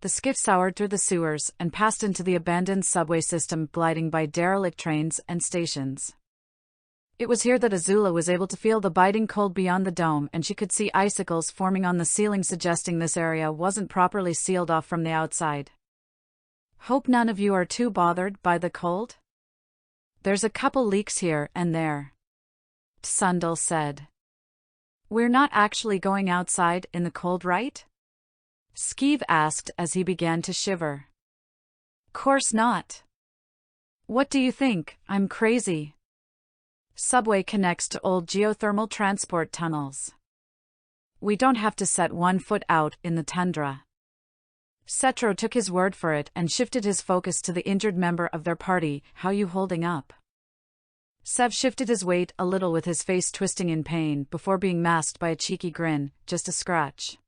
The skiff soured through the sewers and passed into the abandoned subway system, gliding by derelict trains and stations. It was here that Azula was able to feel the biting cold beyond the dome, and she could see icicles forming on the ceiling, suggesting this area wasn't properly sealed off from the outside. "Hope none of you are too bothered by the cold? There's a couple leaks here and there," Sundel said. "We're not actually going outside in the cold, right?" Skeev asked as he began to shiver. "Course not. What do you think, I'm crazy?" Subway connects to old geothermal transport tunnels. We don't have to set one foot out in the tundra. Setro took his word for it and shifted his focus to the injured member of their party. "How you holding up?" Sev shifted his weight a little, with his face twisting in pain before being masked by a cheeky grin. "Just a scratch.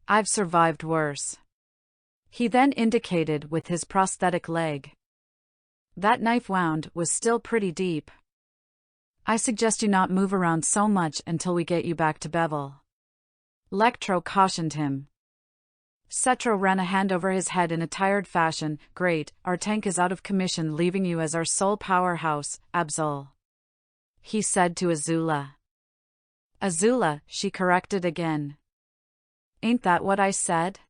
I've survived worse." He then indicated with his prosthetic leg. "That knife wound was still pretty deep. I suggest you not move around so much until we get you back to Bevel," Lectro cautioned him. Setro ran a hand over his head in a tired fashion. "Great, our tank is out of commission, leaving you as our sole powerhouse, Absol," he said to Azula. "Azula," she corrected again. "Ain't that what I said?"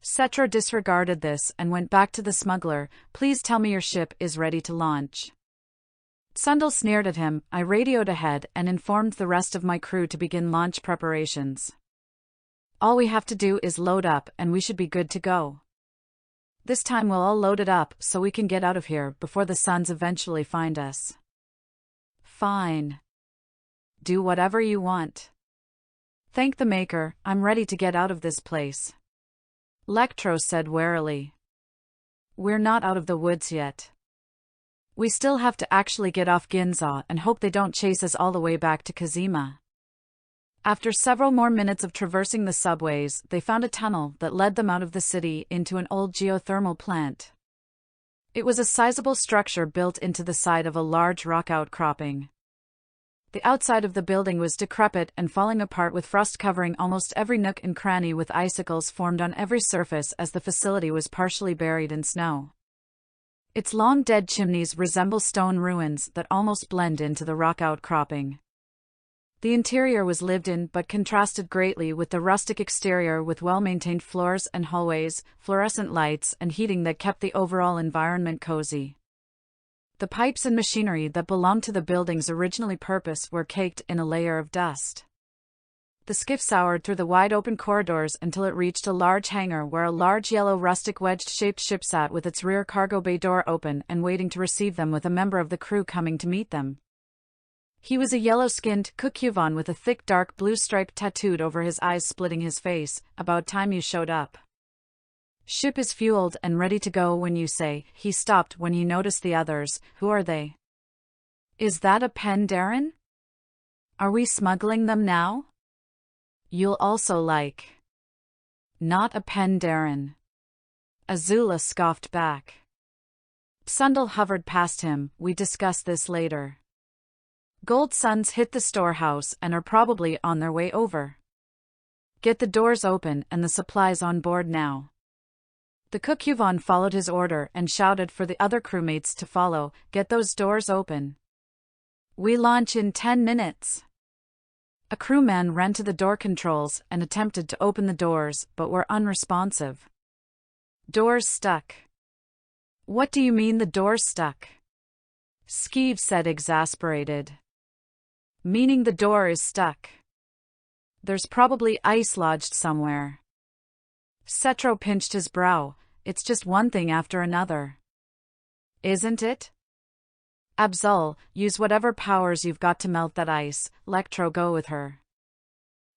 Setro disregarded this and went back to the smuggler. "Please tell me your ship is ready to launch." Sundel sneered at him. "I radioed ahead and informed the rest of my crew to begin launch preparations. All we have to do is load up and we should be good to go. This time we'll all load it up so we can get out of here before the Suns eventually find us." "Fine. Do whatever you want. Thank the Maker, I'm ready to get out of this place," Lectro said warily. "We're not out of the woods yet. We still have to actually get off Ginza and hope they don't chase us all the way back to Kazima." After several more minutes of traversing the subways, they found a tunnel that led them out of the city into an old geothermal plant. It was a sizable structure built into the side of a large rock outcropping. The outside of the building was decrepit and falling apart, with frost covering almost every nook and cranny, with icicles formed on every surface as the facility was partially buried in snow. Its long dead chimneys resemble stone ruins that almost blend into the rock outcropping. The interior was lived in but contrasted greatly with the rustic exterior, with well-maintained floors and hallways, fluorescent lights, and heating that kept the overall environment cozy. The pipes and machinery that belonged to the building's original purpose were caked in a layer of dust. The skiff soured through the wide-open corridors until it reached a large hangar where a large yellow rustic wedge-shaped ship sat, with its rear cargo bay door open and waiting to receive them, with a member of the crew coming to meet them. He was a yellow-skinned Kukyuvan with a thick dark blue stripe tattooed over his eyes, splitting his face. "About time you showed up. Ship is fueled and ready to go when you say." He stopped when he noticed the others. "Who are they? Is that a Pandaren? Are we smuggling them now? You'll also like." "Not a Pandaren," Azula scoffed back. Sundel hovered past him. "We discuss this later. Gold Suns hit the storehouse and are probably on their way over. Get the doors open and the supplies on board now." The Kukyuvan followed his order and shouted for the other crewmates to follow. "Get those doors open. We launch in 10 minutes. A crewman ran to the door controls and attempted to open the doors, but were unresponsive. "Doors stuck." "What do you mean the door's stuck?" Skeev said, exasperated. "Meaning the door is stuck. There's probably ice lodged somewhere." Setro pinched his brow. "It's just one thing after another. Isn't it? Absol, use whatever powers you've got to melt that ice. Lectro, go with her.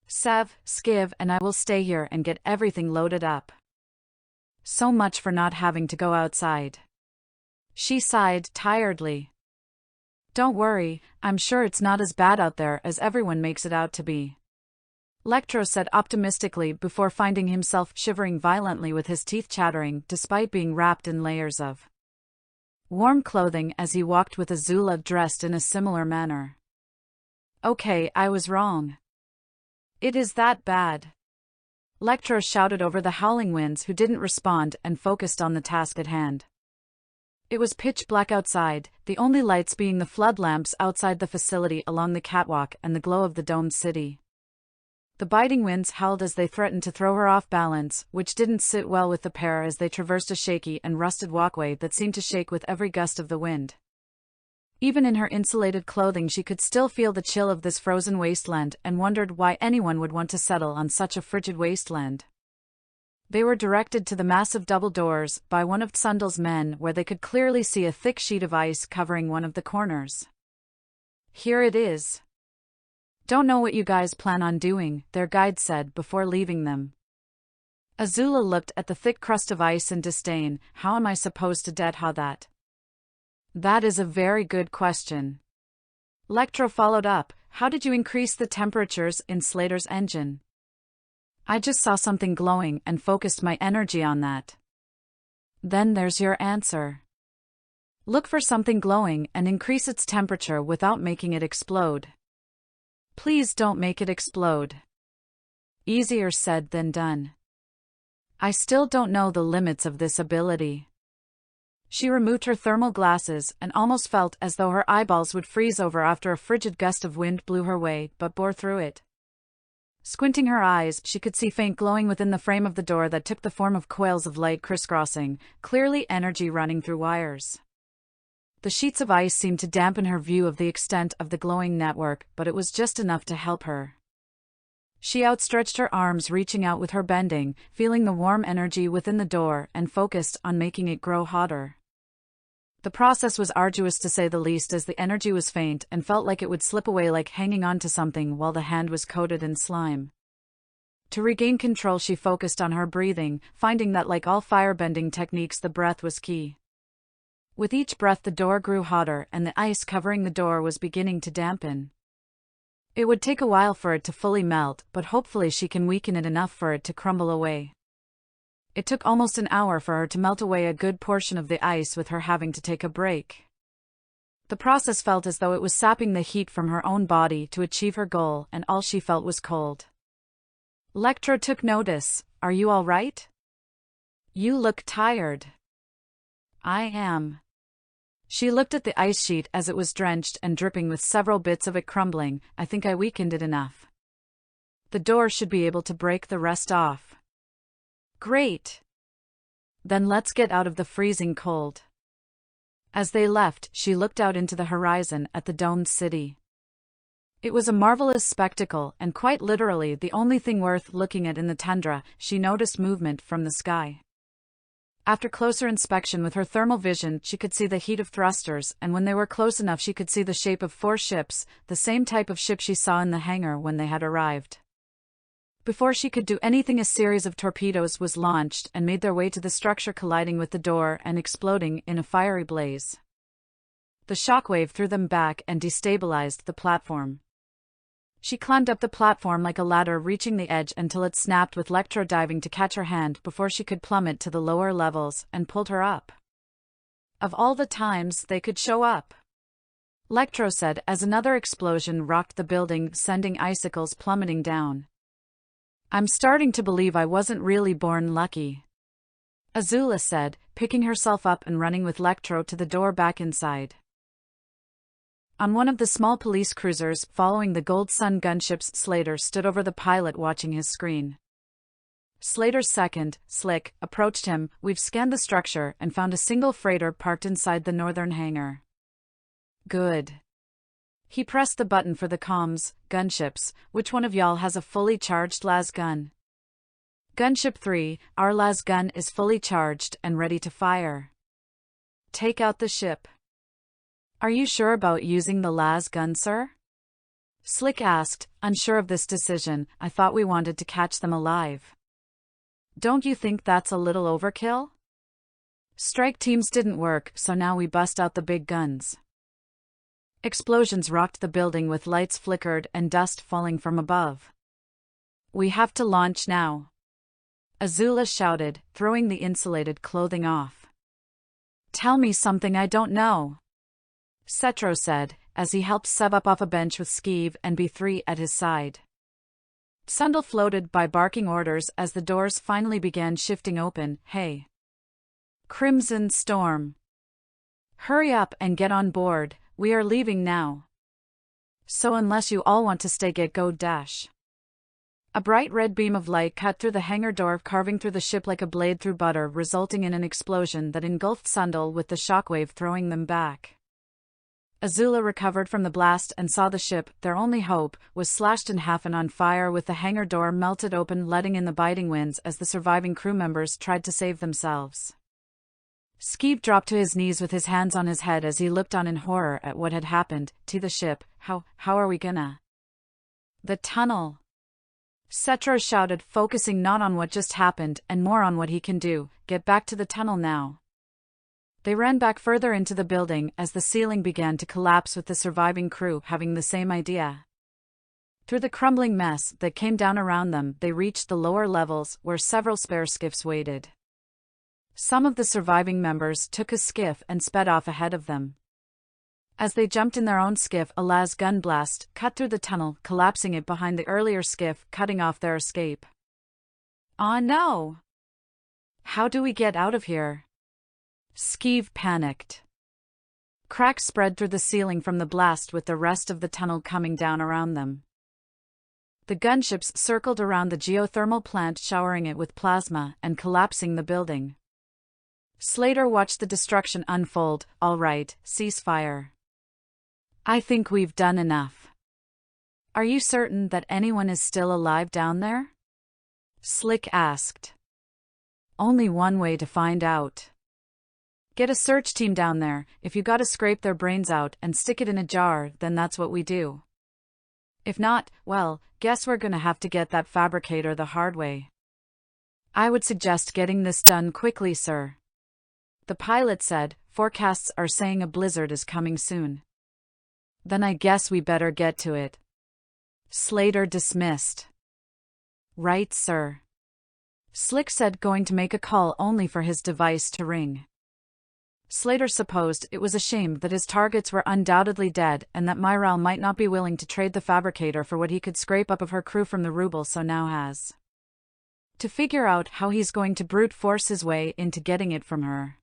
Sev, Skiv, and I will stay here and get everything loaded up. So much for not having to go outside." She sighed tiredly. "Don't worry, I'm sure it's not as bad out there as everyone makes it out to be," Lectro said optimistically, before finding himself shivering violently, with his teeth chattering despite being wrapped in layers of warm clothing as he walked with Azula dressed in a similar manner. "Okay, I was wrong. It is that bad. Lectro shouted over the howling winds, who didn't respond and focused on the task at hand. It was pitch black outside, the only lights being the flood lamps outside the facility along the catwalk and the glow of the domed city. The biting winds howled as they threatened to throw her off balance, which didn't sit well with the pair as they traversed a shaky and rusted walkway that seemed to shake with every gust of the wind. Even in her insulated clothing, she could still feel the chill of this frozen wasteland and wondered why anyone would want to settle on such a frigid wasteland. They were directed to the massive double doors by one of Tsundle's men, where they could clearly see a thick sheet of ice covering one of the corners. "Here it is. Don't know what you guys plan on doing," their guide said before leaving them. Azula looked at the thick crust of ice in disdain. "How am I supposed to deadhaul that?" "That is a very good question." Lectro followed up. "How did you increase the temperatures in Slater's engine?" "I just saw something glowing and focused my energy on that." "Then there's your answer. Look for something glowing and increase its temperature without making it explode. Please don't make it explode." Easier said than done. "I still don't know the limits of this ability." She removed her thermal glasses and almost felt as though her eyeballs would freeze over after a frigid gust of wind blew her way, but bore through it. Squinting her eyes, she could see faint glowing within the frame of the door that took the form of coils of light crisscrossing, clearly energy running through wires. The sheets of ice seemed to dampen her view of the extent of the glowing network, but it was just enough to help her. She outstretched her arms, reaching out with her bending, feeling the warm energy within the door, and focused on making it grow hotter. The process was arduous to say the least, as the energy was faint and felt like it would slip away, like hanging on to something while the hand was coated in slime. To regain control, she focused on her breathing, finding that like all firebending techniques, the breath was key. With each breath the door grew hotter and the ice covering the door was beginning to dampen. It would take a while for it to fully melt, but hopefully she can weaken it enough for it to crumble away. It took almost an hour for her to melt away a good portion of the ice, with her having to take a break. The process felt as though it was sapping the heat from her own body to achieve her goal, and all she felt was cold. Lectro took notice. "Are you all right? You look tired." "I am." She looked at the ice sheet as it was drenched and dripping with several bits of it crumbling. "I think I weakened it enough. The door should be able to break the rest off." "Great. Then let's get out of the freezing cold." As they left, she looked out into the horizon at the domed city. It was a marvelous spectacle, and quite literally the only thing worth looking at in the tundra. She noticed movement from the sky. After closer inspection with her thermal vision, she could see the heat of thrusters, and when they were close enough she could see the shape of 4 ships, the same type of ship she saw in the hangar when they had arrived. Before she could do anything, a series of torpedoes was launched and made their way to the structure, colliding with the door and exploding in a fiery blaze. The shockwave threw them back and destabilized the platform. She climbed up the platform like a ladder, reaching the edge until it snapped, with Lectro diving to catch her hand before she could plummet to the lower levels, and pulled her up. "Of all the times they could show up," Lectro said as another explosion rocked the building, sending icicles plummeting down. "I'm starting to believe I wasn't really born lucky," Azula said, picking herself up and running with Lectro to the door back inside. On one of the small police cruisers following the Gold Sun gunships, Slater stood over the pilot watching his screen. Slater's second, Slick, approached him. "We've scanned the structure and found a single freighter parked inside the northern hangar." "Good." He pressed the button for the comms. "Gunships, which one of y'all has a fully charged las gun?" "Gunship 3, our las gun is fully charged and ready to fire." "Take out the ship." "Are you sure about using the las gun, sir?" Slick asked, unsure of this decision. "I thought we wanted to catch them alive." "Don't you think that's a little overkill? Strike teams didn't work, so now we bust out the big guns." Explosions rocked the building, with lights flickered and dust falling from above. "We have to launch now," Azula shouted, throwing the insulated clothing off. "Tell me something I don't know," Cetro said, as he helped Seb up off a bench with Skeeve and B3 at his side. Sundel floated by barking orders as the doors finally began shifting open. Hey! Crimson Storm! Hurry up and get on board, we are leaving now. So unless you all want to stay, get go dash. A bright red beam of light cut through the hangar door, carving through the ship like a blade through butter, resulting in an explosion that engulfed Sundel, with the shockwave throwing them back. Azula recovered from the blast and saw the ship, their only hope, was slashed in half and on fire, with the hangar door melted open, letting in the biting winds as the surviving crew members tried to save themselves. Skeeve dropped to his knees with his hands on his head as he looked on in horror at what had happened to the ship. How are we gonna? The tunnel! Setro shouted, focusing not on what just happened and more on what he can do. Get back to the tunnel now. They ran back further into the building as the ceiling began to collapse, with the surviving crew having the same idea. Through the crumbling mess that came down around them, they reached the lower levels where several spare skiffs waited. Some of the surviving members took a skiff and sped off ahead of them. As they jumped in their own skiff, a las gun blast cut through the tunnel, collapsing it behind the earlier skiff, cutting off their escape. "Oh no! How do we get out of here?" Skeeve panicked. Cracks spread through the ceiling from the blast, with the rest of the tunnel coming down around them. The gunships circled around the geothermal plant, showering it with plasma and collapsing the building. Slater watched the destruction unfold. "All right, ceasefire. I think we've done enough. Are you certain that anyone is still alive down there?" Slick asked. "Only one way to find out. Get a search team down there. If you gotta scrape their brains out and stick it in a jar, then that's what we do. If not, well, guess we're gonna have to get that fabricator the hard way. I would suggest getting this done quickly, sir." The pilot said, "Forecasts are saying a blizzard is coming soon." "Then I guess we better get to it." Slater dismissed. "Right, sir." Slick said, going to make a call only for his device to ring. Slater supposed it was a shame that his targets were undoubtedly dead and that Myral might not be willing to trade the fabricator for what he could scrape up of her crew from the Ruble, so now has to figure out how he's going to brute force his way into getting it from her.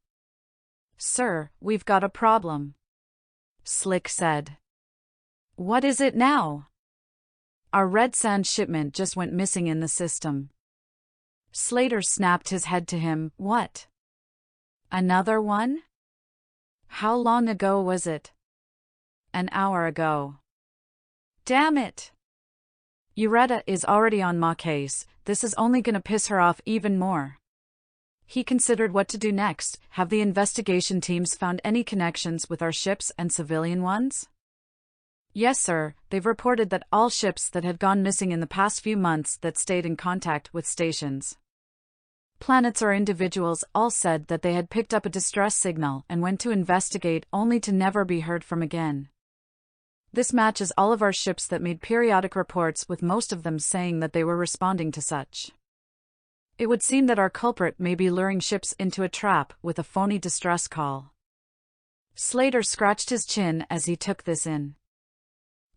"Sir, we've got a problem," Slick said. "What is it now?" "Our red sand shipment just went missing in the system." Slater snapped his head to him. "What? Another one? How long ago was it?" "An hour ago." "Damn it! Ureta is already on my case. This is only gonna piss her off even more." He considered what to do next. Have the investigation teams found any connections with our ships and civilian ones? "Yes, sir. They've reported that all ships that had gone missing in the past few months that stayed in contact with stations, planets or individuals, all said that they had picked up a distress signal and went to investigate, only to never be heard from again. This matches all of our ships that made periodic reports, with most of them saying that they were responding to such. It would seem that our culprit may be luring ships into a trap with a phony distress call." Slater scratched his chin as he took this in.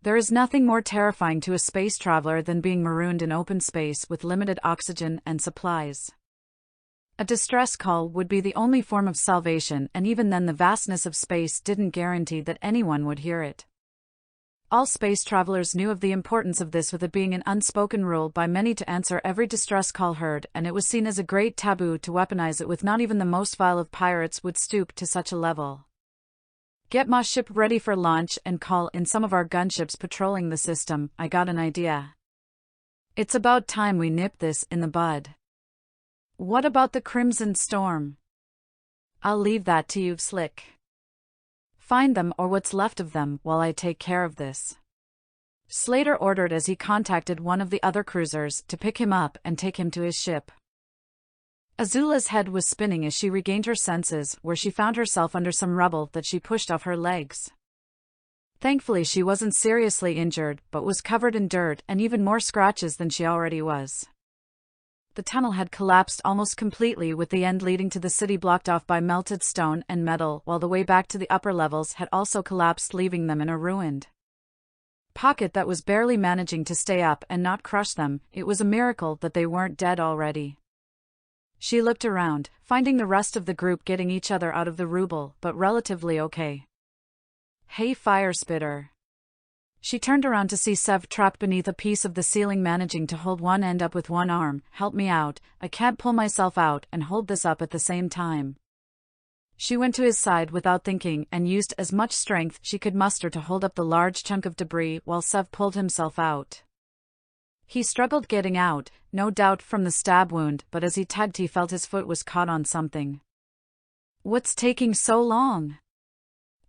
There is nothing more terrifying to a space traveler than being marooned in open space with limited oxygen and supplies. A distress call would be the only form of salvation, and even then the vastness of space didn't guarantee that anyone would hear it. All space travelers knew of the importance of this, with it being an unspoken rule by many to answer every distress call heard, and it was seen as a great taboo to weaponize it, with not even the most vile of pirates would stoop to such a level. "Get my ship ready for launch and call in some of our gunships patrolling the system. I got an idea. It's about time we nip this in the bud." "What about the Crimson Storm?" "I'll leave that to you, Slick. Find them, or what's left of them, while I take care of this," Slater ordered as he contacted one of the other cruisers to pick him up and take him to his ship. Azula's head was spinning as she regained her senses, where she found herself under some rubble that she pushed off her legs. Thankfully she wasn't seriously injured, but was covered in dirt and even more scratches than she already was. The tunnel had collapsed almost completely, with the end leading to the city blocked off by melted stone and metal, while the way back to the upper levels had also collapsed, leaving them in a ruined pocket that was barely managing to stay up and not crush them. It was a miracle that they weren't dead already. She looked around, finding the rest of the group getting each other out of the ruble, but relatively okay. Hey, fire spitter. She turned around to see Sev trapped beneath a piece of the ceiling, managing to hold one end up with one arm. Help me out, I can't pull myself out and hold this up at the same time. She went to his side without thinking and used as much strength she could muster to hold up the large chunk of debris while Sev pulled himself out. He struggled getting out, no doubt from the stab wound, but as he tugged he felt his foot was caught on something. What's taking so long?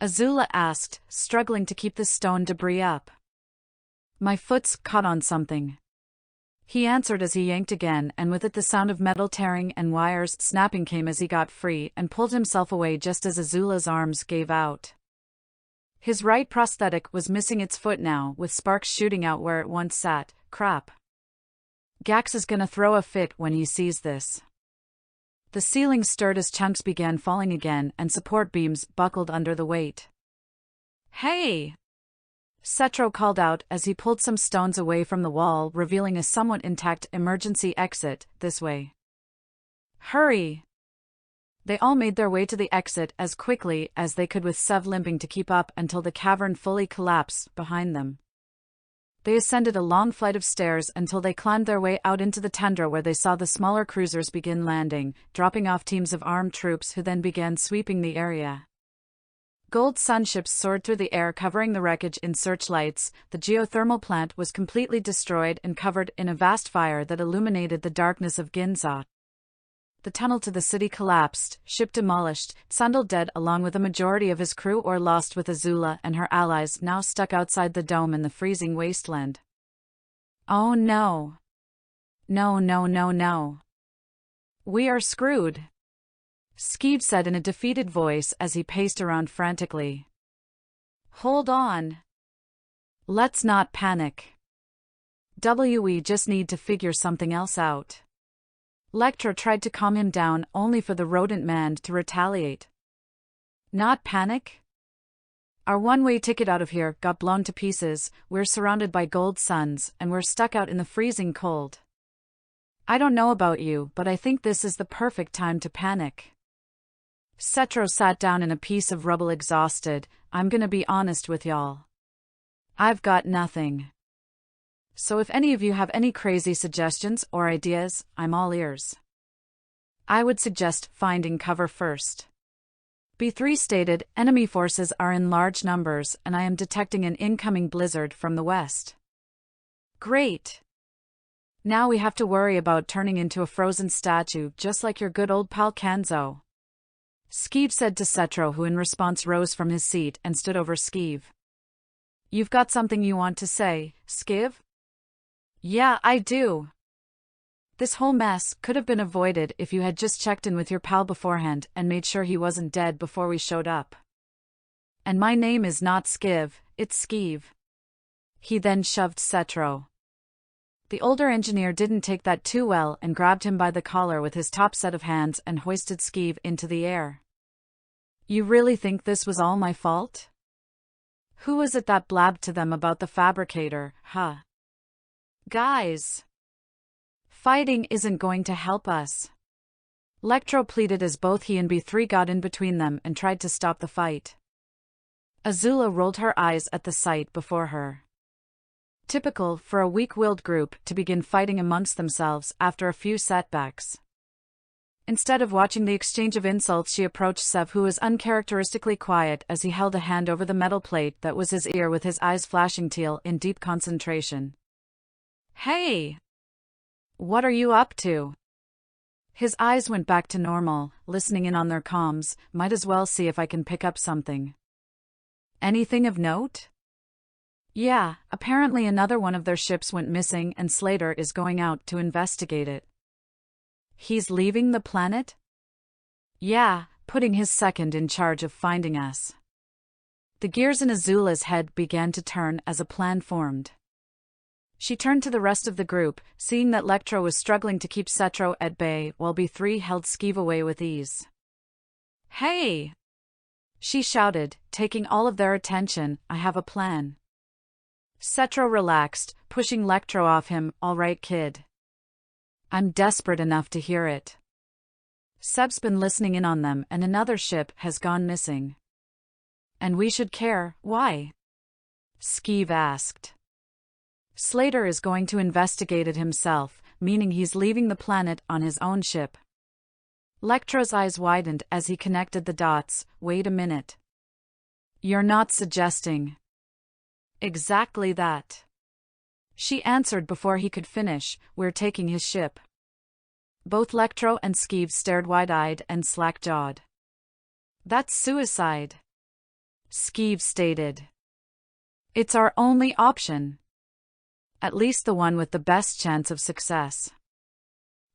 Azula asked, struggling to keep the stone debris up. My foot's caught on something. He answered as he yanked again, and with it the sound of metal tearing and wires snapping came as he got free and pulled himself away just as Azula's arms gave out. His right prosthetic was missing its foot now, with sparks shooting out where it once sat. Crap. Gax is gonna throw a fit when he sees this. The ceiling stirred as chunks began falling again and support beams buckled under the weight. Hey! Setro called out as he pulled some stones away from the wall, revealing a somewhat intact emergency exit. This way. Hurry! They all made their way to the exit as quickly as they could, with Sev limping to keep up until the cavern fully collapsed behind them. They ascended a long flight of stairs until they climbed their way out into the tundra, where they saw the smaller cruisers begin landing, dropping off teams of armed troops who then began sweeping the area. Gold sunships soared through the air, covering the wreckage in searchlights. The geothermal plant was completely destroyed and covered in a vast fire that illuminated the darkness of Ginza. The tunnel to the city collapsed, ship demolished, Sundal dead along with a majority of his crew or lost, with Azula and her allies now stuck outside the dome in the freezing wasteland. Oh no. No, no, no, no. We are screwed. Skeeve said in a defeated voice as he paced around frantically. Hold on. Let's not panic. We just need to figure something else out. Lectra tried to calm him down, only for the rodent man to retaliate. Not panic? Our one-way ticket out of here got blown to pieces. We're surrounded by gold suns, and we're stuck out in the freezing cold. I don't know about you, but I think this is the perfect time to panic. Setro sat down in a piece of rubble, exhausted. I'm gonna be honest with y'all. I've got nothing. So if any of you have any crazy suggestions or ideas, I'm all ears. I would suggest finding cover first. B3 stated, enemy forces are in large numbers and I am detecting an incoming blizzard from the west. Great. Now we have to worry about turning into a frozen statue just like your good old pal Kanzo. Skeeve said to Setro, who in response rose from his seat and stood over Skeeve. You've got something you want to say, Skeeve? Yeah, I do. This whole mess could have been avoided if you had just checked in with your pal beforehand and made sure he wasn't dead before we showed up. And my name is not Skiv, it's Skeeve. He then shoved Setro. The older engineer didn't take that too well and grabbed him by the collar with his top set of hands and hoisted Skeeve into the air. You really think this was all my fault? Who was it that blabbed to them about the fabricator, huh? Guys! Fighting isn't going to help us. Lectro pleaded as both he and B3 got in between them and tried to stop the fight. Azula rolled her eyes at the sight before her. Typical for a weak-willed group to begin fighting amongst themselves after a few setbacks. Instead of watching the exchange of insults, she approached Sev, who was uncharacteristically quiet as he held a hand over the metal plate that was his ear, with his eyes flashing teal in deep concentration. Hey! What are you up to? His eyes went back to normal, listening in on their comms. Might as well see if I can pick up something. Anything of note? Yeah, apparently another one of their ships went missing and Slater is going out to investigate it. He's leaving the planet? Yeah, putting his second in charge of finding us. The gears in Azula's head began to turn as a plan formed. She turned to the rest of the group, seeing that Lectro was struggling to keep Setro at bay while B3 held Skeeve away with ease. Hey! She shouted, taking all of their attention, I have a plan. Cetro relaxed, pushing Lectro off him. All right, kid. I'm desperate enough to hear it. Seb's been listening in on them and another ship has gone missing. And we should care, why? Skeeve asked. Slater is going to investigate it himself, meaning he's leaving the planet on his own ship. Lectro's eyes widened as he connected the dots. Wait a minute. You're not suggesting. Exactly that. She answered before he could finish. We're taking his ship. Both Lectro and Skeeve stared wide-eyed and slack-jawed. That's suicide, Skeeve stated. It's our only option. At least the one with the best chance of success.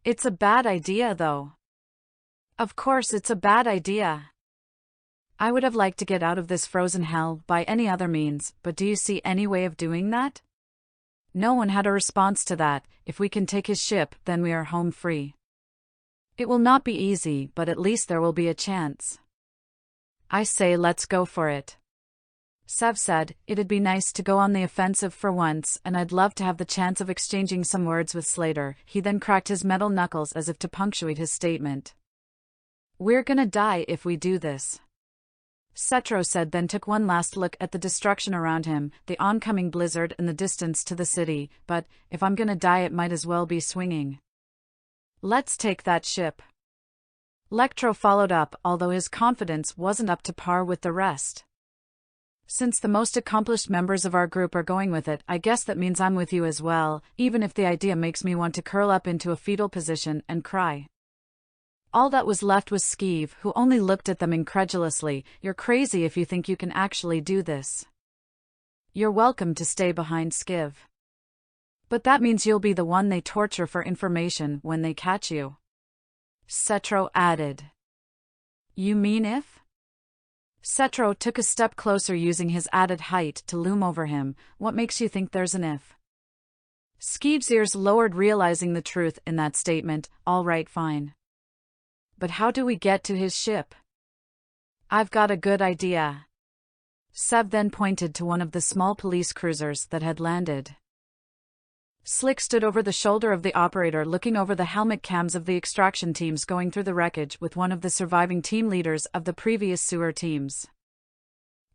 It's a bad idea, though. Of course it's a bad idea. I would have liked to get out of this frozen hell by any other means, but do you see any way of doing that? No one had a response to that. If we can take his ship, then we are home free. It will not be easy, but at least there will be a chance. I say let's go for it. Sev said, it'd be nice to go on the offensive for once, and I'd love to have the chance of exchanging some words with Slater. He then cracked his metal knuckles as if to punctuate his statement. We're gonna die if we do this, Cetro said, then took one last look at the destruction around him, the oncoming blizzard and the distance to the city. But if I'm gonna die, it might as well be swinging. Let's take that ship. Lectro followed up, although his confidence wasn't up to par with the rest. Since the most accomplished members of our group are going with it, I guess that means I'm with you as well, even if the idea makes me want to curl up into a fetal position and cry. All that was left was Skeeve, who only looked at them incredulously. You're crazy if you think you can actually do this. You're welcome to stay behind, Skiv. But that means you'll be the one they torture for information when they catch you, Cetro added. You mean if? Cetro took a step closer, using his added height to loom over him. What makes you think there's an if? Skeeve's ears lowered, realizing the truth in that statement. All right, fine. But how do we get to his ship? I've got a good idea. Sev then pointed to one of the small police cruisers that had landed. Slick stood over the shoulder of the operator, looking over the helmet cams of the extraction teams going through the wreckage, with one of the surviving team leaders of the previous sewer teams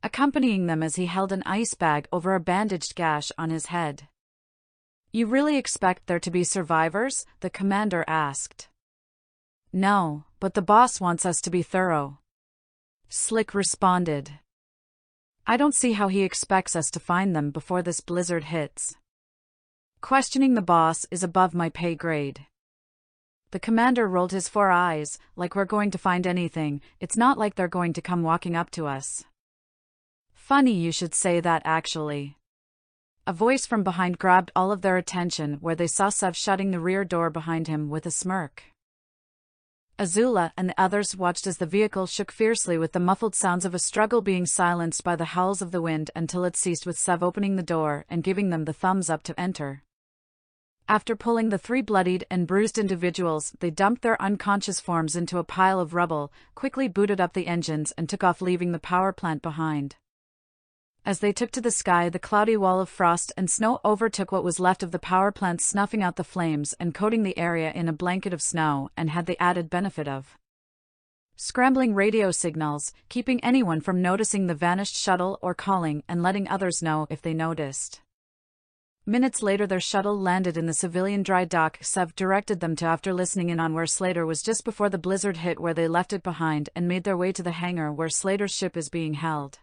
accompanying them as he held an ice bag over a bandaged gash on his head. You really expect there to be survivors? The commander asked. No, but the boss wants us to be thorough, Slick responded. I don't see how he expects us to find them before this blizzard hits. Questioning the boss is above my pay grade. The commander rolled his 4 eyes. Like we're going to find anything. It's not like they're going to come walking up to us. Funny you should say that, actually. A voice from behind grabbed all of their attention, where they saw Sev shutting the rear door behind him with a smirk. Azula and the others watched as the vehicle shook fiercely, with the muffled sounds of a struggle being silenced by the howls of the wind, until it ceased with Sev opening the door and giving them the thumbs up to enter. After pulling the 3 bloodied and bruised individuals, they dumped their unconscious forms into a pile of rubble, quickly booted up the engines and took off, leaving the power plant behind. As they took to the sky, the cloudy wall of frost and snow overtook what was left of the power plant, snuffing out the flames and coating the area in a blanket of snow, and had the added benefit of scrambling radio signals, keeping anyone from noticing the vanished shuttle or calling and letting others know if they noticed. Minutes later, their shuttle landed in the civilian dry dock Sev directed them to, after listening in on where Slater was just before the blizzard hit, where they left it behind and made their way to the hangar where Slater's ship is being held.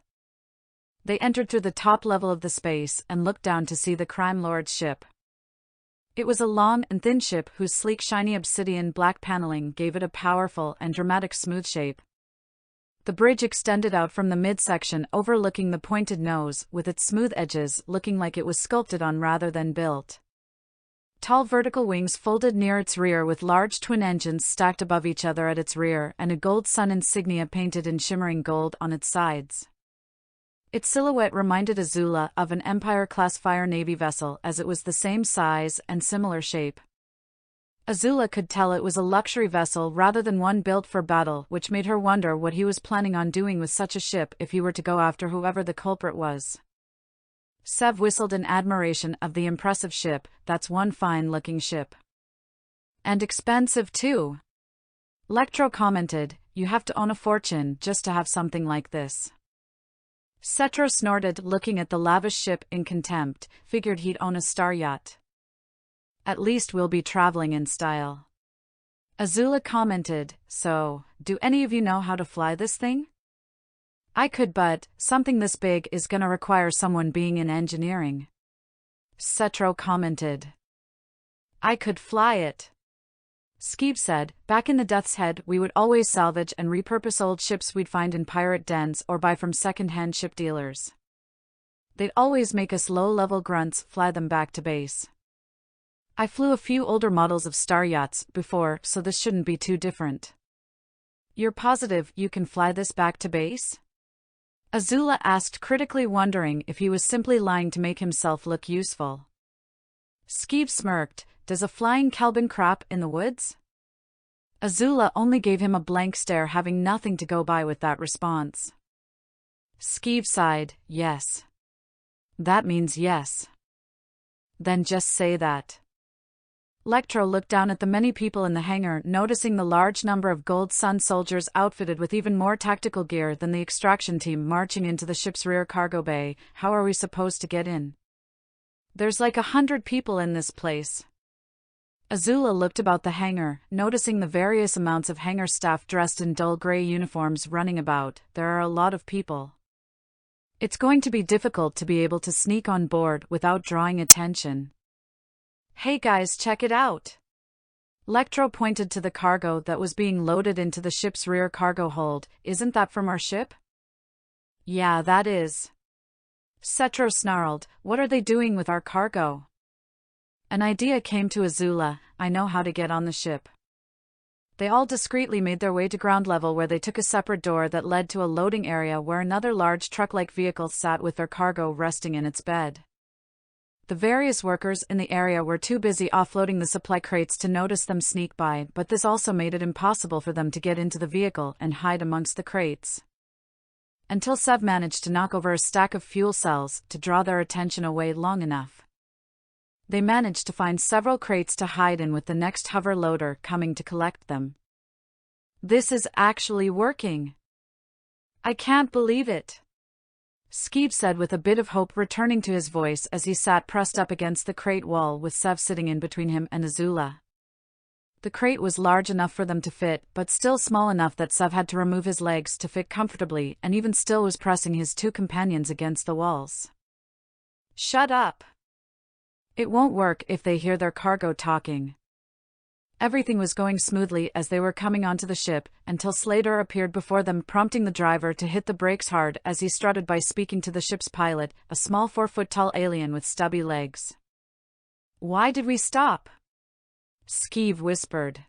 They entered through the top level of the space and looked down to see the crime lord's ship. It was a long and thin ship whose sleek, shiny obsidian black paneling gave it a powerful and dramatic smooth shape. The bridge extended out from the midsection, overlooking the pointed nose, with its smooth edges looking like it was sculpted on rather than built. Tall vertical wings folded near its rear, with large twin engines stacked above each other at its rear, and a gold sun insignia painted in shimmering gold on its sides. Its silhouette reminded Azula of an Empire-class Fire Navy vessel, as it was the same size and similar shape. Azula could tell it was a luxury vessel rather than one built for battle, which made her wonder what he was planning on doing with such a ship if he were to go after whoever the culprit was. Sev whistled in admiration of the impressive ship. That's one fine-looking ship. And expensive too. Lectro commented, you have to own a fortune just to have something like this. Cetro snorted, looking at the lavish ship in contempt, figured he'd own a star yacht. At least we'll be traveling in style. Azula commented, so, do any of you know how to fly this thing? I could, but something this big is gonna require someone being in engineering. Cetro commented. I could fly it. Skeeb said, back in the Death's Head we would always salvage and repurpose old ships we'd find in pirate dens or buy from second-hand ship dealers. They'd always make us low-level grunts fly them back to base. I flew a few older models of star yachts before, so this shouldn't be too different. You're positive you can fly this back to base? Azula asked, critically wondering if he was simply lying to make himself look useful. Skeeb smirked, does a flying Kelvin crap in the woods? Azula only gave him a blank stare, having nothing to go by with that response. Skeeb sighed, yes. That means yes. Then just say that. Lectro looked down at the many people in the hangar, noticing the large number of Gold Sun soldiers outfitted with even more tactical gear than the extraction team marching into the ship's rear cargo bay. How are we supposed to get in? There's like 100 people in this place. Azula looked about the hangar, noticing the various amounts of hangar staff dressed in dull gray uniforms running about. There are a lot of people. It's going to be difficult to be able to sneak on board without drawing attention. Hey guys, check it out. Lectro pointed to the cargo that was being loaded into the ship's rear cargo hold. Isn't that from our ship? Yeah, that is. Cetro snarled, what are they doing with our cargo? An idea came to Azula, I know how to get on the ship. They all discreetly made their way to ground level, where they took a separate door that led to a loading area where another large truck-like vehicle sat with their cargo resting in its bed. The various workers in the area were too busy offloading the supply crates to notice them sneak by, but this also made it impossible for them to get into the vehicle and hide amongst the crates. Until Sev managed to knock over a stack of fuel cells to draw their attention away long enough. They managed to find several crates to hide in with the next hover loader coming to collect them. This is actually working. I can't believe it. Skeeb said with a bit of hope returning to his voice as he sat pressed up against the crate wall with Sev sitting in between him and Azula. The crate was large enough for them to fit, but still small enough that Sev had to remove his legs to fit comfortably, and even still was pressing his two companions against the walls. Shut up. It won't work if they hear their cargo talking. Everything was going smoothly as they were coming onto the ship, until Slater appeared before them, prompting the driver to hit the brakes hard as he strutted by, speaking to the ship's pilot, a small 4-foot-tall alien with stubby legs. Why did we stop? Skeeb whispered.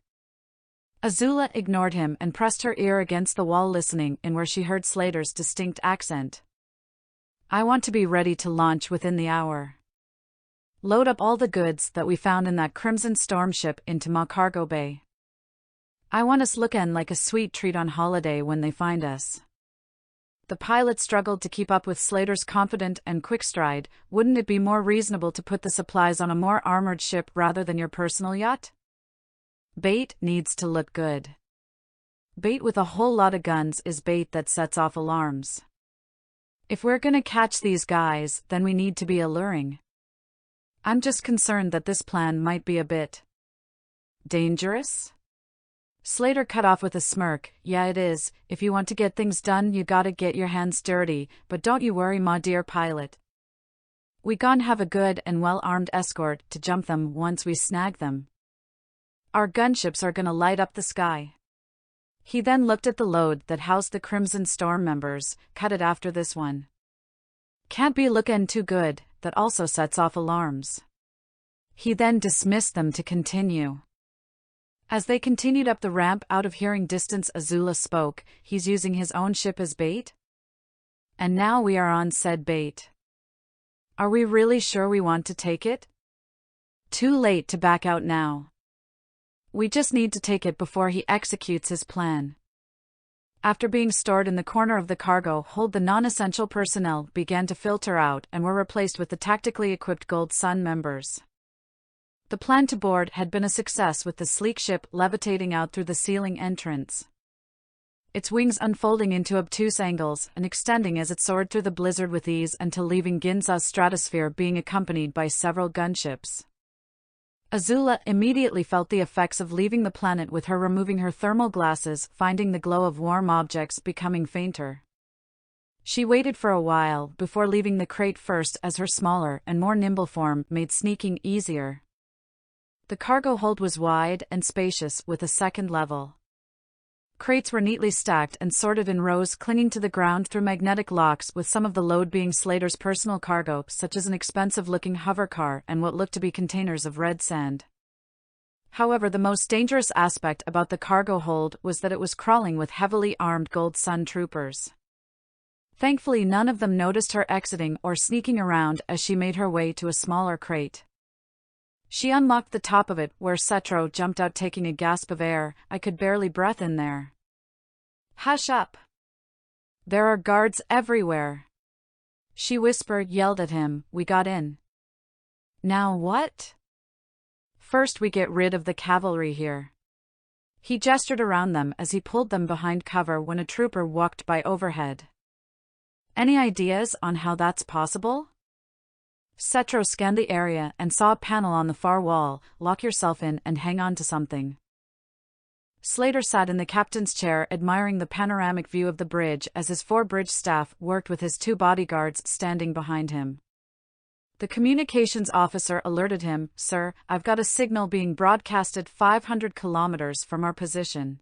Azula ignored him and pressed her ear against the wall, listening in where she heard Slater's distinct accent. I want to be ready to launch within the hour. Load up all the goods that we found in that Crimson Storm ship into my cargo bay. I want us looking like a sweet treat on holiday when they find us. The pilot struggled to keep up with Slater's confident and quick stride. Wouldn't it be more reasonable to put the supplies on a more armored ship rather than your personal yacht? Bait needs to look good. Bait with a whole lot of guns is bait that sets off alarms. If we're gonna catch these guys, then we need to be alluring. I'm just concerned that this plan might be a bit dangerous? Slater cut off with a smirk. Yeah, it is. If you want to get things done, you gotta get your hands dirty, but don't you worry, my dear pilot. We gon' have a good and well-armed escort to jump them once we snag them. Our gunships are gonna light up the sky. He then looked at the load that housed the Crimson Storm members. Cut it after this one. Can't be looking too good. That also sets off alarms. He then dismissed them to continue. As they continued up the ramp out of hearing distance, Azula spoke. He's using his own ship as bait? And now we are on said bait. Are we really sure we want to take it? Too late to back out now. We just need to take it before he executes his plan. After being stored in the corner of the cargo hold, the non-essential personnel began to filter out and were replaced with the tactically equipped Gold Sun members. The plan to board had been a success, with the sleek ship levitating out through the ceiling entrance, its wings unfolding into obtuse angles and extending as it soared through the blizzard with ease until leaving Ginza's stratosphere, being accompanied by several gunships. Azula immediately felt the effects of leaving the planet, with her removing her thermal glasses, finding the glow of warm objects becoming fainter. She waited for a while before leaving the crate first, as her smaller and more nimble form made sneaking easier. The cargo hold was wide and spacious, with a second level. Crates were neatly stacked and sorted in rows, clinging to the ground through magnetic locks, with some of the load being Slater's personal cargo, such as an expensive-looking hover car and what looked to be containers of red sand. However, the most dangerous aspect about the cargo hold was that it was crawling with heavily armed Gold Sun troopers. Thankfully, none of them noticed her exiting or sneaking around as she made her way to a smaller crate. She unlocked the top of it, where Cetro jumped out, taking a gasp of air. "I could barely breathe in there." "Hush up! There are guards everywhere," she whispered, yelled at him. "We got in. Now what?" "First we get rid of the cavalry here." He gestured around them as he pulled them behind cover when a trooper walked by overhead. "Any ideas on how that's possible?" Cetro scanned the area and saw a panel on the far wall. "Lock yourself in and hang on to something." Slater sat in the captain's chair, admiring the panoramic view of the bridge as his 4 bridge staff worked, with his 2 bodyguards standing behind him. The communications officer alerted him. "Sir, I've got a signal being broadcasted 500 kilometers from our position.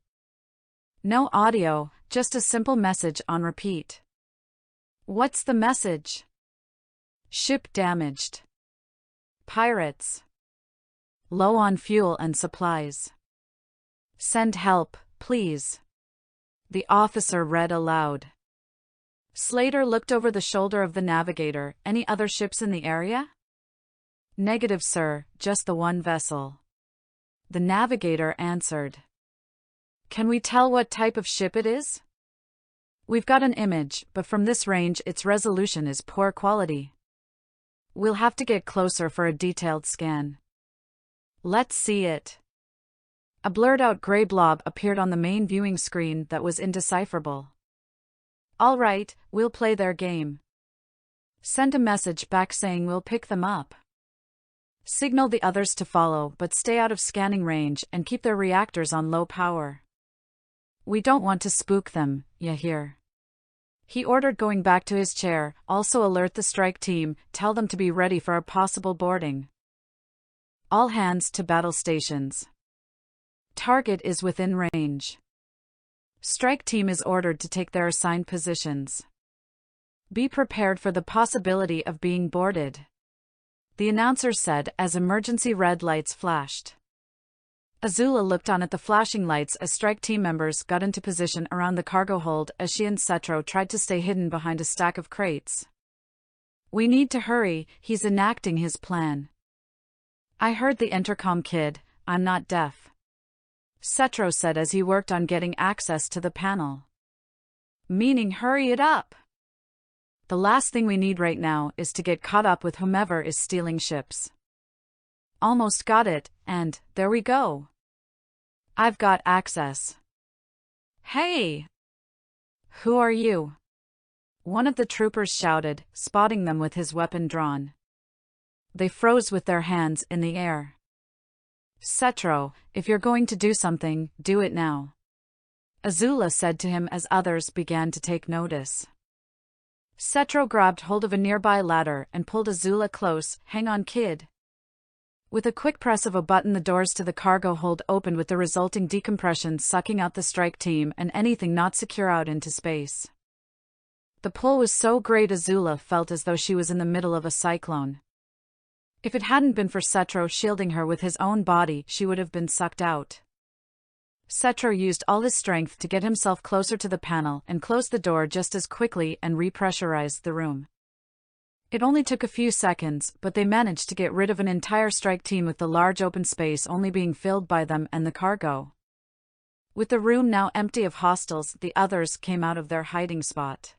No audio, just a simple message on repeat." "What's the message?" "Ship damaged. Pirates. Low on fuel and supplies. Send help, please." The officer read aloud. Slater looked over the shoulder of the navigator. "Any other ships in the area?" "Negative, sir, just the one vessel," the navigator answered. "Can we tell what type of ship it is?" "We've got an image, but from this range its resolution is poor quality. We'll have to get closer for a detailed scan." "Let's see it." A blurred-out gray blob appeared on the main viewing screen that was indecipherable. "All right, we'll play their game. Send a message back saying we'll pick them up. Signal the others to follow, but stay out of scanning range and keep their reactors on low power. We don't want to spook them, you hear?" He ordered, going back to his chair. "Also alert the strike team, tell them to be ready for a possible boarding. All hands to battle stations. Target is within range. Strike team is ordered to take their assigned positions. Be prepared for the possibility of being boarded," the announcer said as emergency red lights flashed. Azula looked on at the flashing lights as strike team members got into position around the cargo hold, as she and Cetro tried to stay hidden behind a stack of crates. "We need to hurry, he's enacting his plan." "I heard the intercom, kid, I'm not deaf," Cetro said as he worked on getting access to the panel. "Meaning hurry it up. The last thing we need right now is to get caught up with whomever is stealing ships." "Almost got it, and there we go. I've got access." "Hey! Who are you?" one of the troopers shouted, spotting them with his weapon drawn. They froze with their hands in the air. "Cetro, if you're going to do something, do it now," Azula said to him as others began to take notice. Cetro grabbed hold of a nearby ladder and pulled Azula close. "Hang on, kid." With a quick press of a button, the doors to the cargo hold opened, with the resulting decompression sucking out the strike team and anything not secure out into space. The pull was so great Azula felt as though she was in the middle of a cyclone. If it hadn't been for Cetro shielding her with his own body, she would have been sucked out. Cetro used all his strength to get himself closer to the panel and closed the door just as quickly and repressurized the room. It only took a few seconds, but they managed to get rid of an entire strike team, with the large open space only being filled by them and the cargo. With the room now empty of hostiles, the others came out of their hiding spot.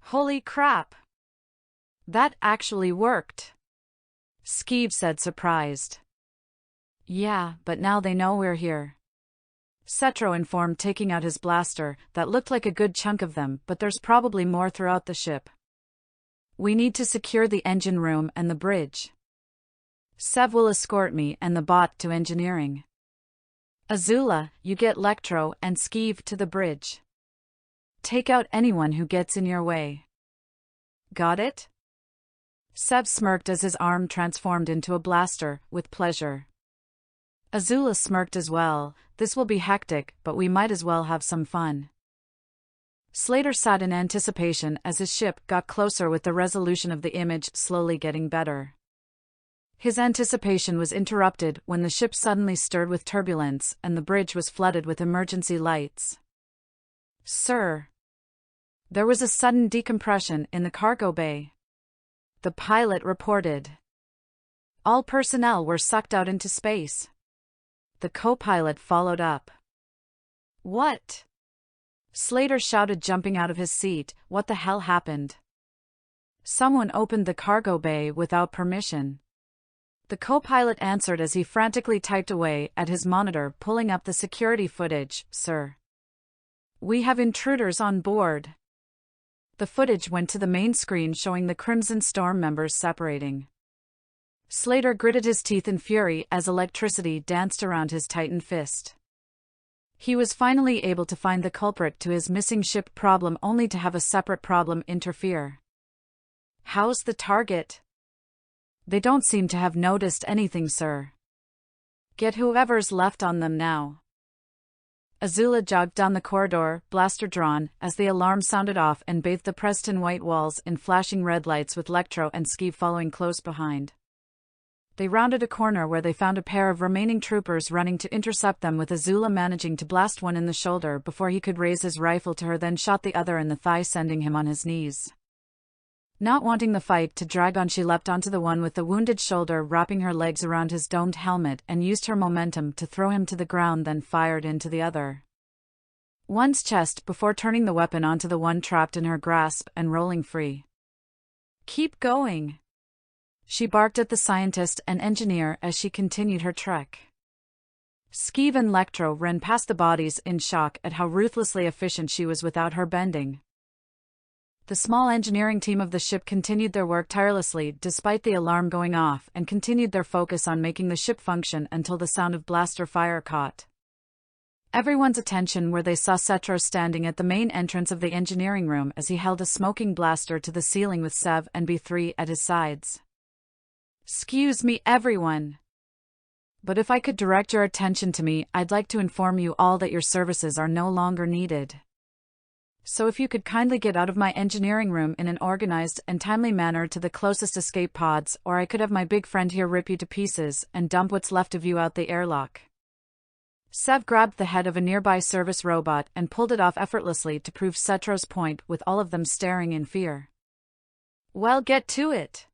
Holy crap! That actually worked! Skeeve said, surprised. Yeah, but now they know we're here. Setro informed, taking out his blaster. That looked like a good chunk of them, but there's probably more throughout the ship. We need to secure the engine room and the bridge. Sev will escort me and the bot to engineering. Azula, you get Lectro and Skeeve to the bridge. Take out anyone who gets in your way. Got it? Sev smirked as his arm transformed into a blaster, with pleasure. Azula smirked as well. This will be hectic, but we might as well have some fun. Slater sat in anticipation as his ship got closer, with the resolution of the image slowly getting better. His anticipation was interrupted when the ship suddenly stirred with turbulence and the bridge was flooded with emergency lights. Sir. There was a sudden decompression in the cargo bay. The pilot reported. All personnel were sucked out into space. The co-pilot followed up. What? Slater shouted, jumping out of his seat. What the hell happened? Someone opened the cargo bay without permission. The co-pilot answered as he frantically typed away at his monitor, pulling up the security footage. Sir. We have intruders on board. The footage went to the main screen, showing the Crimson Storm members separating. Slater gritted his teeth in fury as electricity danced around his tightened fist. He was finally able to find the culprit to his missing ship problem, only to have a separate problem interfere. How's the target? They don't seem to have noticed anything, sir. Get whoever's left on them now. Azula jogged down the corridor, blaster drawn, as the alarm sounded off and bathed the Preston white walls in flashing red lights, with Lectro and Skeeve following close behind. They rounded a corner where they found a pair of remaining troopers running to intercept them, with Azula managing to blast one in the shoulder before he could raise his rifle to her, then shot the other in the thigh, sending him on his knees. Not wanting the fight to drag on, she leapt onto the one with the wounded shoulder, wrapping her legs around his domed helmet, and used her momentum to throw him to the ground, then fired into the other. One's chest before turning the weapon onto the one trapped in her grasp and rolling free. Keep going! She barked at the scientist and engineer as she continued her trek. Skeeve and Lectro ran past the bodies in shock at how ruthlessly efficient she was without her bending. The small engineering team of the ship continued their work tirelessly despite the alarm going off, and continued their focus on making the ship function until the sound of blaster fire caught everyone's attention, where they saw Setro standing at the main entrance of the engineering room as he held a smoking blaster to the ceiling with Sev and B3 at his sides. Excuse me, everyone. But if I could direct your attention to me, I'd like to inform you all that your services are no longer needed. So if you could kindly get out of my engineering room in an organized and timely manner to the closest escape pods, or I could have my big friend here rip you to pieces and dump what's left of you out the airlock. Sev grabbed the head of a nearby service robot and pulled it off effortlessly to prove Setro's point, with all of them staring in fear. Well, get to it!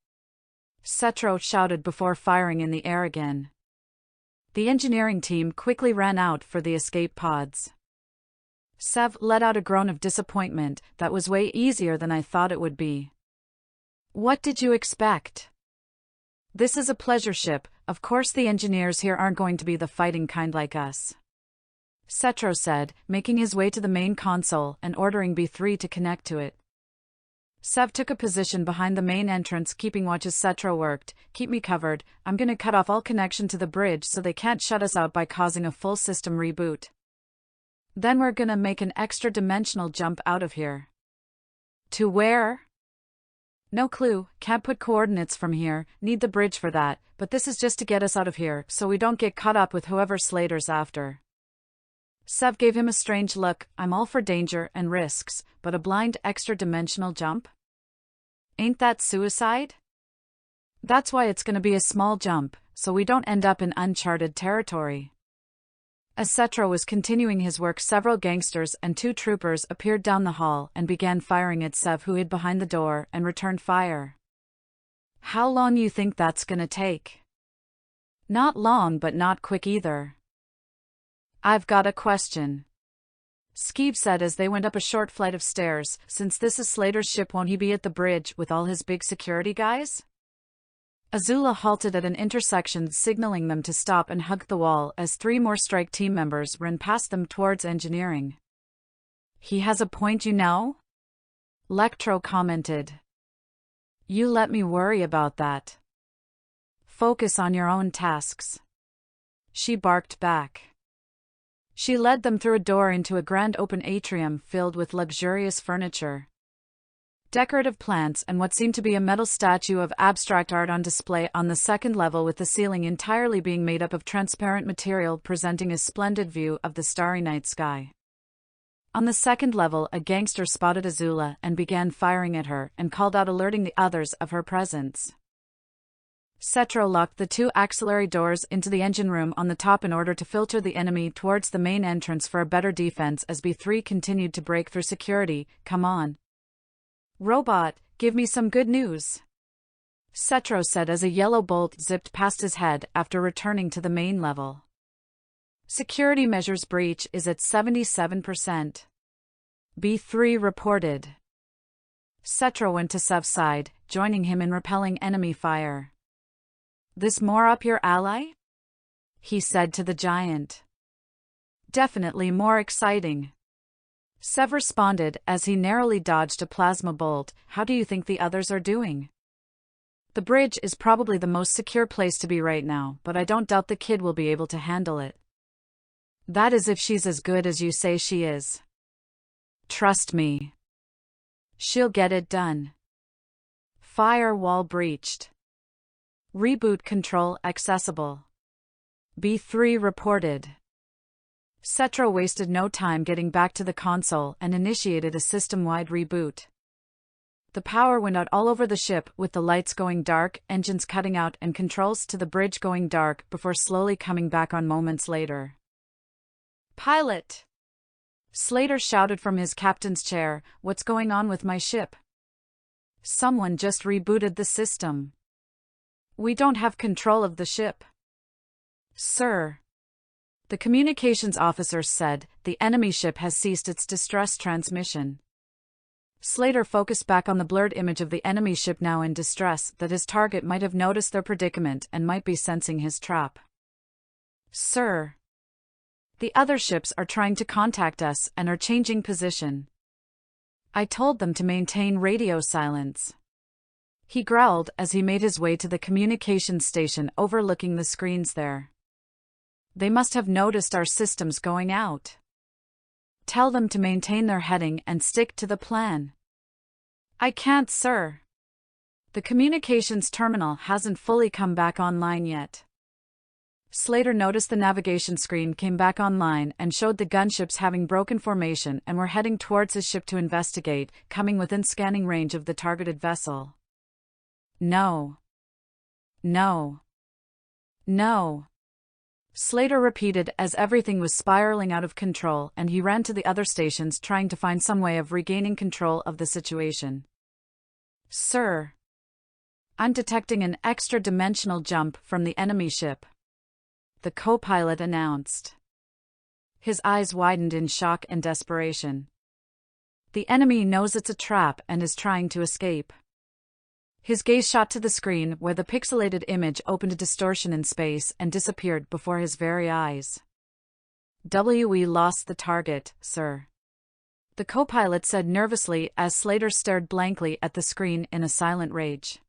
Setro shouted before firing in the air again. The engineering team quickly ran out for the escape pods. Sev let out a groan of disappointment. That was way easier than I thought it would be. What did you expect? This is a pleasure ship. Of course the engineers here aren't going to be the fighting kind like us. Setro said, making his way to the main console and ordering B3 to connect to it. Sev took a position behind the main entrance, keeping watch as Setro worked. Keep me covered. I'm gonna cut off all connection to the bridge so they can't shut us out by causing a full system reboot. Then we're gonna make an extra-dimensional jump out of here. To where? No clue, can't put coordinates from here, need the bridge for that, but this is just to get us out of here so we don't get caught up with whoever Slater's after. Sev gave him a strange look. I'm all for danger and risks, but a blind extra-dimensional jump? Ain't that suicide? That's why it's gonna be a small jump, so we don't end up in uncharted territory. As Setro was continuing his work, several gangsters and 2 troopers appeared down the hall and began firing at Sev, who hid behind the door and returned fire. How long you think that's gonna take? Not long, but not quick either. I've got a question, Skeev said as they went up a short flight of stairs. Since this is Slater's ship, won't he be at the bridge with all his big security guys? Azula halted at an intersection, signaling them to stop and hug the wall as 3 more strike team members ran past them towards engineering. He has a point, you know? Lectro commented. You let me worry about that. Focus on your own tasks, she barked back. She led them through a door into a grand open atrium filled with luxurious furniture, decorative plants, and what seemed to be a metal statue of abstract art on display on the second level, with the ceiling entirely being made up of transparent material presenting a splendid view of the starry night sky. On the second level, a gangster spotted Azula and began firing at her and called out, alerting the others of her presence. Cetro locked the 2 auxiliary doors into the engine room on the top in order to filter the enemy towards the main entrance for a better defense as B3 continued to break through security. Come on, robot, give me some good news, Cetro said as a yellow bolt zipped past his head after returning to the main level. Security measures breach is at 77%. B3 reported. Cetro went to Sev's side, joining him in repelling enemy fire. This more up your alley? He said to the giant. Definitely more exciting, Sev responded as he narrowly dodged a plasma bolt. How do you think the others are doing? The bridge is probably the most secure place to be right now, but I don't doubt the kid will be able to handle it. That is if she's as good as you say she is. Trust me, she'll get it done. Firewall breached. Reboot control accessible, B3 reported. Cetro wasted no time getting back to the console and initiated a system-wide reboot. The power went out all over the ship, with the lights going dark, engines cutting out, and controls to the bridge going dark before slowly coming back on moments later. Pilot! Slater shouted from his captain's chair, what's going on with my ship? Someone just rebooted the system. We don't have control of the ship. Sir, the communications officer said, the enemy ship has ceased its distress transmission. Slater focused back on the blurred image of the enemy ship now in distress, that his target might have noticed their predicament and might be sensing his trap. Sir, the other ships are trying to contact us and are changing position. I told them to maintain radio silence, he growled as he made his way to the communications station overlooking the screens there. They must have noticed our systems going out. Tell them to maintain their heading and stick to the plan. I can't, sir. The communications terminal hasn't fully come back online yet. Slater noticed the navigation screen came back online and showed the gunships having broken formation and were heading towards his ship to investigate, coming within scanning range of the targeted vessel. No. No. No. Slater repeated as everything was spiraling out of control, and he ran to the other stations trying to find some way of regaining control of the situation. Sir, I'm detecting an extra-dimensional jump from the enemy ship, the co-pilot announced. His eyes widened in shock and desperation. The enemy knows it's a trap and is trying to escape. His gaze shot to the screen where the pixelated image opened a distortion in space and disappeared before his very eyes. We lost the target, sir, the co-pilot said nervously as Slater stared blankly at the screen in a silent rage.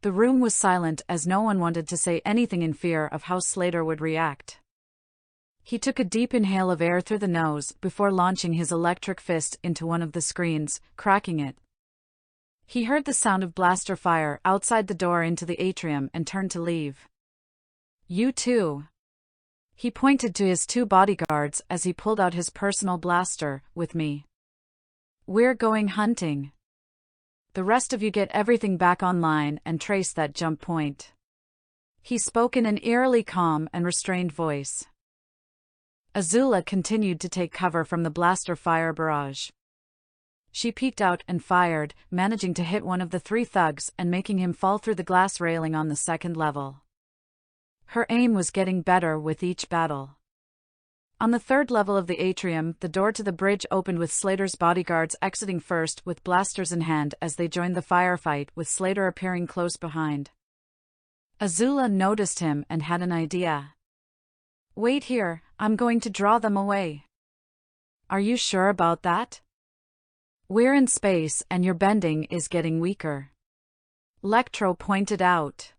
The room was silent as no one wanted to say anything in fear of how Slater would react. He took a deep inhale of air through the nose before launching his electric fist into one of the screens, cracking it. He heard the sound of blaster fire outside the door into the atrium and turned to leave. You too. He pointed to his 2 bodyguards as he pulled out his personal blaster, with me. We're going hunting. The rest of you get everything back online and trace that jump point. He spoke in an eerily calm and restrained voice. Azula continued to take cover from the blaster fire barrage. She peeked out and fired, managing to hit one of the 3 thugs and making him fall through the glass railing on the second level. Her aim was getting better with each battle. On the third level of the atrium, the door to the bridge opened with Slater's bodyguards exiting first with blasters in hand as they joined the firefight, with Slater appearing close behind. Azula noticed him and had an idea. "Wait here, I'm going to draw them away." "Are you sure about that?" "We're in space and your bending is getting weaker," Electro pointed out.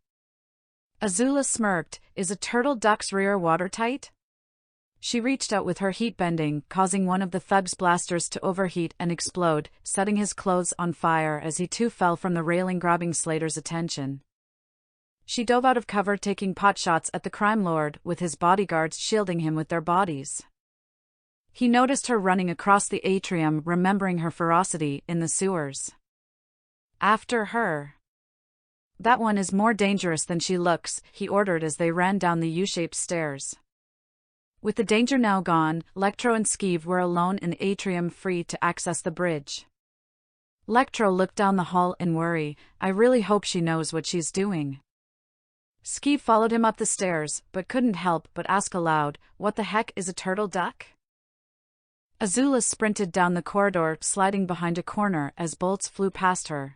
Azula smirked. "Is a turtle duck's rear watertight?" She reached out with her heat bending, causing one of the thug's blasters to overheat and explode, setting his clothes on fire as he too fell from the railing, grabbing Slater's attention. She dove out of cover, taking potshots at the crime lord, with his bodyguards shielding him with their bodies. He noticed her running across the atrium, remembering her ferocity in the sewers. "After her. That one is more dangerous than she looks," he ordered as they ran down the U-shaped stairs. With the danger now gone, Electro and Skeeve were alone in the atrium, free to access the bridge. Electro looked down the hall in worry. "I really hope she knows what she's doing." Skeeve followed him up the stairs, but couldn't help but ask aloud, "What the heck is a turtle duck?" Azula sprinted down the corridor, sliding behind a corner as bolts flew past her.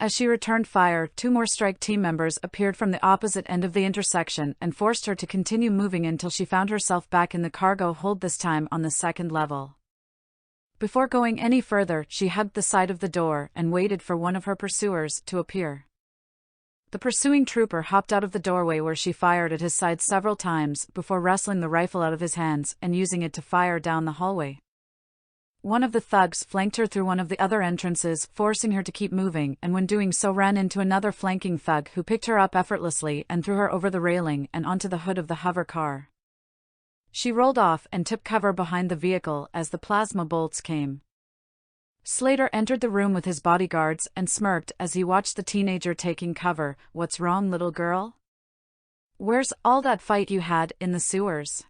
As she returned fire, 2 more strike team members appeared from the opposite end of the intersection and forced her to continue moving until she found herself back in the cargo hold, this time on the 2nd level. Before going any further, she hugged the side of the door and waited for one of her pursuers to appear. The pursuing trooper hopped out of the doorway, where she fired at his side several times before wresting the rifle out of his hands and using it to fire down the hallway. One of the thugs flanked her through one of the other entrances, forcing her to keep moving, and when doing so ran into another flanking thug who picked her up effortlessly and threw her over the railing and onto the hood of the hover car. She rolled off and took cover behind the vehicle as the plasma bolts came. Slater entered the room with his bodyguards and smirked as he watched the teenager taking cover. "What's wrong, little girl? Where's all that fight you had in the sewers?"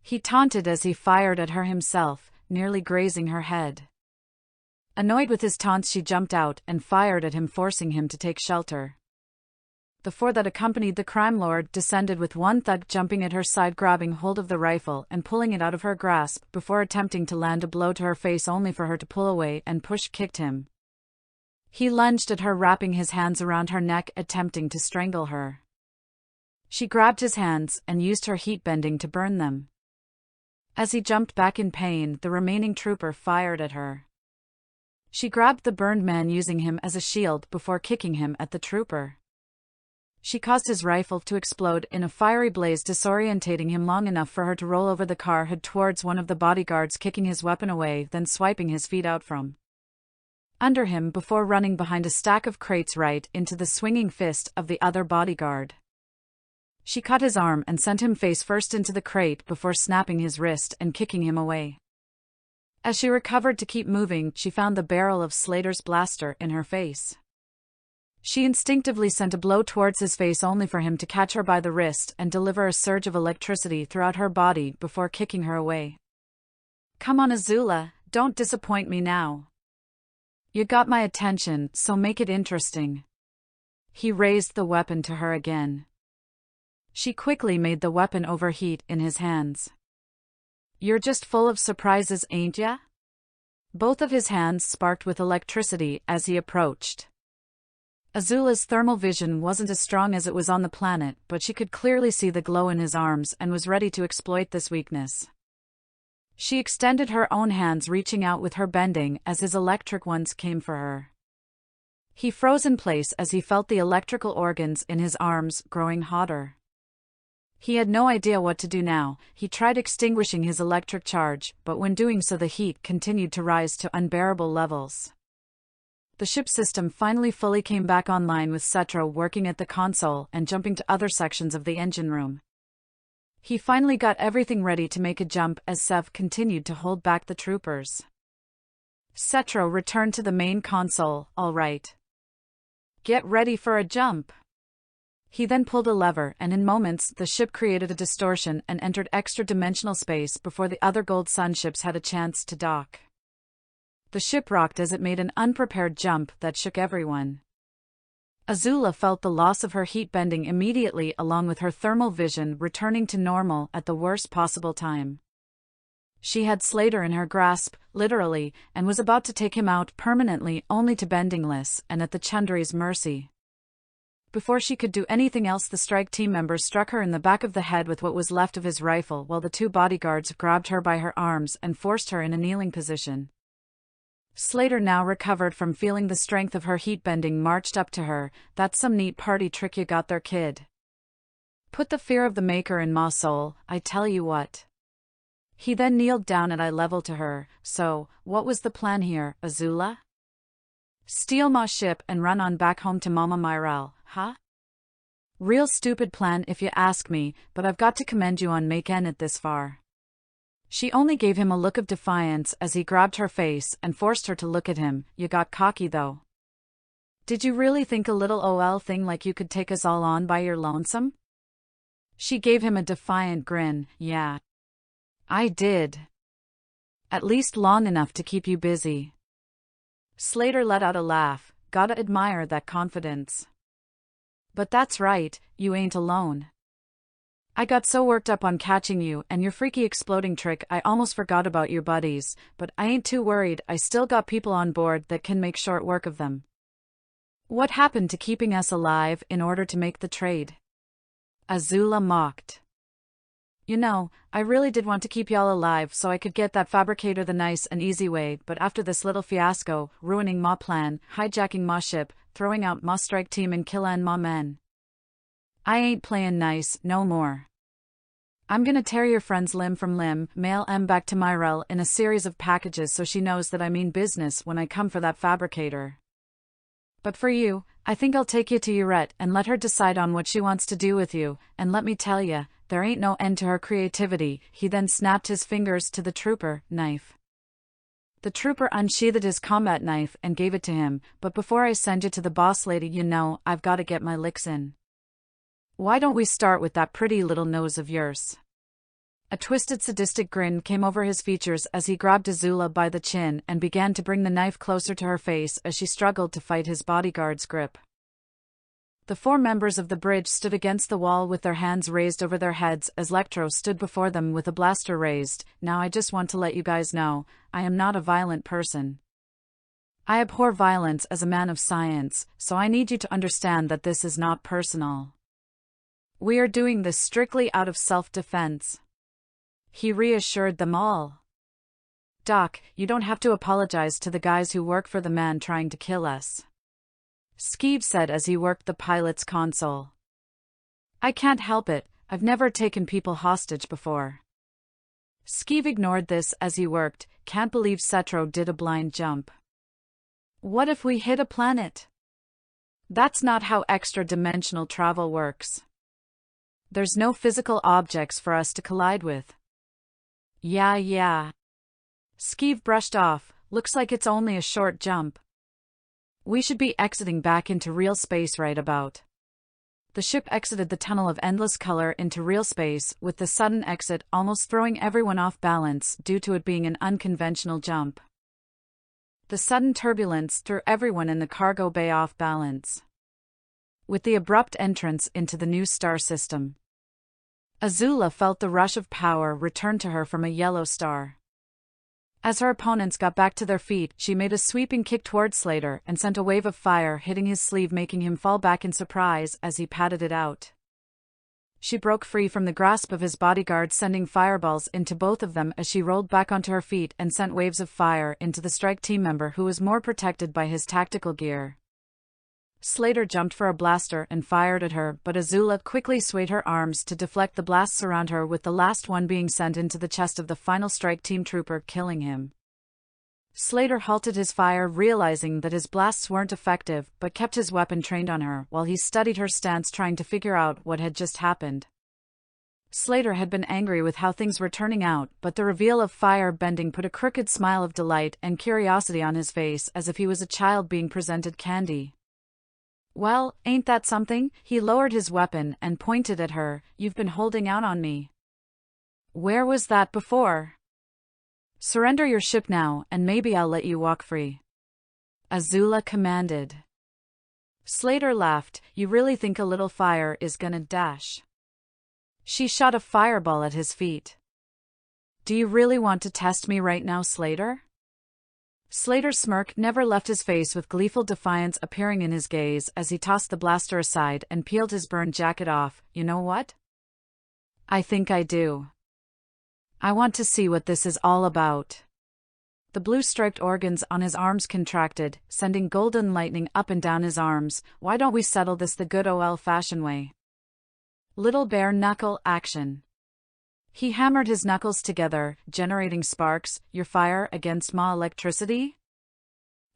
he taunted as he fired at her himself, nearly grazing her head. Annoyed with his taunts, she jumped out and fired at him, forcing him to take shelter. The 4 that accompanied the crime lord descended, with one thug jumping at her side, grabbing hold of the rifle and pulling it out of her grasp before attempting to land a blow to her face, only for her to pull away and push-kicked him. He lunged at her, wrapping his hands around her neck, attempting to strangle her. She grabbed his hands and used her heat bending to burn them. As he jumped back in pain, the remaining trooper fired at her. She grabbed the burned man, using him as a shield before kicking him at the trooper. She caused his rifle to explode in a fiery blaze, disorientating him long enough for her to roll over the car hood towards one of the bodyguards, kicking his weapon away, then swiping his feet out from under him before running behind a stack of crates right into the swinging fist of the other bodyguard. She caught his arm and sent him face first into the crate before snapping his wrist and kicking him away. As she recovered to keep moving, she found the barrel of Slater's blaster in her face. She instinctively sent a blow towards his face, only for him to catch her by the wrist and deliver a surge of electricity throughout her body before kicking her away. "Come on, Azula, don't disappoint me now. You got my attention, so make it interesting." He raised the weapon to her again. She quickly made the weapon overheat in his hands. "You're just full of surprises, ain't ya?" Both of his hands sparked with electricity as he approached. Azula's thermal vision wasn't as strong as it was on the planet, but she could clearly see the glow in his arms and was ready to exploit this weakness. She extended her own hands, reaching out with her bending as his electric ones came for her. He froze in place as he felt the electrical organs in his arms growing hotter. He had no idea what to do now. He tried extinguishing his electric charge, but when doing so the heat continued to rise to unbearable levels. The ship system finally fully came back online, with Cetro working at the console and jumping to other sections of the engine room. He finally got everything ready to make a jump as Sev continued to hold back the troopers. Cetro returned to the main console. "All right. Get ready for a jump." He then pulled a lever, and in moments the ship created a distortion and entered extra-dimensional space before the other Gold Sun ships had a chance to dock. The ship rocked as it made an unprepared jump that shook everyone. Azula felt the loss of her heat bending immediately, along with her thermal vision returning to normal at the worst possible time. She had Slater in her grasp, literally, and was about to take him out permanently, only to bendingless and at the Chundry's mercy. Before she could do anything else, the strike team member struck her in the back of the head with what was left of his rifle, while the two bodyguards grabbed her by her arms and forced her in a kneeling position. Slater, now recovered from feeling the strength of her heat bending, marched up to her. "That's some neat party trick you got there, kid. Put the fear of the Maker in my soul, I tell you what." He then kneeled down at eye level to her. "So, what was the plan here, Azula? Steal my ship and run on back home to Mama Myrelle, huh? Real stupid plan if you ask me, but I've got to commend you on making it this far." She only gave him a look of defiance as he grabbed her face and forced her to look at him. "You got cocky though. Did you really think a little OL thing like you could take us all on by your lonesome?" She gave him a defiant grin. "Yeah, I did. At least long enough to keep you busy." Slater let out a laugh. "Gotta admire that confidence. But that's right, you ain't alone. I got so worked up on catching you and your freaky exploding trick I almost forgot about your buddies, but I ain't too worried. I still got people on board that can make short work of them." "What happened to keeping us alive in order to make the trade?" Azula mocked. "You know, I really did want to keep y'all alive so I could get that fabricator the nice and easy way, but after this little fiasco, ruining my plan, hijacking my ship, throwing out my strike team and killing my men, I ain't playin' nice no more. I'm gonna tear your friends limb from limb, mail 'em back to Myrelle in a series of packages so she knows that I mean business when I come for that fabricator. But for you, I think I'll take you to Eurette and let her decide on what she wants to do with you, and let me tell ya, there ain't no end to her creativity." He then snapped his fingers to the trooper knife. The trooper unsheathed his combat knife and gave it to him. "But before I send you to the boss lady, you know, I've gotta get my licks in. Why don't we start with that pretty little nose of yours?" A twisted sadistic grin came over his features as he grabbed Azula by the chin and began to bring the knife closer to her face as she struggled to fight his bodyguard's grip. The four members of the bridge stood against the wall with their hands raised over their heads as Lectro stood before them with a blaster raised. "Now I just want to let you guys know, I am not a violent person. I abhor violence as a man of science, so I need you to understand that this is not personal. We are doing this strictly out of self-defense." He reassured them all. "Doc, you don't have to apologize to the guys who work for the man trying to kill us," Skeeve said as he worked the pilot's console. "I can't help it, I've never taken people hostage before." Skeeve ignored this as he worked. "Can't believe Cetro did a blind jump. What if we hit a planet? That's not how extra-dimensional travel works. There's no physical objects for us to collide with." Yeah. Skeeve brushed off. "Looks like it's only a short jump. We should be exiting back into real space right about." The ship exited the tunnel of endless color into real space, with the sudden exit almost throwing everyone off balance due to it being an unconventional jump. The sudden turbulence threw everyone in the cargo bay off balance. With the abrupt entrance into the new star system, Azula felt the rush of power return to her from a yellow star. As her opponents got back to their feet, she made a sweeping kick towards Slater and sent a wave of fire hitting his sleeve, making him fall back in surprise as he patted it out. She broke free from the grasp of his bodyguard, sending fireballs into both of them as she rolled back onto her feet and sent waves of fire into the strike team member who was more protected by his tactical gear. Slater jumped for a blaster and fired at her, but Azula quickly swayed her arms to deflect the blasts around her, with the last one being sent into the chest of the final strike team trooper, killing him. Slater halted his fire, realizing that his blasts weren't effective, but kept his weapon trained on her while he studied her stance, trying to figure out what had just happened. Slater had been angry with how things were turning out, but the reveal of fire bending put a crooked smile of delight and curiosity on his face, as if he was a child being presented candy. "Well, ain't that something?" He lowered his weapon and pointed at her. "You've been holding out on me. Where was that before? Surrender your ship now, and maybe I'll let you walk free," Azula commanded. Slater laughed. You really think a little fire is gonna dash? She shot a fireball at his feet. Do you really want to test me right now, Slater? Slater's smirk never left his face, with gleeful defiance appearing in his gaze as he tossed the blaster aside and peeled his burned jacket off. You know what? I think I do. I want to see what this is all about. The blue-striped organs on his arms contracted, sending golden lightning up and down his arms. Why don't we settle this the good old-fashioned way? Little bare knuckle action. He hammered his knuckles together, generating sparks. Your fire against ma electricity?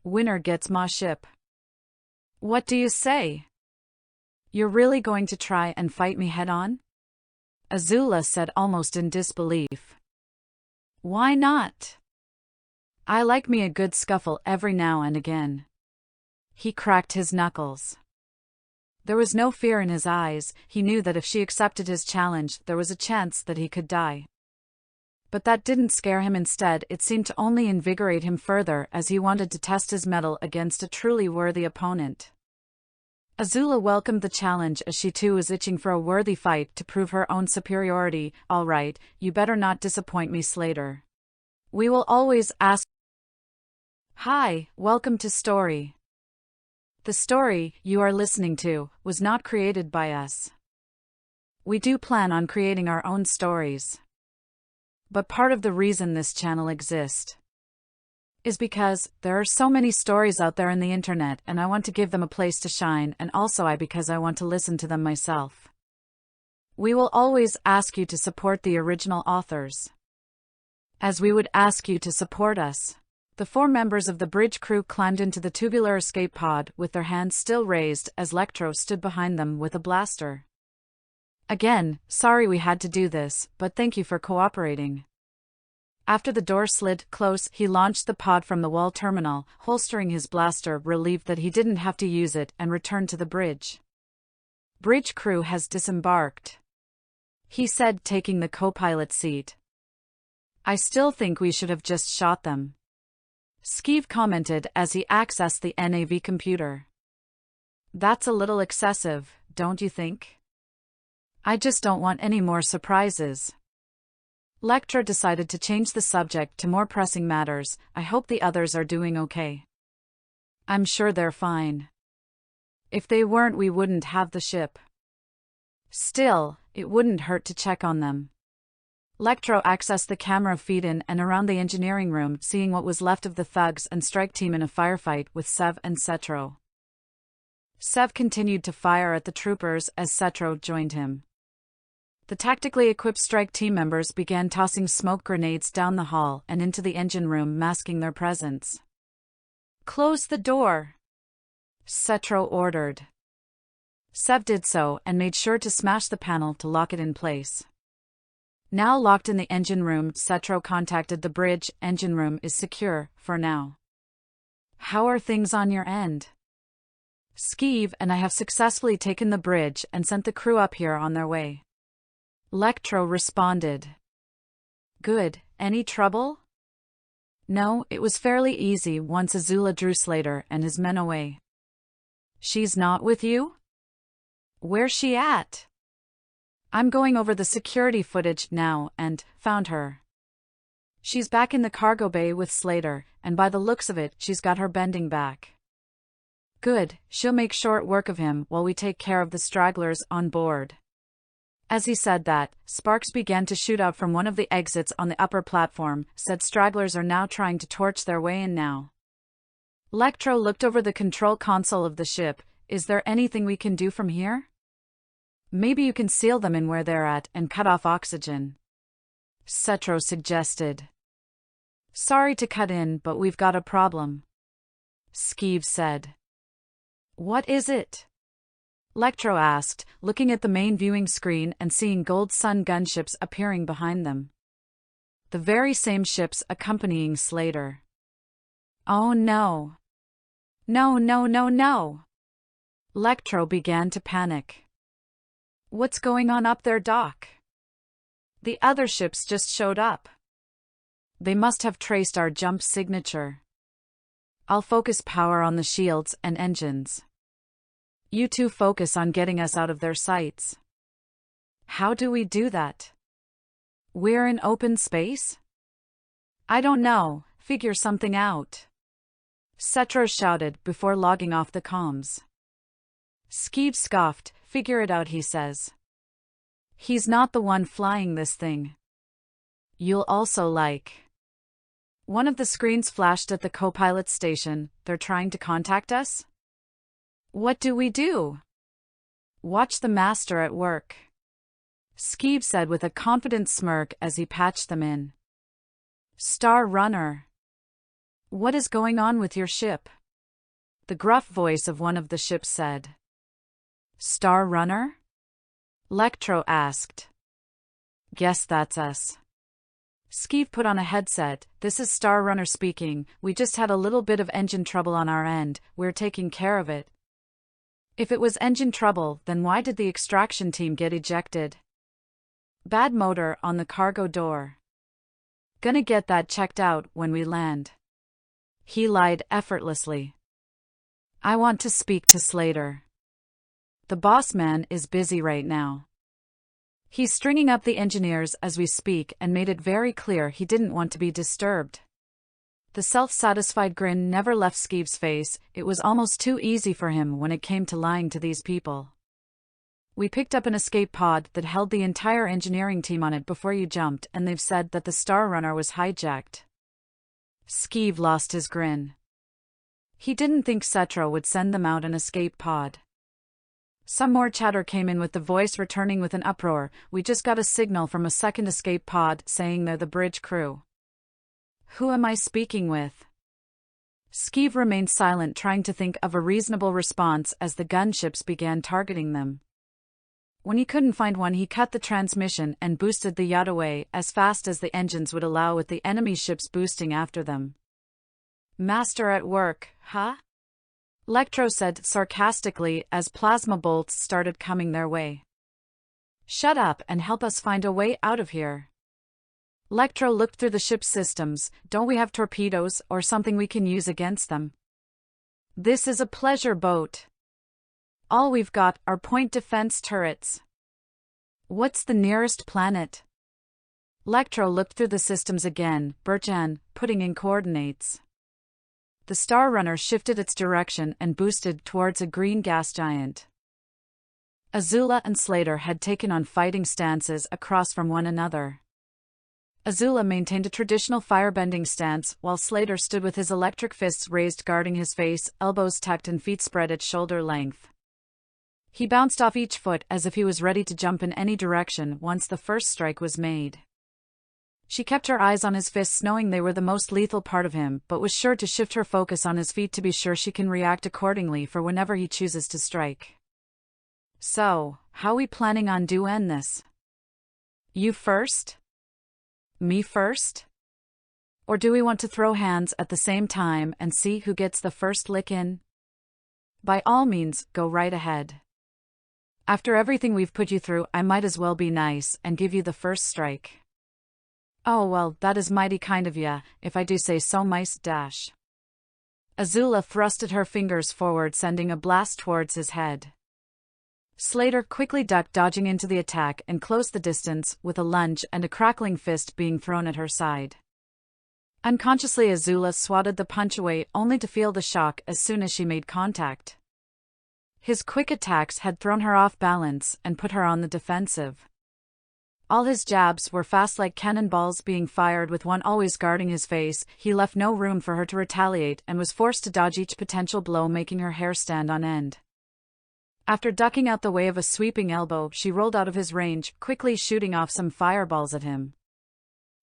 Winner gets ma ship. What do you say? You're really going to try and fight me head-on? Azula said, almost in disbelief. Why not? I like me a good scuffle every now and again. He cracked his knuckles. There was no fear in his eyes. He knew that if she accepted his challenge, there was a chance that he could die. But that didn't scare him. Instead, it seemed to only invigorate him further, as he wanted to test his mettle against a truly worthy opponent. Azula welcomed the challenge, as she too was itching for a worthy fight to prove her own superiority. All right, you better not disappoint me, Slater. We will always ask. Hi, welcome to Story. The story you are listening to was not created by us. We do plan on creating our own stories. But part of the reason this channel exists is because there are so many stories out there in the internet, and I want to give them a place to shine, and also because I want to listen to them myself. We will always ask you to support the original authors, as we would ask you to support us. The 4 members of the bridge crew climbed into the tubular escape pod, with their hands still raised, as Lectro stood behind them with a blaster. Again, sorry we had to do this, but thank you for cooperating. After the door slid close, he launched the pod from the wall terminal, holstering his blaster, relieved that he didn't have to use it, and returned to the bridge. Bridge crew has disembarked, he said, taking the co-pilot seat. I still think we should have just shot them, Skeeve commented as he accessed the NAV computer. That's a little excessive, don't you think? I just don't want any more surprises. Lectra decided to change the subject to more pressing matters. I hope the others are doing okay. I'm sure they're fine. If they weren't, we wouldn't have the ship. Still, it wouldn't hurt to check on them. Lectro accessed the camera feed in and around the engineering room, seeing what was left of the thugs and strike team in a firefight with Sev and Cetro. Sev continued to fire at the troopers as Cetro joined him. The tactically equipped strike team members began tossing smoke grenades down the hall and into the engine room, masking their presence. Close the door, Cetro ordered. Sev did so and made sure to smash the panel to lock it in place. Now locked in the engine room, Cetro contacted the bridge. Engine room is secure, for now. How are things on your end? Skeeve and I have successfully taken the bridge and sent the crew up here on their way. Lectro responded. Good, any trouble? No, it was fairly easy once Azula drew Slater and his men away. She's not with you? Where's she at? I'm going over the security footage now and found her. She's back in the cargo bay with Slater, and by the looks of it, she's got her bending back. Good, she'll make short work of him while we take care of the stragglers on board. As he said that, sparks began to shoot out from one of the exits on the upper platform. Said stragglers are now trying to torch their way in now. Lectro looked over the control console of the ship. Is there anything we can do from here? Maybe you can seal them in where they're at and cut off oxygen, Cetro suggested. Sorry to cut in, but we've got a problem, Skeeve said. What is it? Lectro asked, looking at the main viewing screen and seeing Gold Sun gunships appearing behind them. The very same ships accompanying Slater. Oh no. No. Lectro began to panic. What's going on up there, Doc? The other ships just showed up. They must have traced our jump signature. I'll focus power on the shields and engines. You two focus on getting us out of their sights. How do we do that? We're in open space? I don't know, figure something out. Cetro shouted before logging off the comms. Skeev scoffed, figure it out, he says. He's not the one flying this thing. You'll also like. One of the screens flashed at the co-pilot station. They're trying to contact us? What do we do? Watch the master at work. Skeev said with a confident smirk as he patched them in. Star Runner. What is going on with your ship? The gruff voice of one of the ships said. Star Runner? Lectro asked. Guess that's us. Skeev put on a headset. This is Star Runner speaking. We just had a little bit of engine trouble on our end. We're taking care of it. If it was engine trouble, then why did the extraction team get ejected? Bad motor on the cargo door. Gonna get that checked out when we land. He lied effortlessly. I want to speak to Slater. The boss man is busy right now. He's stringing up the engineers as we speak and made it very clear he didn't want to be disturbed. The self-satisfied grin never left Skeev's face. It was almost too easy for him when it came to lying to these people. We picked up an escape pod that held the entire engineering team on it before you jumped, and they've said that the Star Runner was hijacked. Skeev lost his grin. He didn't think Cetro would send them out an escape pod. Some more chatter came in with the voice returning with an uproar. We just got a signal from a second escape pod saying they're the bridge crew. Who am I speaking with? Skeev remained silent, trying to think of a reasonable response as the gunships began targeting them. When he couldn't find one, he cut the transmission and boosted the yacht away as fast as the engines would allow, with the enemy ships boosting after them. Master at work, huh? Lectro said sarcastically as plasma bolts started coming their way. Shut up and help us find a way out of here. Lectro looked through the ship's systems. Don't we have torpedoes or something we can use against them? This is a pleasure boat. All we've got are point defense turrets. What's the nearest planet? Lectro looked through the systems again, Birchan, putting in coordinates. The Star Runner shifted its direction and boosted towards a green gas giant. Azula and Slater had taken on fighting stances across from one another. Azula maintained a traditional firebending stance, while Slater stood with his electric fists raised guarding his face, elbows tucked and feet spread at shoulder length. He bounced off each foot as if he was ready to jump in any direction once the first strike was made. She kept her eyes on his fists, knowing they were the most lethal part of him, but was sure to shift her focus on his feet to be sure she can react accordingly for whenever he chooses to strike. So, how we planning on doing this? You first? Me first? Or do we want to throw hands at the same time and see who gets the first lick in? By all means, go right ahead. After everything we've put you through, I might as well be nice and give you the first strike. Oh well, that is mighty kind of ya, if I do say so myself. Azula thrusted her fingers forward, sending a blast towards his head. Slater quickly ducked, dodging into the attack, and closed the distance with a lunge and a crackling fist being thrown at her side. Unconsciously, Azula swatted the punch away, only to feel the shock as soon as she made contact. His quick attacks had thrown her off balance and put her on the defensive. All his jabs were fast, like cannonballs being fired, with one always guarding his face. He left no room for her to retaliate and was forced to dodge each potential blow, making her hair stand on end. After ducking out the way of a sweeping elbow, she rolled out of his range, quickly shooting off some fireballs at him.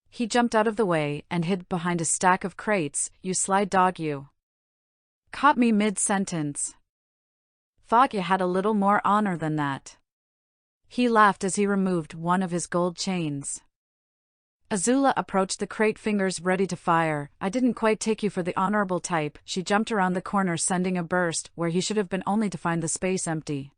He jumped out of the way and hid behind a stack of crates. You sly dog, you. Caught me mid-sentence. Thought you had a little more honor than that. He laughed as he removed one of his gold chains. Azula approached the crate, fingers ready to fire. I didn't quite take you for the honorable type. She jumped around the corner, sending a burst where he should have been, only to find the space empty.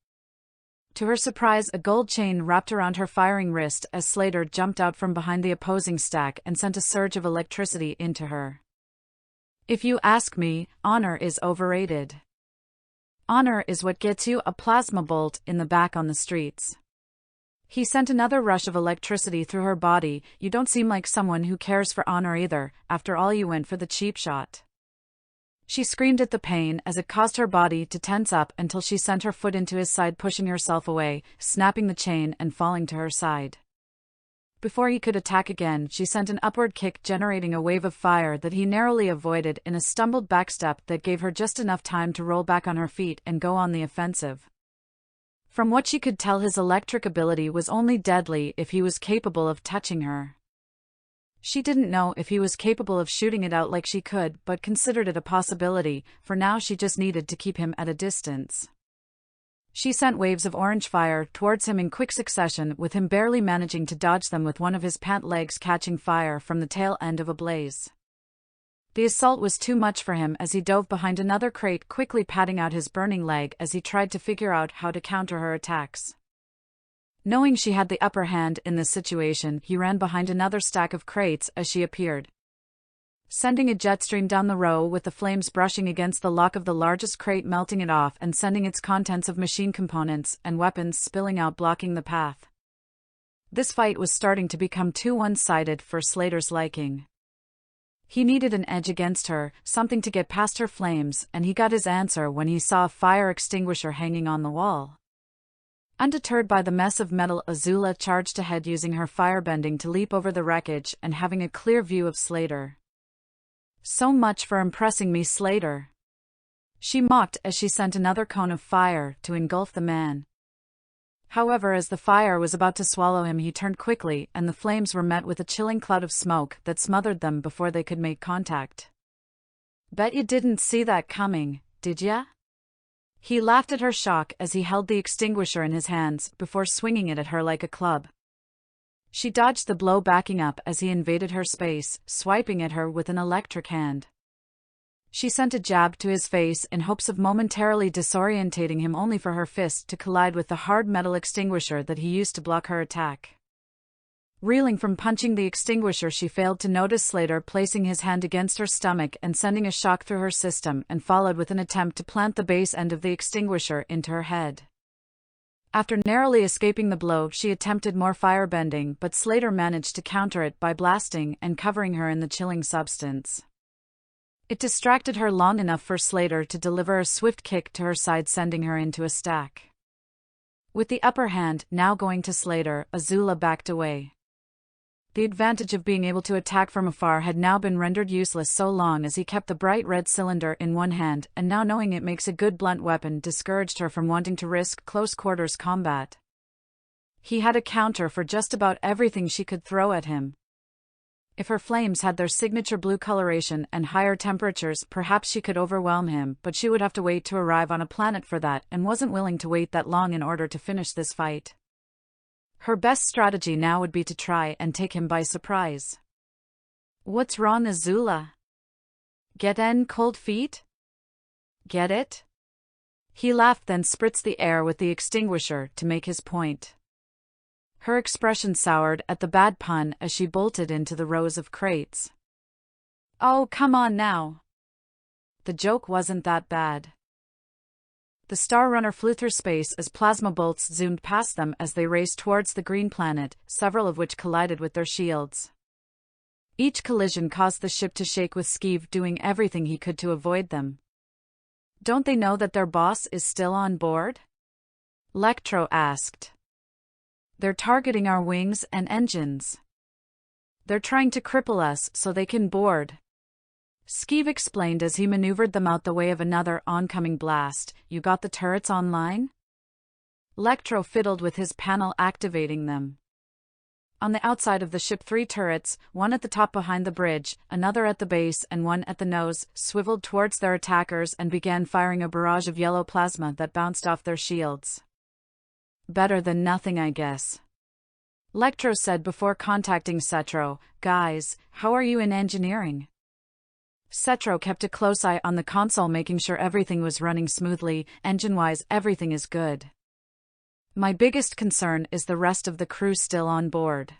To her surprise, a gold chain wrapped around her firing wrist as Slater jumped out from behind the opposing stack and sent a surge of electricity into her. If you ask me, honor is overrated. Honor is what gets you a plasma bolt in the back on the streets. He sent another rush of electricity through her body. You don't seem like someone who cares for honor either, after all you went for the cheap shot. She screamed at the pain as it caused her body to tense up until she sent her foot into his side, pushing herself away, snapping the chain and falling to her side. Before he could attack again, she sent an upward kick, generating a wave of fire that he narrowly avoided in a stumbled backstep that gave her just enough time to roll back on her feet and go on the offensive. From what she could tell, his electric ability was only deadly if he was capable of touching her. She didn't know if he was capable of shooting it out like she could, but considered it a possibility. For now she just needed to keep him at a distance. She sent waves of orange fire towards him in quick succession, with him barely managing to dodge them, with one of his pant legs catching fire from the tail end of a blaze. The assault was too much for him as he dove behind another crate, quickly patting out his burning leg as he tried to figure out how to counter her attacks. Knowing she had the upper hand in this situation, he ran behind another stack of crates as she appeared, sending a jet stream down the row, with the flames brushing against the lock of the largest crate, melting it off and sending its contents of machine components and weapons spilling out, blocking the path. This fight was starting to become too one-sided for Slater's liking. He needed an edge against her, something to get past her flames, and he got his answer when he saw a fire extinguisher hanging on the wall. Undeterred by the mess of metal, Azula charged ahead, using her firebending to leap over the wreckage and having a clear view of Slater. "So much for impressing me, Slater," she mocked as she sent another cone of fire to engulf the man. However, as the fire was about to swallow him, he turned quickly, and the flames were met with a chilling cloud of smoke that smothered them before they could make contact. "Bet you didn't see that coming, did ya?" He laughed at her shock as he held the extinguisher in his hands before swinging it at her like a club. She dodged the blow, backing up as he invaded her space, swiping at her with an electric hand. She sent a jab to his face in hopes of momentarily disorientating him, only for her fist to collide with the hard metal extinguisher that he used to block her attack. Reeling from punching the extinguisher, she failed to notice Slater placing his hand against her stomach and sending a shock through her system, and followed with an attempt to plant the base end of the extinguisher into her head. After narrowly escaping the blow, she attempted more firebending, but Slater managed to counter it by blasting and covering her in the chilling substance. It distracted her long enough for Slater to deliver a swift kick to her side, sending her into a stack. With the upper hand now going to Slater, Azula backed away. The advantage of being able to attack from afar had now been rendered useless so long as he kept the bright red cylinder in one hand, and now knowing it makes a good blunt weapon discouraged her from wanting to risk close-quarters combat. He had a counter for just about everything she could throw at him. If her flames had their signature blue coloration and higher temperatures, perhaps she could overwhelm him, but she would have to wait to arrive on a planet for that, and wasn't willing to wait that long in order to finish this fight. Her best strategy now would be to try and take him by surprise. "What's wrong, Azula? Get in cold feet? Get it?" He laughed, then spritzed the air with the extinguisher to make his point. Her expression soured at the bad pun as she bolted into the rows of crates. "Oh, come on now. The joke wasn't that bad." The Star Runner flew through space as plasma bolts zoomed past them as they raced towards the green planet, several of which collided with their shields. Each collision caused the ship to shake, with Skeeve doing everything he could to avoid them. "Don't they know that their boss is still on board?" Lectro asked. "They're targeting our wings and engines. They're trying to cripple us so they can board," Skeeve explained as he maneuvered them out the way of another oncoming blast. "You got the turrets online?" Lectro fiddled with his panel, activating them. On the outside of the ship, 3 turrets, one at the top behind the bridge, another at the base, and one at the nose, swiveled towards their attackers and began firing a barrage of yellow plasma that bounced off their shields. "Better than nothing, I guess," Lectro said before contacting Cetro. "Guys, how are you in engineering?" Cetro kept a close eye on the console, making sure everything was running smoothly. "Engine-wise, everything is good. My biggest concern is the rest of the crew still on board.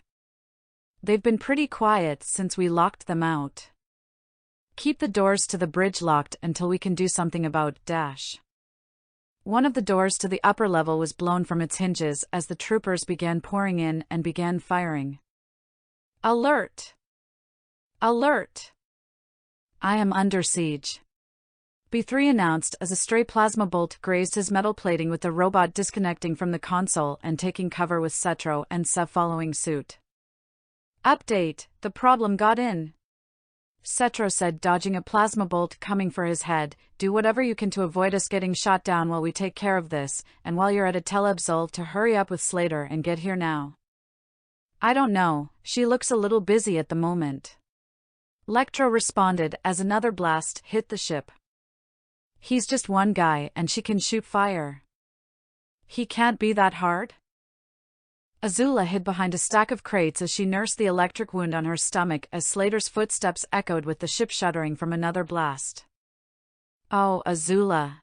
They've been pretty quiet since we locked them out. Keep the doors to the bridge locked until we can do something about Dash." One of the doors to the upper level was blown from its hinges as the troopers began pouring in and began firing. Alert! Alert! I am under siege. B3 announced as a stray plasma bolt grazed his metal plating, with the robot disconnecting from the console and taking cover, with Cetro and Sev following suit. Update: the problem got in. Cetro said, dodging a plasma bolt coming for his head. Do whatever you can to avoid us getting shot down while we take care of this, and while you're at it, tell Azula to hurry up with Slater and get here now. I don't know, she looks a little busy at the moment. Electro responded as another blast hit the ship. He's just one guy and she can shoot fire. He can't be that hard? Azula hid behind a stack of crates as she nursed the electric wound on her stomach as Slater's footsteps echoed with the ship shuddering from another blast. Oh, Azula.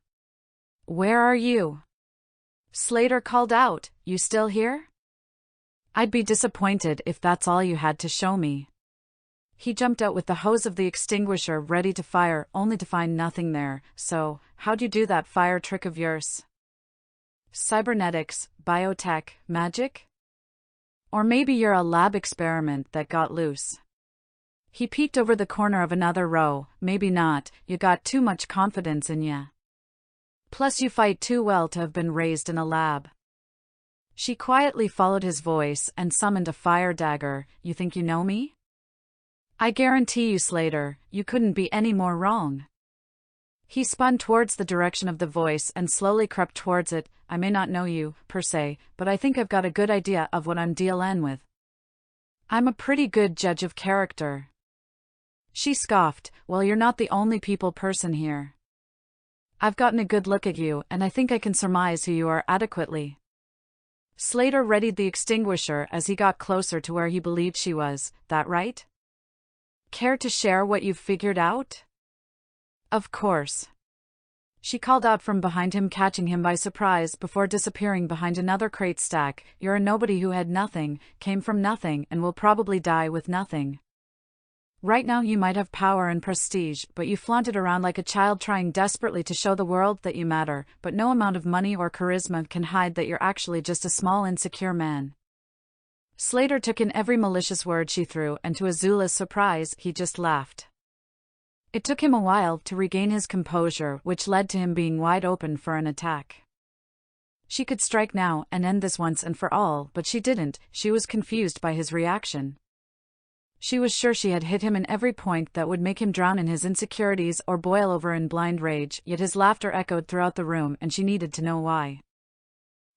Where are you? Slater called out, you still here? I'd be disappointed if that's all you had to show me. He jumped out with the hose of the extinguisher ready to fire, only to find nothing there. So, how'd you do that fire trick of yours? Cybernetics, biotech, magic? Or maybe you're a lab experiment that got loose. He peeked over the corner of another row. Maybe not, you got too much confidence in ya. Plus you fight too well to have been raised in a lab. She quietly followed his voice and summoned a fire dagger. You think you know me? I guarantee you, Slater, you couldn't be any more wrong. He spun towards the direction of the voice and slowly crept towards it. I may not know you, per se, but I think I've got a good idea of what I'm dealing with. I'm a pretty good judge of character. She scoffed. Well, you're not the only people person here. I've gotten a good look at you, and I think I can surmise who you are adequately. Slater readied the extinguisher as he got closer to where he believed she was. That right? Care to share what you've figured out? Of course. She called out from behind him, catching him by surprise before disappearing behind another crate stack. You're a nobody who had nothing, came from nothing, and will probably die with nothing. Right now you might have power and prestige, but you flaunt it around like a child trying desperately to show the world that you matter, but no amount of money or charisma can hide that you're actually just a small insecure man. Slater took in every malicious word she threw, and to Azula's surprise, he just laughed. It took him a while to regain his composure, which led to him being wide open for an attack. She could strike now and end this once and for all, but she didn't. She was confused by his reaction. She was sure she had hit him in every point that would make him drown in his insecurities or boil over in blind rage, yet his laughter echoed throughout the room and she needed to know why.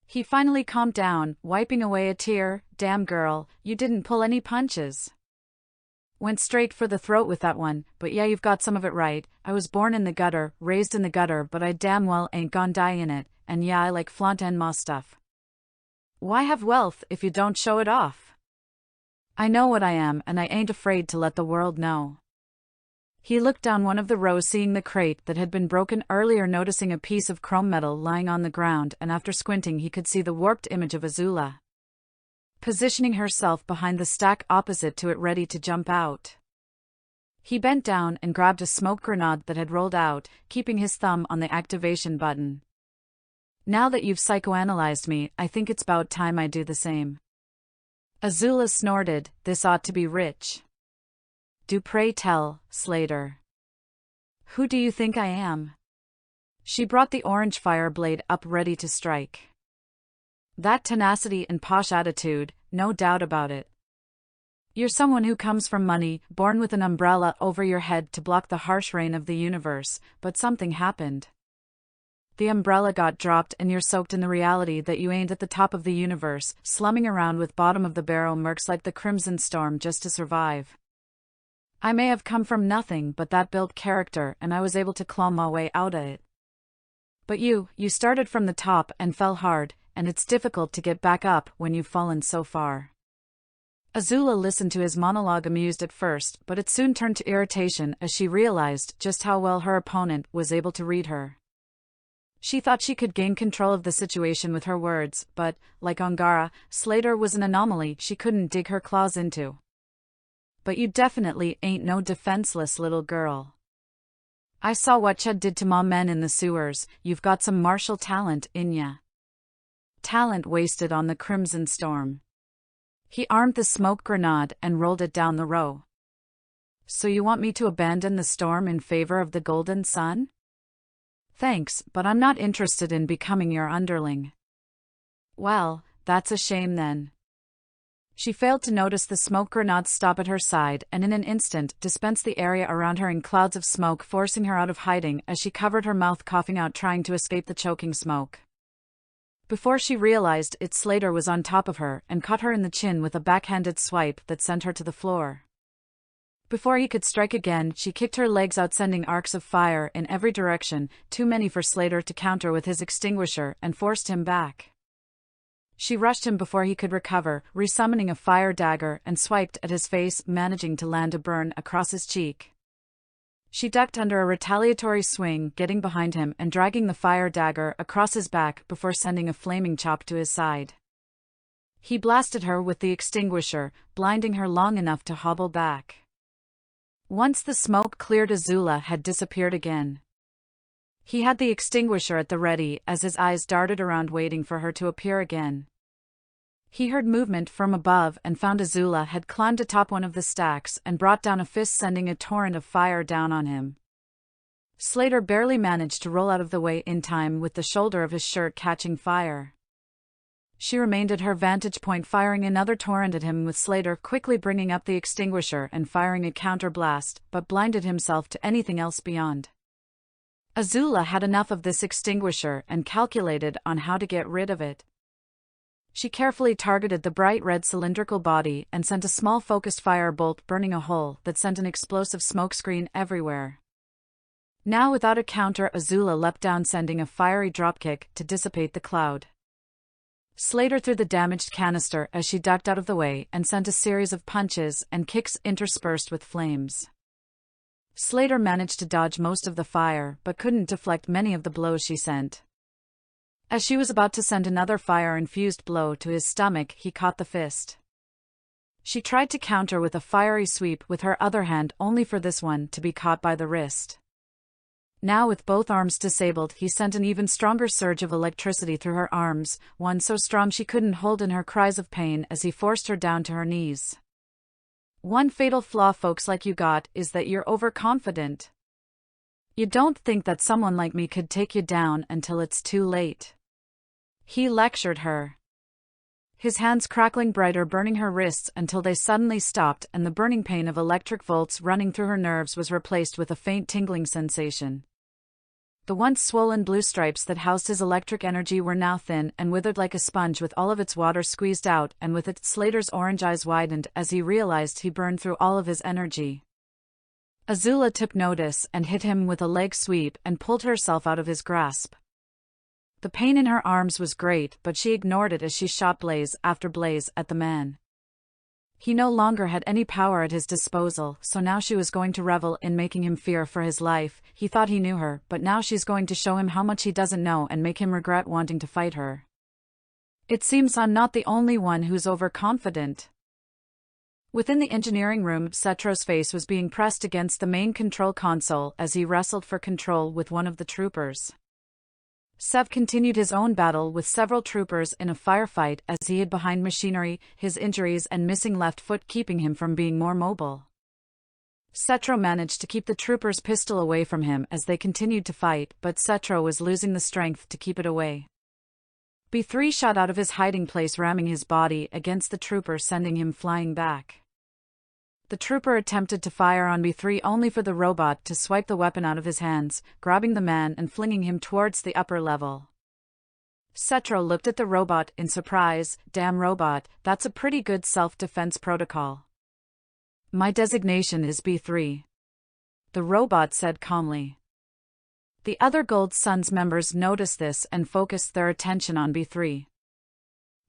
He finally calmed down, wiping away a tear. Damn girl, you didn't pull any punches. Went straight for the throat with that one, but yeah, you've got some of it right. I was born in the gutter, raised in the gutter, but I damn well ain't gon' die in it, and yeah, I like flaunt and ma stuff. Why have wealth if you don't show it off? I know what I am, and I ain't afraid to let the world know. He looked down one of the rows, seeing the crate that had been broken earlier, noticing a piece of chrome metal lying on the ground, and after squinting he could see the warped image of Azula, positioning herself behind the stack opposite to it, ready to jump out. He bent down and grabbed a smoke grenade that had rolled out, keeping his thumb on the activation button. Now that you've psychoanalyzed me, I think it's about time I do the same. Azula snorted. This ought to be rich. Do pray tell, Slater. Who do you think I am? She brought the orange fire blade up, ready to strike. That tenacity and posh attitude, no doubt about it. You're someone who comes from money, born with an umbrella over your head to block the harsh rain of the universe, but something happened. The umbrella got dropped and you're soaked in the reality that you ain't at the top of the universe, slumming around with bottom of the barrel mercs like the Crimson Storm just to survive. I may have come from nothing, but that built character, and I was able to claw my way out of it. But you started from the top and fell hard, and it's difficult to get back up when you've fallen so far. Azula listened to his monologue, amused at first, but it soon turned to irritation as she realized just how well her opponent was able to read her. She thought she could gain control of the situation with her words, but, like Angara, Slater was an anomaly she couldn't dig her claws into. But you definitely ain't no defenseless little girl. I saw what Chud did to my men in the sewers. You've got some martial talent in ya. Talent wasted on the Crimson Storm. He armed the smoke grenade and rolled it down the row. So you want me to abandon the storm in favor of the Golden Sun? Thanks, but I'm not interested in becoming your underling. Well, that's a shame then. She failed to notice the smoke grenade stop at her side and in an instant dispense the area around her in clouds of smoke, forcing her out of hiding as she covered her mouth, coughing out, trying to escape the choking smoke. Before she realized it, Slater was on top of her and caught her in the chin with a backhanded swipe that sent her to the floor. Before he could strike again, she kicked her legs out, sending arcs of fire in every direction, too many for Slater to counter with his extinguisher, and forced him back. She rushed him before he could recover, resummoning a fire dagger, and swiped at his face, managing to land a burn across his cheek. She ducked under a retaliatory swing, getting behind him and dragging the fire dagger across his back before sending a flaming chop to his side. He blasted her with the extinguisher, blinding her long enough to hobble back. Once the smoke cleared, Azula had disappeared again. He had the extinguisher at the ready as his eyes darted around, waiting for her to appear again. He heard movement from above and found Azula had climbed atop one of the stacks and brought down a fist, sending a torrent of fire down on him. Slater barely managed to roll out of the way in time, with the shoulder of his shirt catching fire. She remained at her vantage point, firing another torrent at him, with Slater quickly bringing up the extinguisher and firing a counter blast, but blinded himself to anything else beyond. Azula had enough of this extinguisher and calculated on how to get rid of it. She carefully targeted the bright red cylindrical body and sent a small focused fire bolt, burning a hole that sent an explosive smokescreen everywhere. Now without a counter, Azula leapt down, sending a fiery dropkick to dissipate the cloud. Slater threw the damaged canister as she ducked out of the way and sent a series of punches and kicks interspersed with flames. Slater managed to dodge most of the fire but couldn't deflect many of the blows she sent. As she was about to send another fire-infused blow to his stomach, he caught the fist. She tried to counter with a fiery sweep with her other hand, only for this one to be caught by the wrist. Now with both arms disabled, he sent an even stronger surge of electricity through her arms, one so strong she couldn't hold in her cries of pain as he forced her down to her knees. One fatal flaw folks like you got is that you're overconfident. You don't think that someone like me could take you down until it's too late. He lectured her. His hands crackling brighter, burning her wrists until they suddenly stopped, and the burning pain of electric volts running through her nerves was replaced with a faint tingling sensation. The once swollen blue stripes that housed his electric energy were now thin and withered like a sponge, with all of its water squeezed out, and with it Slater's orange eyes widened as he realized he burned through all of his energy. Azula took notice and hit him with a leg sweep and pulled herself out of his grasp. The pain in her arms was great, but she ignored it as she shot blaze after blaze at the man. He no longer had any power at his disposal, so now she was going to revel in making him fear for his life. He thought he knew her, but now she's going to show him how much he doesn't know and make him regret wanting to fight her. It seems I'm not the only one who's overconfident. Within the engineering room, Cetro's face was being pressed against the main control console as he wrestled for control with one of the troopers. Sev continued his own battle with several troopers in a firefight as he hid behind machinery, his injuries and missing left foot keeping him from being more mobile. Cetro managed to keep the trooper's pistol away from him as they continued to fight, but Cetro was losing the strength to keep it away. B3 shot out of his hiding place, ramming his body against the trooper, sending him flying back. The trooper attempted to fire on B3 only for the robot to swipe the weapon out of his hands, grabbing the man and flinging him towards the upper level. Cetro looked at the robot in surprise. Damn robot, that's a pretty good self-defense protocol. My designation is B3. The robot said calmly. The other Gold Suns members noticed this and focused their attention on B3.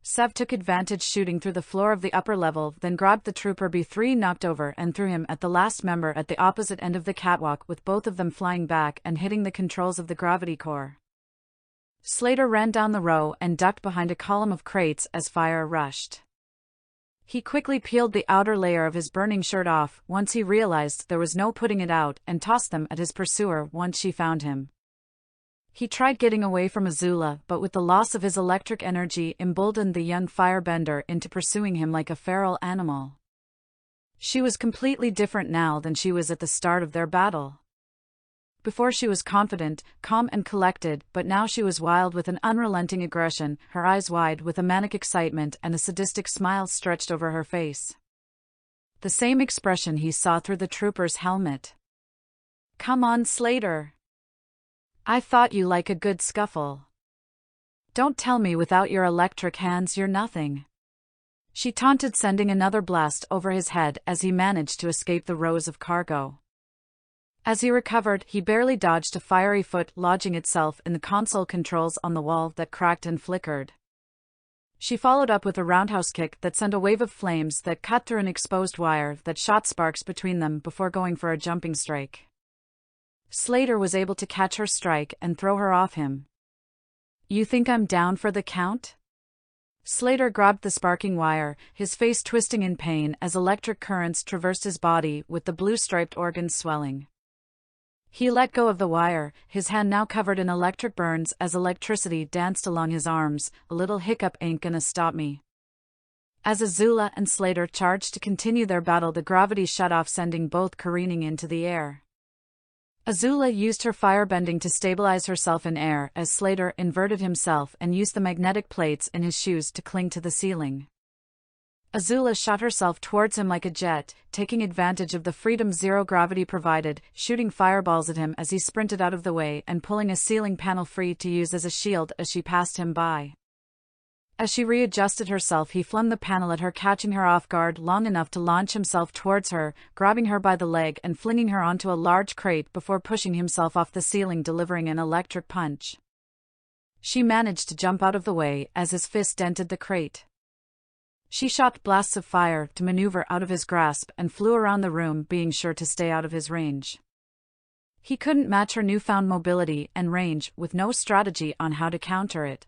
Sev took advantage, shooting through the floor of the upper level, then grabbed the trooper B3 knocked over and threw him at the last member at the opposite end of the catwalk, with both of them flying back and hitting the controls of the gravity core. Slater ran down the row and ducked behind a column of crates as fire rushed. He quickly peeled the outer layer of his burning shirt off once he realized there was no putting it out and tossed them at his pursuer once she found him. He tried getting away from Azula, but with the loss of his electric energy emboldened the young firebender into pursuing him like a feral animal. She was completely different now than she was at the start of their battle. Before she was confident, calm and collected, but now she was wild with an unrelenting aggression, her eyes wide with a manic excitement and a sadistic smile stretched over her face. The same expression he saw through the trooper's helmet. "Come on, Slater. I thought you like a good scuffle. Don't tell me without your electric hands you're nothing." She taunted, sending another blast over his head as he managed to escape the rows of cargo. As he recovered, he barely dodged a fiery foot lodging itself in the console controls on the wall that cracked and flickered. She followed up with a roundhouse kick that sent a wave of flames that cut through an exposed wire that shot sparks between them before going for a jumping strike. Slater was able to catch her strike and throw her off him. "You think I'm down for the count?" Slater grabbed the sparking wire, his face twisting in pain as electric currents traversed his body with the blue-striped organs swelling. He let go of the wire, his hand now covered in electric burns as electricity danced along his arms. "A little hiccup ain't gonna stop me." As Azula and Slater charged to continue their battle, the gravity shut off, sending both careening into the air. Azula used her firebending to stabilize herself in air as Slater inverted himself and used the magnetic plates in his shoes to cling to the ceiling. Azula shot herself towards him like a jet, taking advantage of the freedom zero gravity provided, shooting fireballs at him as he sprinted out of the way and pulling a ceiling panel free to use as a shield as she passed him by. As she readjusted herself, he flung the panel at her, catching her off guard long enough to launch himself towards her, grabbing her by the leg and flinging her onto a large crate before pushing himself off the ceiling, delivering an electric punch. She managed to jump out of the way as his fist dented the crate. She shot blasts of fire to maneuver out of his grasp and flew around the room, being sure to stay out of his range. He couldn't match her newfound mobility and range, with no strategy on how to counter it.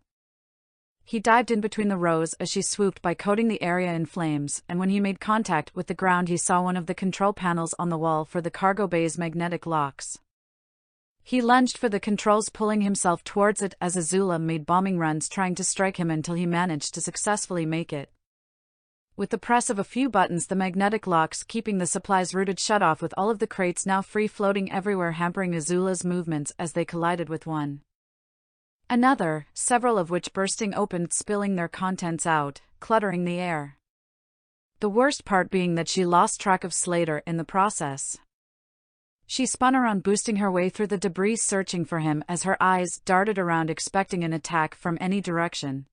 He dived in between the rows as she swooped by, coating the area in flames, and when he made contact with the ground he saw one of the control panels on the wall for the cargo bay's magnetic locks. He lunged for the controls, pulling himself towards it as Azula made bombing runs trying to strike him until he managed to successfully make it. With the press of a few buttons, the magnetic locks keeping the supplies routed shut off, with all of the crates now free floating everywhere, hampering Azula's movements as they collided with one another, several of which bursting open, spilling their contents out, cluttering the air. The worst part being that she lost track of Slater in the process. She spun around, boosting her way through the debris, searching for him as her eyes darted around, expecting an attack from any direction.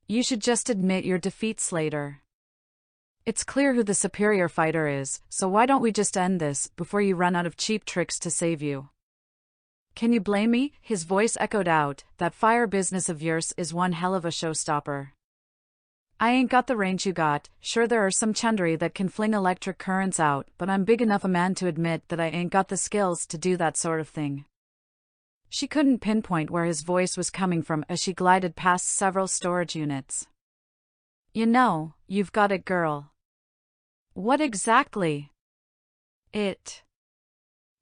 "You should just admit your defeat, Slater. It's clear who the superior fighter is, so why don't we just end this before you run out of cheap tricks to save you?" "Can you blame me?" His voice echoed out. "That fire business of yours is one hell of a showstopper. I ain't got the range you got. Sure, there are some Chundri that can fling electric currents out, but I'm big enough a man to admit that I ain't got the skills to do that sort of thing." She couldn't pinpoint where his voice was coming from as she glided past several storage units. "You know, you've got it, girl." "What exactly?"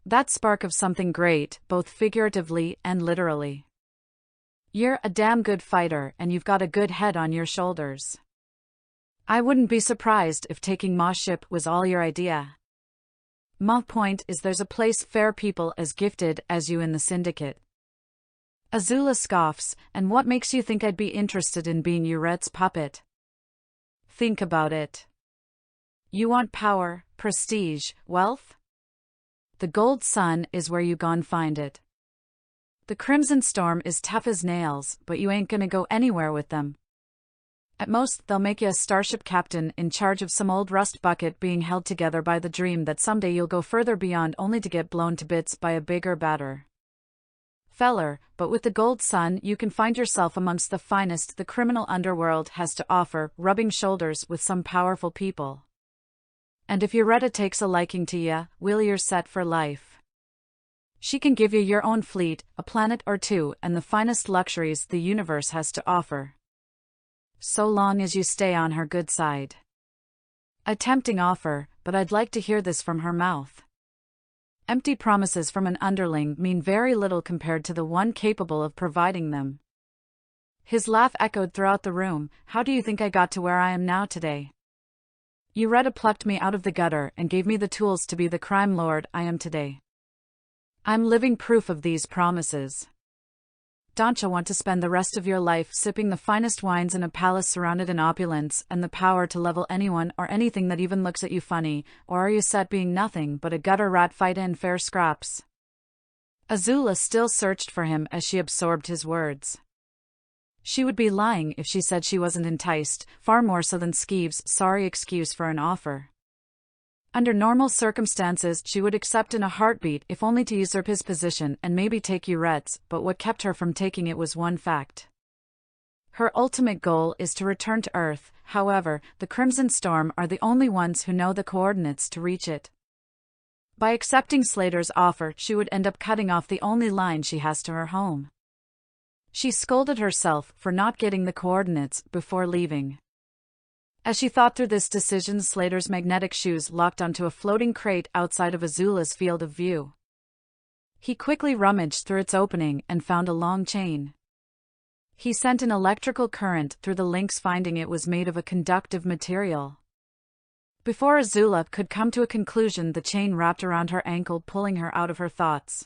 That spark of something great, both figuratively and literally. You're a damn good fighter and you've got a good head on your shoulders. I wouldn't be surprised if taking Ma ship was all your idea. My point is, there's a place fair people as gifted as you in the syndicate." Azula scoffs. "And what makes you think I'd be interested in being Urette's puppet?" "Think about it. You want power, prestige, wealth? The Gold Sun is where you gon' find it. The Crimson Storm is tough as nails, but you ain't gonna go anywhere with them. At most, they'll make you a starship captain in charge of some old rust bucket, being held together by the dream that someday you'll go further beyond, only to get blown to bits by a bigger, badder feller. But with the Gold Sun, you can find yourself amongst the finest the criminal underworld has to offer, rubbing shoulders with some powerful people. And if Uretta takes a liking to ya, well, you're set for life. She can give you your own fleet, a planet or two, and the finest luxuries the universe has to offer. So long as you stay on her good side." A tempting offer, but I'd like to hear this from her mouth. Empty promises from an underling mean very little compared to the one capable of providing them. His laugh echoed throughout the room. How do you think I got to where I am now today? Ureta plucked me out of the gutter and gave me the tools to be the crime lord I am today. I'm living proof of these promises. Don't you want to spend the rest of your life sipping the finest wines in a palace surrounded in opulence and the power to level anyone or anything that even looks at you funny, or are you set being nothing but a gutter rat fight in fair scraps? Azula still searched for him as she absorbed his words. She would be lying if she said she wasn't enticed, far more so than Skeeve's sorry excuse for an offer. Under normal circumstances she would accept in a heartbeat if only to usurp his position and maybe take Ureta's, but what kept her from taking it was one fact. Her ultimate goal is to return to Earth. However, the Crimson Storm are the only ones who know the coordinates to reach it. By accepting Slater's offer, she would end up cutting off the only line she has to her home. She scolded herself for not getting the coordinates before leaving. As she thought through this decision, Slater's magnetic shoes locked onto a floating crate outside of Azula's field of view. He quickly rummaged through its opening and found a long chain. He sent an electrical current through the links, finding it was made of a conductive material. Before Azula could come to a conclusion, the chain wrapped around her ankle, pulling her out of her thoughts.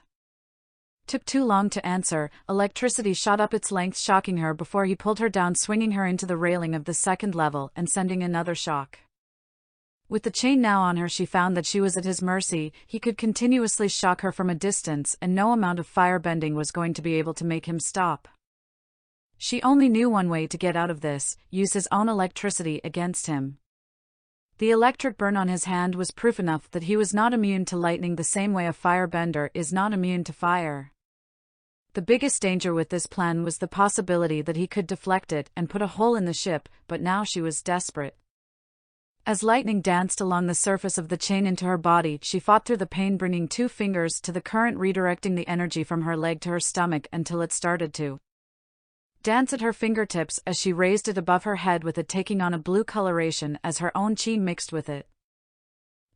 Took too long to answer. Electricity shot up its length, shocking her before he pulled her down, swinging her into the railing of the second level and sending another shock. With the chain now on her, she found that she was at his mercy. He could continuously shock her from a distance, and no amount of firebending was going to be able to make him stop. She only knew one way to get out of this: use his own electricity against him. The electric burn on his hand was proof enough that he was not immune to lightning the same way a firebender is not immune to fire. The biggest danger with this plan was the possibility that he could deflect it and put a hole in the ship, but now she was desperate. As lightning danced along the surface of the chain into her body, she fought through the pain, bringing 2 fingers to the current, redirecting the energy from her leg to her stomach until it started to dance at her fingertips as she raised it above her head, with it taking on a blue coloration as her own chi mixed with it.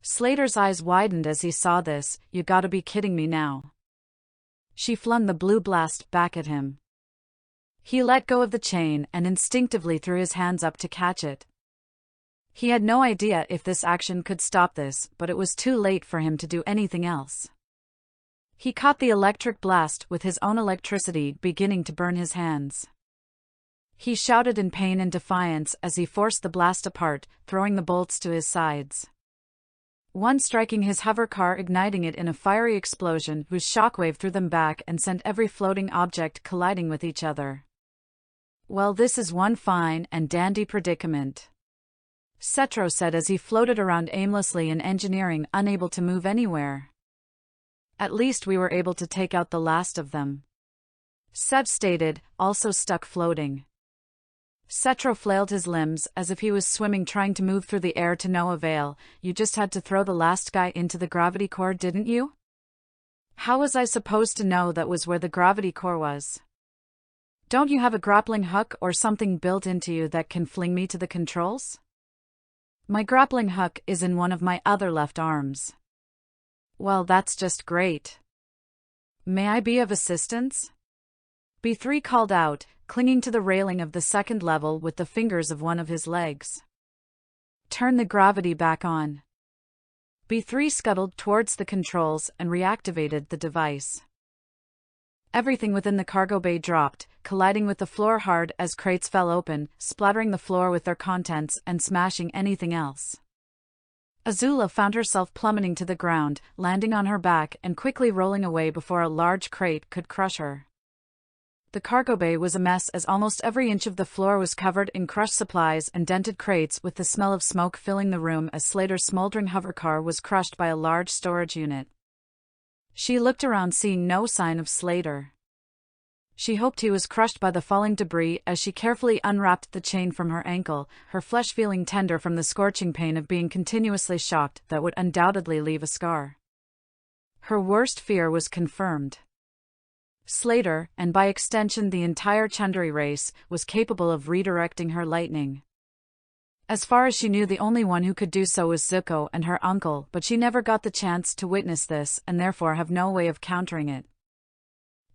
Slater's eyes widened as he saw this. You gotta be kidding me now. She flung the blue blast back at him. He let go of the chain and instinctively threw his hands up to catch it. He had no idea if this action could stop this, but it was too late for him to do anything else. He caught the electric blast with his own electricity beginning to burn his hands. He shouted in pain and defiance as he forced the blast apart, throwing the bolts to his sides. One striking his hover car, igniting it in a fiery explosion whose shockwave threw them back and sent every floating object colliding with each other. Well, this is one fine and dandy predicament, Cetro said as he floated around aimlessly in engineering, unable to move anywhere. At least we were able to take out the last of them, Seb stated, also stuck floating. Cetro flailed his limbs as if he was swimming, trying to move through the air to no avail. You just had to throw the last guy into the gravity core, didn't you? How was I supposed to know that was where the gravity core was? Don't you have a grappling hook or something built into you that can fling me to the controls? My grappling hook is in one of my other left arms. Well, that's just great. May I be of assistance? B3 called out, clinging to the railing of the second level with the fingers of one of his legs. Turn the gravity back on. B3 scuttled towards the controls and reactivated the device. Everything within the cargo bay dropped, colliding with the floor hard as crates fell open, splattering the floor with their contents and smashing anything else. Azula found herself plummeting to the ground, landing on her back and quickly rolling away before a large crate could crush her. The cargo bay was a mess as almost every inch of the floor was covered in crushed supplies and dented crates, with the smell of smoke filling the room as Slater's smoldering hovercar was crushed by a large storage unit. She looked around, seeing no sign of Slater. She hoped he was crushed by the falling debris as she carefully unwrapped the chain from her ankle, her flesh feeling tender from the scorching pain of being continuously shocked that would undoubtedly leave a scar. Her worst fear was confirmed. Slater, and by extension the entire Chundari race, was capable of redirecting her lightning. As far as she knew, the only one who could do so was Zuko and her uncle, but she never got the chance to witness this and therefore have no way of countering it.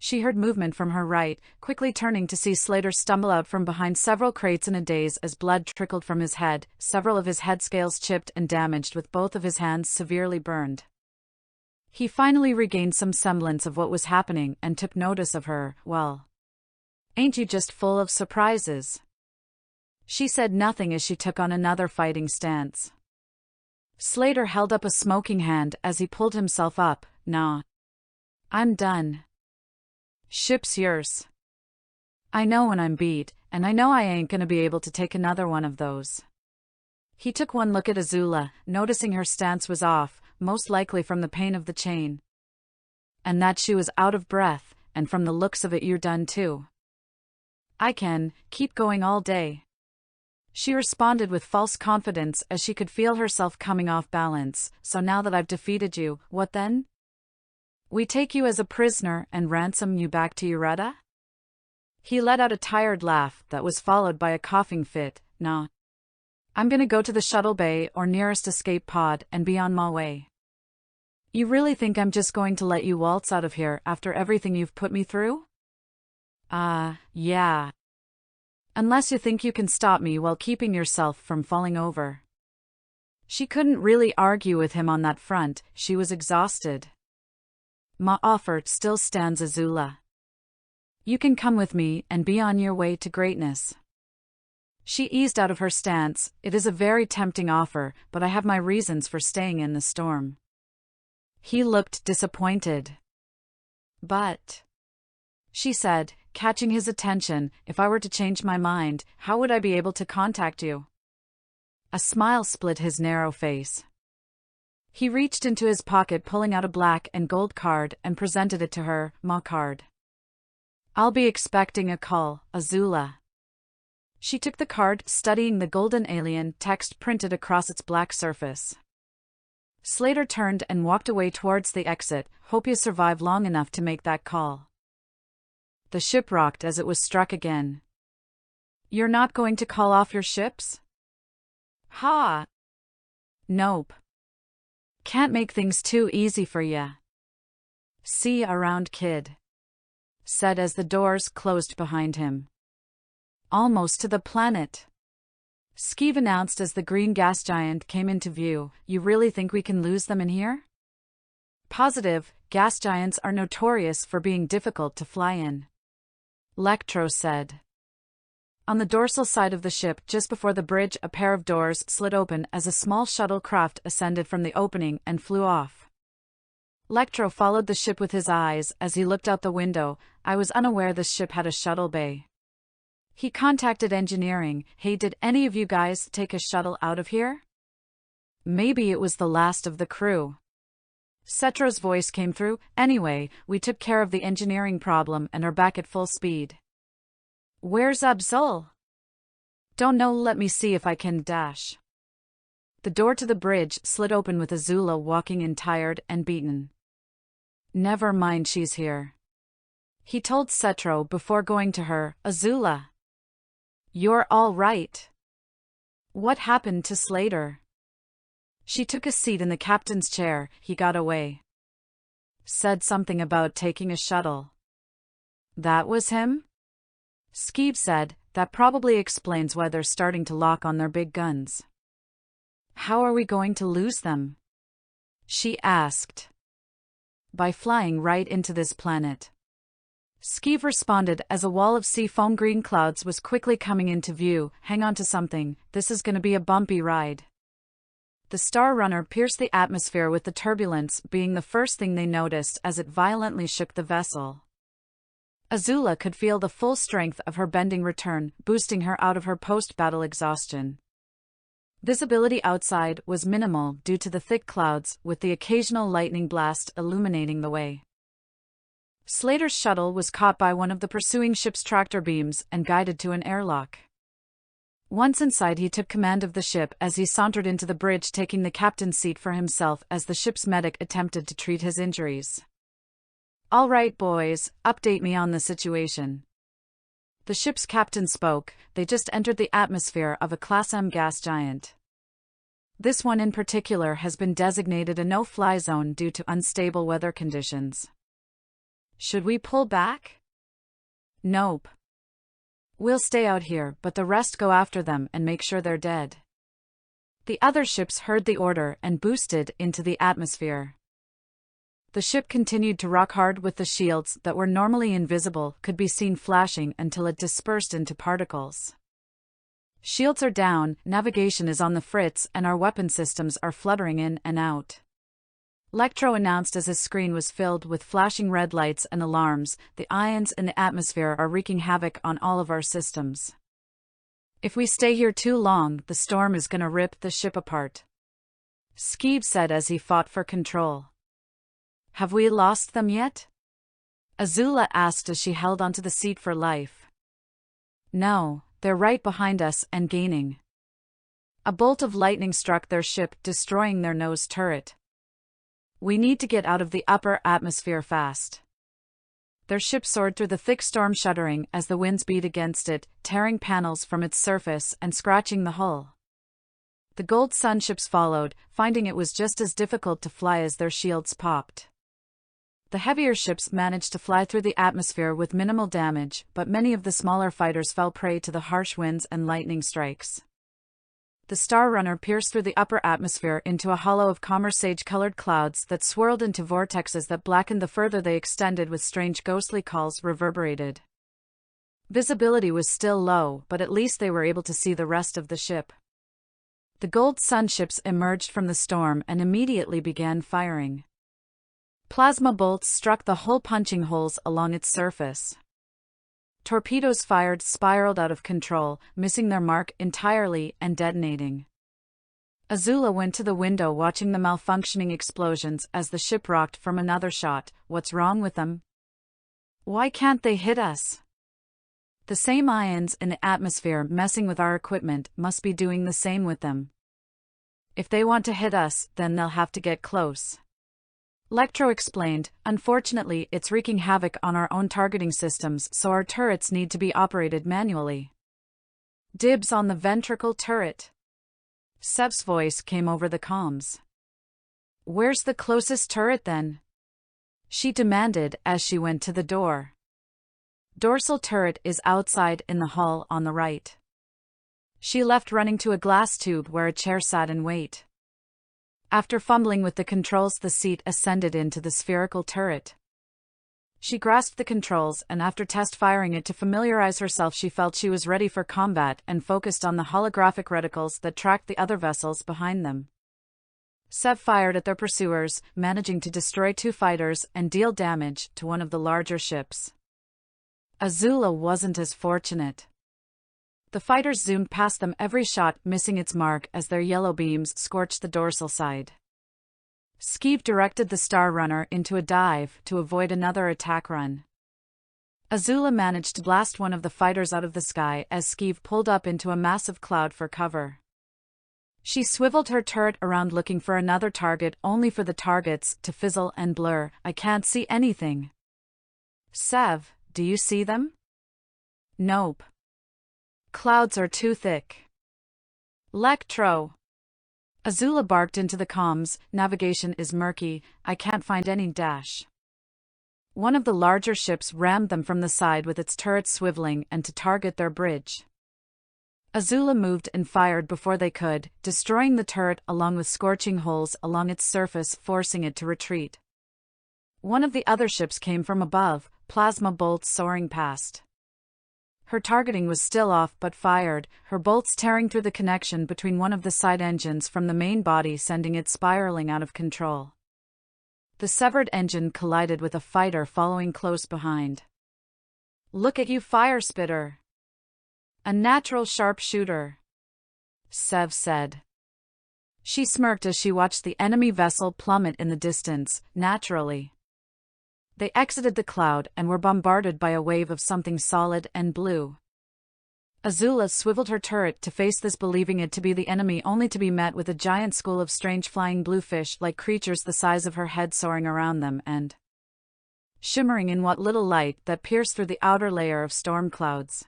She heard movement from her right, quickly turning to see Slater stumble out from behind several crates in a daze as blood trickled from his head, several of his head scales chipped and damaged with both of his hands severely burned. He finally regained some semblance of what was happening and took notice of her. "Well, ain't you just full of surprises?" She said nothing as she took on another fighting stance. Slater held up a smoking hand as he pulled himself up. "Nah. I'm done. Ship's yours. I know when I'm beat, and I know I ain't gonna be able to take another one of those." He took one look at Azula, noticing her stance was off, most likely from the pain of the chain. And that she was out of breath, and from the looks of it you're done too. "I can keep going all day," she responded with false confidence as she could feel herself coming off balance. "So now that I've defeated you, what then? We take you as a prisoner and ransom you back to Yoretta?" He let out a tired laugh that was followed by a coughing fit. "Nah. I'm gonna go to the shuttle bay or nearest escape pod and be on my way." "You really think I'm just going to let you waltz out of here after everything you've put me through?" Yeah. Unless you think you can stop me while keeping yourself from falling over." She couldn't really argue with him on that front, she was exhausted. "My offer still stands, Azula. You can come with me and be on your way to greatness." She eased out of her stance. "It is a very tempting offer, but I have my reasons for staying in the storm." He looked disappointed. "But," she said, catching his attention, "if I were to change my mind, how would I be able to contact you?" A smile split his narrow face. He reached into his pocket, pulling out a black and gold card, and presented it to her. "My card. I'll be expecting a call, Azula." She took the card, studying the golden alien text printed across its black surface. Slater turned and walked away towards the exit. "Hope you survive long enough to make that call." The ship rocked as it was struck again. "You're not going to call off your ships?" "Ha! Nope. Can't make things too easy for ya. See ya around, kid," said as the doors closed behind him. "Almost to the planet," Skeeve announced as the green gas giant came into view. "You really think we can lose them in here?" "Positive. Gas giants are notorious for being difficult to fly in," Lectro said. On the dorsal side of the ship, just before the bridge, a pair of doors slid open as a small shuttlecraft ascended from the opening and flew off. Lectro followed the ship with his eyes as he looked out the window. "I was unaware this ship had a shuttle bay." He contacted engineering. "Hey, did any of you guys take a shuttle out of here?" "Maybe it was the last of the crew." Cetra's voice came through. "Anyway, we took care of the engineering problem and are back at full speed." "Where's Azula?" "Don't know, let me see if I can dash." The door to the bridge slid open with Azula walking in, tired and beaten. "Never mind, she's here," he told Cetro before going to her. "Azula, you're all right. What happened to Slater?" She took a seat in the captain's chair. "He got away. Said something about taking a shuttle." "That was him?" Skeeve said. "That probably explains why they're starting to lock on their big guns." "How are we going to lose them?" she asked. "By flying right into this planet," Skeeve responded as a wall of sea foam green clouds was quickly coming into view. "Hang on to something, this is gonna be a bumpy ride." The Star Runner pierced the atmosphere, with the turbulence being the first thing they noticed as it violently shook the vessel. Azula could feel the full strength of her bending return, boosting her out of her post-battle exhaustion. Visibility outside was minimal due to the thick clouds, with the occasional lightning blast illuminating the way. Slater's shuttle was caught by one of the pursuing ship's tractor beams and guided to an airlock. Once inside, he took command of the ship as he sauntered into the bridge, taking the captain's seat for himself as the ship's medic attempted to treat his injuries. "All right, boys, update me on the situation." The ship's captain spoke. They just entered the atmosphere of a Class M gas giant. This one in particular has been designated a no-fly zone due to unstable weather conditions. Should we pull back? Nope. We'll stay out here, but the rest go after them and make sure they're dead. The other ships heard the order and boosted into the atmosphere. The ship continued to rock hard with the shields that were normally invisible could be seen flashing until it dispersed into particles. Shields are down, navigation is on the fritz, and our weapon systems are fluttering in and out. Lectro announced as his screen was filled with flashing red lights and alarms. The ions in the atmosphere are wreaking havoc on all of our systems. If we stay here too long, the storm is gonna rip the ship apart. Skeeb said as he fought for control. Have we lost them yet? Azula asked as she held onto the seat for life. No, they're right behind us and gaining. A bolt of lightning struck their ship, destroying their nose turret. We need to get out of the upper atmosphere fast. Their ship soared through the thick storm, shuddering as the winds beat against it, tearing panels from its surface and scratching the hull. The Gold Sun ships followed, finding it was just as difficult to fly as their shields popped. The heavier ships managed to fly through the atmosphere with minimal damage, but many of the smaller fighters fell prey to the harsh winds and lightning strikes. The Star Runner pierced through the upper atmosphere into a hollow of calmer sage-colored clouds that swirled into vortexes that blackened the further they extended, with strange ghostly calls reverberated. Visibility was still low, but at least they were able to see the rest of the ship. The Gold Sun ships emerged from the storm and immediately began firing. Plasma bolts struck the hull, punching holes along its surface. Torpedoes fired spiraled out of control, missing their mark entirely and detonating. Azula went to the window, watching the malfunctioning explosions as the ship rocked from another shot. What's wrong with them? Why can't they hit us? The same ions in the atmosphere messing with our equipment must be doing the same with them. If they want to hit us, then they'll have to get close. Lectro explained. Unfortunately, it's wreaking havoc on our own targeting systems, so our turrets need to be operated manually. Dibs on the ventricle turret. Sev's voice came over the comms. Where's the closest turret then? She demanded as she went to the door. Dorsal turret is outside in the hall on the right. She left, running to a glass tube where a chair sat in wait. After fumbling with the controls, the seat ascended into the spherical turret. She grasped the controls, and after test firing it to familiarize herself, she felt she was ready for combat and focused on the holographic reticles that tracked the other vessels behind them. Sev fired at their pursuers, managing to destroy 2 fighters and deal damage to one of the larger ships. Azula wasn't as fortunate. The fighters zoomed past them, every shot missing its mark as their yellow beams scorched the dorsal side. Skeeve directed the Star Runner into a dive to avoid another attack run. Azula managed to blast one of the fighters out of the sky as Skeeve pulled up into a massive cloud for cover. She swiveled her turret around looking for another target, only for the targets to fizzle and blur. I can't see anything. Sev, do you see them? Nope. Clouds are too thick. Lectro. Azula barked into the comms. Navigation is murky, I can't find any dash. One of the larger ships rammed them from the side with its turrets swiveling and to target their bridge. Azula moved and fired before they could, destroying the turret along with scorching holes along its surface, forcing it to retreat. One of the other ships came from above, plasma bolts soaring past. Her targeting was still off but fired, her bolts tearing through the connection between one of the side engines from the main body, sending it spiraling out of control. The severed engine collided with a fighter following close behind. Look at you, fire spitter. A natural sharpshooter, Sev said. She smirked as she watched the enemy vessel plummet in the distance, naturally. They exited the cloud and were bombarded by a wave of something solid and blue. Azula swiveled her turret to face this, believing it to be the enemy, only to be met with a giant school of strange flying blue fish-like creatures the size of her head soaring around them and shimmering in what little light that pierced through the outer layer of storm clouds.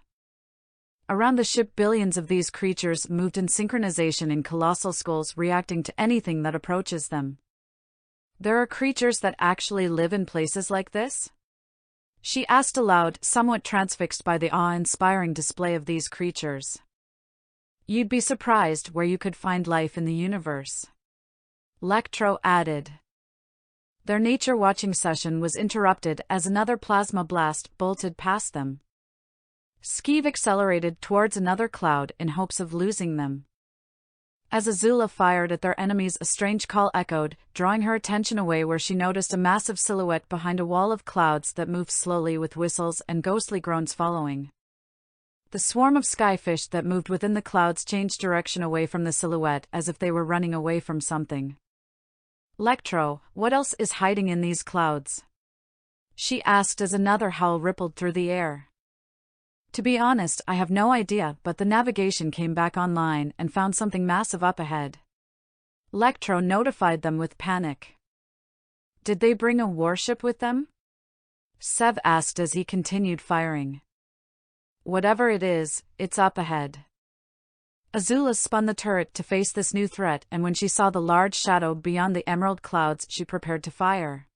Around the ship, billions of these creatures moved in synchronization in colossal skulls, reacting to anything that approaches them. There are creatures that actually live in places like this? She asked aloud, somewhat transfixed by the awe-inspiring display of these creatures. You'd be surprised where you could find life in the universe. Lectro added. Their nature-watching session was interrupted as another plasma blast bolted past them. Skeeve accelerated towards another cloud in hopes of losing them. As Azula fired at their enemies, a strange call echoed, drawing her attention away, where she noticed a massive silhouette behind a wall of clouds that moved slowly, with whistles and ghostly groans following. The swarm of skyfish that moved within the clouds changed direction away from the silhouette, as if they were running away from something. Lectro, what else is hiding in these clouds? She asked as another howl rippled through the air. To be honest, I have no idea, but the navigation came back online and found something massive up ahead. Lectro notified them with panic. Did they bring a warship with them? Sev asked as he continued firing. Whatever it is, it's up ahead. Azula spun the turret to face this new threat, and when she saw the large shadow beyond the emerald clouds, she prepared to fire.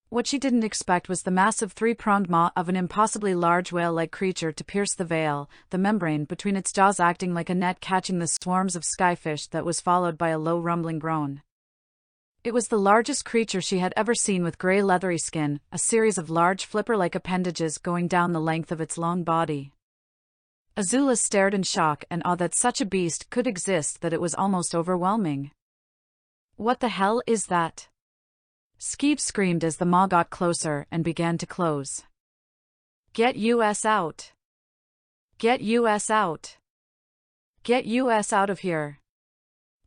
What she didn't expect was the massive three-pronged maw of an impossibly large whale-like creature to pierce the veil, the membrane between its jaws acting like a net catching the swarms of skyfish, that was followed by a low rumbling groan. It was the largest creature she had ever seen, with gray leathery skin, a series of large flipper-like appendages going down the length of its long body. Azula stared in shock and awe that such a beast could exist, that it was almost overwhelming. What the hell is that? Skeeve screamed as the maw got closer and began to close. Get us out! Get us out! Get us out of here!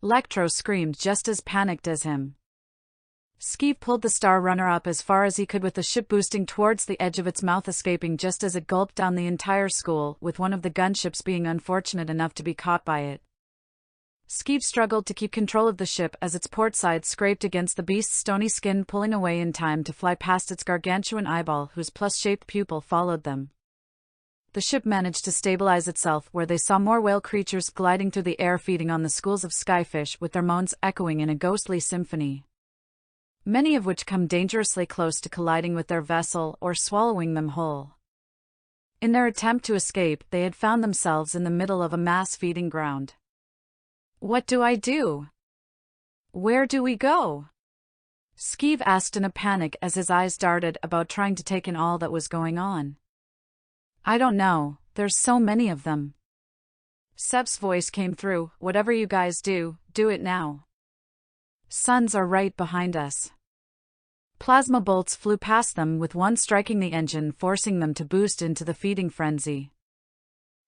Lectro screamed just as panicked as him. Skeeve pulled the Star Runner up as far as he could, with the ship boosting towards the edge of its mouth, escaping just as it gulped down the entire school, with one of the gunships being unfortunate enough to be caught by it. Skeeve struggled to keep control of the ship as its port side scraped against the beast's stony skin, pulling away in time to fly past its gargantuan eyeball, whose plus-shaped pupil followed them. The ship managed to stabilize itself, where they saw more whale creatures gliding through the air, feeding on the schools of skyfish, with their moans echoing in a ghostly symphony. Many of which come dangerously close to colliding with their vessel or swallowing them whole. In their attempt to escape, they had found themselves in the middle of a mass feeding ground. What do I do? Where do we go? Skeeve asked in a panic as his eyes darted about, trying to take in all that was going on. I don't know, there's so many of them. Sev's voice came through. Whatever you guys do, do it now. Suns are right behind us. Plasma bolts flew past them, with one striking the engine, forcing them to boost into the feeding frenzy.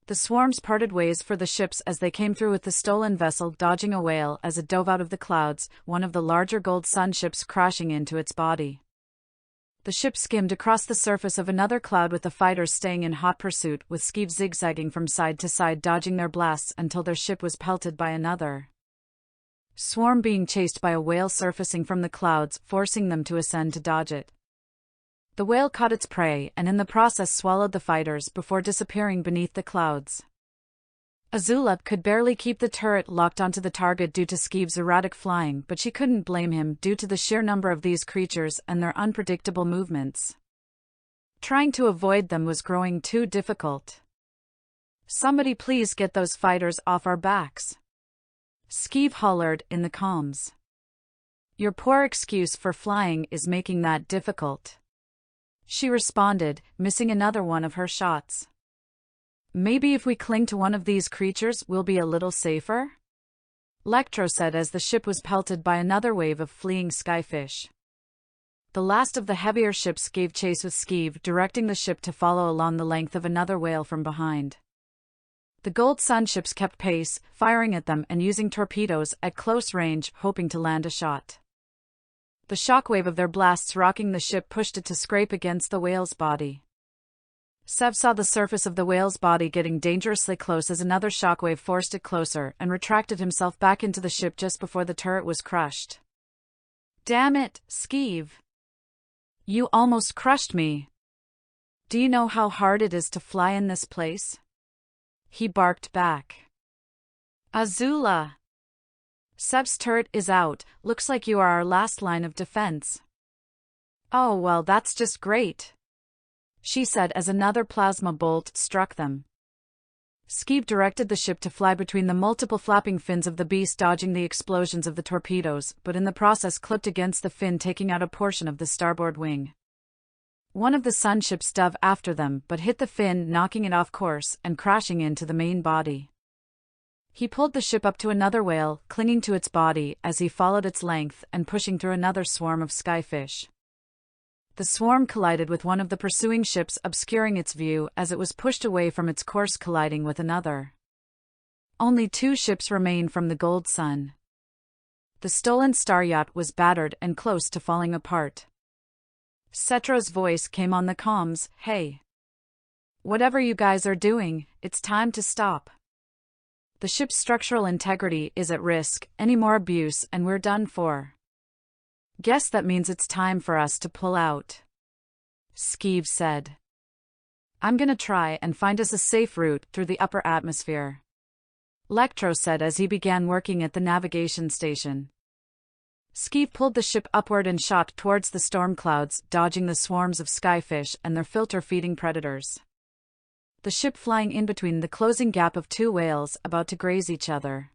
The swarms parted ways for the ships as they came through, with the stolen vessel dodging a whale as it dove out of the clouds, one of the larger gold sun ships crashing into its body. The ship skimmed across the surface of another cloud, with the fighters staying in hot pursuit, with Skeeve zigzagging from side to side, dodging their blasts until their ship was pelted by another swarm, being chased by a whale surfacing from the clouds, forcing them to ascend to dodge it. The whale caught its prey and in the process swallowed the fighters before disappearing beneath the clouds. Azula could barely keep the turret locked onto the target due to Skeeve's erratic flying, but she couldn't blame him due to the sheer number of these creatures and their unpredictable movements. Trying to avoid them was growing too difficult. Somebody please get those fighters off our backs. Skeeve hollered in the comms. Your poor excuse for flying is making that difficult. She responded, missing another one of her shots. Maybe if we cling to one of these creatures, we'll be a little safer? Lectro said as the ship was pelted by another wave of fleeing skyfish. The last of the heavier ships gave chase, with Skeeve directing the ship to follow along the length of another whale from behind. The gold sun ships kept pace, firing at them and using torpedoes at close range, hoping to land a shot. The shockwave of their blasts rocking the ship pushed it to scrape against the whale's body. Sev saw the surface of the whale's body getting dangerously close as another shockwave forced it closer, and retracted himself back into the ship just before the turret was crushed. Damn it, Skeeve. You almost crushed me. Do you know how hard it is to fly in this place? he barked back. Azula! Seb's turret is out, looks like you are our last line of defense. Oh well, that's just great, she said as another plasma bolt struck them. Skeeb directed the ship to fly between the multiple flapping fins of the beast, dodging the explosions of the torpedoes, but in the process clipped against the fin, taking out a portion of the starboard wing. One of the sunships dove after them but hit the fin, knocking it off course and crashing into the main body. He pulled the ship up to another whale, clinging to its body as he followed its length and pushing through another swarm of skyfish. The swarm collided with one of the pursuing ships, obscuring its view as it was pushed away from its course, colliding with another. Only 2 ships remained from the Gold Sun. The stolen star yacht was battered and close to falling apart. Cetro's voice came on the comms, "Hey. Whatever you guys are doing, it's time to stop. The ship's structural integrity is at risk, any more abuse and we're done for. Guess that means it's time for us to pull out," Skeeb said. "I'm gonna try and find us a safe route through the upper atmosphere," Lectro said as he began working at the navigation station. Skeeb pulled the ship upward and shot towards the storm clouds, dodging the swarms of skyfish and their filter-feeding predators. The ship flying in between the closing gap of 2 whales about to graze each other.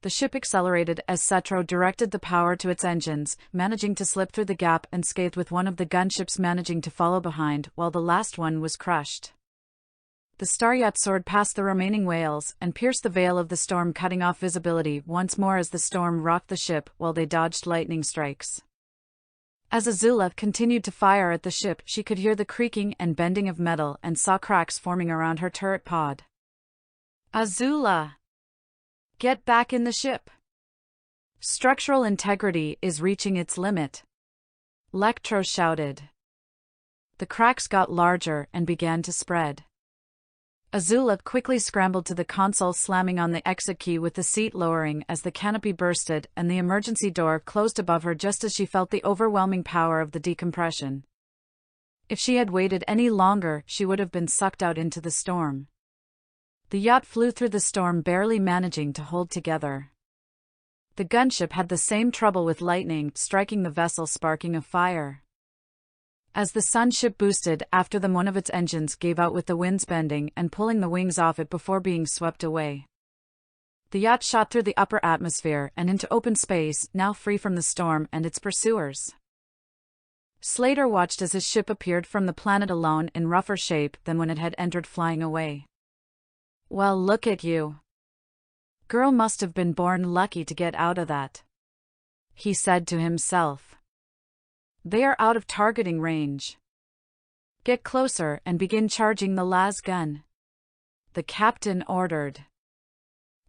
The ship accelerated as Cetro directed the power to its engines, managing to slip through the gap unscathed, with one of the gunships managing to follow behind while the last one was crushed. The star yacht soared past the remaining whales and pierced the veil of the storm, cutting off visibility once more as the storm rocked the ship while they dodged lightning strikes. As Azula continued to fire at the ship, she could hear the creaking and bending of metal and saw cracks forming around her turret pod. "Azula! Get back in the ship. Structural integrity is reaching its limit," Lectro shouted. The cracks got larger and began to spread. Azula quickly scrambled to the console, slamming on the exit key with the seat lowering as the canopy bursted and the emergency door closed above her just as she felt the overwhelming power of the decompression. If she had waited any longer, she would have been sucked out into the storm. The yacht flew through the storm, barely managing to hold together. The gunship had the same trouble, with lightning striking the vessel, sparking a fire. As the sunship boosted after them, one of its engines gave out with the winds bending and pulling the wings off it before being swept away. The yacht shot through the upper atmosphere and into open space, now free from the storm and its pursuers. Slater watched as his ship appeared from the planet alone, in rougher shape than when it had entered, flying away. "Well, look at you. Girl must have been born lucky to get out of that," he said to himself. "They are out of targeting range. Get closer and begin charging the las gun," the captain ordered.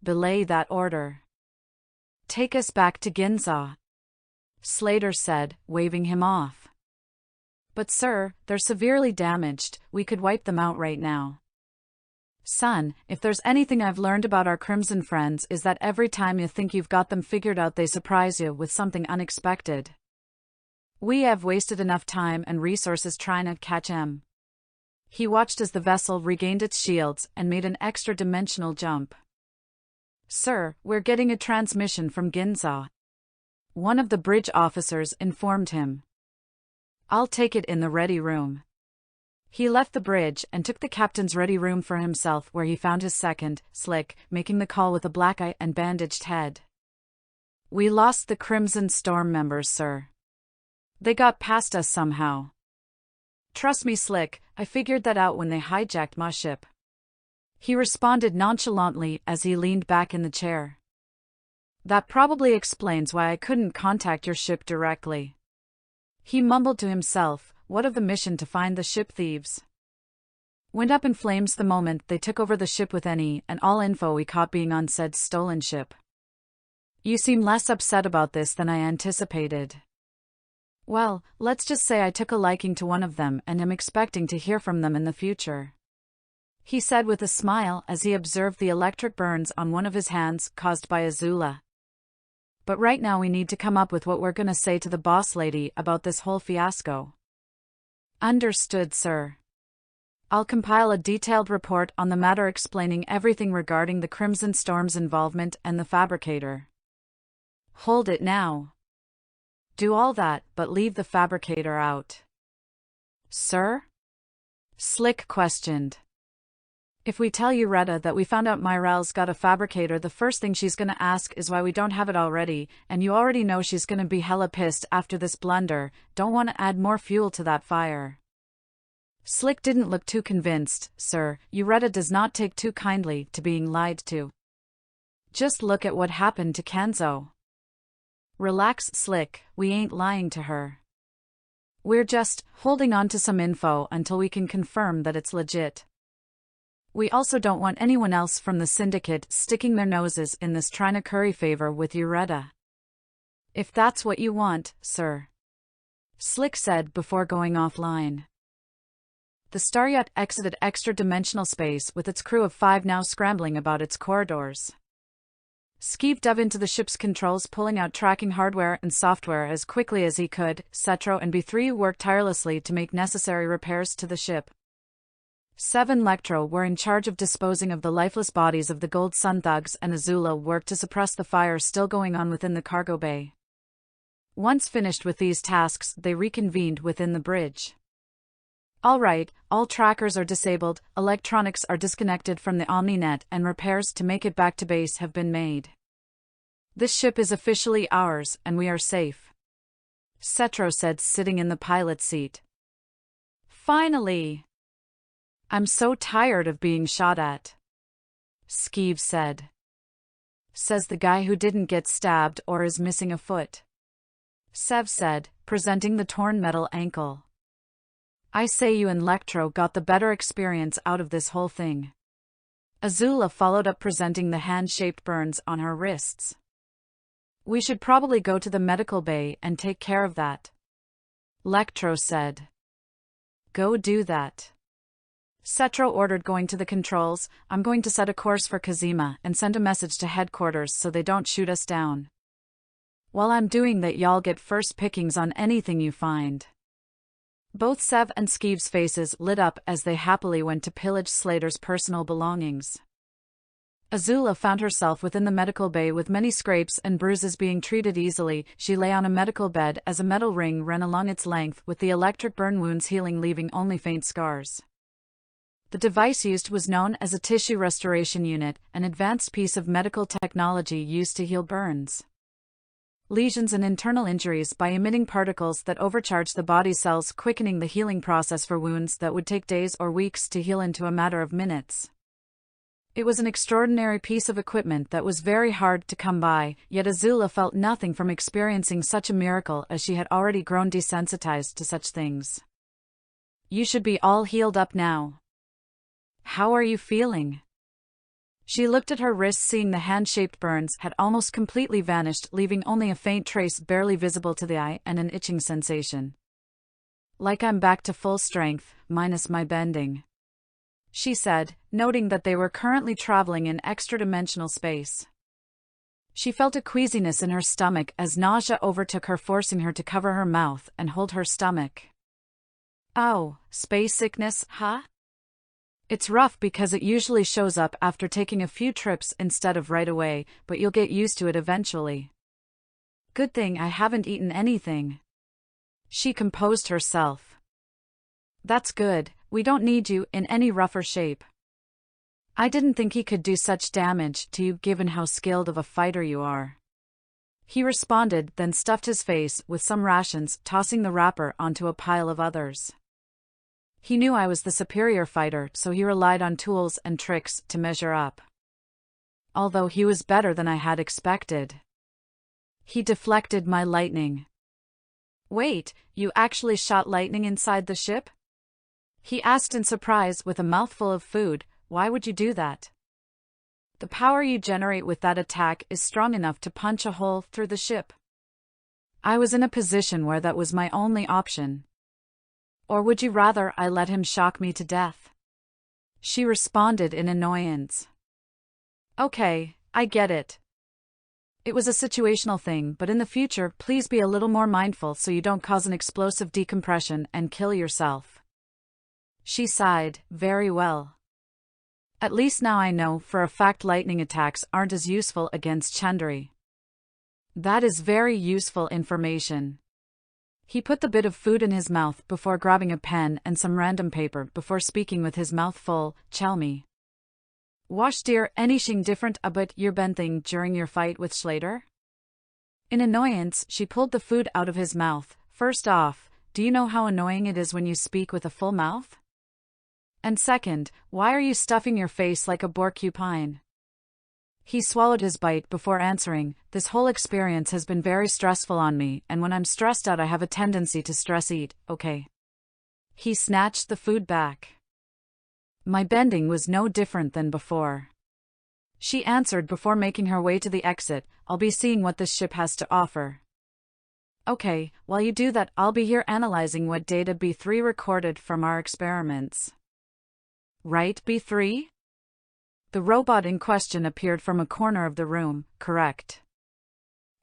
"Belay that order. Take us back to Ginza," Slater said, waving him off. "But sir, they're severely damaged, we could wipe them out right now." "Son, if there's anything I've learned about our Crimson friends is that every time you think you've got them figured out, they surprise you with something unexpected. We have wasted enough time and resources trying to catch 'em." He watched as the vessel regained its shields and made an extra-dimensional jump. "Sir, we're getting a transmission from Ginza," one of the bridge officers informed him. "I'll take it in the ready room." He left the bridge and took the captain's ready room for himself, where he found his second, Slick, making the call with a black eye and bandaged head. "We lost the Crimson Storm members, sir. They got past us somehow. Trust me, Slick, I figured that out when they hijacked my ship," he responded nonchalantly as he leaned back in the chair. "That probably explains why I couldn't contact your ship directly," he mumbled to himself. What of the mission to find the ship thieves? Went up in flames the moment they took over the ship, with any and all info we caught being on said stolen ship. "You seem less upset about this than I anticipated." "Well, let's just say I took a liking to one of them and am expecting to hear from them in the future," he said with a smile as he observed the electric burns on one of his hands caused by Azula. "But right now we need to come up with what we're gonna say to the boss lady about this whole fiasco." "Understood, sir." I'll compile a detailed report on the matter explaining everything regarding the Crimson Storm's involvement and the fabricator. Hold it now. Do all that, but leave the fabricator out. Sir? Slick questioned. If we tell Uretta that we found out Myrelle's got a fabricator, the first thing she's gonna ask is why we don't have it already, and you already know she's gonna be hella pissed after this blunder. Don't want to add more fuel to that fire. Slick didn't look too convinced. Sir, Uretta does not take too kindly to being lied to. Just look at what happened to Kenzo. Relax, Slick, we ain't lying to her. We're just holding on to some info until we can confirm that it's legit. We also don't want anyone else from the syndicate sticking their noses in this trying to curry favor with Uretta. If that's what you want, sir. Slick said before going offline. The star yacht exited extra-dimensional space with its crew of 5 now scrambling about its corridors. Skeeve dove into the ship's controls, pulling out tracking hardware and software as quickly as he could. Setro and B3 worked tirelessly to make necessary repairs to the ship. Sev and Lectro were in charge of disposing of the lifeless bodies of the Gold Sun thugs, and Azula worked to suppress the fire still going on within the cargo bay. Once finished with these tasks, they reconvened within the bridge. All right, all trackers are disabled, electronics are disconnected from the OmniNet, and repairs to make it back to base have been made. This ship is officially ours, and we are safe. Setro said, sitting in the pilot's seat. Finally! I'm so tired of being shot at. Skeeve said. Says the guy who didn't get stabbed or is missing a foot. Sev said, presenting the torn metal ankle. I say you and Lectro got the better experience out of this whole thing. Azula followed up, presenting the hand-shaped burns on her wrists. We should probably go to the medical bay and take care of that. Lectro said. Go do that. Setro ordered, going to the controls. I'm going to set a course for Kazima and send a message to headquarters so they don't shoot us down. While I'm doing that, y'all get first pickings on anything you find. Both Sev and Skeeve's faces lit up as they happily went to pillage Slater's personal belongings. Azula found herself within the medical bay with many scrapes and bruises, being treated easily. She lay on a medical bed as a metal ring ran along its length, with the electric burn wounds healing, leaving only faint scars. The device used was known as a tissue restoration unit, an advanced piece of medical technology used to heal burns, lesions and internal injuries by emitting particles that overcharge the body's cells, quickening the healing process for wounds that would take days or weeks to heal into a matter of minutes. It was an extraordinary piece of equipment that was very hard to come by, yet Azula felt nothing from experiencing such a miracle, as she had already grown desensitized to such things. You should be all healed up now. How are you feeling? She looked at her wrists, seeing the hand-shaped burns had almost completely vanished, leaving only a faint trace barely visible to the eye and an itching sensation. Like I'm back to full strength, minus my bending, she said, noting that they were currently traveling in extra-dimensional space. She felt a queasiness in her stomach as nausea overtook her, forcing her to cover her mouth and hold her stomach. Oh, space sickness, huh? It's rough because it usually shows up after taking a few trips instead of right away, but you'll get used to it eventually. Good thing I haven't eaten anything. She composed herself. That's good, we don't need you in any rougher shape. I didn't think he could do such damage to you given how skilled of a fighter you are. He responded, then stuffed his face with some rations, tossing the wrapper onto a pile of others. He knew I was the superior fighter, so he relied on tools and tricks to measure up. Although he was better than I had expected. He deflected my lightning. Wait, you actually shot lightning inside the ship? He asked in surprise with a mouthful of food. Why would you do that? The power you generate with that attack is strong enough to punch a hole through the ship. I was in a position where that was my only option. Or would you rather I let him shock me to death? She responded in annoyance. Okay, I get it. It was a situational thing, but in the future, please be a little more mindful so you don't cause an explosive decompression and kill yourself. She sighed. Very well. At least now I know for a fact lightning attacks aren't as useful against Chandri. That is very useful information. He put the bit of food in his mouth before grabbing a pen and some random paper before speaking with his mouth full. Tell me. Was dir anything different about your bending during your fight with Schlater? In annoyance, she pulled the food out of his mouth. First off, do you know how annoying it is when you speak with a full mouth? And second, why are you stuffing your face like a porcupine? He swallowed his bite before answering. This whole experience has been very stressful on me, and when I'm stressed out I have a tendency to stress eat, okay? He snatched the food back. My bending was no different than before. She answered before making her way to the exit. I'll be seeing what this ship has to offer. Okay, while you do that I'll be here analyzing what data Pt.4 recorded from our experiments. Right, Pt.4? The robot in question appeared from a corner of the room. Correct.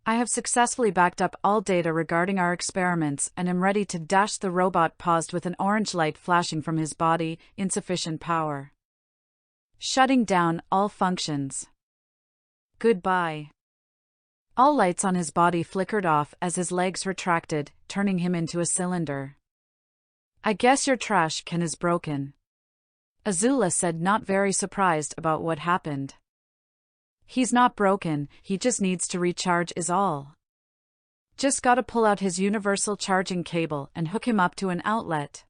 I have successfully backed up all data regarding our experiments and am ready to dash. The robot paused with an orange light flashing from his body. Insufficient power. Shutting down all functions. Goodbye. All lights on his body flickered off as his legs retracted, turning him into a cylinder. I guess your trash can is broken. Azula said, not very surprised about what happened. He's not broken, he just needs to recharge is all. Just gotta pull out his universal charging cable and hook him up to an outlet.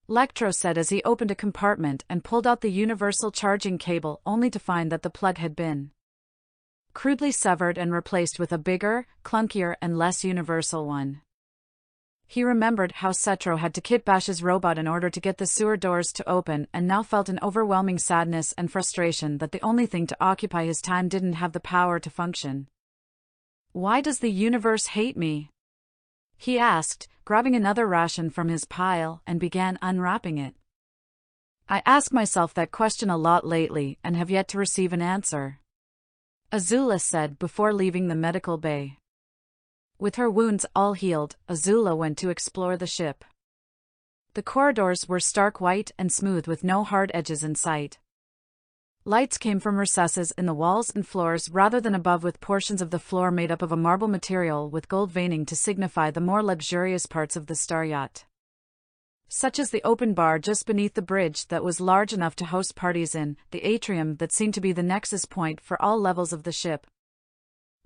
Lectro said as he opened a compartment and pulled out the universal charging cable only to find that the plug had been crudely severed and replaced with a bigger, clunkier and less universal one. He remembered how Cetro had to kitbash his robot in order to get the sewer doors to open and now felt an overwhelming sadness and frustration that the only thing to occupy his time didn't have the power to function. Why does the universe hate me? He asked, grabbing another ration from his pile and began unwrapping it. I ask myself that question a lot lately and have yet to receive an answer. Azula said before leaving the medical bay. With her wounds all healed, Azula went to explore the ship. The corridors were stark white and smooth with no hard edges in sight. Lights came from recesses in the walls and floors rather than above, with portions of the floor made up of a marble material with gold veining to signify the more luxurious parts of the star yacht. Such as the open bar just beneath the bridge that was large enough to host parties in, the atrium that seemed to be the nexus point for all levels of the ship,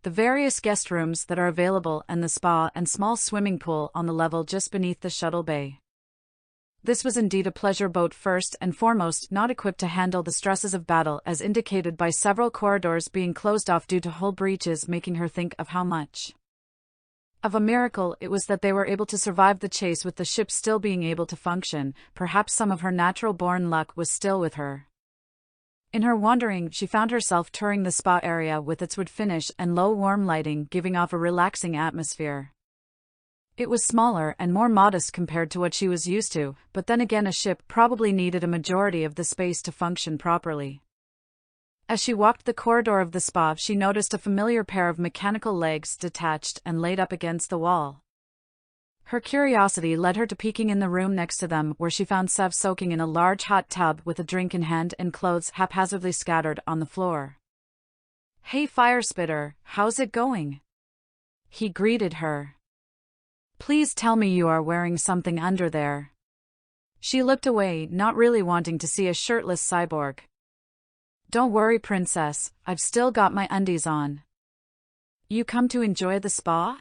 the various guest rooms that are available, and the spa and small swimming pool on the level just beneath the shuttle bay. This was indeed a pleasure boat first and foremost, not equipped to handle the stresses of battle as indicated by several corridors being closed off due to hull breaches, making her think of how much of a miracle it was that they were able to survive the chase with the ship still being able to function. Perhaps some of her natural-born luck was still with her. In her wandering, she found herself touring the spa area with its wood finish and low warm lighting giving off a relaxing atmosphere. It was smaller and more modest compared to what she was used to, but then again a ship probably needed a majority of the space to function properly. As she walked the corridor of the spa, she noticed a familiar pair of mechanical legs detached and laid up against the wall. Her curiosity led her to peeking in the room next to them, where she found Sev soaking in a large hot tub with a drink in hand and clothes haphazardly scattered on the floor. "Hey Firespitter, how's it going?" he greeted her. "Please tell me you are wearing something under there." She looked away, not really wanting to see a shirtless cyborg. "Don't worry, princess, I've still got my undies on." "You come to enjoy the spa?"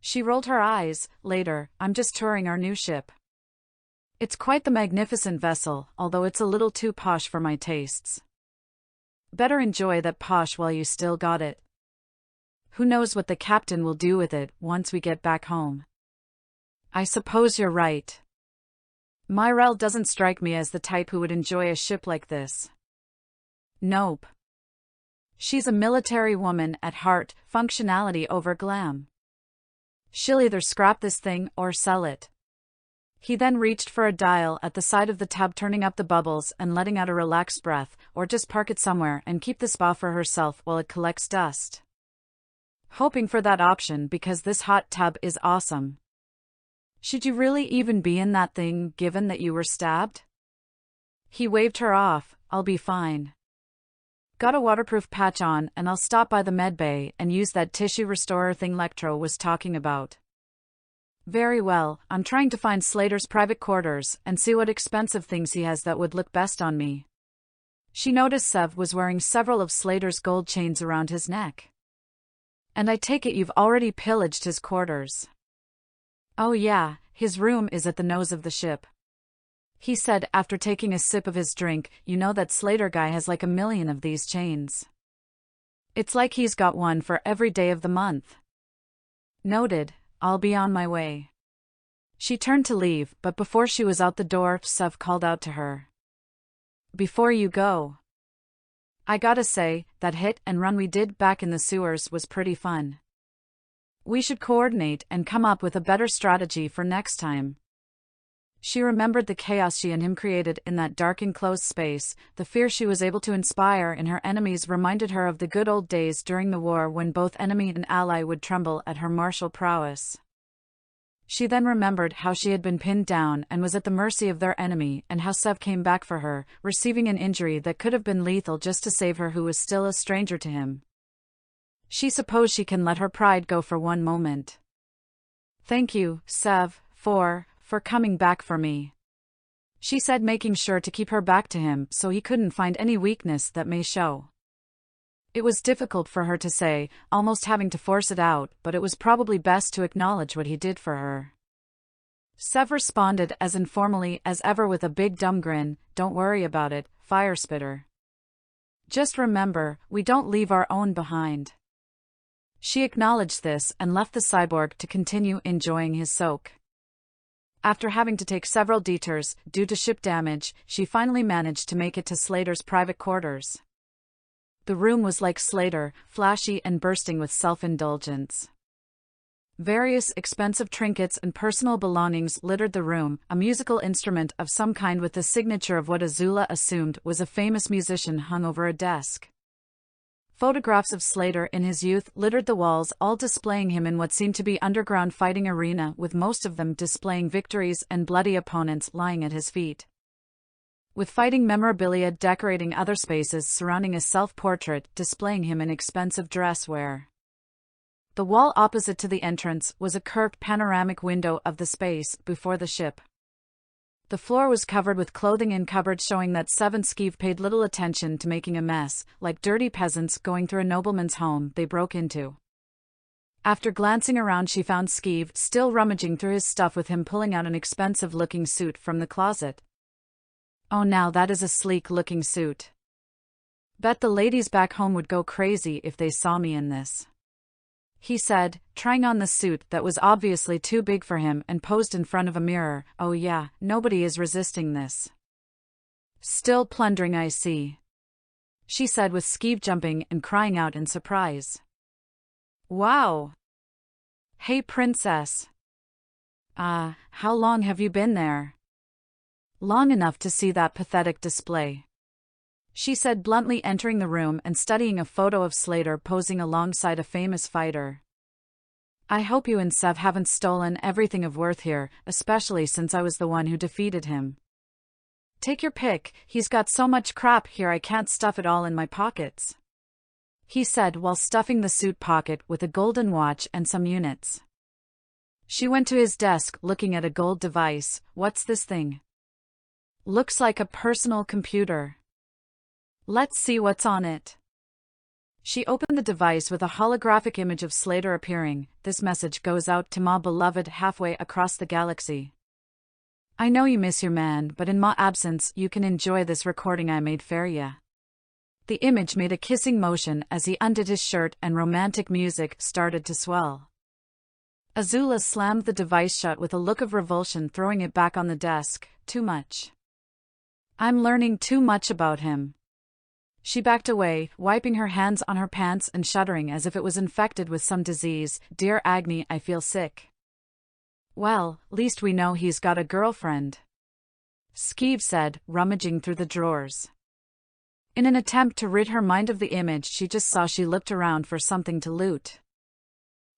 She rolled her eyes. "Later, I'm just touring our new ship. It's quite the magnificent vessel, although it's a little too posh for my tastes." "Better enjoy that posh while you still got it. Who knows what the captain will do with it once we get back home." "I suppose you're right. Myrelle doesn't strike me as the type who would enjoy a ship like this." "Nope. She's a military woman at heart, functionality over glam. She'll either scrap this thing or sell it." He then reached for a dial at the side of the tub, turning up the bubbles and letting out a relaxed breath, or just park it somewhere and keep the spa for herself while it collects dust. Hoping for that option because this hot tub is awesome. Should you really even be in that thing, given that you were stabbed? He waved her off. I'll be fine. Got a waterproof patch on, and I'll stop by the med bay and use that tissue restorer thing Lectro was talking about. Very well, I'm trying to find Slater's private quarters and see what expensive things he has that would look best on me. She noticed Sev was wearing several of Slater's gold chains around his neck. And I take it you've already pillaged his quarters. Oh yeah, his room is at the nose of the ship. He said after taking a sip of his drink. You know that Slater guy has like 1,000,000 of these chains. It's like he's got one for every day of the month. Noted, I'll be on my way. She turned to leave, but before she was out the door, Sev called out to her. Before you go, I gotta say, that hit and run we did back in the sewers was pretty fun. We should coordinate and come up with a better strategy for next time. She remembered the chaos she and him created in that dark enclosed space. The fear she was able to inspire in her enemies reminded her of the good old days during the war when both enemy and ally would tremble at her martial prowess. She then remembered how she had been pinned down and was at the mercy of their enemy, and how Sev came back for her, receiving an injury that could have been lethal just to save her, who was still a stranger to him. She supposed she can let her pride go for one moment. Thank you, Sev, for coming back for me, she said, making sure to keep her back to him so he couldn't find any weakness that may show. It was difficult for her to say, almost having to force it out, but it was probably best to acknowledge what he did for her. Sev responded as informally as ever with a big dumb grin. Don't worry about it, fire spitter. Just remember, we don't leave our own behind. She acknowledged this and left the cyborg to continue enjoying his soak. After having to take several detours due to ship damage, she finally managed to make it to Slater's private quarters. The room was like Slater, flashy and bursting with self-indulgence. Various expensive trinkets and personal belongings littered the room. A musical instrument of some kind with the signature of what Azula assumed was a famous musician hung over a desk. Photographs of Slater in his youth littered the walls, all displaying him in what seemed to be underground fighting arena, with most of them displaying victories and bloody opponents lying at his feet. With fighting memorabilia decorating other spaces surrounding a self-portrait displaying him in expensive dress wear. The wall opposite to the entrance was a curved panoramic window of the space before the ship. The floor was covered with clothing in cupboards, showing that Sev and Skeeve paid little attention to making a mess, like dirty peasants going through a nobleman's home they broke into. After glancing around, she found Skeeve still rummaging through his stuff, with him pulling out an expensive-looking suit from the closet. Oh, now that is a sleek-looking suit. Bet the ladies back home would go crazy if they saw me in this, he said, trying on the suit that was obviously too big for him and posed in front of a mirror. Oh yeah, nobody is resisting this. Still plundering, I see, she said, with Skeeve jumping and crying out in surprise. Wow. Hey princess. How long have you been there? Long enough to see that pathetic display, she said bluntly, entering the room and studying a photo of Slater posing alongside a famous fighter. I hope you and Sev haven't stolen everything of worth here, especially since I was the one who defeated him. Take your pick, he's got so much crap here I can't stuff it all in my pockets, he said while stuffing the suit pocket with a golden watch and some units. She went to his desk, looking at a gold device. What's this thing? Looks like a personal computer. Let's see what's on it. She opened the device with a holographic image of Slater appearing. This message goes out to my beloved halfway across the galaxy. I know you miss your man, but in my absence you can enjoy this recording I made for ya. The image made a kissing motion as he undid his shirt and romantic music started to swell. Azula slammed the device shut with a look of revulsion, throwing it back on the desk. Too much. I'm learning too much about him. She backed away, wiping her hands on her pants and shuddering as if it was infected with some disease. Dear Agni, I feel sick. Well, least we know he's got a girlfriend, Skeeve said, rummaging through the drawers. In an attempt to rid her mind of the image she just saw, she looked around for something to loot.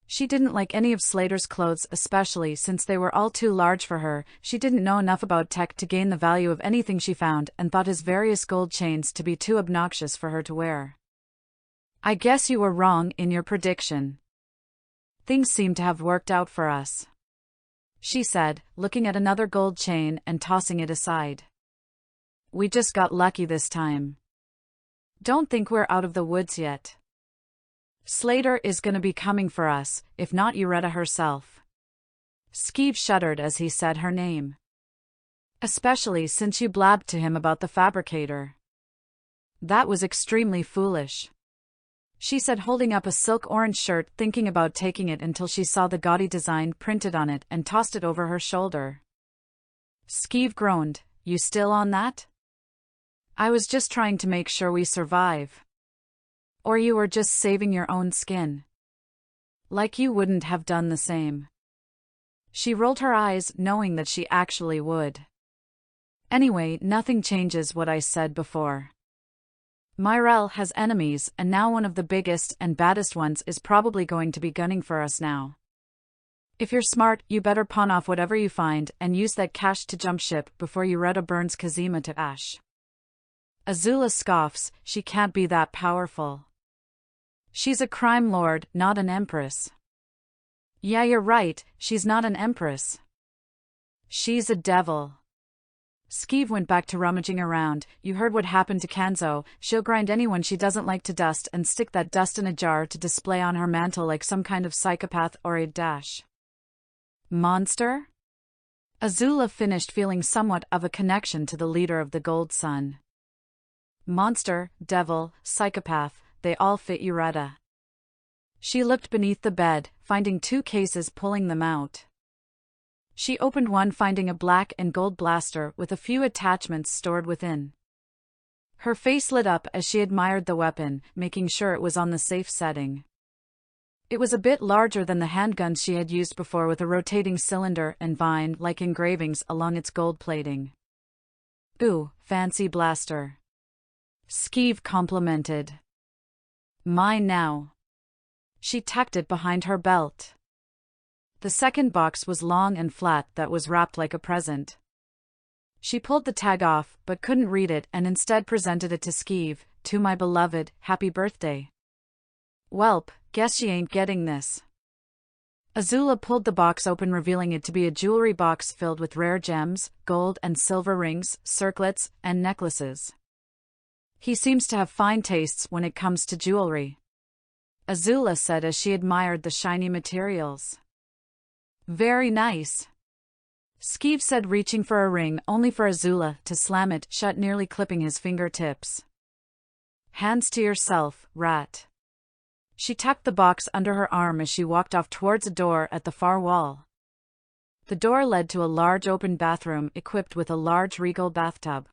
She didn't like any of Slater's clothes, especially since they were all too large for her. She didn't know enough about tech to gain the value of anything she found and thought his various gold chains to be too obnoxious for her to wear. I guess you were wrong in your prediction. Things seem to have worked out for us, she said, looking at another gold chain and tossing it aside. We just got lucky this time. Don't think we're out of the woods yet. Slater is gonna be coming for us, if not Uretta herself. Skeeve shuddered as he said her name. Especially since you blabbed to him about the fabricator. That was extremely foolish, she said, holding up a silk orange shirt, thinking about taking it until she saw the gaudy design printed on it and tossed it over her shoulder. Skeeve groaned, You still on that? I was just trying to make sure we survive. Or you were just saving your own skin. Like you wouldn't have done the same. She rolled her eyes, knowing that she actually would. Anyway, nothing changes what I said before. Myrelle has enemies, and now one of the biggest and baddest ones is probably going to be gunning for us now. If you're smart, you better pawn off whatever you find and use that cash to jump ship before Uretta burns Kazima to ash. Azula scoffs, she can't be that powerful. She's a crime lord, not an empress. Yeah, you're right, she's not an empress. She's a devil. Skeeve went back to rummaging around. You heard what happened to Kanzo. She'll grind anyone she doesn't like to dust and stick that dust in a jar to display on her mantle like some kind of psychopath or a dash. Monster? Azula finished, feeling somewhat of a connection to the leader of the Gold Sun. Monster, devil, psychopath, they all fit Uretta. She looked beneath the bed, finding 2 cases, pulling them out. She opened one, finding a black and gold blaster with a few attachments stored within. Her face lit up as she admired the weapon, making sure it was on the safe setting. It was a bit larger than the handguns she had used before, with a rotating cylinder and vine-like engravings along its gold plating. Ooh, fancy blaster. Skeeve complimented. Mine now. She tucked it behind her belt. The second box was long and flat, that was wrapped like a present. She pulled the tag off, but couldn't read it and instead presented it to Skeeve. To my beloved, happy birthday. Welp, guess she ain't getting this. Azula pulled the box open, revealing it to be a jewelry box filled with rare gems, gold and silver rings, circlets, and necklaces. He seems to have fine tastes when it comes to jewelry, Azula said as she admired the shiny materials. Very nice, Skeeve said, reaching for a ring, only for Azula to slam it shut, nearly clipping his fingertips. Hands to yourself, rat. She tucked the box under her arm as she walked off towards a door at the far wall. The door led to a large open bathroom equipped with a large regal bathtub.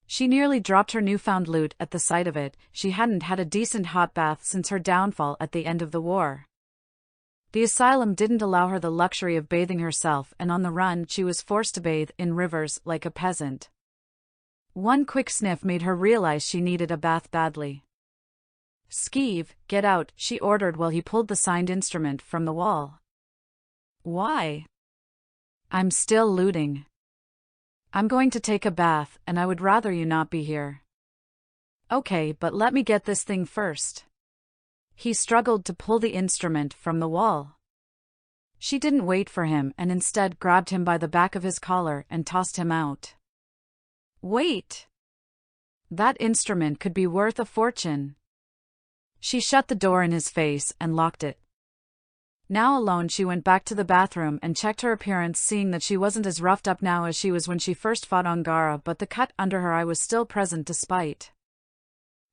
She nearly dropped her newfound loot at the sight of it. She hadn't had a decent hot bath since her downfall at the end of the war. The asylum didn't allow her the luxury of bathing herself, and on the run she was forced to bathe in rivers like a peasant. One quick sniff made her realize she needed a bath badly. Skeeve, get out, she ordered while he pulled the signed instrument from the wall. Why? I'm still looting. I'm going to take a bath, and I would rather you not be here. Okay, but let me get this thing first. He struggled to pull the instrument from the wall. She didn't wait for him and instead grabbed him by the back of his collar and tossed him out. Wait! That instrument could be worth a fortune. She shut the door in his face and locked it. Now alone, she went back to the bathroom and checked her appearance, seeing that she wasn't as roughed up now as she was when she first fought Angara, but the cut under her eye was still present despite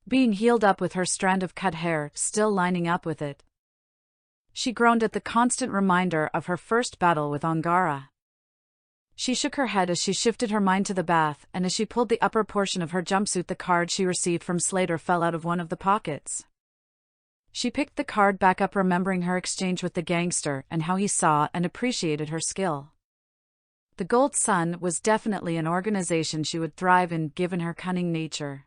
being healed up, with her strand of cut hair still lining up with it. She groaned at the constant reminder of her first battle with Angara. She shook her head as she shifted her mind to the bath, and as she pulled the upper portion of her jumpsuit, the card she received from Slater fell out of one of the pockets. She picked the card back up, remembering her exchange with the gangster and how he saw and appreciated her skill. The Gold Sun was definitely an organization she would thrive in, given her cunning nature.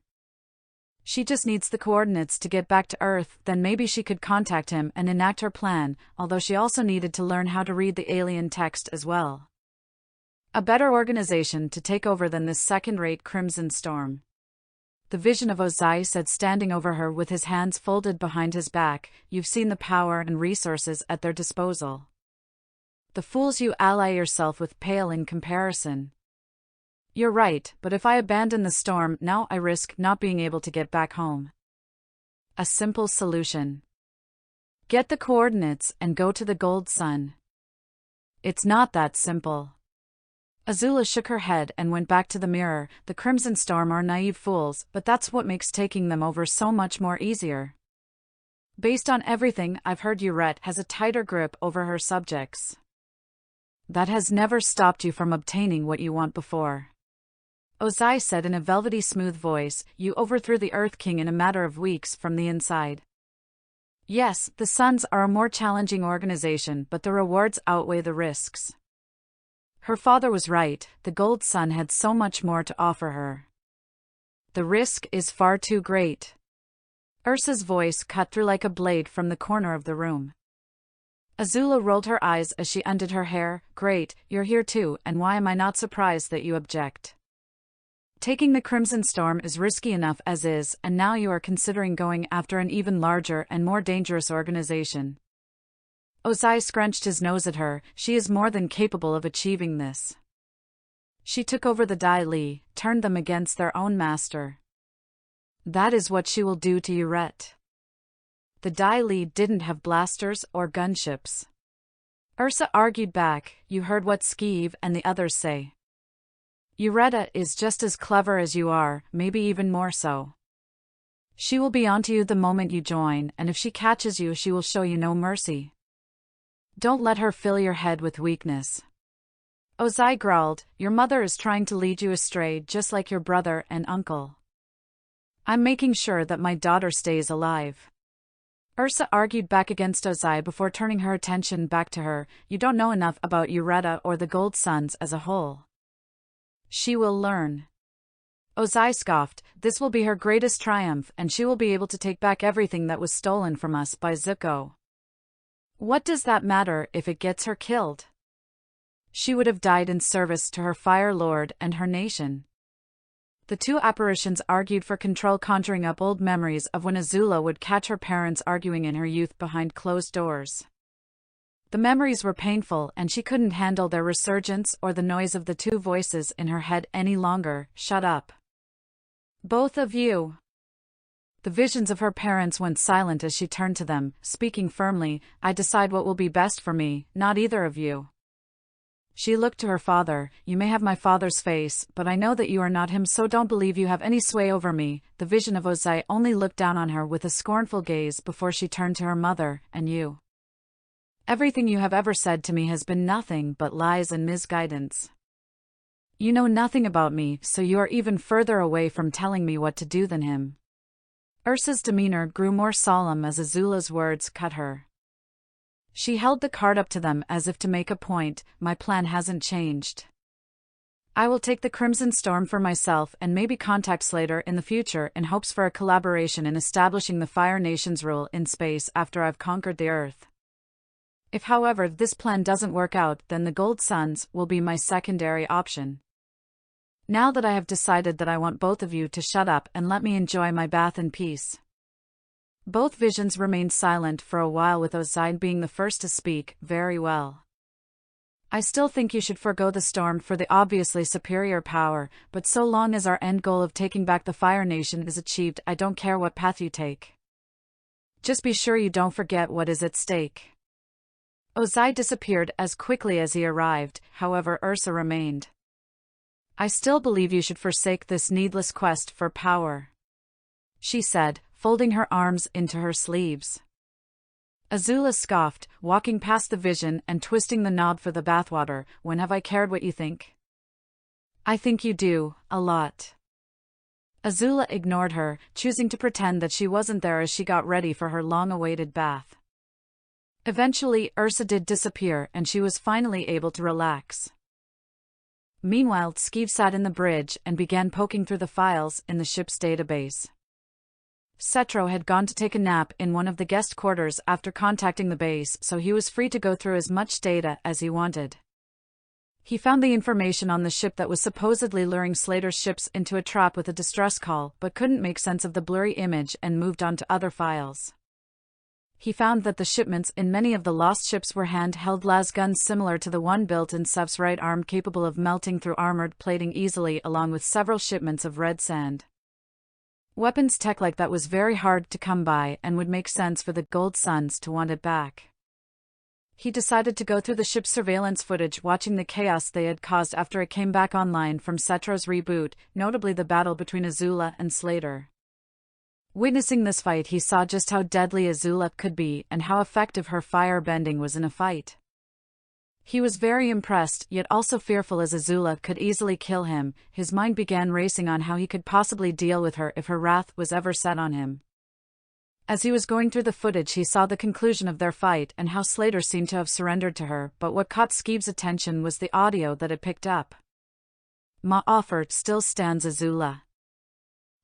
She just needs the coordinates to get back to Earth, then maybe she could contact him and enact her plan, although she also needed to learn how to read the alien text as well. A better organization to take over than this second-rate Crimson Storm. The vision of Ozai said, standing over her with his hands folded behind his back. You've seen the power and resources at their disposal. The fools you ally yourself with pale in comparison. You're right, but if I abandon the storm now, I risk not being able to get back home. A simple solution. Get the coordinates and go to the Gold Sun. It's not that simple. Azula shook her head and went back to the mirror. The Crimson Storm are naive fools, but that's what makes taking them over so much more easier. Based on everything I've heard, Uret has a tighter grip over her subjects. That has never stopped you from obtaining what you want before. Ozai said in a velvety smooth voice, you overthrew the Earth King in a matter of weeks from the inside. Yes, the Suns are a more challenging organization, but the rewards outweigh the risks. Her father was right, the Gold Sun had so much more to offer her. The risk is far too great. Ursa's voice cut through like a blade from the corner of the room. Azula rolled her eyes as she undid her hair. Great, you're here too, and why am I not surprised that you object? Taking the Crimson Storm is risky enough as is, and now you are considering going after an even larger and more dangerous organization. Ozai scrunched his nose at her. She is more than capable of achieving this. She took over the Dai Li, turned them against their own master. That is what she will do to Uret. The Dai Li didn't have blasters or gunships. Ursa argued back, you heard what Skeeve and the others say. Ureta is just as clever as you are, maybe even more so. She will be onto you the moment you join, and if she catches you, she will show you no mercy. Don't let her fill your head with weakness. Ozai growled, your mother is trying to lead you astray just like your brother and uncle. I'm making sure that my daughter stays alive. Ursa argued back against Ozai before turning her attention back to her. You don't know enough about Ureta or the Gold Suns as a whole. She will learn. Ozai scoffed, this will be her greatest triumph, and she will be able to take back everything that was stolen from us by Zuko. What does that matter if it gets her killed? She would have died in service to her Fire Lord and her nation. The two apparitions argued for control, conjuring up old memories of when Azula would catch her parents arguing in her youth behind closed doors. The memories were painful, and she couldn't handle their resurgence or the noise of the two voices in her head any longer. Shut up. Both of you. The visions of her parents went silent as she turned to them, speaking firmly, I decide what will be best for me, not either of you. She looked to her father, you may have my father's face, but I know that you are not him, so don't believe you have any sway over me. The vision of Ozai only looked down on her with a scornful gaze before she turned to her mother, and you. Everything you have ever said to me has been nothing but lies and misguidance. You know nothing about me, so you are even further away from telling me what to do than him. Ursa's demeanor grew more solemn as Azula's words cut her. She held the card up to them as if to make a point, my plan hasn't changed. I will take the Crimson Storm for myself and maybe contact Slater in the future in hopes for a collaboration in establishing the Fire Nation's rule in space after I've conquered the Earth. If, however, this plan doesn't work out, then the Gold Suns will be my secondary option. Now that I have decided that I want both of you to shut up and let me enjoy my bath in peace. Both visions remained silent for a while, with Ozai being the first to speak. Very well. I still think you should forego the storm for the obviously superior power, but so long as our end goal of taking back the Fire Nation is achieved, I don't care what path you take. Just be sure you don't forget what is at stake. Ozai disappeared as quickly as he arrived, however Ursa remained. I still believe you should forsake this needless quest for power, she said, folding her arms into her sleeves. Azula scoffed, walking past the vision and twisting the knob for the bathwater. When have I cared what you think? I think you do, a lot. Azula ignored her, choosing to pretend that she wasn't there as she got ready for her long-awaited bath. Eventually, Ursa did disappear, and she was finally able to relax. Meanwhile, Skeeve sat in the bridge and began poking through the files in the ship's database. Setro had gone to take a nap in one of the guest quarters after contacting the base, so he was free to go through as much data as he wanted. He found the information on the ship that was supposedly luring Slater's ships into a trap with a distress call, but couldn't make sense of the blurry image and moved on to other files. He found that the shipments in many of the lost ships were hand-held las guns similar to the one built in Sev's right arm, capable of melting through armored plating easily, along with several shipments of red sand. Weapons tech like that was very hard to come by and would make sense for the Gold Suns to want it back. He decided to go through the ship's surveillance footage, watching the chaos they had caused after it came back online from Setro's reboot, notably the battle between Azula and Slater. Witnessing this fight, he saw just how deadly Azula could be and how effective her fire bending was in a fight. He was very impressed, yet also fearful, as Azula could easily kill him. His mind began racing on how he could possibly deal with her if her wrath was ever set on him. As he was going through the footage, he saw the conclusion of their fight and how Slater seemed to have surrendered to her, but what caught Skeev's attention was the audio that it picked up. "My offer still stands, Azula.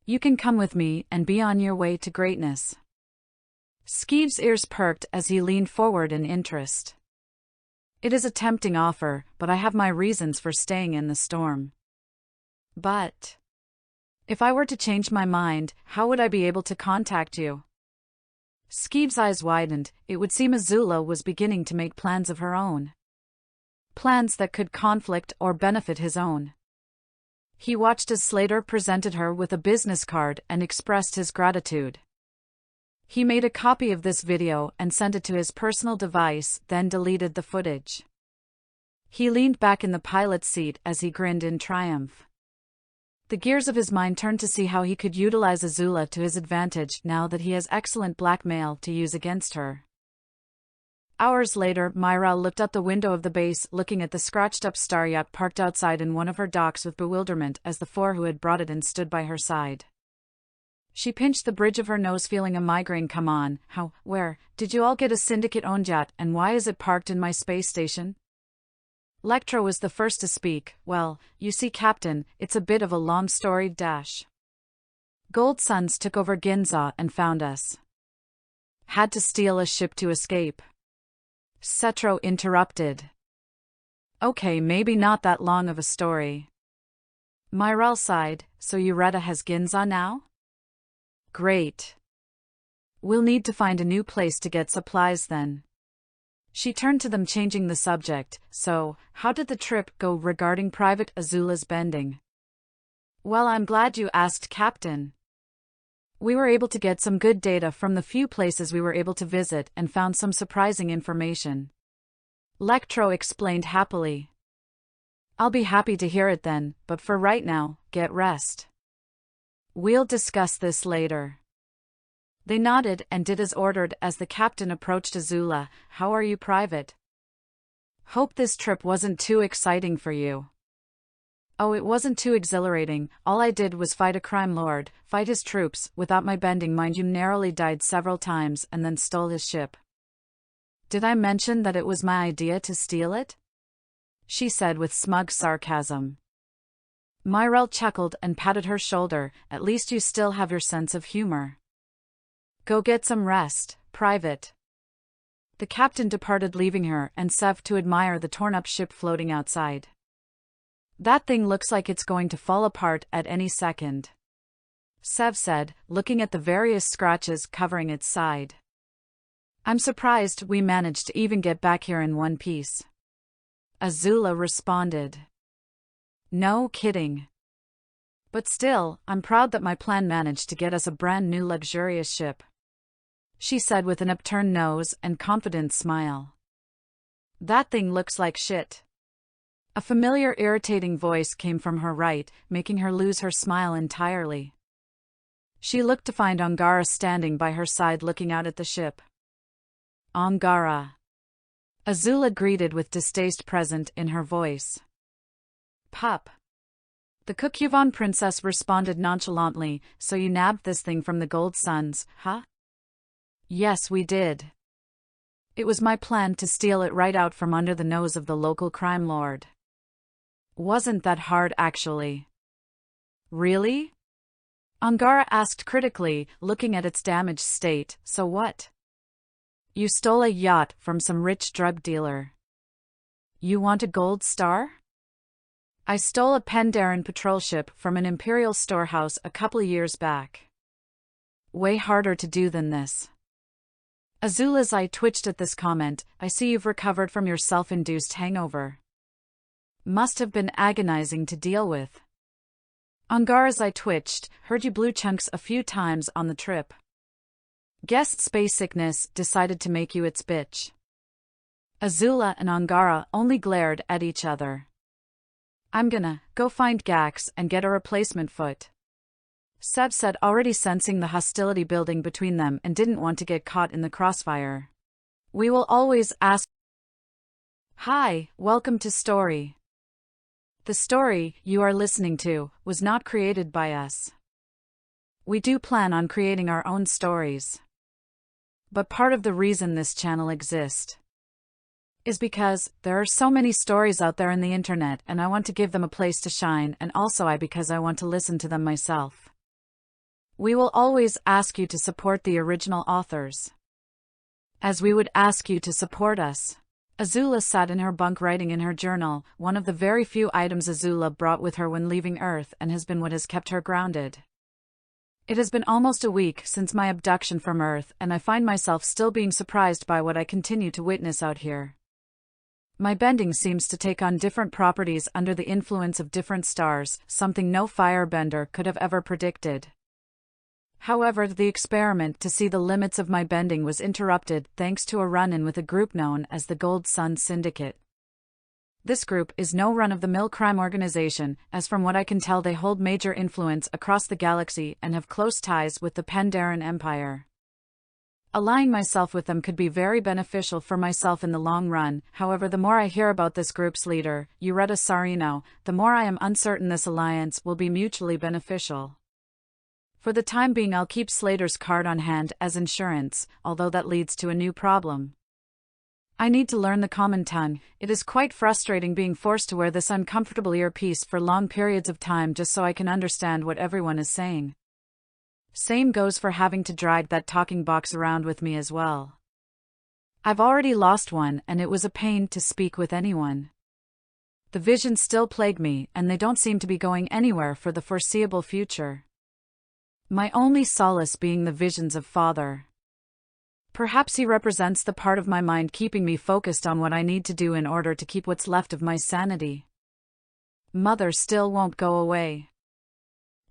You can come with me and be on your way to greatness." Skeev's ears perked as he leaned forward in interest. "It is a tempting offer, but I have my reasons for staying in the storm." "But if I were to change my mind, how would I be able to contact you?" Skeev's eyes widened. It would seem Azula was beginning to make plans of her own. Plans that could conflict or benefit his own. He watched as Slater presented her with a business card and expressed his gratitude. He made a copy of this video and sent it to his personal device, then deleted the footage. He leaned back in the pilot's seat as he grinned in triumph. The gears of his mind turned to see how he could utilize Azula to his advantage now that he has excellent blackmail to use against her. Hours later, Myra looked out the window of the base, looking at the scratched-up star yacht parked outside in one of her docks with bewilderment as the four who had brought it in stood by her side. She pinched the bridge of her nose, feeling a migraine come on. Where did you all get a syndicate-owned yacht, and why is it parked in my space station?" Lectra was the first to speak. "Well, you see, Captain, it's a bit of a long story. Gold Suns took over Ginza and found us. Had to steal a ship to escape." Setro interrupted. "Okay, maybe not that long of a story." Myrel sighed. "So Ureta has Ginza now? Great. We'll need to find a new place to get supplies then." She turned to them, changing the subject. "So, how did the trip go regarding Private Azula's bending?" "Well, I'm glad you asked, Captain. We were able to get some good data from the few places we were able to visit and found some surprising information." Lectro explained happily. "I'll be happy to hear it then, but for right now, get rest. We'll discuss this later." They nodded and did as ordered as the captain approached Azula. "How are you, Private? Hope this trip wasn't too exciting for you." "Oh, it wasn't too exhilarating. All I did was fight a crime lord, fight his troops, without my bending, mind you, narrowly died several times, and then stole his ship." "Did I mention that it was my idea to steal it?" she said with smug sarcasm. Myrel chuckled and patted her shoulder. "At least you still have your sense of humor. Go get some rest, Private." The captain departed, leaving her and Sev to admire the torn-up ship floating outside. "That thing looks like it's going to fall apart at any second," Sev said, looking at the various scratches covering its side. "I'm surprised we managed to even get back here in one piece," Azula responded. "No kidding. But still, I'm proud that my plan managed to get us a brand new luxurious ship," she said with an upturned nose and confident smile. "That thing looks like shit." A familiar irritating voice came from her right, making her lose her smile entirely. She looked to find Angara standing by her side, looking out at the ship. "Angara," Azula greeted with distaste present in her voice. "Pup." The Kukyuvan princess responded nonchalantly. "So you nabbed this thing from the Gold Suns, huh?" "Yes, we did. It was my plan to steal it right out from under the nose of the local crime lord. Wasn't that hard, actually." "Really?" Angara asked critically, looking at its damaged state. So what? You stole a yacht from some rich drug dealer. You want a gold star? I stole a Pandaren patrol ship from an Imperial storehouse a couple years back. Way harder to do than this. Azula's eye twitched at this comment. I see you've recovered from your self-induced hangover. Must have been agonizing to deal with. Angara's eye twitched. Heard you blew chunks a few times on the trip. Guessed space sickness decided to make you its bitch. Azula and Angara only glared at each other. I'm gonna go find Gax and get a replacement foot. Seb said, already sensing the hostility building between them and didn't want to get caught in the crossfire. We will always ask. Hi, welcome to Story. The story you are listening to was not created by us. We do plan on creating our own stories. But part of the reason this channel exists is because there are so many stories out there in the internet and I want to give them a place to shine, and also because I want to listen to them myself. We will always ask you to support the original authors, as we would ask you to support us. Azula sat in her bunk writing in her journal, one of the very few items Azula brought with her when leaving Earth and has been what has kept her grounded. It has been almost a week since my abduction from Earth, and I find myself still being surprised by what I continue to witness out here. My bending seems to take on different properties under the influence of different stars, something no firebender could have ever predicted. However, the experiment to see the limits of my bending was interrupted thanks to a run-in with a group known as the Gold Sun Syndicate. This group is no run-of-the-mill crime organization, as from what I can tell they hold major influence across the galaxy and have close ties with the Pandaren Empire. Allying myself with them could be very beneficial for myself in the long run. However, the more I hear about this group's leader, Ureta Sarino, the more I am uncertain this alliance will be mutually beneficial. For the time being, I'll keep Slater's card on hand as insurance, although that leads to a new problem. I need to learn the common tongue. It is quite frustrating being forced to wear this uncomfortable earpiece for long periods of time just so I can understand what everyone is saying. Same goes for having to drag that talking box around with me as well. I've already lost one, and it was a pain to speak with anyone. The visions still plague me, and they don't seem to be going anywhere for the foreseeable future. My only solace being the visions of Father. Perhaps he represents the part of my mind keeping me focused on what I need to do in order to keep what's left of my sanity. Mother still won't go away.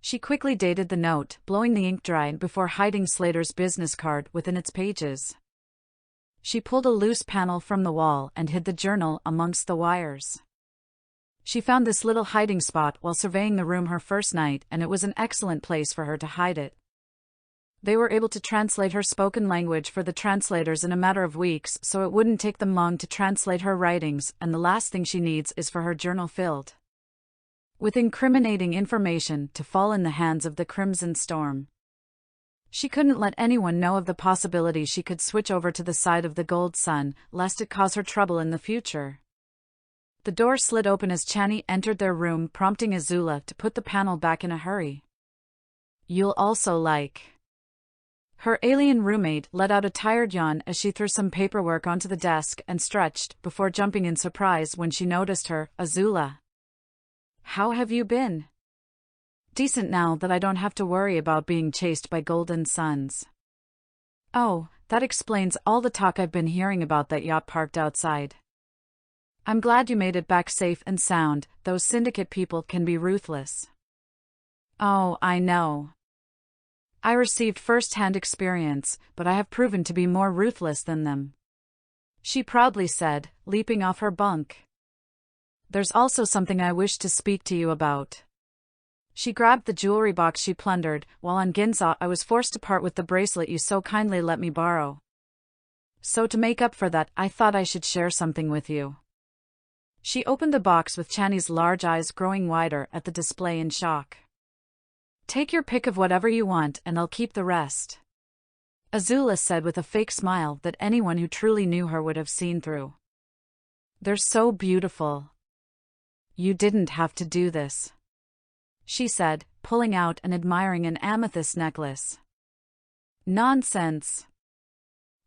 She quickly dated the note, blowing the ink dry before hiding Slater's business card within its pages. She pulled a loose panel from the wall and hid the journal amongst the wires. She found this little hiding spot while surveying the room her first night, and it was an excellent place for her to hide it. They were able to translate her spoken language for the translators in a matter of weeks, so it wouldn't take them long to translate her writings, and the last thing she needs is for her journal filled with incriminating information to fall in the hands of the Crimson Storm. She couldn't let anyone know of the possibility she could switch over to the side of the Gold Sun, lest it cause her trouble in the future. The door slid open as Chani entered their room, prompting Azula to put the panel back in a hurry. You'll also like. Her alien roommate let out a tired yawn as she threw some paperwork onto the desk and stretched before jumping in surprise when she noticed her. Azula. How have you been? Decent now that I don't have to worry about being chased by golden suns. Oh, that explains all the talk I've been hearing about that yacht parked outside. I'm glad you made it back safe and sound. Those syndicate people can be ruthless. Oh, I know. I received first-hand experience, but I have proven to be more ruthless than them. She proudly said, leaping off her bunk. There's also something I wish to speak to you about. She grabbed the jewelry box she plundered. While on Ginza, I was forced to part with the bracelet you so kindly let me borrow. So to make up for that, I thought I should share something with you. She opened the box with Chani's large eyes growing wider at the display in shock. Take your pick of whatever you want and I'll keep the rest. Azula said with a fake smile that anyone who truly knew her would have seen through. They're so beautiful. You didn't have to do this. She said, pulling out and admiring an amethyst necklace. Nonsense.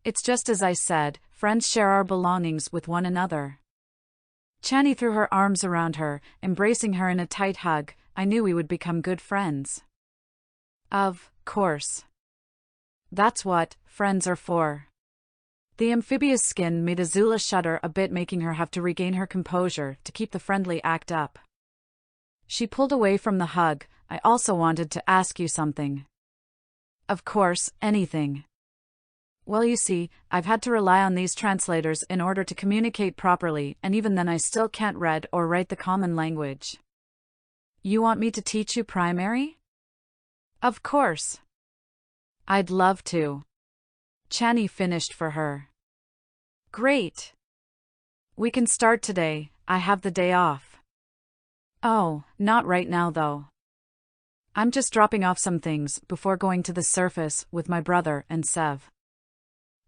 It's just as I said, friends share our belongings with one another. Chani threw her arms around her, embracing her in a tight hug. I knew we would become good friends. Of course. That's what friends are for. The amphibious skin made Azula shudder a bit, making her have to regain her composure to keep the friendly act up. She pulled away from the hug. I also wanted to ask you something. Of course, anything. Well, you see, I've had to rely on these translators in order to communicate properly, and even then I still can't read or write the common language. You want me to teach you primary? Of course. I'd love to. Chani finished for her. Great. We can start today. I have the day off. Oh, not right now though. I'm just dropping off some things before going to the surface with my brother and Sev.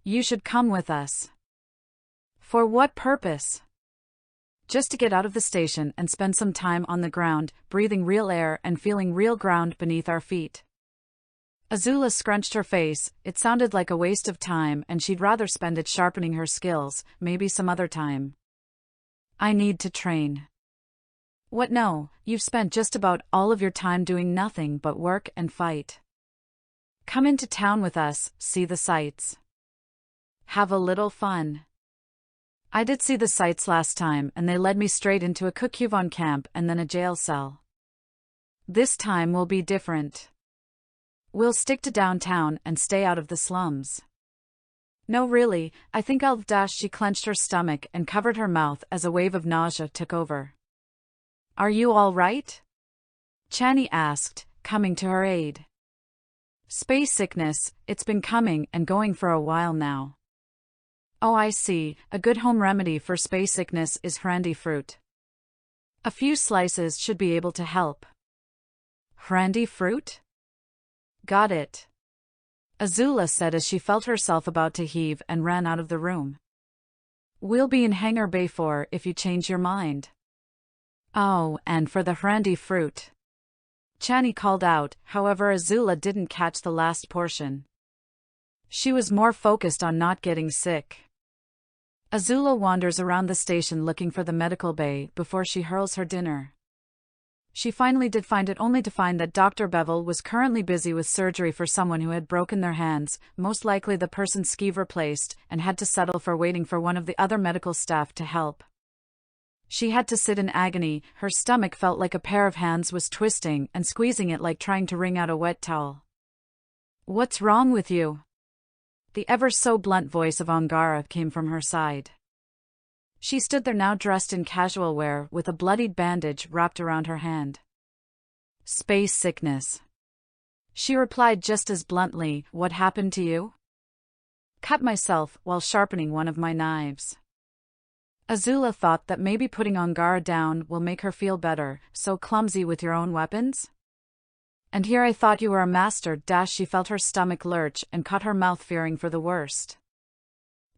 You should come with us. For what purpose? Just to get out of the station and spend some time on the ground, breathing real air and feeling real ground beneath our feet. Azula scrunched her face. It sounded like a waste of time and she'd rather spend it sharpening her skills, maybe some other time. I need to train. What no, you've spent just about all of your time doing nothing but work and fight. Come into town with us, see the sights. Have a little fun. I did see the sights last time and they led me straight into a Kukuvon camp and then a jail cell. This time will be different. We'll stick to downtown and stay out of the slums. No really, I think I'll She clenched her stomach and covered her mouth as a wave of nausea took over. Are you all right? Chani asked, coming to her aid. Space sickness, it's been coming and going for a while now. Oh, I see, a good home remedy for space sickness is hrandy fruit. A few slices should be able to help. Hrandy fruit? Got it. Azula said as she felt herself about to heave and ran out of the room. We'll be in Hangar Bay 4 if you change your mind. Oh, and for the hrandy fruit. Chani called out, however Azula didn't catch the last portion. She was more focused on not getting sick. Azula wanders around the station looking for the medical bay before she hurls her dinner. She finally did find it, only to find that Dr. Bevel was currently busy with surgery for someone who had broken their hands, most likely the person Skeeve replaced, and had to settle for waiting for one of the other medical staff to help. She had to sit in agony. Her stomach felt like a pair of hands was twisting and squeezing it, like trying to wring out a wet towel. What's wrong with you? The ever-so-blunt voice of Angara came from her side. She stood there now dressed in casual wear with a bloodied bandage wrapped around her hand. Space sickness. She replied just as bluntly, what happened to you? Cut myself while sharpening one of my knives. Azula thought that maybe putting Angara down will make her feel better. So clumsy with your own weapons? And here I thought you were a master. She felt her stomach lurch and caught her mouth, fearing for the worst.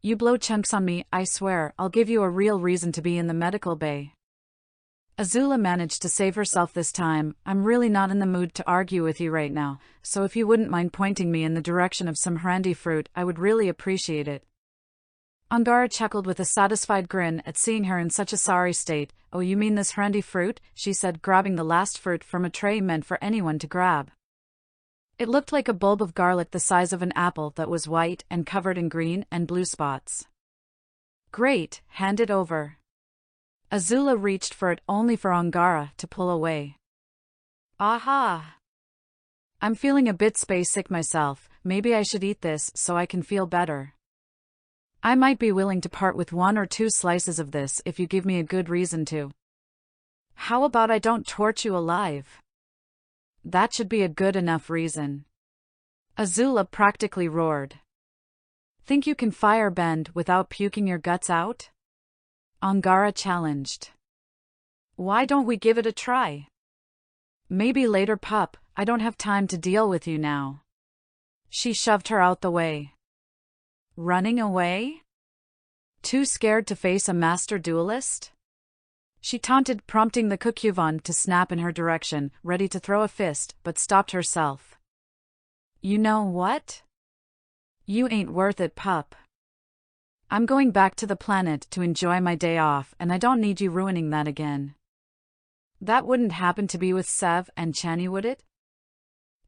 You blow chunks on me, I swear, I'll give you a real reason to be in the medical bay. Azula managed to save herself this time. I'm really not in the mood to argue with you right now, so if you wouldn't mind pointing me in the direction of some hrandy fruit, I would really appreciate it. Angara chuckled with a satisfied grin at seeing her in such a sorry state. Oh, you mean this hrandy fruit? She said, grabbing the last fruit from a tray meant for anyone to grab. It looked like a bulb of garlic the size of an apple that was white and covered in green and blue spots. Great, hand it over. Azula reached for it, only for Angara to pull away. Aha! I'm feeling a bit space sick myself. Maybe I should eat this so I can feel better. I might be willing to part with 1 or 2 slices of this if you give me a good reason to. How about I don't torch you alive? That should be a good enough reason. Azula practically roared. Think you can firebend without puking your guts out? Angara challenged. Why don't we give it a try? Maybe later, pup. I don't have time to deal with you now. She shoved her out the way. Running away? Too scared to face a master duelist? She taunted, prompting the Kukyuvan to snap in her direction, ready to throw a fist, but stopped herself. You know what? You ain't worth it, pup. I'm going back to the planet to enjoy my day off, and I don't need you ruining that again. That wouldn't happen to be with Sev and Chani, would it?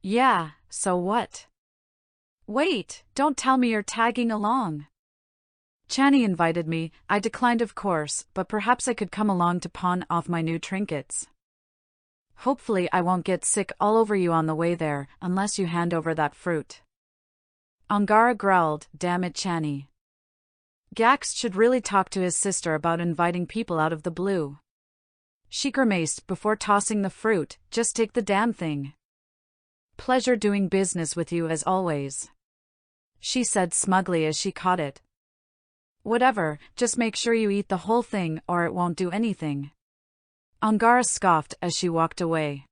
Yeah, so what? Wait, don't tell me you're tagging along. Chani invited me. I declined, of course, but perhaps I could come along to pawn off my new trinkets. Hopefully I won't get sick all over you on the way there, unless you hand over that fruit. Angara growled, damn it, Chani. Gax should really talk to his sister about inviting people out of the blue. She grimaced before tossing the fruit, just take the damn thing. Pleasure doing business with you as always, she said smugly as she caught it. Whatever, just make sure you eat the whole thing or it won't do anything. Angara scoffed as she walked away.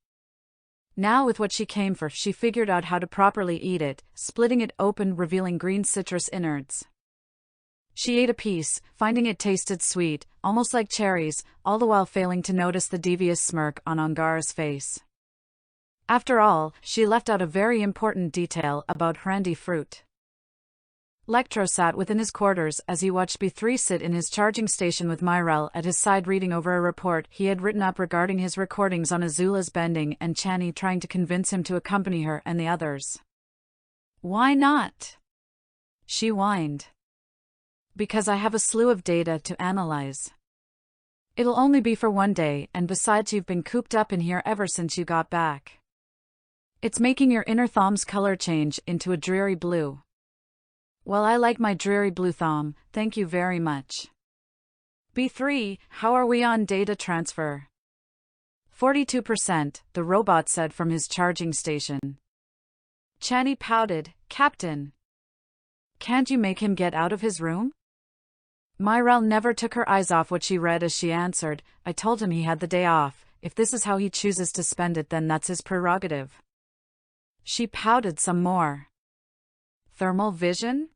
Now with what she came for, she figured out how to properly eat it, splitting it open, revealing green citrus innards. She ate a piece, finding it tasted sweet, almost like cherries, all the while failing to notice the devious smirk on Angara's face. After all, she left out a very important detail about brandy fruit. Lectro sat within his quarters as he watched B3 sit in his charging station with Myrelle at his side reading over a report he had written up regarding his recordings on Azula's bending and Chani trying to convince him to accompany her and the others. Why not? She whined. Because I have a slew of data to analyze. It'll only be for one day, and besides you've been cooped up in here ever since you got back. It's making your inner thumb's color change into a dreary blue. Well, I like my dreary blue thumb, thank you very much. B3, how are we on data transfer? 42%, the robot said from his charging station. Chani pouted, Captain. Can't you make him get out of his room? Myrelle never took her eyes off what she read as she answered, I told him he had the day off. If this is how he chooses to spend it, then that's his prerogative. She pouted some more. Thermal vision?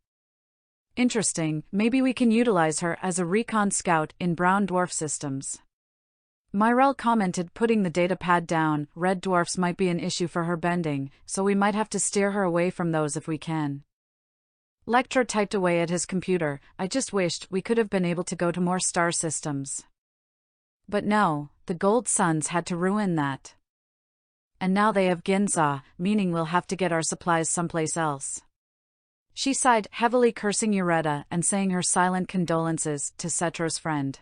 Interesting, maybe we can utilize her as a recon scout in brown dwarf systems. Myrelle commented, putting the datapad down. Red dwarfs might be an issue for her bending, so we might have to steer her away from those if we can. Lecter typed away at his computer. I just wished we could have been able to go to more star systems. But no, the Gold Suns had to ruin that. And now they have Ginza, meaning we'll have to get our supplies someplace else. She sighed, heavily cursing Ureta and saying her silent condolences to Cetro's friend.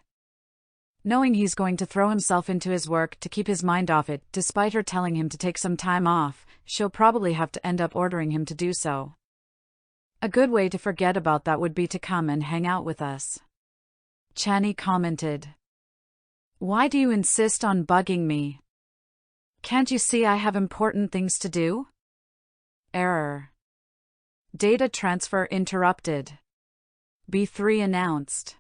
Knowing he's going to throw himself into his work to keep his mind off it, despite her telling him to take some time off, she'll probably have to end up ordering him to do so. A good way to forget about that would be to come and hang out with us. Chani commented. Why do you insist on bugging me? Can't you see I have important things to do? Error. Data transfer interrupted. B3 announced.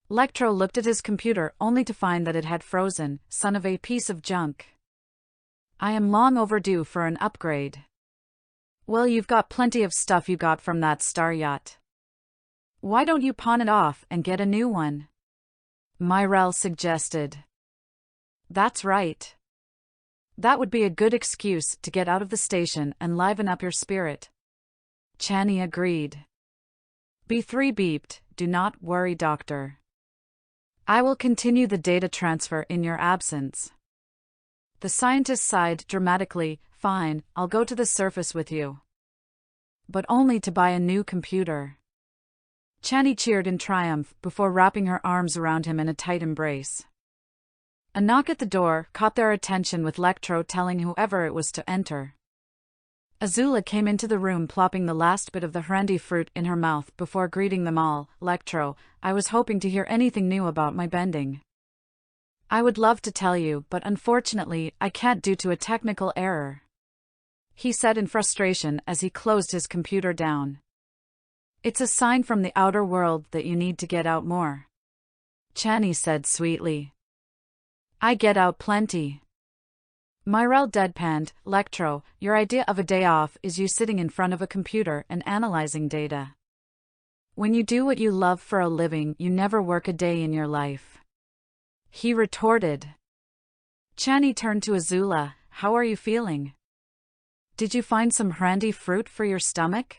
Lectro looked at his computer only to find that it had frozen, son of a piece of junk. I am long overdue for an upgrade. Well, you've got plenty of stuff you got from that star yacht. Why don't you pawn it off and get a new one? Myrelle suggested. That's right. That would be a good excuse to get out of the station and liven up your spirit. Chani agreed. B3 beeped, do not worry, Doctor. I will continue the data transfer in your absence. The scientist sighed dramatically, fine, I'll go to the surface with you. But only to buy a new computer. Chani cheered in triumph before wrapping her arms around him in a tight embrace. A knock at the door caught their attention with Lectro telling whoever it was to enter. Azula came into the room plopping the last bit of the brandy fruit in her mouth before greeting them all. Lectro, I was hoping to hear anything new about my bending. I would love to tell you, but unfortunately, I can't due to a technical error. He said in frustration as he closed his computer down. It's a sign from the outer world that you need to get out more. Chani said sweetly. I get out plenty. Myrelle deadpanned, Lectro, your idea of a day off is you sitting in front of a computer and analyzing data. When you do what you love for a living, you never work a day in your life. he retorted. Chani turned to Azula. How are you feeling? Did you find some handy fruit for your stomach?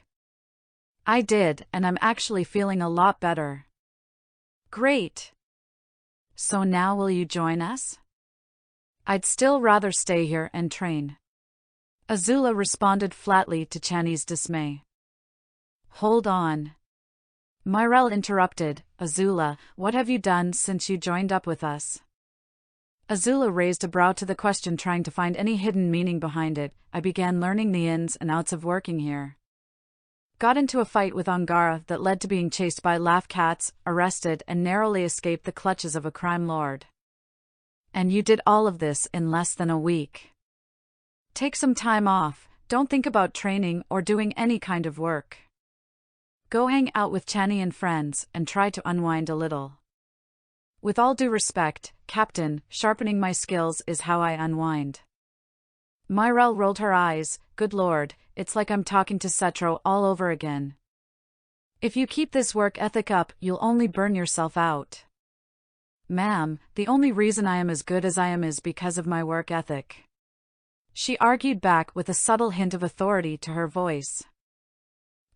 I did, and I'm actually feeling a lot better. Great. So now will you join us? I'd still rather stay here and train. Azula responded flatly to Chani's dismay. Hold on. Myrelle interrupted. Azula, what have you done since you joined up with us? Azula raised a brow to the question, trying to find any hidden meaning behind it. I began learning the ins and outs of working here. Got into a fight with Angara that led to being chased by laugh cats, arrested, and narrowly escaped the clutches of a crime lord. And you did all of this in less than a week. Take some time off, don't think about training or doing any kind of work. Go hang out with Chani and friends, and try to unwind a little. With all due respect, Captain, sharpening my skills is how I unwind. Myrelle rolled her eyes. Good lord, it's like I'm talking to Setro all over again. If you keep this work ethic up, you'll only burn yourself out. Ma'am, the only reason I am as good as I am is because of my work ethic. She argued back with a subtle hint of authority to her voice.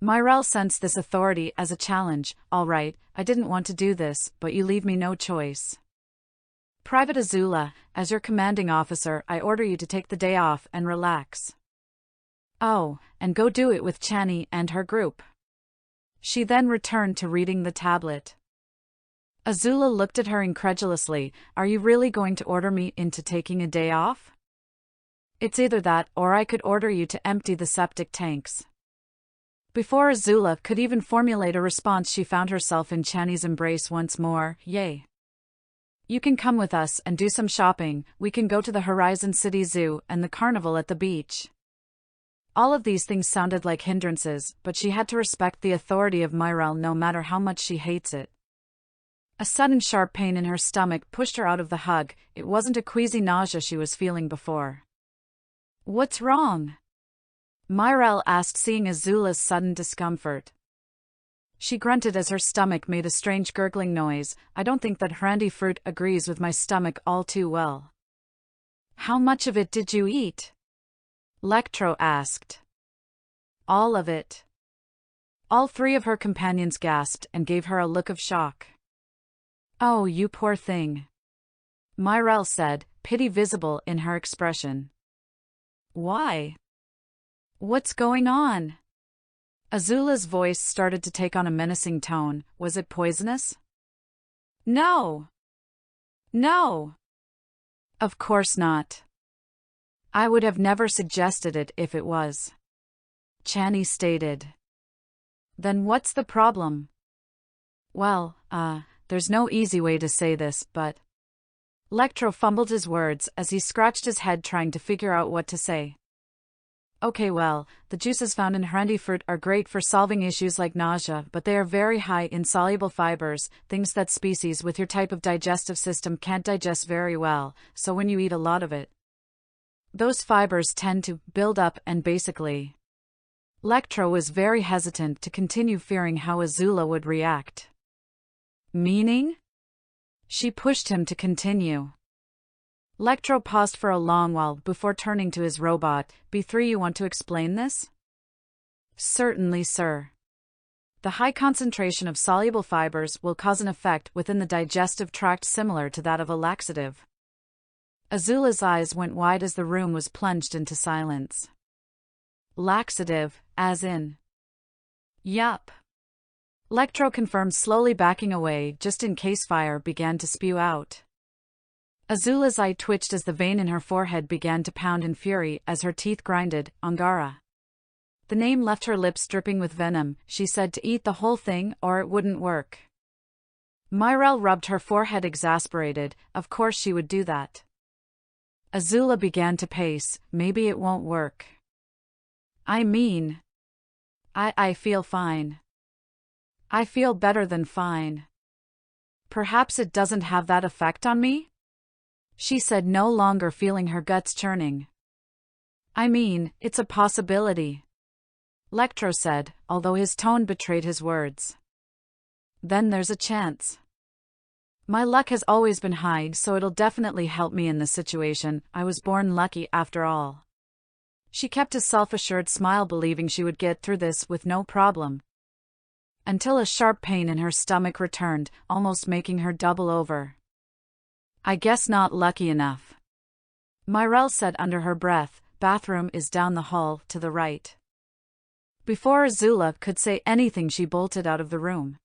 Myrelle sensed this authority as a challenge. All right, I didn't want to do this, but you leave me no choice. Private Azula, as your commanding officer, I order you to take the day off and relax. Oh, and go do it with Chani and her group. She then returned to reading the tablet. Azula looked at her incredulously. Are you really going to order me into taking a day off? It's either that, or I could order you to empty the septic tanks. Before Azula could even formulate a response, she found herself in Chani's embrace once more. Yay. You can come with us and do some shopping. We can go to the Horizon City Zoo and the carnival at the beach. All of these things sounded like hindrances, but she had to respect the authority of Myrelle no matter how much she hates it. A sudden sharp pain in her stomach pushed her out of the hug. It wasn't a queasy nausea she was feeling before. What's wrong? Myrelle asked, seeing Azula's sudden discomfort. She grunted as her stomach made a strange gurgling noise. I don't think that handy fruit agrees with my stomach all too well. How much of it did you eat? Lectro asked. All of it. All three of her companions gasped and gave her a look of shock. Oh, you poor thing. Myrelle said, pity visible in her expression. Why? What's going on? Azula's voice started to take on a menacing tone. Was it poisonous? No. No. Of course not. I would have never suggested it if it was. Chani stated. Then what's the problem? Well, there's no easy way to say this, but... Lectro fumbled his words as he scratched his head trying to figure out what to say. Okay, well, the juices found in handy fruit are great for solving issues like nausea, but they are very high in soluble fibers, things that species with your type of digestive system can't digest very well, so when you eat a lot of it, those fibers tend to build up and basically... Lectro was very hesitant to continue, fearing how Azula would react. Meaning? She pushed him to continue. Lectro paused for a long while before turning to his robot. Pt.4, you want to explain this? Certainly, sir. The high concentration of soluble fibers will cause an effect within the digestive tract similar to that of a laxative. Azula's eyes went wide as the room was plunged into silence. Laxative, as in? Yup. Lectro confirmed, slowly backing away just in case fire began to spew out. Azula's eye twitched as the vein in her forehead began to pound in fury as her teeth grinded. Angara. The name left her lips dripping with venom. She said to eat the whole thing or it wouldn't work. Myrelle rubbed her forehead, exasperated. Of course she would do that. Azula began to pace. Maybe it won't work. I mean... I feel fine. I feel better than fine. Perhaps it doesn't have that effect on me? She said, no longer feeling her guts churning. I mean, it's a possibility. Lectro said, although his tone betrayed his words. Then there's a chance. My luck has always been high, so it'll definitely help me in this situation. I was born lucky after all. She kept a self-assured smile, believing she would get through this with no problem. Until a sharp pain in her stomach returned, almost making her double over. I guess not lucky enough. Myrelle said under her breath. Bathroom is down the hall, to the right. Before Azula could say anything, she bolted out of the room.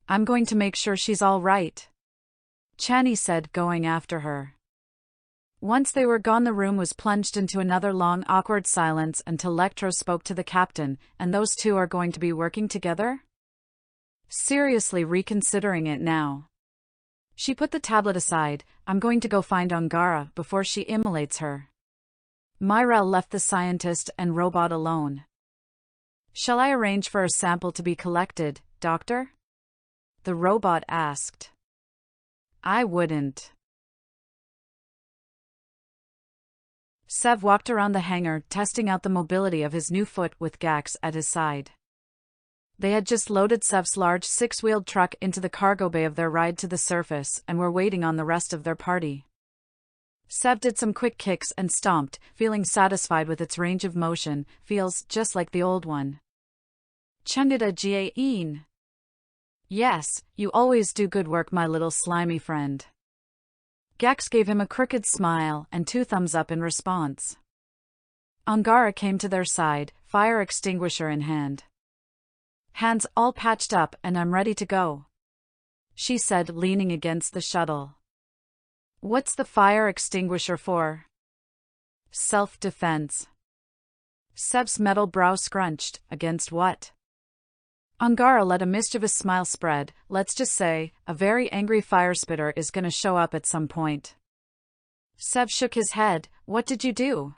I'm going to make sure she's all right, Chani said, going after her. Once they were gone, the room was plunged into another long, awkward silence until Lectro spoke to the captain. And those two are going to be working together? Seriously reconsidering it now. She put the tablet aside. I'm going to go find Angara before she immolates her. Myrelle left the scientist and robot alone. Shall I arrange for a sample to be collected, Doctor? The robot asked. I wouldn't. Sev walked around the hangar, testing out the mobility of his new foot with Gax at his side. They had just loaded Sev's large six-wheeled truck into the cargo bay of their ride to the surface and were waiting on the rest of their party. Sev did some quick kicks and stomped, feeling satisfied with its range of motion. Feels just like the old one. Chundida Jain. Yes, you always do good work, my little slimy friend. Gax gave him a crooked smile and 2 thumbs up in response. Angara came to their side, fire extinguisher in hand. Hands all patched up, and I'm ready to go, she said, leaning against the shuttle. What's the fire extinguisher for? Self-defense. Sev's metal brow scrunched. Against what? Angara let a mischievous smile spread. Let's just say, a very angry fire spitter is gonna show up at some point. Sev shook his head. What did you do?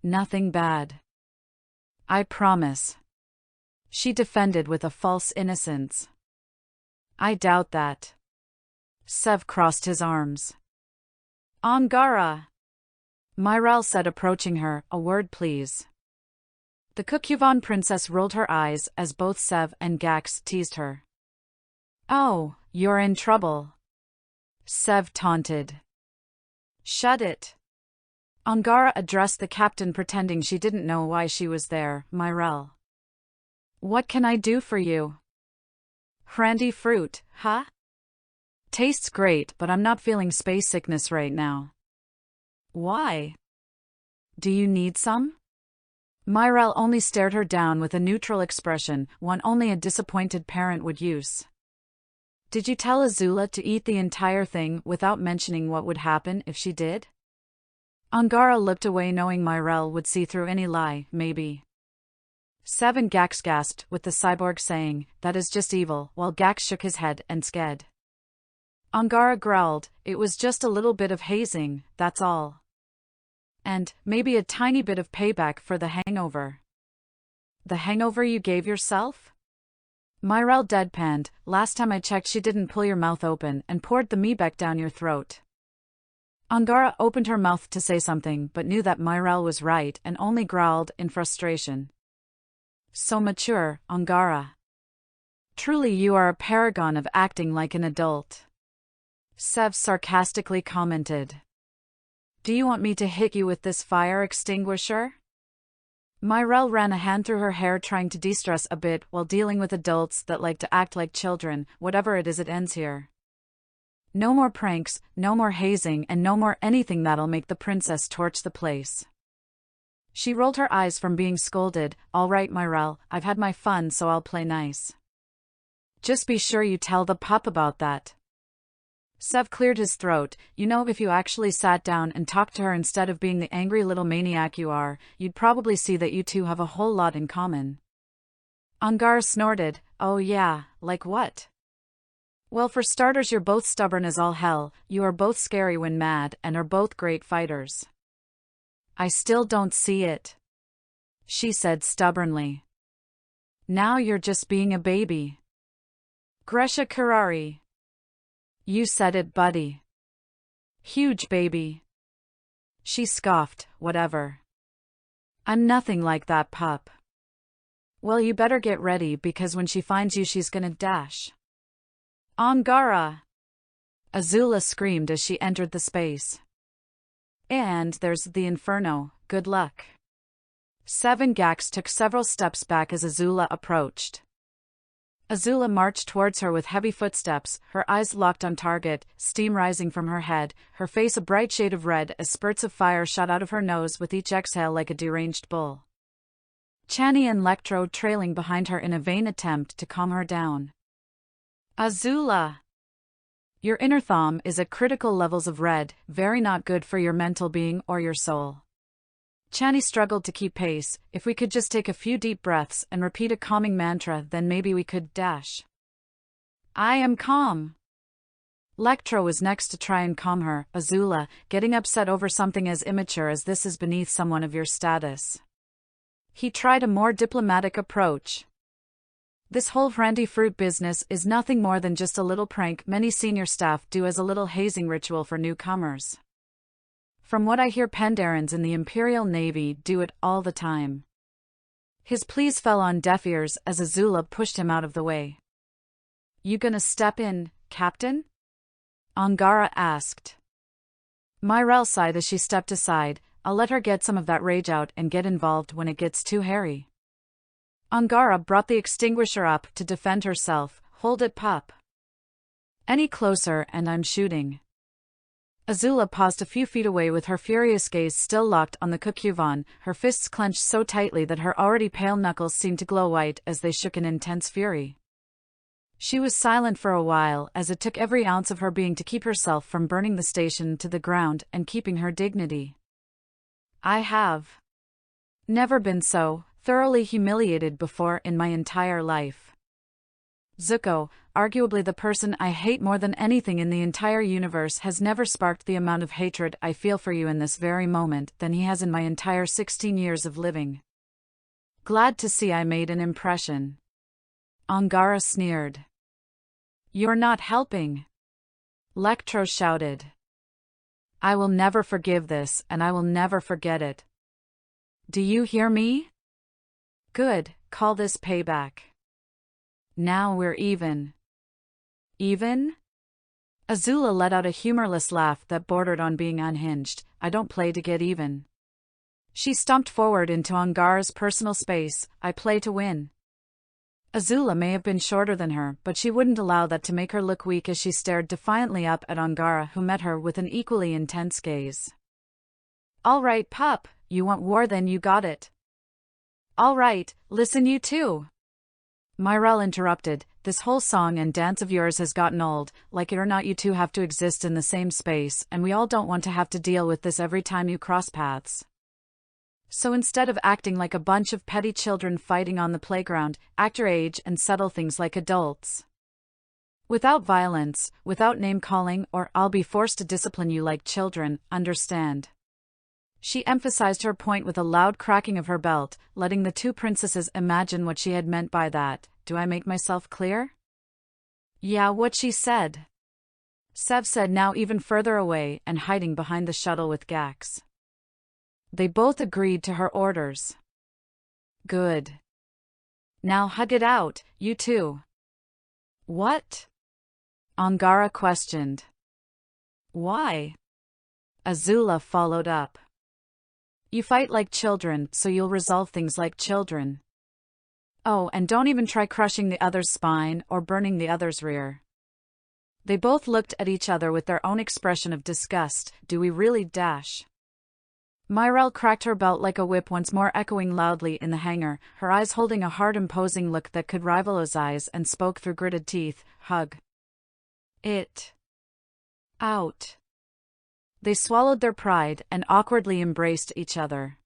Nothing bad, I promise, she defended with a false innocence. I doubt that. Sev crossed his arms. Angara, Myrelle said, approaching her. A word, please. The Kukuvan princess rolled her eyes as both Sev and Gax teased her. Oh, you're in trouble, Sev taunted. Shut it. Angara addressed the captain, pretending she didn't know why she was there. Myrelle. What can I do for you? Brandy fruit, huh? Tastes great, but I'm not feeling space sickness right now. Why? Do you need some? Myrelle only stared her down with a neutral expression, one only a disappointed parent would use. Did you tell Azula to eat the entire thing without mentioning what would happen if she did? Angara looked away, knowing Myrelle would see through any lie. Maybe. Sev and Gax gasped, with the cyborg saying, that is just evil, while Gax shook his head and sked. Angara growled, it was just a little bit of hazing, that's all. And, maybe a tiny bit of payback for the hangover. The hangover you gave yourself? Myrelle deadpanned. Last time I checked, she didn't pull your mouth open and poured the mebeck down your throat. Angara opened her mouth to say something, but knew that Myrelle was right and only growled in frustration. So mature, Angara. Truly you are a paragon of acting like an adult, Sev sarcastically commented. Do you want me to hit you with this fire extinguisher? Myrelle ran a hand through her hair, trying to de-stress a bit while dealing with adults that like to act like children. Whatever it is, it ends here. No more pranks, no more hazing, and no more anything that'll make the princess torch the place. She rolled her eyes from being scolded. All right, Myrelle, I've had my fun, so I'll play nice. Just be sure you tell the pup about that. Sev cleared his throat. You know, if you actually sat down and talked to her instead of being the angry little maniac you are, you'd probably see that you two have a whole lot in common. Angara snorted. Oh yeah, like what? Well, for starters, you're both stubborn as all hell, you are both scary when mad, and are both great fighters. I still don't see it, she said stubbornly. Now you're just being a baby. Gresha Karari. You said it, buddy. Huge baby. She scoffed. Whatever. I'm nothing like that pup. Well, you better get ready, because when she finds you, she's gonna dash. Angara. Azula screamed as she entered the space. And there's the inferno, good luck. Sev and Gax took several steps back as Azula approached. Azula marched towards her with heavy footsteps, her eyes locked on target, steam rising from her head, her face a bright shade of red as spurts of fire shot out of her nose with each exhale like a deranged bull. Chani and Lectro trailing behind her in a vain attempt to calm her down. Azula! Your inner thumb is at critical levels of red, very not good for your mental being or your soul. Chani struggled to keep pace. If we could just take a few deep breaths and repeat a calming mantra, then maybe we could dash. I am calm. Lectro was next to try and calm her. Azula, getting upset over something as immature as this is beneath someone of your status. He tried a more diplomatic approach. This whole brandy fruit business is nothing more than just a little prank many senior staff do as a little hazing ritual for newcomers. From what I hear, Pendarins in the Imperial Navy do it all the time. His pleas fell on deaf ears as Azula pushed him out of the way. You gonna step in, Captain? Angara asked. Myrelle sighed as she stepped aside. I'll let her get some of that rage out and get involved when it gets too hairy. Angara brought the extinguisher up to defend herself. Hold it, pup. Any closer and I'm shooting. Azula paused a few feet away with her furious gaze still locked on the Kukuvan, her fists clenched so tightly that her already pale knuckles seemed to glow white as they shook in intense fury. She was silent for a while as it took every ounce of her being to keep herself from burning the station to the ground and keeping her dignity. I have never been so thoroughly humiliated before in my entire life. Zuko, arguably the person I hate more than anything in the entire universe, has never sparked the amount of hatred I feel for you in this very moment than he has in my entire 16 years of living. Glad to see I made an impression. Angara sneered. You're not helping. Lectro shouted. I will never forgive this, and I will never forget it. Do you hear me? Good, call this payback. Now we're even. Even? Azula let out a humorless laugh that bordered on being unhinged. I don't play to get even. She stomped forward into Angara's personal space. I play to win. Azula may have been shorter than her, but she wouldn't allow that to make her look weak as she stared defiantly up at Angara, who met her with an equally intense gaze. All right, pup, you want war, then you got it. All right, listen you too. Myrelle interrupted, this whole song and dance of yours has gotten old. Like it or not, you two have to exist in the same space, and we all don't want to have to deal with this every time you cross paths. So instead of acting like a bunch of petty children fighting on the playground, act your age and settle things like adults. Without violence, without name-calling, or I'll be forced to discipline you like children, understand? She emphasized her point with a loud cracking of her belt, letting the two princesses imagine what she had meant by that. Do I make myself clear? Yeah, what she said. Sev said, now even further away and hiding behind the shuttle with Gax. They both agreed to her orders. Good. Now hug it out, you two. What? Angara questioned. Why? Azula followed up. You fight like children, so you'll resolve things like children. Oh, and don't even try crushing the other's spine or burning the other's rear. They both looked at each other with their own expression of disgust. Do we really dash? Myrelle cracked her belt like a whip, once more echoing loudly in the hangar, her eyes holding a hard, imposing look that could rival his eyes, and spoke through gritted teeth. Hug it out. They swallowed their pride and awkwardly embraced each other.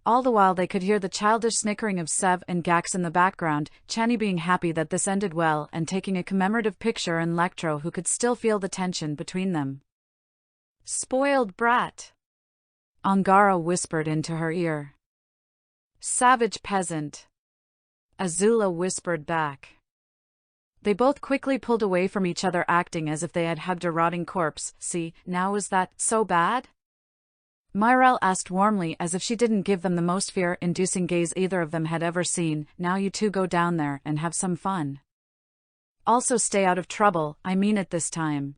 All the while they could hear the childish snickering of Sev and Gax in the background, Chani being happy that this ended well and taking a commemorative picture, and Lectro, who could still feel the tension between them. Spoiled brat, Angara whispered into her ear. Savage peasant, Azula whispered back. They both quickly pulled away from each other, acting as if they had hugged a rotting corpse. See, now is that so bad? Myrelle asked warmly, as if she didn't give them the most fear-inducing gaze either of them had ever seen. Now you two go down there and have some fun. Also stay out of trouble, I mean it this time.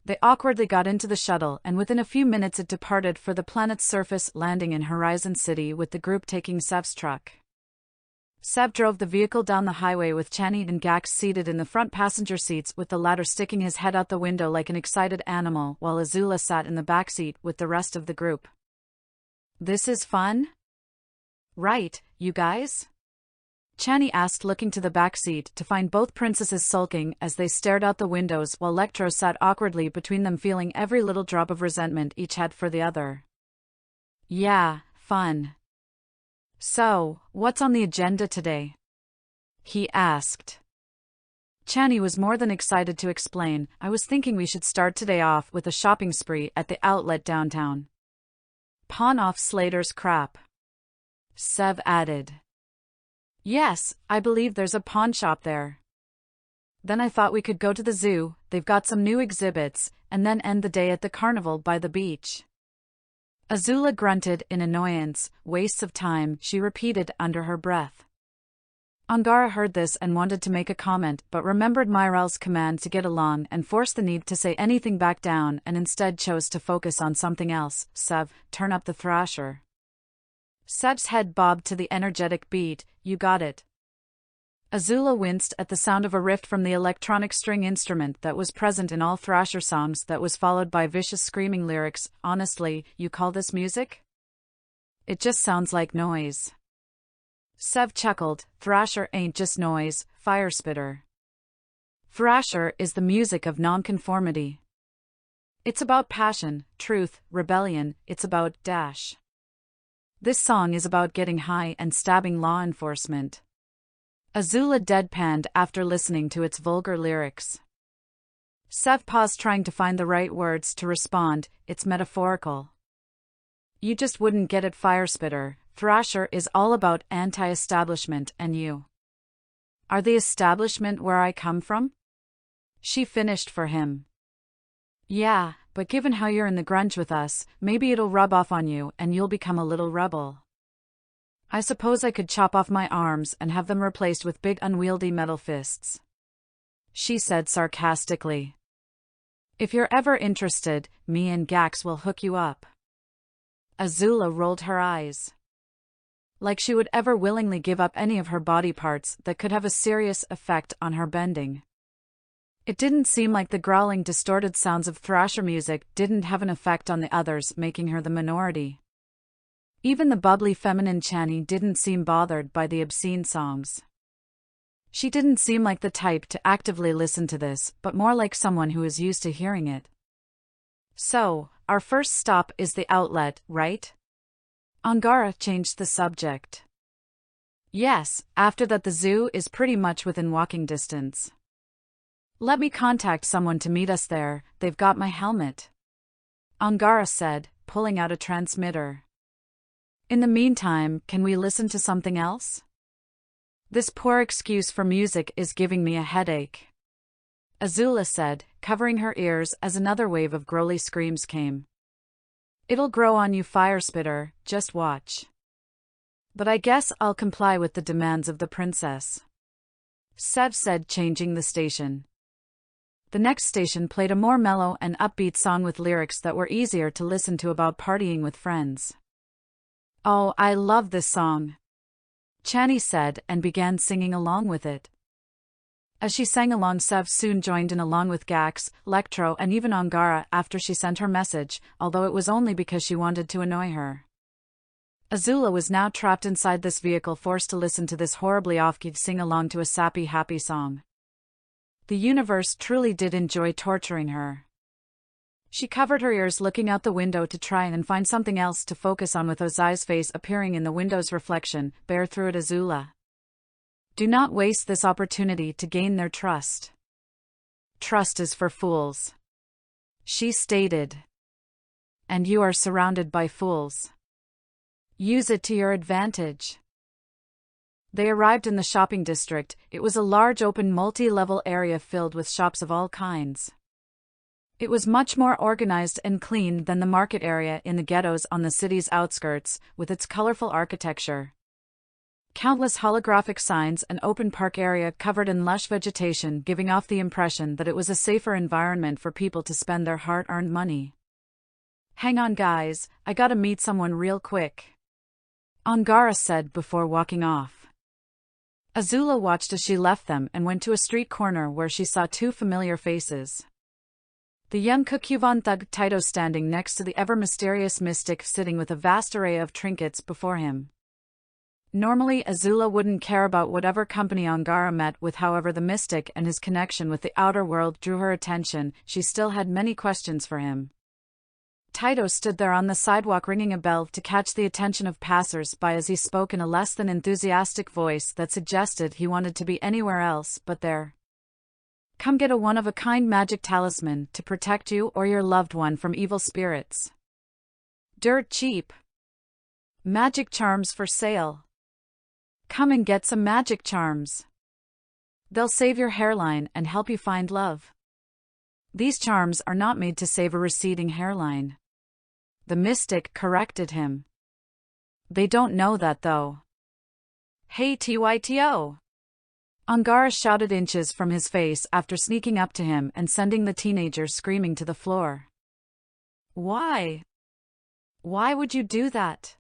They awkwardly got into the shuttle, and within a few minutes it departed for the planet's surface, landing in Horizon City with the group taking Sev's truck. Sev drove the vehicle down the highway with Chani and Gax seated in the front passenger seats, with the latter sticking his head out the window like an excited animal, while Azula sat in the back seat with the rest of the group. "This is fun? Right, you guys?" Chani asked, looking to the back seat to find both princesses sulking as they stared out the windows, while Lectro sat awkwardly between them, feeling every little drop of resentment each had for the other. "Yeah, fun. So, what's on the agenda today?" he asked. Chani was more than excited to explain. "I was thinking we should start today off with a shopping spree at the outlet downtown. Pawn off Slater's crap," Sev added. "Yes, I believe there's a pawn shop there. Then I thought we could go to the zoo, they've got some new exhibits, and then end the day at the carnival by the beach." Azula grunted in annoyance. "Wastes of time," she repeated under her breath. Angara heard this and wanted to make a comment, but remembered Myral's command to get along and forced the need to say anything back down, and instead chose to focus on something else. "Sev, turn up the thrasher." Sev's head bobbed to the energetic beat. "You got it." Azula winced at the sound of a riff from the electronic string instrument that was present in all Thrasher songs, that was followed by vicious screaming lyrics. "Honestly, you call this music? It just sounds like noise." Sev chuckled. "Thrasher ain't just noise, fire spitter. Thrasher is the music of nonconformity. It's about passion, truth, rebellion, it's about dash. This song is about getting high and stabbing law enforcement." Azula deadpanned after listening to its vulgar lyrics. Sev paused, trying to find the right words to respond. "It's metaphorical. You just wouldn't get it, Firespitter. Thrasher is all about anti-establishment, and you are the establishment where I come from?" she finished for him. "Yeah, but given how you're in the grunge with us, maybe it'll rub off on you and you'll become a little rebel. I suppose I could chop off my arms and have them replaced with big unwieldy metal fists," she said sarcastically. "If you're ever interested, me and Gax will hook you up." Azula rolled her eyes. Like she would ever willingly give up any of her body parts that could have a serious effect on her bending. It didn't seem like the growling, distorted sounds of Thrasher music didn't have an effect on the others, making her the minority. Even the bubbly feminine Chani didn't seem bothered by the obscene songs. She didn't seem like the type to actively listen to this, but more like someone who is used to hearing it. "So, our first stop is the outlet, right?" Angara changed the subject. "Yes, after that the zoo is pretty much within walking distance. Let me contact someone to meet us there, they've got my helmet," Angara said, pulling out a transmitter. "In the meantime, can we listen to something else? This poor excuse for music is giving me a headache," Azula said, covering her ears as another wave of growly screams came. "It'll grow on you, Firespitter, just watch." "But I guess I'll comply with the demands of the princess," Sev said, changing the station. The next station played a more mellow and upbeat song with lyrics that were easier to listen to, about partying with friends. "Oh, I love this song," Chani said and began singing along with it. As she sang along, Sev soon joined in along with Gax, Lectro, and even Angara after she sent her message, although it was only because she wanted to annoy her. Azula was now trapped inside this vehicle, forced to listen to this horribly off-key sing along to a sappy, happy song. The universe truly did enjoy torturing her. She covered her ears, looking out the window to try and find something else to focus on, with Ozai's face appearing in the window's reflection. "Bear through it, Azula. Do not waste this opportunity to gain their trust. Trust is for fools," she stated. "And you are surrounded by fools. Use it to your advantage." They arrived in the shopping district. It was a large, open, multi-level area filled with shops of all kinds. It was much more organized and clean than the market area in the ghettos on the city's outskirts, with its colorful architecture. Countless holographic signs, an open park area covered in lush vegetation, giving off the impression that it was a safer environment for people to spend their hard-earned money. "Hang on guys, I gotta meet someone real quick," Angara said before walking off. Azula watched as she left them and went to a street corner where she saw two familiar faces. The young Kukyuvan thug Taito standing next to the ever-mysterious mystic sitting with a vast array of trinkets before him. Normally Azula wouldn't care about whatever company Angara met with, however the mystic and his connection with the outer world drew her attention. She still had many questions for him. Taito stood there on the sidewalk ringing a bell to catch the attention of passers-by as he spoke in a less than enthusiastic voice that suggested he wanted to be anywhere else but there. "Come get a one-of-a-kind magic talisman to protect you or your loved one from evil spirits. Dirt cheap. Magic charms for sale. Come and get some magic charms. They'll save your hairline and help you find love. These charms are not made to save a receding hairline." The mystic corrected him. "They don't know that though." "Hey Tyto!" Angara shouted inches from his face after sneaking up to him and sending the teenager screaming to the floor. "Why? Why would you do that?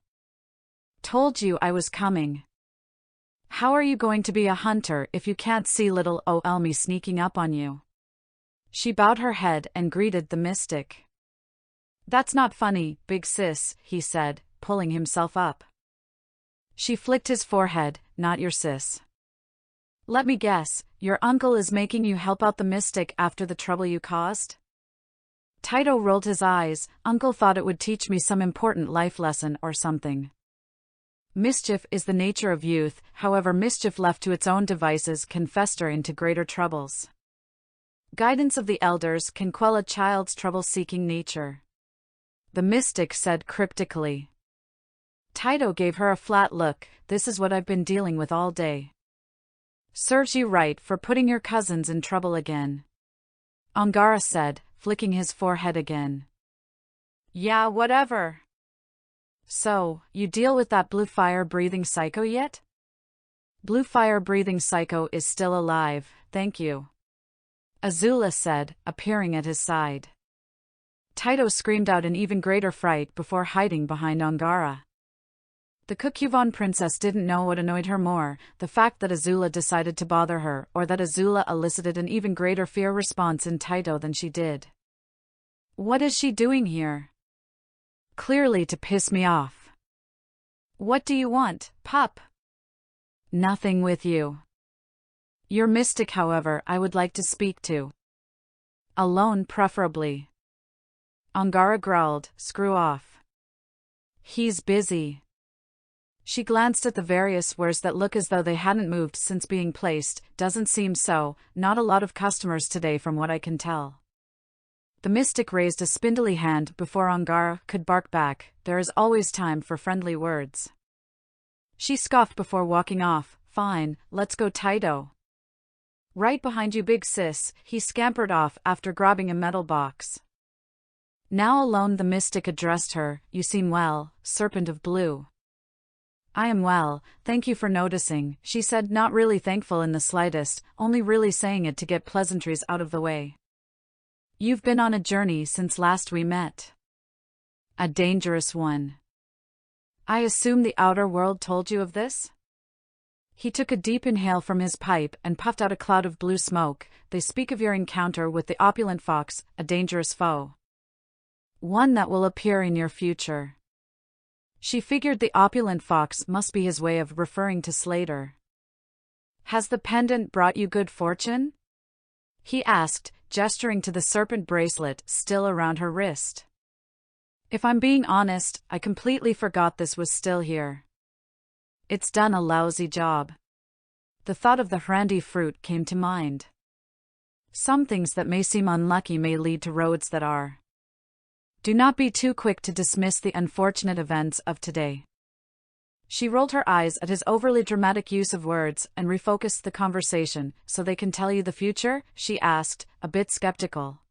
Told you I was coming. How are you going to be a hunter if you can't see little me sneaking up on you?" She bowed her head and greeted the mystic. "That's not funny, big sis," he said, pulling himself up. She flicked his forehead. "Not your sis. Let me guess, your uncle is making you help out the mystic after the trouble you caused?" Taito rolled his eyes. "Uncle thought it would teach me some important life lesson or something. Mischief is the nature of youth, however mischief left to its own devices can fester into greater troubles. Guidance of the elders can quell a child's trouble-seeking nature," the mystic said cryptically. Taito gave her a flat look. "This is what I've been dealing with all day. Serves you right for putting your cousins in trouble again," Angara said, flicking his forehead again. "Yeah, whatever. So, you deal with that blue fire-breathing psycho yet?" "Blue fire-breathing psycho is still alive, thank you," Azula said, appearing at his side. Taito screamed out in even greater fright before hiding behind Angara. The Kukyuvan princess didn't know what annoyed her more, the fact that Azula decided to bother her, or that Azula elicited an even greater fear response in Taito than she did. "What is she doing here? Clearly to piss me off. What do you want, pup?" "Nothing with you. Your mystic, however, I would like to speak to. Alone preferably." Angara growled. "Screw off. He's busy." She glanced at the various wares that look as though they hadn't moved since being placed. "Doesn't seem so, not a lot of customers today from what I can tell." The mystic raised a spindly hand before Angara could bark back. There is always time for friendly words. She scoffed before walking off. "Fine, let's go Taito." "Right behind you big sis," he scampered off after grabbing a metal box. Now alone the mystic addressed her. "You seem well, Serpent of Blue." "I am well, thank you for noticing," she said, not really thankful in the slightest, only really saying it to get pleasantries out of the way. "You've been on a journey since last we met. A dangerous one. I assume the outer world told you of this?" He took a deep inhale from his pipe and puffed out a cloud of blue smoke. "They speak of your encounter with the opulent fox, a dangerous foe. One that will appear in your future." She figured the opulent fox must be his way of referring to Slater. "Has the pendant brought you good fortune?" he asked, gesturing to the serpent bracelet still around her wrist. "If I'm being honest, I completely forgot this was still here. It's done a lousy job." The thought of the brandy fruit came to mind. Some things that may seem unlucky may lead to roads that are. Do not be too quick to dismiss the unfortunate events of today. She rolled her eyes at his overly dramatic use of words and refocused the conversation. "So they can tell you the future?" she asked, a bit skeptical.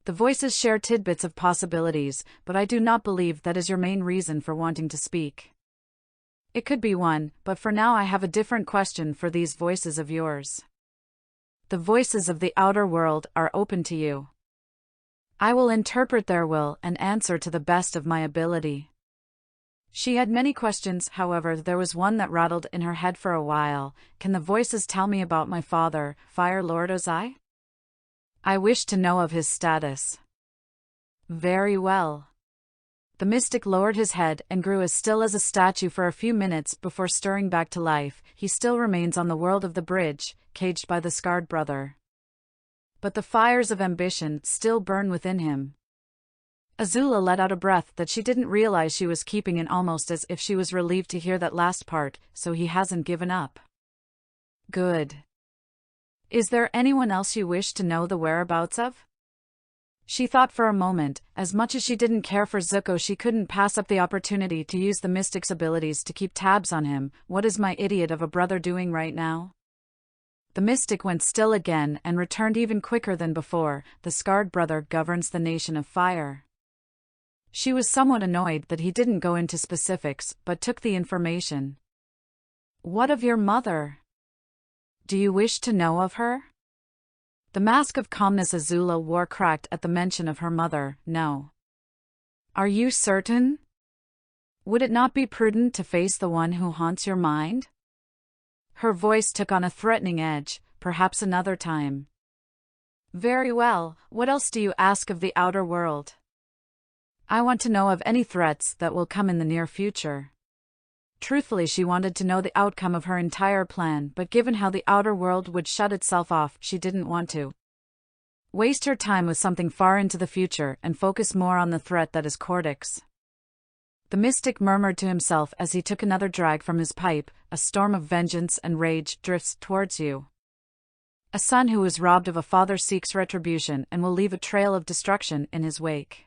"The voices share tidbits of possibilities, but I do not believe that is your main reason for wanting to speak." It could be one, but for now I have a different question for these voices of yours. The voices of the outer world are open to you. I will interpret their will and answer to the best of my ability. She had many questions, however, there was one that rattled in her head for a while. Can the voices tell me about my father, Fire Lord Ozai? I wish to know of his status. Very well. The mystic lowered his head and grew as still as a statue for a few minutes before stirring back to life. He still remains on the world of the bridge, caged by the scarred brother. But the fires of ambition still burn within him. Azula let out a breath that she didn't realize she was keeping in, almost as if she was relieved to hear that last part. So he hasn't given up. Good. Is there anyone else you wish to know the whereabouts of? She thought for a moment. As much as she didn't care for Zuko, she couldn't pass up the opportunity to use the mystic's abilities to keep tabs on him. What is my idiot of a brother doing right now? The mystic went still again and returned even quicker than before. The scarred brother governs the nation of fire. She was somewhat annoyed that he didn't go into specifics, but took the information. What of your mother? Do you wish to know of her? The mask of calmness Azula wore cracked at the mention of her mother. No. Are you certain? Would it not be prudent to face the one who haunts your mind? Her voice took on a threatening edge. Perhaps another time. Very well, what else do you ask of the outer world? I want to know of any threats that will come in the near future. Truthfully, she wanted to know the outcome of her entire plan, but given how the outer world would shut itself off, she didn't want to waste her time with something far into the future and focus more on the threat that is Cortex. The mystic murmured to himself as he took another drag from his pipe. A storm of vengeance and rage drifts towards you. A son who is robbed of a father seeks retribution and will leave a trail of destruction in his wake.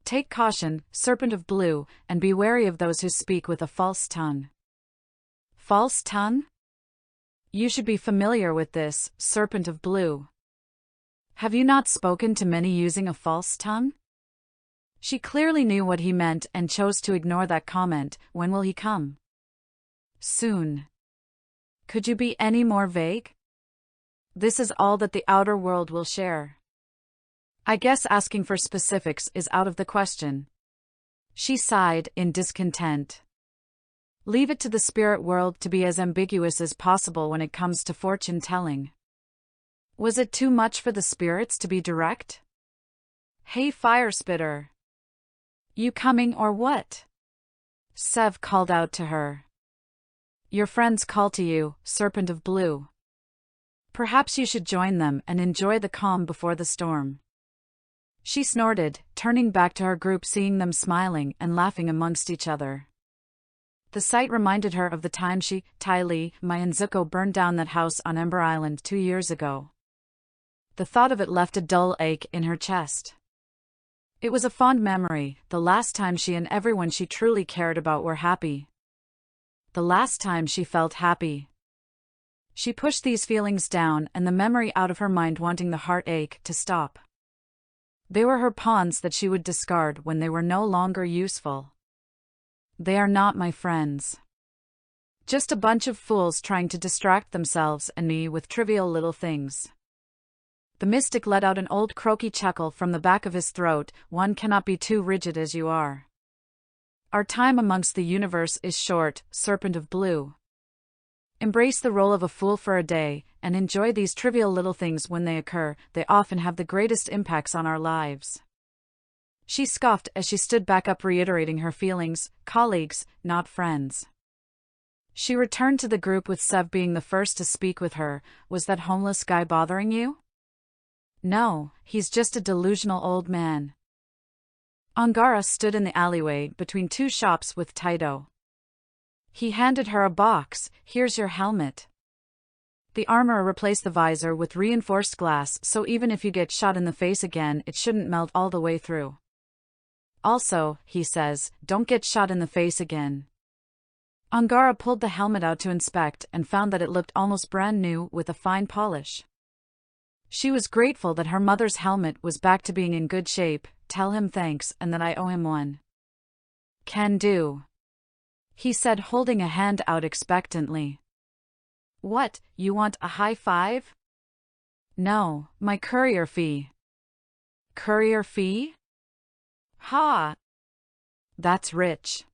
Take caution, Serpent of Blue, and be wary of those who speak with a false tongue. False tongue? You should be familiar with this, Serpent of Blue. Have you not spoken to many using a false tongue? She clearly knew what he meant and chose to ignore that comment. When will he come? Soon. Could you be any more vague? This is all that the outer world will share. I guess asking for specifics is out of the question. She sighed in discontent. Leave it to the spirit world to be as ambiguous as possible when it comes to fortune-telling. Was it too much for the spirits to be direct? Hey, Firespitter. You coming or what? Sev called out to her. Your friends call to you, Serpent of Blue. Perhaps you should join them and enjoy the calm before the storm. She snorted, turning back to her group, seeing them smiling and laughing amongst each other. The sight reminded her of the time she, Ty Lee, Mai and Zuko burned down that house on Ember Island 2 years ago. The thought of it left a dull ache in her chest. It was a fond memory, the last time she and everyone she truly cared about were happy. The last time she felt happy. She pushed these feelings down and the memory out of her mind, wanting the heartache to stop. They were her pawns that she would discard when they were no longer useful. They are not my friends. Just a bunch of fools trying to distract themselves and me with trivial little things. The mystic let out an old croaky chuckle from the back of his throat. One cannot be too rigid as you are. Our time amongst the universe is short, Serpent of Blue. Embrace the role of a fool for a day, and enjoy these trivial little things when they occur. They often have the greatest impacts on our lives. She scoffed as she stood back up, reiterating her feelings. Colleagues, not friends. She returned to the group with Sev being the first to speak with her. Was that homeless guy bothering you? No, he's just a delusional old man. Angara stood in the alleyway between two shops with Taito. He handed her a box. Here's your helmet. The armorer replaced the visor with reinforced glass, so even if you get shot in the face again, it shouldn't melt all the way through. Also, he says, don't get shot in the face again. Angara pulled the helmet out to inspect and found that it looked almost brand new with a fine polish. She was grateful that her mother's helmet was back to being in good shape. Tell him thanks and that I owe him one. Can do. he said, holding a hand out expectantly. What, you want a high five? No, my courier fee. Courier fee? Ha! That's rich.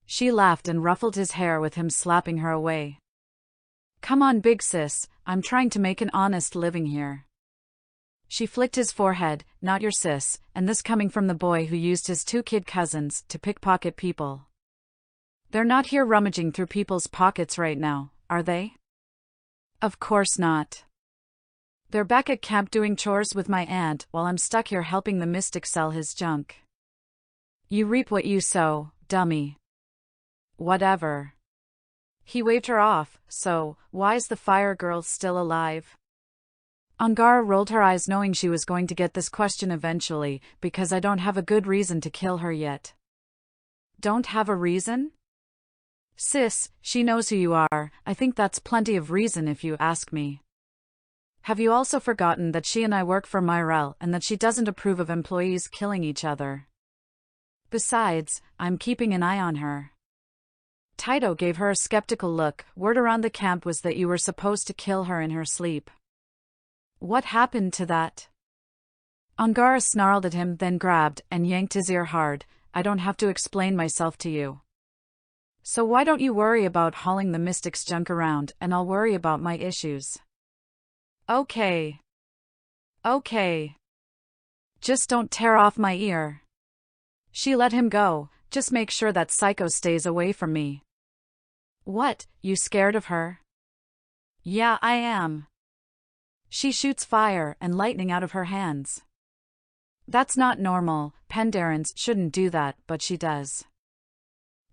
She laughed and ruffled his hair with him slapping her away. Come on, big sis, I'm trying to make an honest living here. She flicked his forehead, not your sis, and this coming from the boy who used his 2 kid cousins to pickpocket people. They're not here rummaging through people's pockets right now, are they? Of course not. They're back at camp doing chores with my aunt while I'm stuck here helping the mystic sell his junk. You reap what you sow, dummy. Whatever. He waved her off. So, why's the fire girl still alive? Angara rolled her eyes knowing she was going to get this question eventually, because I don't have a good reason to kill her yet. Don't have a reason? Sis, she knows who you are. I think that's plenty of reason if you ask me. Have you also forgotten that she and I work for Myrelle and that she doesn't approve of employees killing each other? Besides, I'm keeping an eye on her. Taito gave her a skeptical look. Word around the camp was that you were supposed to kill her in her sleep. What happened to that? Angara snarled at him, then grabbed and yanked his ear hard. I don't have to explain myself to you. So why don't you worry about hauling the mystic's junk around, and I'll worry about my issues. Okay. Okay. Just don't tear off my ear. She let him go. Just make sure that psycho stays away from me. What, you scared of her? Yeah, I am. She shoots fire and lightning out of her hands. That's not normal. Pendarins shouldn't do that, but she does.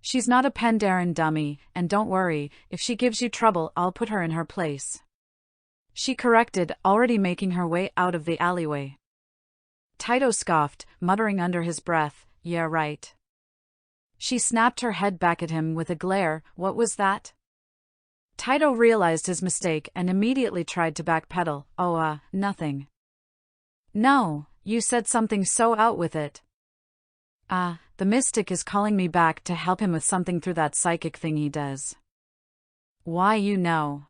She's not a Pendarin, dummy, and don't worry, if she gives you trouble, I'll put her in her place. She corrected, already making her way out of the alleyway. Taito scoffed, muttering under his breath, yeah, right. She snapped her head back at him with a glare. What was that? Taito realized his mistake and immediately tried to backpedal. Oh, nothing. No, you said something, so out with it. The mystic is calling me back to help him with something through that psychic thing he does. Why, you know.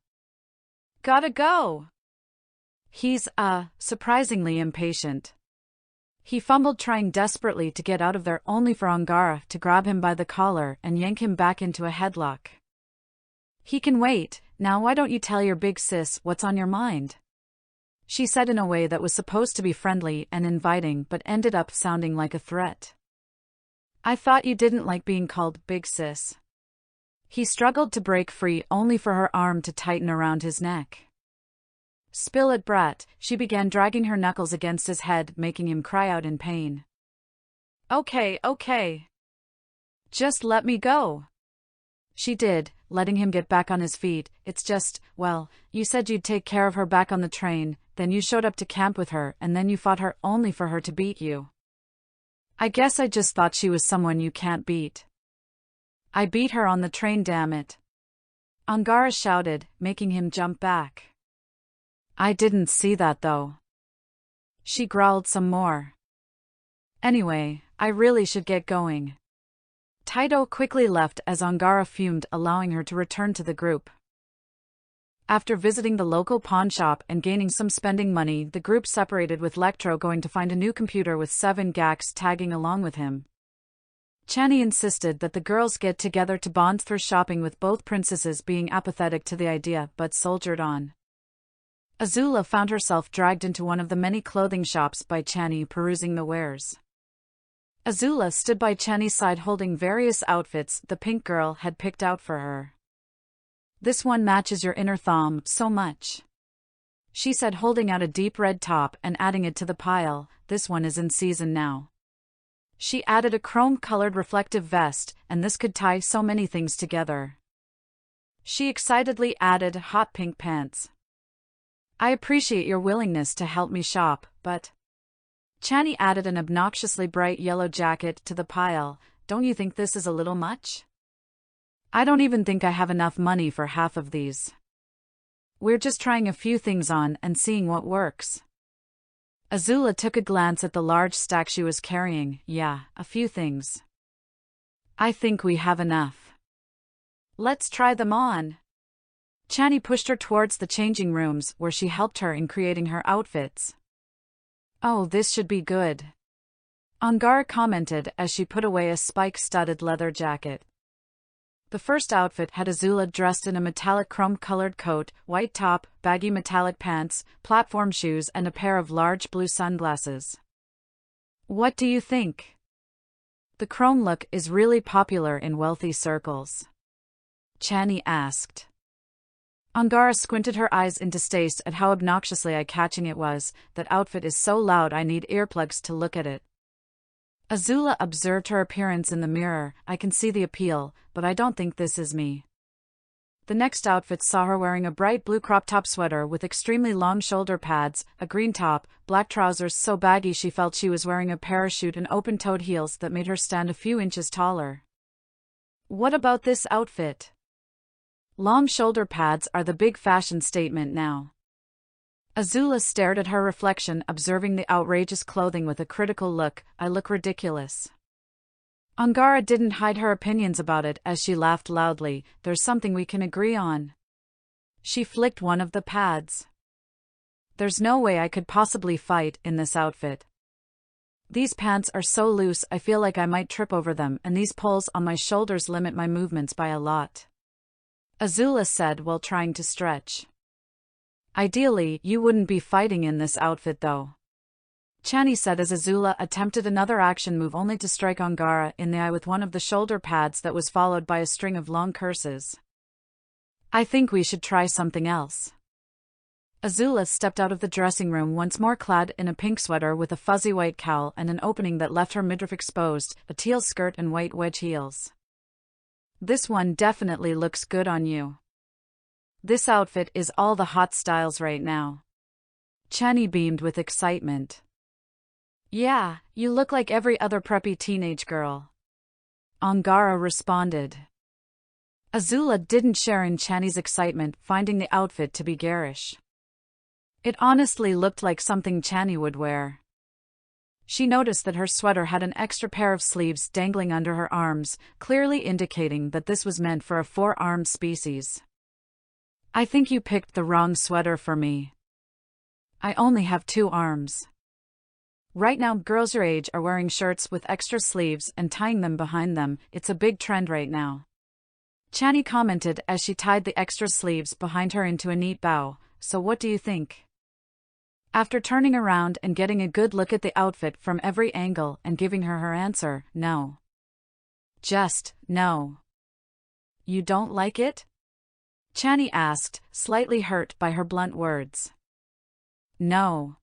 Gotta go. He's, surprisingly impatient. He fumbled, trying desperately to get out of there, only for Angara to grab him by the collar and yank him back into a headlock. He can wait. Now why don't you tell your big sis what's on your mind? She said in a way that was supposed to be friendly and inviting but ended up sounding like a threat. I thought you didn't like being called big sis. He struggled to break free, only for her arm to tighten around his neck. Spill it, brat. She began dragging her knuckles against his head, making him cry out in pain. Okay. Just let me go. She did, letting him get back on his feet. It's just, well, you said you'd take care of her back on the train, then you showed up to camp with her, and then you fought her only for her to beat you. I guess I just thought she was someone you can't beat. I beat her on the train, damn it. Angara shouted, making him jump back. I didn't see that though. She growled some more. Anyway, I really should get going. Taito quickly left as Angara fumed, allowing her to return to the group. After visiting the local pawn shop and gaining some spending money, the group separated, with Lectro going to find a new computer with 7 Gax tagging along with him. Chani insisted that the girls get together to bond through shopping, with both princesses being apathetic to the idea but soldiered on. Azula found herself dragged into one of the many clothing shops by Chani, perusing the wares. Azula stood by Chani's side holding various outfits the pink girl had picked out for her. This one matches your inner thumb so much, she said, holding out a deep red top and adding it to the pile. This one is in season now. She added a chrome-colored reflective vest, and this could tie so many things together. She excitedly added hot pink pants. I appreciate your willingness to help me shop, but... Chani added an obnoxiously bright yellow jacket to the pile. Don't you think this is a little much? I don't even think I have enough money for half of these. We're just trying a few things on and seeing what works. Azula took a glance at the large stack she was carrying. Yeah, a few things. I think we have enough. Let's try them on. Chani pushed her towards the changing rooms where she helped her in creating her outfits. Oh, this should be good, Angara commented as she put away a spike-studded leather jacket. The first outfit had Azula dressed in a metallic chrome-colored coat, white top, baggy metallic pants, platform shoes and a pair of large blue sunglasses. What do you think? The chrome look is really popular in wealthy circles, Chani asked. Angara squinted her eyes in distaste at how obnoxiously eye-catching it was. That outfit is so loud I need earplugs to look at it. Azula observed her appearance in the mirror. I can see the appeal, but I don't think this is me. The next outfit saw her wearing a bright blue crop top sweater with extremely long shoulder pads, a green top, black trousers so baggy she felt she was wearing a parachute and open-toed heels that made her stand a few inches taller. What about this outfit? Long shoulder pads are the big fashion statement now. Azula stared at her reflection, observing the outrageous clothing with a critical look. I look ridiculous. Angara didn't hide her opinions about it as she laughed loudly. There's something we can agree on. She flicked one of the pads. There's no way I could possibly fight in this outfit. These pants are so loose I feel like I might trip over them, and these pulls on my shoulders limit my movements by a lot, Azula said while trying to stretch. Ideally, you wouldn't be fighting in this outfit though, Chani said as Azula attempted another action move only to strike Angara in the eye with one of the shoulder pads that was followed by a string of long curses. I think we should try something else. Azula stepped out of the dressing room once more clad in a pink sweater with a fuzzy white cowl and an opening that left her midriff exposed, a teal skirt and white wedge heels. This one definitely looks good on you. This outfit is all the hot styles right now. Chani beamed with excitement. Yeah, you look like every other preppy teenage girl, Angara responded. Azula didn't share in Chani's excitement, finding the outfit to be garish. It honestly looked like something Chani would wear. She noticed that her sweater had an extra pair of sleeves dangling under her arms, clearly indicating that this was meant for a four-armed species. I think you picked the wrong sweater for me. I only have 2 arms. Right now, girls your age are wearing shirts with extra sleeves and tying them behind them. It's a big trend right now, Chani commented as she tied the extra sleeves behind her into a neat bow. So what do you think? After turning around and getting a good look at the outfit from every angle and giving her answer, no. Just, no. You don't like it? Chani asked, slightly hurt by her blunt words. No.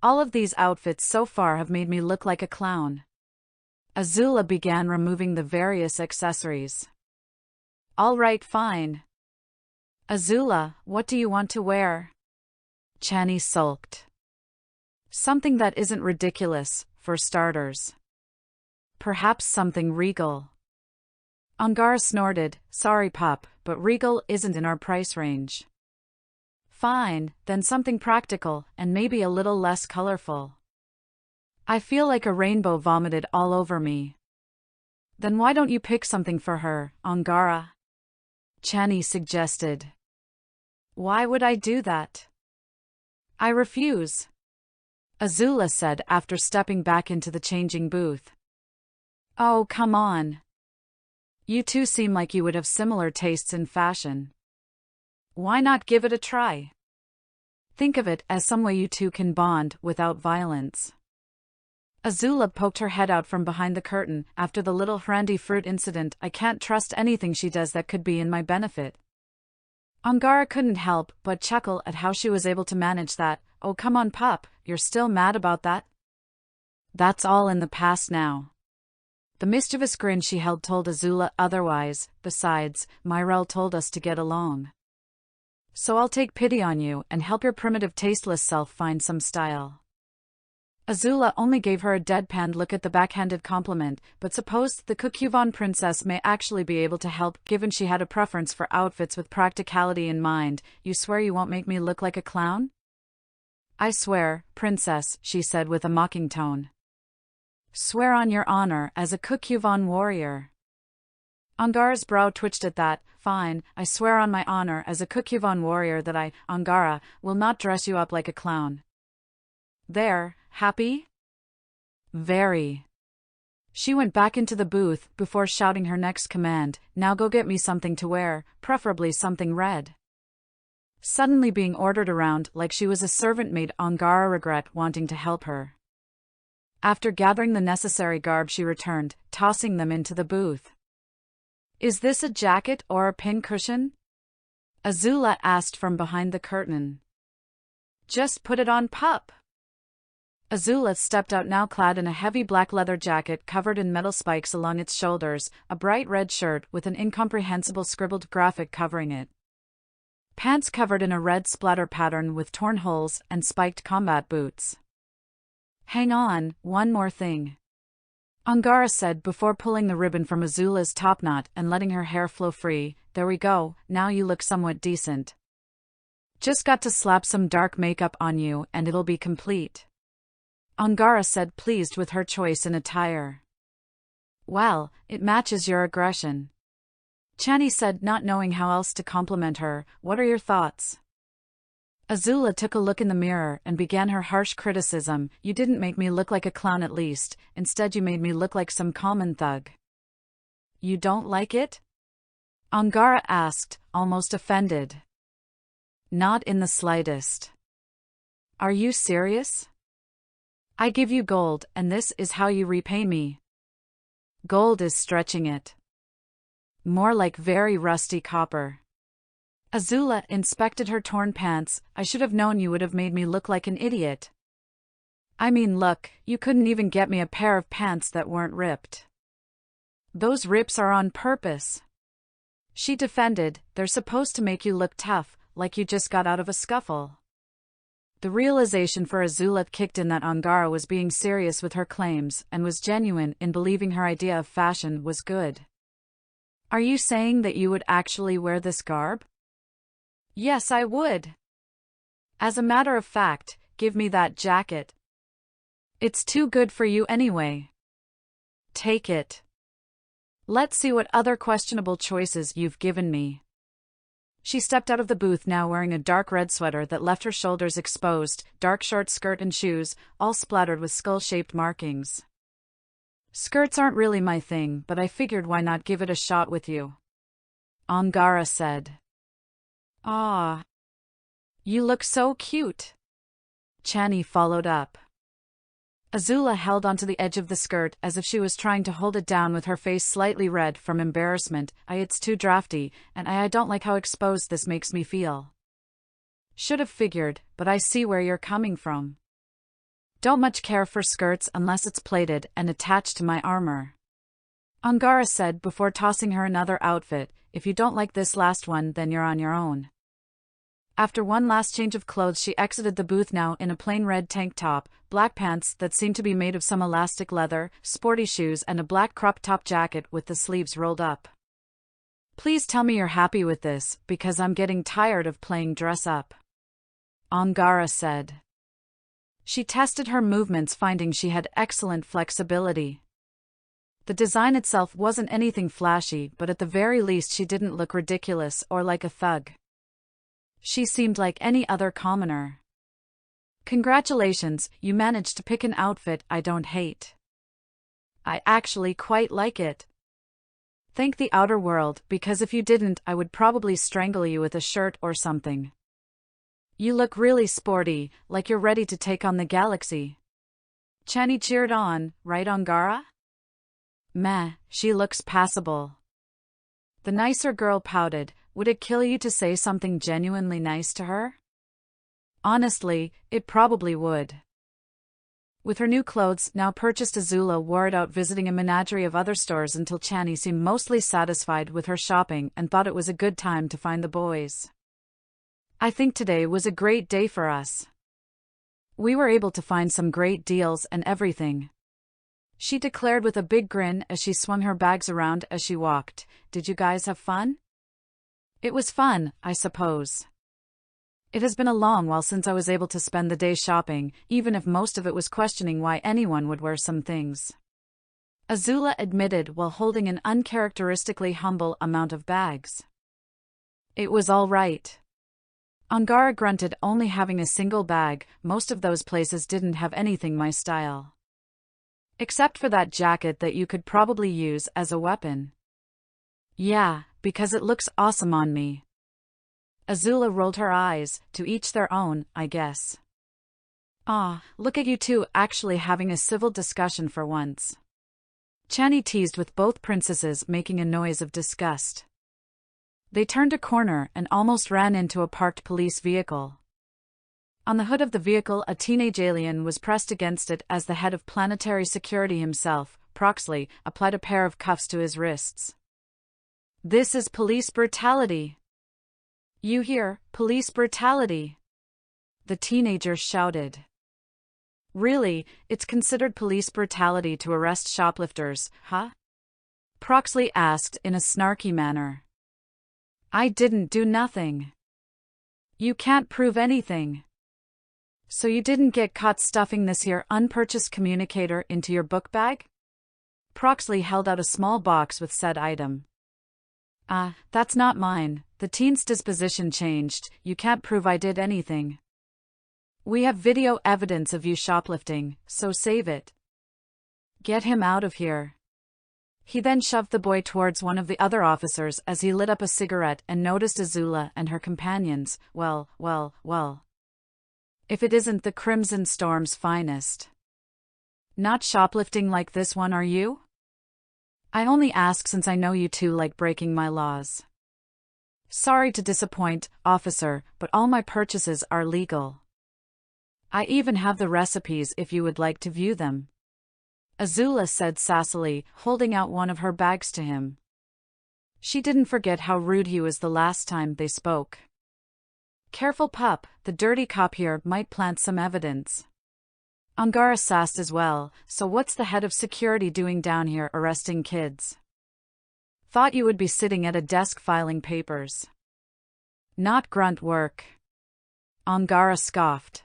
All of these outfits so far have made me look like a clown. Azula began removing the various accessories. All right, fine. Azula, what do you want to wear? Chani sulked. Something that isn't ridiculous, for starters. Perhaps something regal. Angara snorted, sorry pup, but regal isn't in our price range. Fine, then something practical, and maybe a little less colorful. I feel like a rainbow vomited all over me. Then why don't you pick something for her, Angara? Chani suggested. Why would I do that? I refuse, Azula said after stepping back into the changing booth. Oh, come on. You two seem like you would have similar tastes in fashion. Why not give it a try? Think of it as some way you two can bond without violence. Azula poked her head out from behind the curtain. After the little brandy fruit incident, I can't trust anything she does that could be in my benefit. Angara couldn't help but chuckle at how she was able to manage that. Oh, come on, pup, you're still mad about that? That's all in the past now. The mischievous grin she held told Azula otherwise. Besides, Myrelle told us to get along. So I'll take pity on you and help your primitive tasteless self find some style. Azula only gave her a deadpan look at the backhanded compliment, but supposed the Coquevin princess may actually be able to help, given she had a preference for outfits with practicality in mind. You swear you won't make me look like a clown? I swear, princess, she said with a mocking tone. Swear on your honor as a Coquevin warrior. Angara's brow twitched at that. Fine, I swear on my honor as a Kukyuvon warrior that I, Angara, will not dress you up like a clown. There, happy? Very. She went back into the booth before shouting her next command, now go get me something to wear, preferably something red. Suddenly being ordered around like she was a servant made Angara regret wanting to help her. After gathering the necessary garb she returned, tossing them into the booth. Is this a jacket or a pincushion? Azula asked from behind the curtain. Just put it on, pup. Azula stepped out now clad in a heavy black leather jacket covered in metal spikes along its shoulders, a bright red shirt with an incomprehensible scribbled graphic covering it. Pants covered in a red splatter pattern with torn holes and spiked combat boots. Hang on, one more thing. Angara said before pulling the ribbon from Azula's topknot and letting her hair flow free. There we go, now you look somewhat decent. Just got to slap some dark makeup on you and it'll be complete. Angara said, pleased with her choice in attire. Well, it matches your aggression. Chani said, not knowing how else to compliment her. What are your thoughts? Azula took a look in the mirror and began her harsh criticism. You didn't make me look like a clown at least, instead you made me look like some common thug. You don't like it? Angara asked, almost offended. Not in the slightest. Are you serious? I give you gold, and this is how you repay me. Gold is stretching it. More like very rusty copper. Azula inspected her torn pants. I should have known you would have made me look like an idiot. I mean, look, you couldn't even get me a pair of pants that weren't ripped. Those rips are on purpose. She defended, they're supposed to make you look tough, like you just got out of a scuffle. The realization for Azula kicked in that Angara was being serious with her claims and was genuine in believing her idea of fashion was good. Are you saying that you would actually wear this garb? Yes, I would. As a matter of fact, give me that jacket. It's too good for you anyway. Take it. Let's see what other questionable choices you've given me. She stepped out of the booth now wearing a dark red sweater that left her shoulders exposed, dark short skirt and shoes, all splattered with skull-shaped markings. Skirts aren't really my thing, but I figured why not give it a shot with you. Angara said. Ah. You look so cute. Chani followed up. Azula held onto the edge of the skirt as if she was trying to hold it down with her face slightly red from embarrassment. It's too drafty, and I don't like how exposed this makes me feel. Should have figured, but I see where you're coming from. Don't much care for skirts unless it's plated and attached to my armor. Angara said before tossing her another outfit. If you don't like this last one, then you're on your own. After one last change of clothes, she exited the booth now in a plain red tank top, black pants that seemed to be made of some elastic leather, sporty shoes and a black crop top jacket with the sleeves rolled up. Please tell me you're happy with this, because I'm getting tired of playing dress up. Angara said. She tested her movements, finding she had excellent flexibility. The design itself wasn't anything flashy, but at the very least she didn't look ridiculous or like a thug. She seemed like any other commoner. Congratulations, you managed to pick an outfit I don't hate. I actually quite like it. Thank the outer world, because if you didn't, I would probably strangle you with a shirt or something. You look really sporty, like you're ready to take on the galaxy. Chani cheered on, right Angara? Meh, she looks passable. The nicer girl pouted. Would it kill you to say something genuinely nice to her? Honestly, it probably would. With her new clothes now purchased, Azula wore it out visiting a menagerie of other stores until Chani seemed mostly satisfied with her shopping and thought it was a good time to find the boys. I think today was a great day for us. We were able to find some great deals and everything. She declared with a big grin as she swung her bags around as she walked. Did you guys have fun? It was fun, I suppose. It has been a long while since I was able to spend the day shopping, even if most of it was questioning why anyone would wear some things. Azula admitted while holding an uncharacteristically humble amount of bags. It was all right. Angara grunted, only having a single bag. Most of those places didn't have anything my style. Except for that jacket that you could probably use as a weapon. Yeah, because it looks awesome on me. Azula rolled her eyes, to each their own, I guess. Ah, look at you two actually having a civil discussion for once. Chani teased, with both princesses making a noise of disgust. They turned a corner and almost ran into a parked police vehicle. On the hood of the vehicle, a teenage alien was pressed against it as the head of planetary security himself, Proxley, applied a pair of cuffs to his wrists. This is police brutality. You hear, police brutality? The teenager shouted. Really, it's considered police brutality to arrest shoplifters, huh? Proxley asked in a snarky manner. I didn't do nothing. You can't prove anything. So you didn't get caught stuffing this here unpurchased communicator into your book bag? Proxley held out a small box with said item. That's not mine. The teen's disposition changed. You can't prove I did anything. We have video evidence of you shoplifting, so save it. Get him out of here. He then shoved the boy towards one of the other officers as he lit up a cigarette and noticed Azula and her companions. Well. If it isn't the Crimson Storm's finest. Not shoplifting like this one, are you? I only ask since I know you two like breaking my laws. Sorry to disappoint, officer, but all my purchases are legal. I even have the recipes if you would like to view them. Azula said sassily, holding out one of her bags to him. She didn't forget how rude he was the last time they spoke. Careful, pup, the dirty cop here might plant some evidence. Angara sassed as well, so what's the head of security doing down here arresting kids? Thought you would be sitting at a desk filing papers. Not grunt work. Angara scoffed.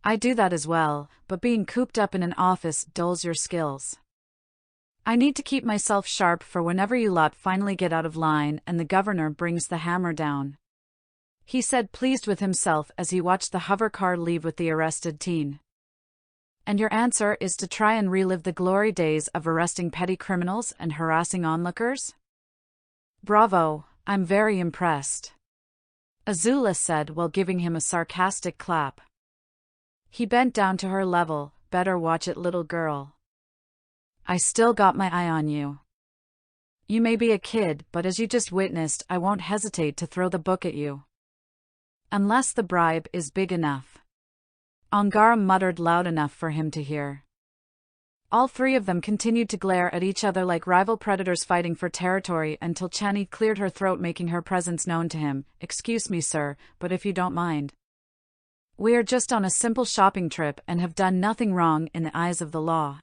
I do that as well, but being cooped up in an office dulls your skills. I need to keep myself sharp for whenever you lot finally get out of line and the governor brings the hammer down. He said, pleased with himself as he watched the hover car leave with the arrested teen. And your answer is to try and relive the glory days of arresting petty criminals and harassing onlookers? Bravo, I'm very impressed. Azula said while giving him a sarcastic clap. He bent down to her level. Better watch it, little girl. I still got my eye on you. You may be a kid, but as you just witnessed, I won't hesitate to throw the book at you. Unless the bribe is big enough. Angara muttered loud enough for him to hear. All three of them continued to glare at each other like rival predators fighting for territory until Chani cleared her throat, making her presence known to him. Excuse me, sir, but if you don't mind. We are just on a simple shopping trip and have done nothing wrong in the eyes of the law.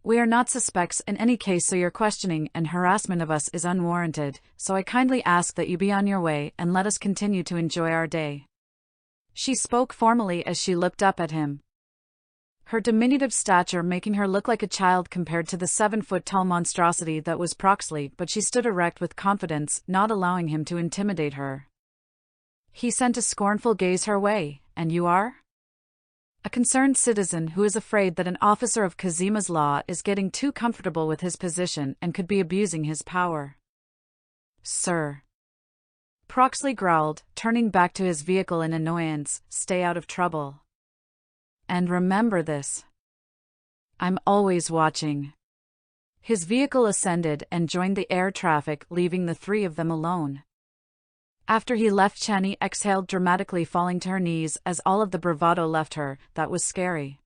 We are not suspects in any case, so your questioning and harassment of us is unwarranted, so I kindly ask that you be on your way and let us continue to enjoy our day. She spoke formally as she looked up at him. Her diminutive stature making her look like a child compared to the 7-foot-tall monstrosity that was Proxley, but she stood erect with confidence, not allowing him to intimidate her. He sent a scornful gaze her way. And you are? A concerned citizen who is afraid that an officer of Kazima's law is getting too comfortable with his position and could be abusing his power. Sir. Proxley growled, turning back to his vehicle in annoyance. Stay out of trouble. And remember this. I'm always watching. His vehicle ascended and joined the air traffic, leaving the three of them alone. After he left, Chani exhaled dramatically, falling to her knees as all of the bravado left her. That was scary.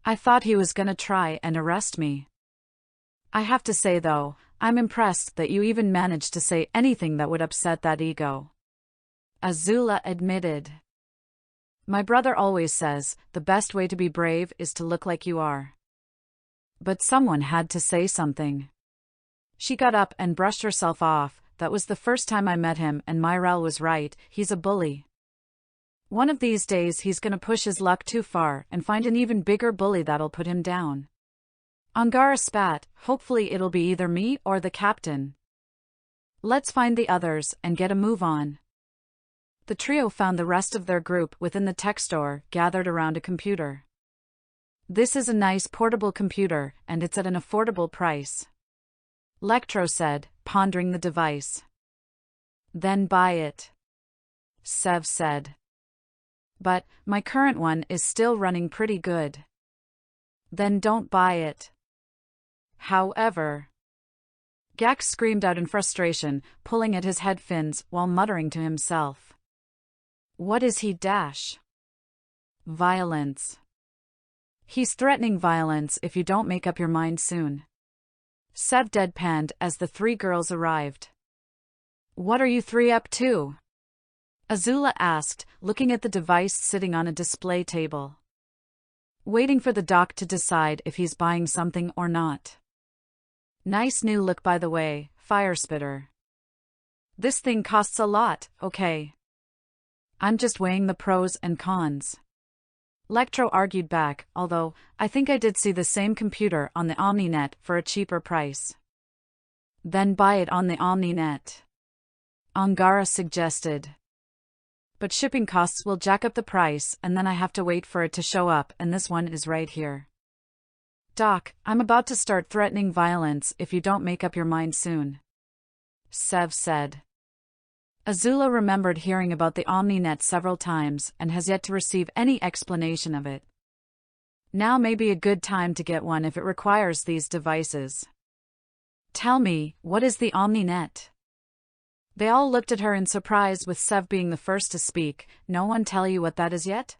I thought he was gonna try and arrest me. I have to say though, I'm impressed that you even managed to say anything that would upset that ego. Azula admitted. My brother always says, the best way to be brave is to look like you are. But someone had to say something. She got up and brushed herself off. That was the first time I met him, and Myral was right, he's a bully. One of these days he's gonna push his luck too far and find an even bigger bully that'll put him down. Angara spat, hopefully it'll be either me or the captain. Let's find the others and get a move on. The trio found the rest of their group within the tech store, gathered around a computer. This is a nice portable computer, and it's at an affordable price. Lectro said, pondering the device. Then buy it. Sev said. But my current one is still running pretty good. Then don't buy it. However. Gak screamed out in frustration, pulling at his head fins while muttering to himself. What is he dash? Violence. He's threatening violence if you don't make up your mind soon. Sev deadpanned as the three girls arrived. What are you three up to? Azula asked, looking at the device sitting on a display table. Waiting for the doc to decide if he's buying something or not. Nice new look by the way, Firespitter. This thing costs a lot, okay? I'm just weighing the pros and cons. Lectro argued back, although, I think I did see the same computer on the OmniNet for a cheaper price. Then buy it on the OmniNet. Angara suggested. But shipping costs will jack up the price and then I have to wait for it to show up and this one is right here. Doc, I'm about to start threatening violence if you don't make up your mind soon. Sev said. Azula remembered hearing about the OmniNet several times and has yet to receive any explanation of it. Now may be a good time to get one if it requires these devices. Tell me, what is the OmniNet? They all looked at her in surprise with Sev being the first to speak. No one tell you what that is yet?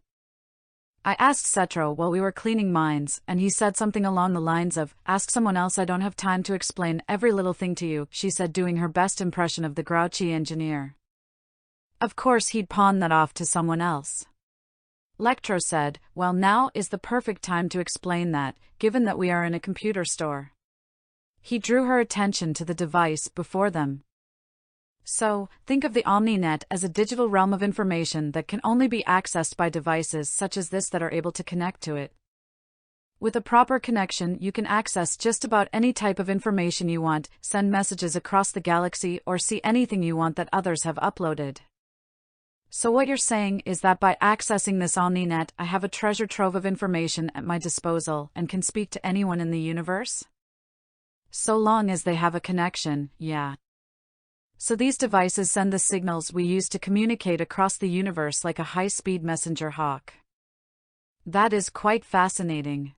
I asked Cetro while we were cleaning mines, and he said something along the lines of, ask someone else, I don't have time to explain every little thing to you, she said, doing her best impression of the grouchy engineer. Of course he'd pawn that off to someone else. Lectro said, well, now is the perfect time to explain that, given that we are in a computer store. He drew her attention to the device before them. So, think of the OmniNet as a digital realm of information that can only be accessed by devices such as this that are able to connect to it. With a proper connection, you can access just about any type of information you want, send messages across the galaxy, or see anything you want that others have uploaded. So what you're saying is that by accessing this OmniNet, I have a treasure trove of information at my disposal and can speak to anyone in the universe? So long as they have a connection, yeah. So these devices send the signals we use to communicate across the universe like a high-speed messenger hawk. That is quite fascinating.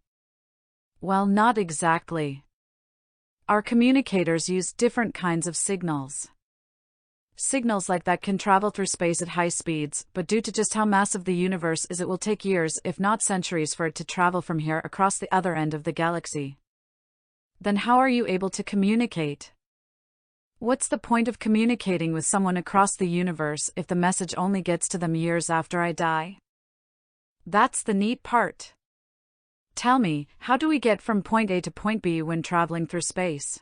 Well, not exactly. Our communicators use different kinds of signals. Signals like that can travel through space at high speeds, but due to just how massive the universe is, it will take years, if not centuries, for it to travel from here across the other end of the galaxy. Then how are you able to communicate? What's the point of communicating with someone across the universe if the message only gets to them years after I die? That's the neat part. Tell me, how do we get from point A to point B when traveling through space?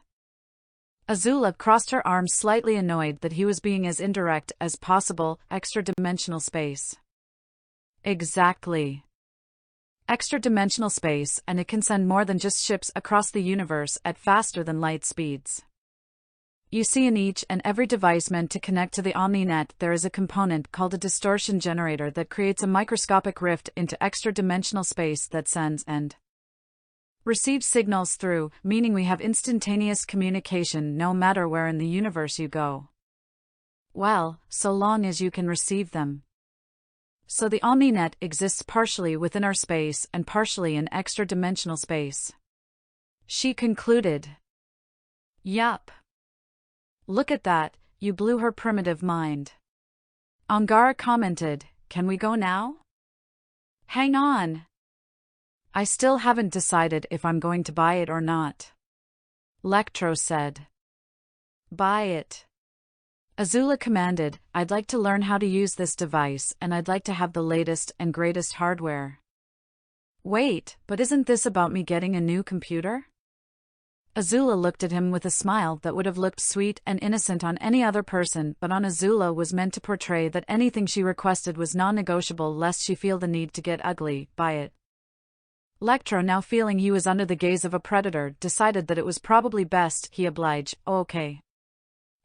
Azula crossed her arms, slightly annoyed that he was being as indirect as possible. Extra-dimensional space. Exactly. Extra-dimensional space, and it can send more than just ships across the universe at faster than light speeds. You see, in each and every device meant to connect to the OmniNet, there is a component called a distortion generator that creates a microscopic rift into extra-dimensional space that sends and receives signals through, meaning we have instantaneous communication no matter where in the universe you go. Well, so long as you can receive them. So the OmniNet exists partially within our space and partially in extra-dimensional space. She concluded. Yup. Look at that, you blew her primitive mind. Angara commented, can we go now? Hang on. I still haven't decided if I'm going to buy it or not. Lectro said. Buy it. Azula commanded, I'd like to learn how to use this device and I'd like to have the latest and greatest hardware. Wait, but isn't this about me getting a new computer? Azula looked at him with a smile that would have looked sweet and innocent on any other person, but on Azula was meant to portray that anything she requested was non-negotiable lest she feel the need to get ugly. Buy it. Lectro, now feeling he was under the gaze of a predator, decided that it was probably best he oblige. Oh, okay.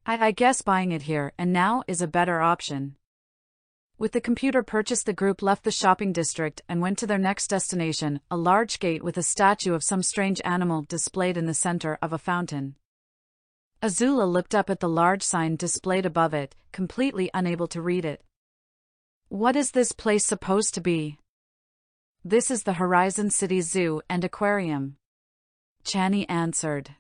I guess buying it here and now is a better option. With the computer purchase, the group left the shopping district and went to their next destination, a large gate with a statue of some strange animal displayed in the center of a fountain. Azula looked up at the large sign displayed above it, completely unable to read it. What is this place supposed to be? This is the Horizon City Zoo and Aquarium. Chani answered.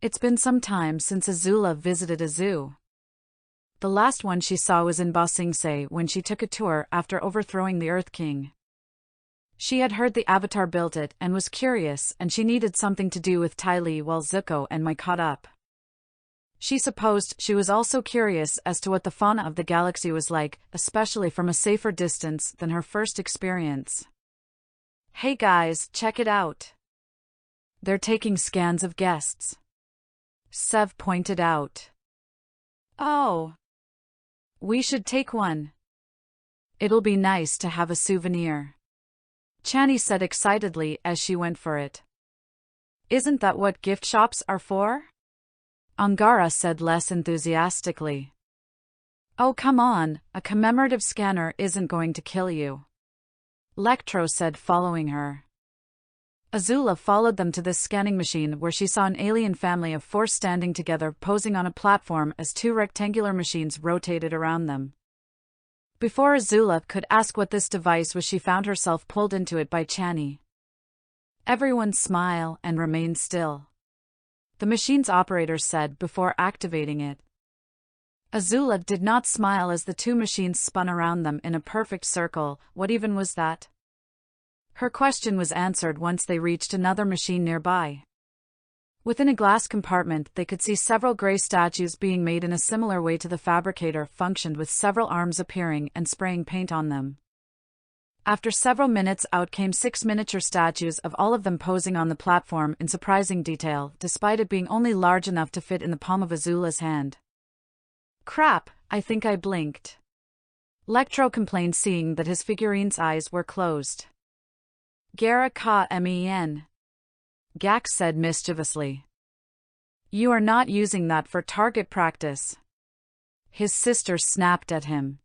It's been some time since Azula visited a zoo. The last one she saw was in Ba Sing Se when she took a tour after overthrowing the Earth King. She had heard the Avatar built it and was curious, and she needed something to do with Ty Lee while Zuko and Mai caught up. She supposed she was also curious as to what the fauna of the galaxy was like, especially from a safer distance than her first experience. Hey guys, check it out. They're taking scans of guests. Sev pointed out. Oh. We should take one. It'll be nice to have a souvenir. Chani said excitedly as she went for it. Isn't that what gift shops are for? Angara said less enthusiastically. Oh come on, a commemorative scanner isn't going to kill you. Lectro said, following her. Azula followed them to this scanning machine where she saw an alien family of 4 standing together posing on a platform as 2 rectangular machines rotated around them. Before Azula could ask what this device was, she found herself pulled into it by Chani. Everyone smile and remain still. The machine's operator said before activating it. Azula did not smile as the 2 machines spun around them in a perfect circle. What even was that? Her question was answered once they reached another machine nearby. Within a glass compartment, they could see several gray statues being made in a similar way to the fabricator functioned, with several arms appearing and spraying paint on them. After several minutes, out came 6 miniature statues of all of them posing on the platform in surprising detail, despite it being only large enough to fit in the palm of Azula's hand. Crap, I think I blinked. Lectro complained, seeing that his figurine's eyes were closed. Gara ka men. Gax said mischievously. You are not using that for target practice. His sister snapped at him.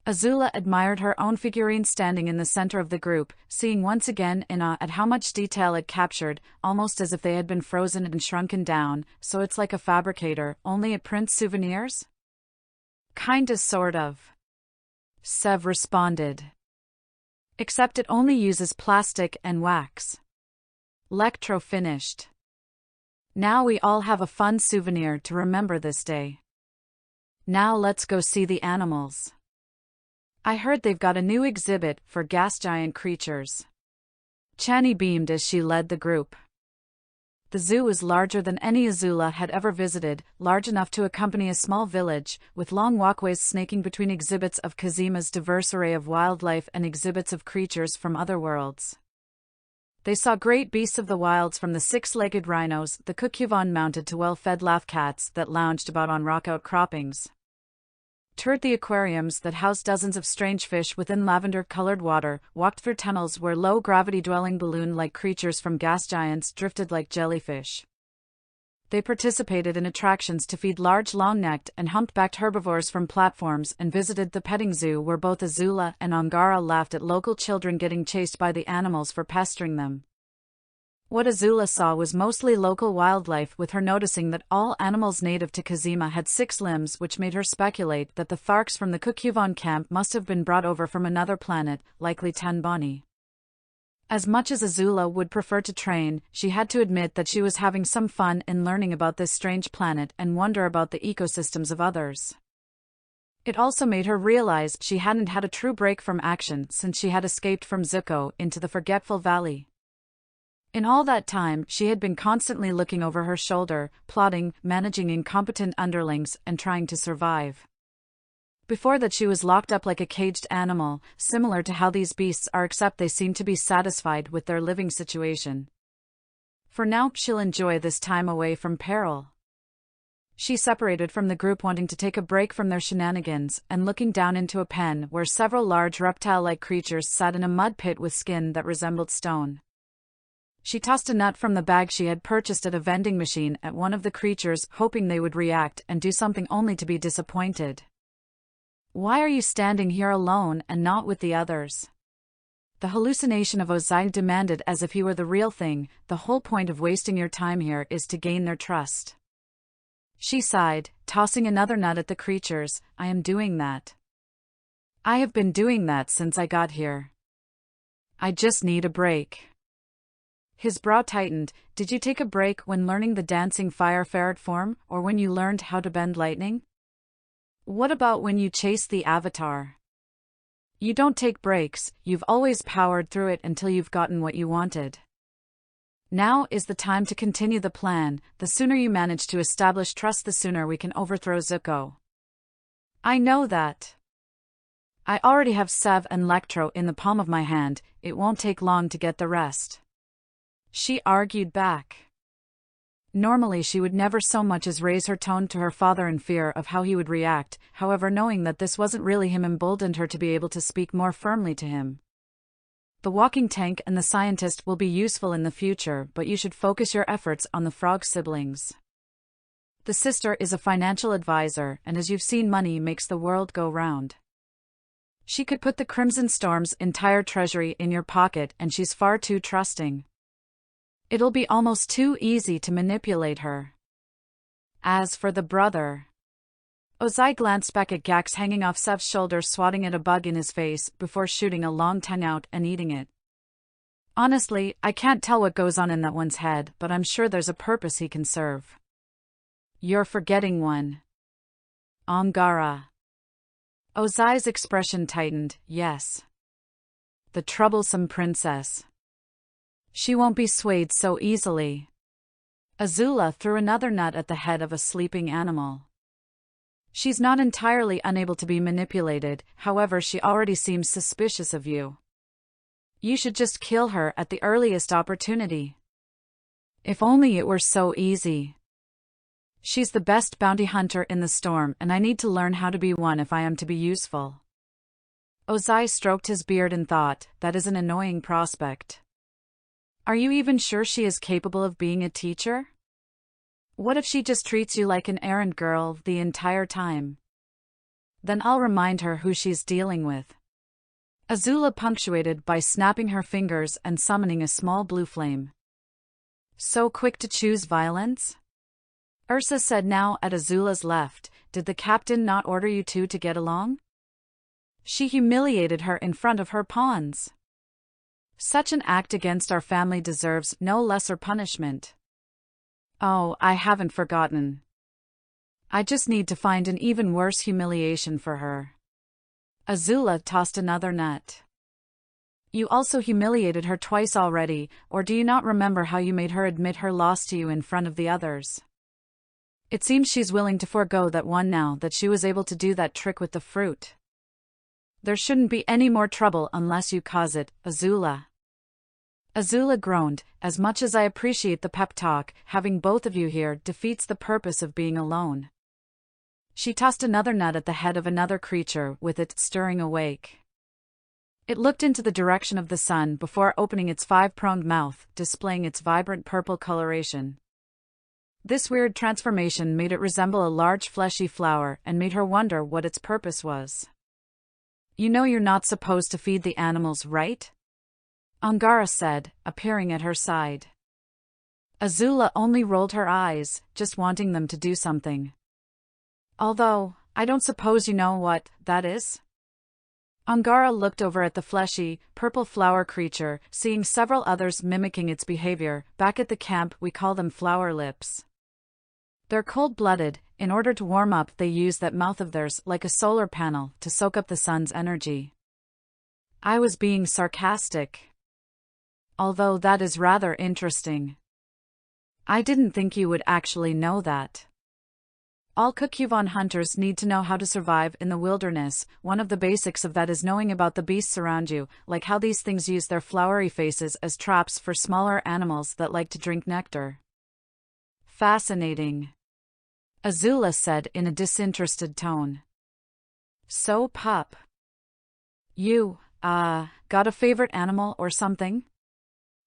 Azula admired her own figurine standing in the center of the group, seeing once again in awe at how much detail it captured, almost as if they had been frozen and shrunken down. So it's like a fabricator, only it prints souvenirs? Kinda sort of. Sev responded. Except it only uses plastic and wax. Lectro finished. Now we all have a fun souvenir to remember this day. Now let's go see the animals. I heard they've got a new exhibit for gas giant creatures. Chani beamed as she led the group. The zoo is larger than any Azula had ever visited, large enough to accompany a small village, with long walkways snaking between exhibits of Kazima's diverse array of wildlife and exhibits of creatures from other worlds. They saw great beasts of the wilds, from the 6-legged rhinos, the Kukyuvan, mounted to well-fed laugh cats that lounged about on rock outcroppings. Toured the aquariums that housed dozens of strange fish within lavender-colored water, walked through tunnels where low-gravity dwelling balloon-like creatures from gas giants drifted like jellyfish. They participated in attractions to feed large long-necked and humpbacked herbivores from platforms, and visited the petting zoo where both Azula and Angara laughed at local children getting chased by the animals for pestering them. What Azula saw was mostly local wildlife, with her noticing that all animals native to Kazima had 6 limbs, which made her speculate that the Tharks from the Kukyuvan camp must have been brought over from another planet, likely Tanbani. As much as Azula would prefer to train, she had to admit that she was having some fun in learning about this strange planet and wonder about the ecosystems of others. It also made her realize she hadn't had a true break from action since she had escaped from Zuko into the Forgetful Valley. In all that time, she had been constantly looking over her shoulder, plotting, managing incompetent underlings, and trying to survive. Before that, she was locked up like a caged animal, similar to how these beasts are, except they seem to be satisfied with their living situation. For now, she'll enjoy this time away from peril. She separated from the group, wanting to take a break from their shenanigans, and looking down into a pen where several large reptile-like creatures sat in a mud pit with skin that resembled stone. She tossed a nut from the bag she had purchased at a vending machine at one of the creatures, hoping they would react and do something, only to be disappointed. "Why are you standing here alone and not with the others?" The hallucination of Ozai demanded, as if he were the real thing. "The whole point of wasting your time here is to gain their trust." She sighed, tossing another nut at the creatures. "I am doing that. I have been doing that since I got here. I just need a break." His brow tightened. "Did you take a break when learning the dancing fire ferret form, or when you learned how to bend lightning? What about when you chased the avatar? You don't take breaks, you've always powered through it until you've gotten what you wanted. Now is the time to continue the plan. The sooner you manage to establish trust, the sooner we can overthrow Zuko." "I know that. I already have Sev and Lectro in the palm of my hand. It won't take long to get the rest," she argued back. Normally she would never so much as raise her tone to her father in fear of how he would react. However, knowing that this wasn't really him emboldened her to be able to speak more firmly to him. "The walking tank and the scientist will be useful in the future, but you should focus your efforts on the frog siblings. The sister is a financial advisor, and as you've seen, money makes the world go round. She could put the Crimson Storm's entire treasury in your pocket, and she's far too trusting. It'll be almost too easy to manipulate her. As for the brother..." Ozai glanced back at Gax hanging off Sev's shoulder, swatting at a bug in his face before shooting a long tongue out and eating it. "Honestly, I can't tell what goes on in that one's head, but I'm sure there's a purpose he can serve." "You're forgetting one. Angara." Ozai's expression tightened. "Yes. The troublesome princess. She won't be swayed so easily." Azula threw another nut at the head of a sleeping animal. "She's not entirely unable to be manipulated, however she already seems suspicious of you. You should just kill her at the earliest opportunity. If only it were so easy. She's the best bounty hunter in the storm, and I need to learn how to be one if I am to be useful." Ozai stroked his beard and thought, "That is an annoying prospect. Are you even sure she is capable of being a teacher? What if she just treats you like an errand girl the entire time? Then I'll remind her who she's dealing with." Azula punctuated by snapping her fingers and summoning a small blue flame. "So quick to choose violence?" Ursa said, now at Azula's left. "Did the captain not order you two to get along? She humiliated her in front of her pawns. Such an act against our family deserves no lesser punishment." "Oh, I haven't forgotten. I just need to find an even worse humiliation for her." Azula tossed another nut. "You also humiliated her twice already, or do you not remember how you made her admit her loss to you in front of the others? It seems she's willing to forego that one now that she was able to do that trick with the fruit. There shouldn't be any more trouble unless you cause it, Azula." Azula groaned. "As much as I appreciate the pep talk, having both of you here defeats the purpose of being alone." She tossed another nut at the head of another creature, with it stirring awake. It looked into the direction of the sun before opening its five-pronged mouth, displaying its vibrant purple coloration. This weird transformation made it resemble a large fleshy flower and made her wonder what its purpose was. "You know you're not supposed to feed the animals, right?" Angara said, appearing at her side. Azula only rolled her eyes, just wanting them to do something. "Although, I don't suppose you know what that is?" Angara looked over at the fleshy, purple flower creature, seeing several others mimicking its behavior. "Back at the camp we call them flower lips. They're cold-blooded. In order to warm up they use that mouth of theirs like a solar panel to soak up the sun's energy." I was being sarcastic. Although that is rather interesting. I didn't think you would actually know that. All Kukyuvan hunters need to know how to survive in the wilderness. One of the basics of that is knowing about the beasts around you, like how these things use their flowery faces as traps for smaller animals that like to drink nectar. Fascinating. Azula said in a disinterested tone. So, pup. You, got a favorite animal or something?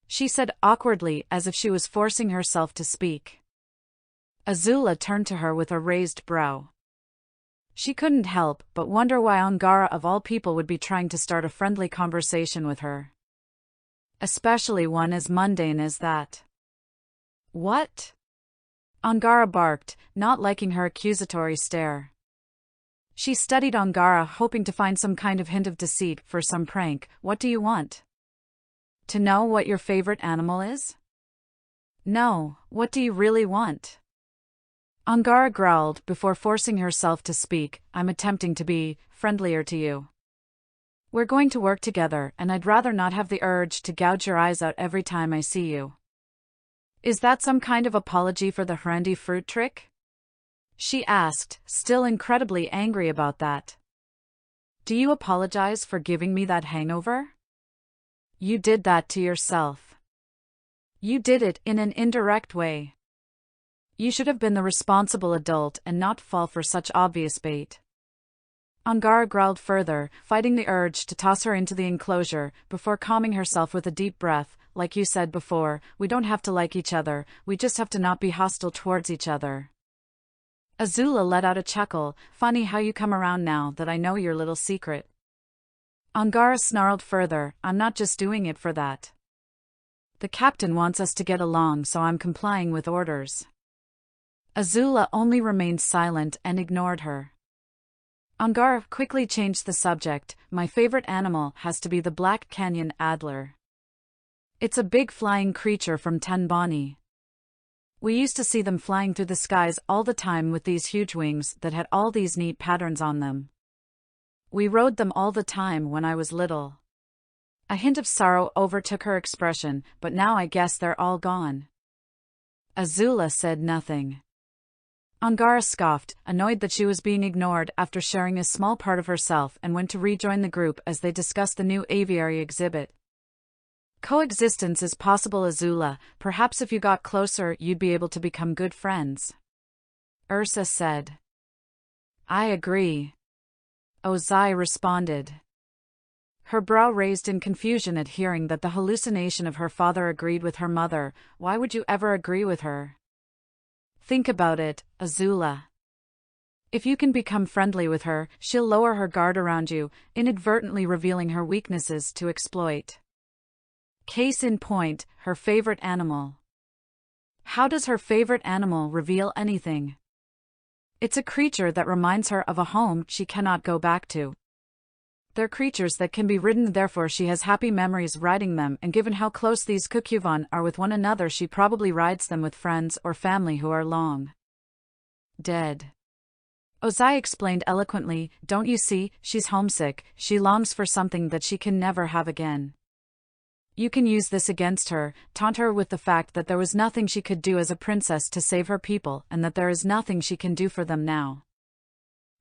She said awkwardly as if she was forcing herself to speak. Azula turned to her with a raised brow. She couldn't help but wonder why Angara of all people would be trying to start a friendly conversation with her. Especially one as mundane as that. What? Angara barked, not liking her accusatory stare. She studied Angara, hoping to find some kind of hint of deceit for some prank. What do you want? To know what your favorite animal is? No, what do you really want? Angara growled before forcing herself to speak. I'm attempting to be friendlier to you. We're going to work together, and I'd rather not have the urge to gouge your eyes out every time I see you. Is that some kind of apology for the brandy fruit trick? She asked, still incredibly angry about that. Do you apologize for giving me that hangover? You did that to yourself. You did it in an indirect way. You should have been the responsible adult and not fall for such obvious bait. Angara growled further, fighting the urge to toss her into the enclosure, before calming herself with a deep breath. Like you said before, we don't have to like each other, we just have to not be hostile towards each other. Azula let out a chuckle. Funny how you come around now that I know your little secret. Angara snarled further, I'm not just doing it for that. The captain wants us to get along, so I'm complying with orders. Azula only remained silent and ignored her. Angara quickly changed the subject. My favorite animal has to be the Black Canyon Adler. It's a big flying creature from Tanbani. We used to see them flying through the skies all the time with these huge wings that had all these neat patterns on them. We rode them all the time when I was little. A hint of sorrow overtook her expression, but now I guess they're all gone. Azula said nothing. Angara scoffed, annoyed that she was being ignored after sharing a small part of herself, and went to rejoin the group as they discussed the new aviary exhibit. Coexistence is possible, Azula. Perhaps if you got closer, you'd be able to become good friends. Ursa said. I agree. Ozai responded. Her brow raised in confusion at hearing that the hallucination of her father agreed with her mother. Why would you ever agree with her? Think about it, Azula. If you can become friendly with her, she'll lower her guard around you, inadvertently revealing her weaknesses to exploit. Case in point, her favorite animal. How does her favorite animal reveal anything? It's a creature that reminds her of a home she cannot go back to. They're creatures that can be ridden, therefore she has happy memories riding them, and given how close these Kukuvan are with one another, she probably rides them with friends or family who are long dead. Ozai explained eloquently, don't you see, she's homesick, she longs for something that she can never have again. You can use this against her, taunt her with the fact that there was nothing she could do as a princess to save her people, and that there is nothing she can do for them now.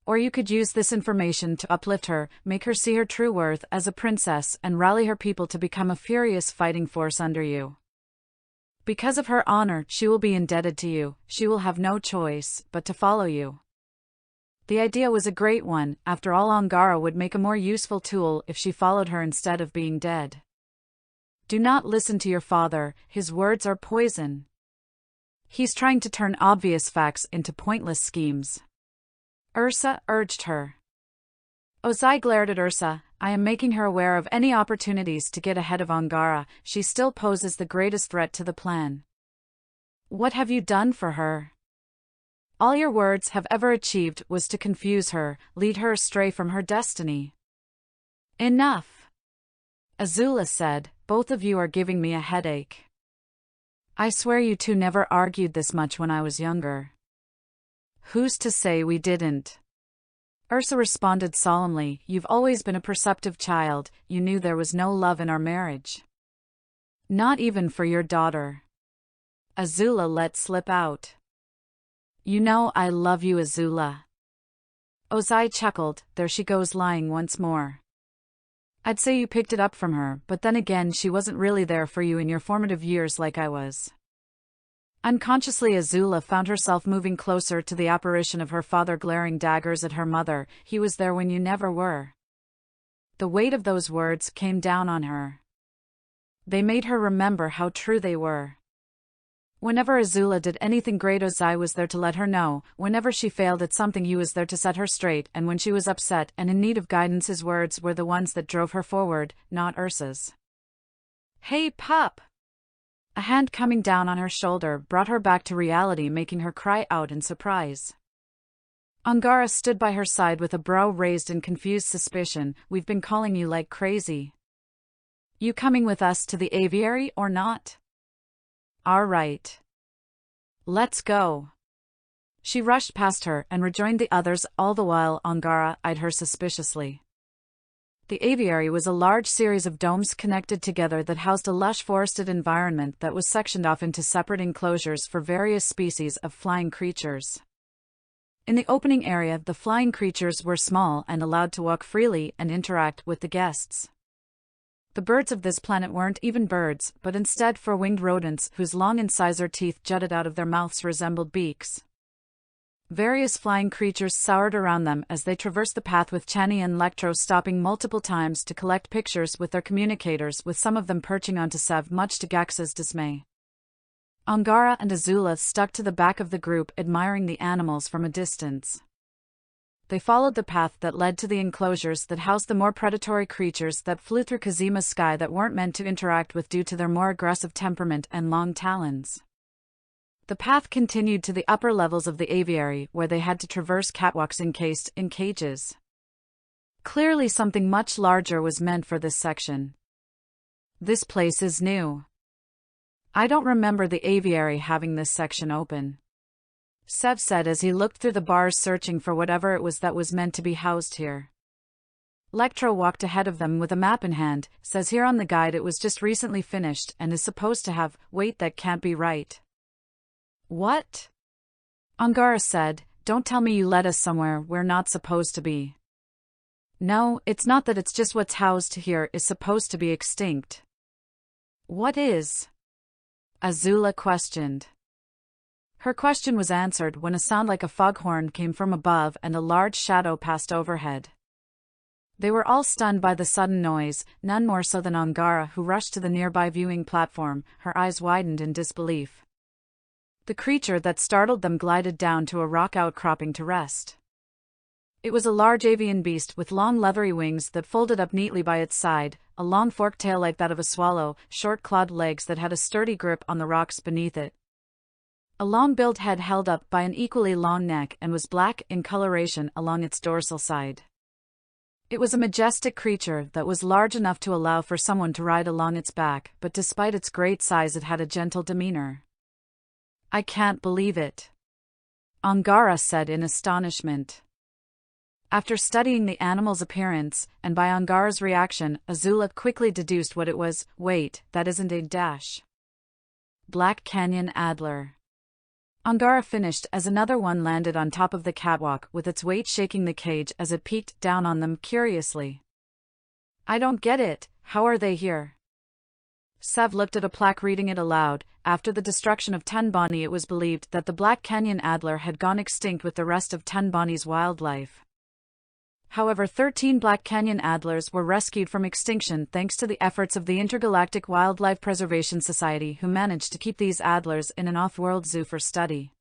Or you could use this information to uplift her, make her see her true worth as a princess, and rally her people to become a furious fighting force under you. Because of her honor, she will be indebted to you, she will have no choice but to follow you. The idea was a great one. After all, Angara would make a more useful tool if she followed her instead of being dead. Do not listen to your father, his words are poison. He's trying to turn obvious facts into pointless schemes. Ursa urged her. Ozai glared at Ursa. I am making her aware of any opportunities to get ahead of Angara. She still poses the greatest threat to the plan. What have you done for her? All your words have ever achieved was to confuse her, lead her astray from her destiny. Enough. Azula said, both of you are giving me a headache. I swear you two never argued this much when I was younger. Who's to say we didn't? Ursa responded solemnly, you've always been a perceptive child, you knew there was no love in our marriage. Not even for your daughter. Azula let slip out. You know I love you, Azula. Ozai chuckled, there she goes lying once more. I'd say you picked it up from her, but then again she wasn't really there for you in your formative years like I was. Unconsciously, Azula found herself moving closer to the apparition of her father, glaring daggers at her mother. "He was there when you never were." The weight of those words came down on her. They made her remember how true they were. Whenever Azula did anything great, Ozai was there to let her know. Whenever she failed at something, he was there to set her straight, and when she was upset and in need of guidance, his words were the ones that drove her forward, not Ursa's. "Hey, pup!" A hand coming down on her shoulder brought her back to reality, making her cry out in surprise. Angara stood by her side with a brow raised in confused suspicion. "We've been calling you like crazy. You coming with us to the aviary or not?" "All right. Let's go." She rushed past her and rejoined the others, all the while Angara eyed her suspiciously. The aviary was a large series of domes connected together that housed a lush forested environment that was sectioned off into separate enclosures for various species of flying creatures. In the opening area, the flying creatures were small and allowed to walk freely and interact with the guests. The birds of this planet weren't even birds, but instead four-winged rodents whose long incisor teeth jutted out of their mouths resembled beaks. Various flying creatures soared around them as they traversed the path, with Chani and Lectro stopping multiple times to collect pictures with their communicators, with some of them perching onto Sev, much to Gax's dismay. Angara and Azula stuck to the back of the group, admiring the animals from a distance. They followed the path that led to the enclosures that housed the more predatory creatures that flew through Kazima's sky that weren't meant to interact with due to their more aggressive temperament and long talons. The path continued to the upper levels of the aviary, where they had to traverse catwalks encased in cages. Clearly something much larger was meant for this section. "This place is new. I don't remember the aviary having this section open," Sev said as he looked through the bars, searching for whatever it was that was meant to be housed here. Lectro walked ahead of them with a map in hand. "Says here on the guide it was just recently finished and is supposed to have—" "Wait, that can't be right." "What?" Angara said. "Don't tell me you led us somewhere we're not supposed to be." "No, it's not that, it's just what's housed here is supposed to be extinct." "What is?" Azula questioned. Her question was answered when a sound like a foghorn came from above and a large shadow passed overhead. They were all stunned by the sudden noise, none more so than Angara, who rushed to the nearby viewing platform, her eyes widened in disbelief. The creature that startled them glided down to a rock outcropping to rest. It was a large avian beast with long leathery wings that folded up neatly by its side, a long forked tail like that of a swallow, short clawed legs that had a sturdy grip on the rocks beneath it. A long-billed head held up by an equally long neck and was black in coloration along its dorsal side. It was a majestic creature that was large enough to allow for someone to ride along its back, but despite its great size it had a gentle demeanor. "I can't believe it," Angara said in astonishment. After studying the animal's appearance, and by Angara's reaction, Azula quickly deduced what it was. "Wait, that isn't a dash. Black Canyon Adler." Angara finished as another one landed on top of the catwalk, with its weight shaking the cage as it peeked down on them curiously. "I don't get it, how are they here?" Sev looked at a plaque, reading it aloud. After the destruction of Tanbani, it was believed that the Black Canyon Adler had gone extinct with the rest of Tanbani's wildlife. However, 13 Black Canyon Adlers were rescued from extinction thanks to the efforts of the Intergalactic Wildlife Preservation Society, who managed to keep these adlers in an off-world zoo for study.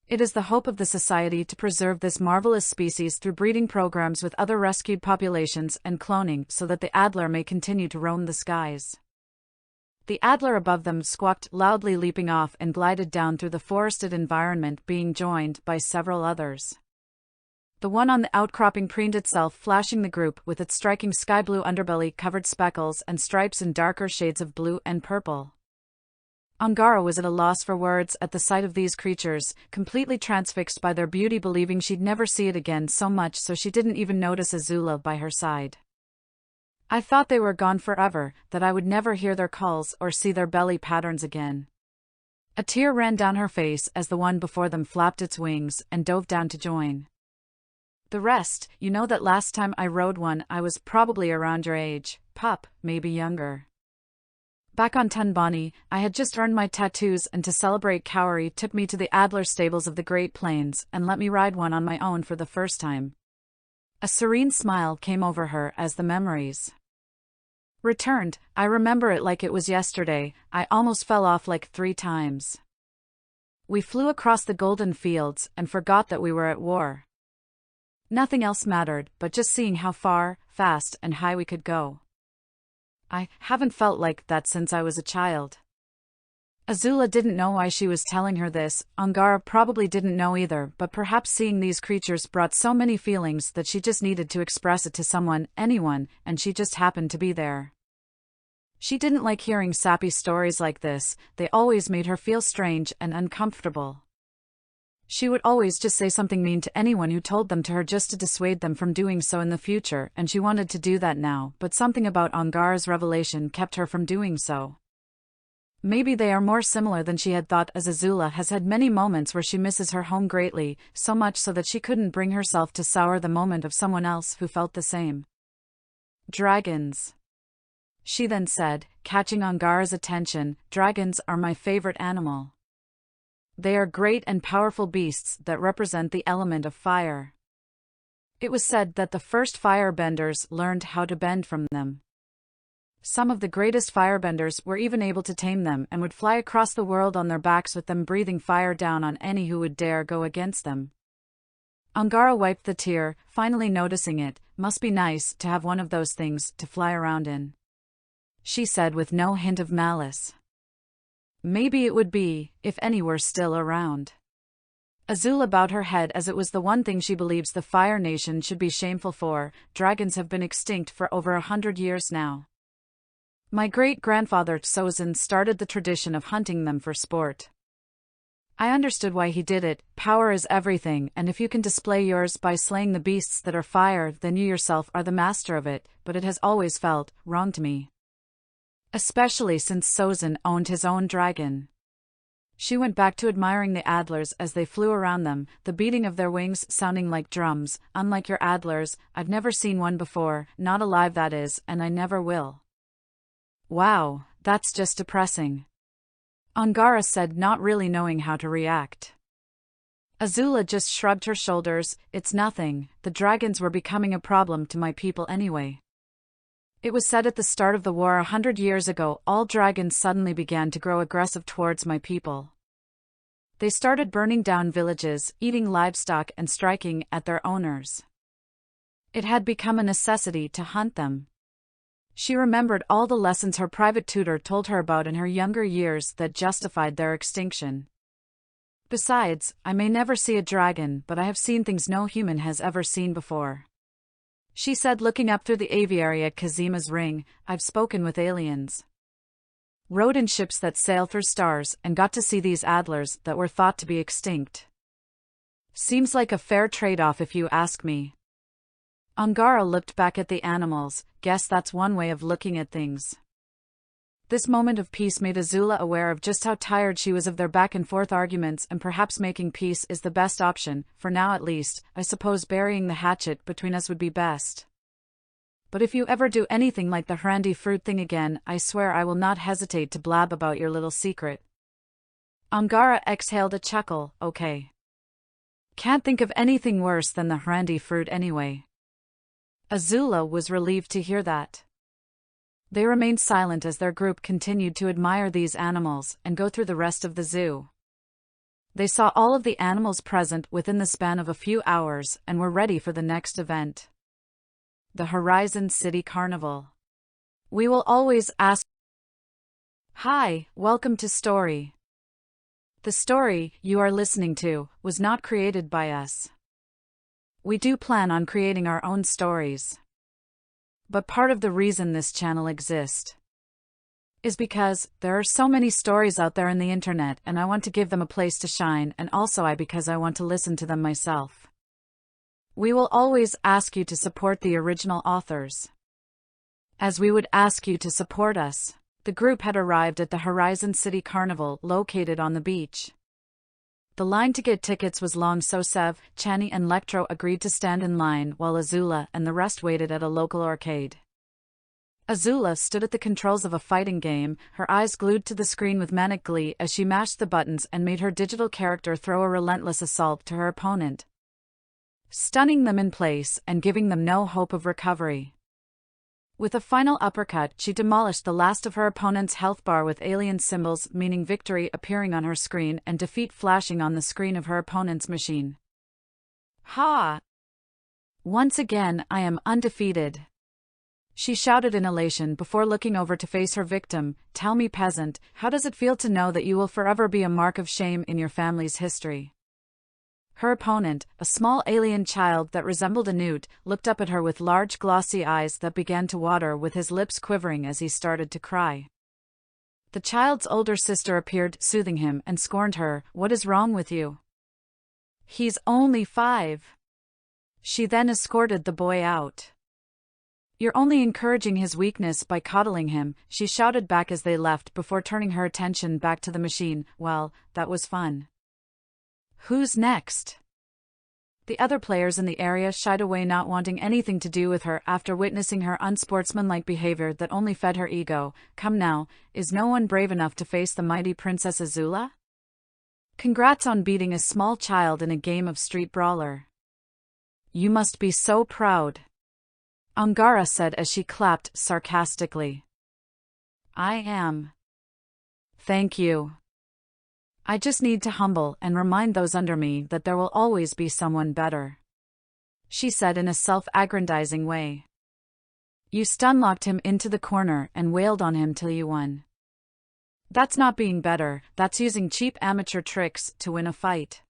It is the hope of the Society to preserve this marvelous species through breeding programs with other rescued populations and cloning, so that the adler may continue to roam the skies. The adler above them squawked loudly, leaping off and glided down through the forested environment, being joined by several others. The one on the outcropping preened itself, flashing the group with its striking sky blue underbelly covered speckles and stripes in darker shades of blue and purple. Angara was at a loss for words at the sight of these creatures, completely transfixed by their beauty, believing she'd never see it again, so much so she didn't even notice Azula by her side. "I thought they were gone forever, that I would never hear their calls or see their belly patterns again." A tear ran down her face as the one before them flapped its wings and dove down to join the rest. "You know that last time I rode one I was probably around your age, pup, maybe younger." Back on Tenbani, I had just earned my tattoos, and to celebrate, Kaori took me to the Adler stables of the Great Plains and let me ride one on my own for the first time. A serene smile came over her as the memories returned. I remember it like it was yesterday. I almost fell off like 3 times. We flew across the golden fields and forgot that we were at war. Nothing else mattered but just seeing how far, fast, and high we could go. I haven't felt like that since I was a child. Azula didn't know why she was telling her this. Angara probably didn't know either, but perhaps seeing these creatures brought so many feelings that she just needed to express it to someone, anyone, and she just happened to be there. She didn't like hearing sappy stories like this. They always made her feel strange and uncomfortable. She would always just say something mean to anyone who told them to her just to dissuade them from doing so in the future, and she wanted to do that now, but something about Angara's revelation kept her from doing so. Maybe they are more similar than she had thought, as Azula has had many moments where she misses her home greatly, so much so that she couldn't bring herself to sour the moment of someone else who felt the same. Dragons. She then said, catching Angara's attention, dragons are my favorite animal. They are great and powerful beasts that represent the element of fire. It was said that the first firebenders learned how to bend from them. Some of the greatest firebenders were even able to tame them and would fly across the world on their backs with them, breathing fire down on any who would dare go against them. Angara wiped the tear, finally noticing it. Must be nice to have one of those things to fly around in, she said with no hint of malice. Maybe it would be, if any were still around. Azula bowed her head, as it was the one thing she believes the Fire Nation should be shameful for. Dragons have been extinct for over 100 years now. My great-grandfather Sozin started the tradition of hunting them for sport. I understood why he did it. Power is everything, and if you can display yours by slaying the beasts that are fire, then you yourself are the master of it, but it has always felt wrong to me. Especially since Sozin owned his own dragon. She went back to admiring the Adlers as they flew around them, the beating of their wings sounding like drums. Unlike your Adlers, I've never seen one before, not alive that is, and I never will. Wow, that's just depressing, Angara said, not really knowing how to react. Azula just shrugged her shoulders. It's nothing, the dragons were becoming a problem to my people anyway. It was said at the start of the war 100 years ago, all dragons suddenly began to grow aggressive towards my people. They started burning down villages, eating livestock, and striking at their owners. It had become a necessity to hunt them. She remembered all the lessons her private tutor told her about in her younger years that justified their extinction. Besides, I may never see a dragon, but I have seen things no human has ever seen before, she said, looking up through the aviary at Kazima's ring. I've spoken with aliens. Rode in ships that sail through stars, and got to see these Adlers that were thought to be extinct. Seems like a fair trade-off if you ask me. Angara looked back at the animals. Guess that's one way of looking at things. This moment of peace made Azula aware of just how tired she was of their back-and-forth arguments, and perhaps making peace is the best option, for now at least. I suppose burying the hatchet between us would be best. But if you ever do anything like the Hrandy fruit thing again, I swear I will not hesitate to blab about your little secret. Angara exhaled a chuckle. Okay. Can't think of anything worse than the Hrandy fruit anyway. Azula was relieved to hear that. They remained silent as their group continued to admire these animals and go through the rest of the zoo. They saw all of the animals present within the span of a few hours and were ready for the next event. The Horizon City Carnival. We will always ask. Hi, welcome to Story. The story you are listening to was not created by us. We do plan on creating our own stories. But part of the reason this channel exists is because there are so many stories out there in the internet, and I want to give them a place to shine, and also because I want to listen to them myself. We will always ask you to support the original authors, as we would ask you to support us. The group had arrived at the Horizon City Carnival, located on the beach. The line to get tickets was long, so Sev, Chani and Lectro agreed to stand in line while Azula and the rest waited at a local arcade. Azula stood at the controls of a fighting game, her eyes glued to the screen with manic glee as she mashed the buttons and made her digital character throw a relentless assault to her opponent, stunning them in place and giving them no hope of recovery. With a final uppercut, she demolished the last of her opponent's health bar with alien symbols meaning victory appearing on her screen and defeat flashing on the screen of her opponent's machine. Ha! Once again, I am undefeated, she shouted in elation before looking over to face her victim. Tell me, peasant, how does it feel to know that you will forever be a mark of shame in your family's history? Her opponent, a small alien child that resembled a newt, looked up at her with large glossy eyes that began to water, with his lips quivering as he started to cry. The child's older sister appeared, soothing him, and scorned her. What is wrong with you? He's only 5. She then escorted the boy out. You're only encouraging his weakness by coddling him, she shouted back as they left before turning her attention back to the machine. Well, that was fun. Who's next? The other players in the area shied away, not wanting anything to do with her after witnessing her unsportsmanlike behavior that only fed her ego. Come now, is no one brave enough to face the mighty Princess Azula? Congrats on beating a small child in a game of street brawler. You must be so proud, Angara said as she clapped sarcastically. I am. Thank you. I just need to humble and remind those under me that there will always be someone better, she said in a self-aggrandizing way. You stun-locked him into the corner and wailed on him till you won. That's not being better, that's using cheap amateur tricks to win a fight.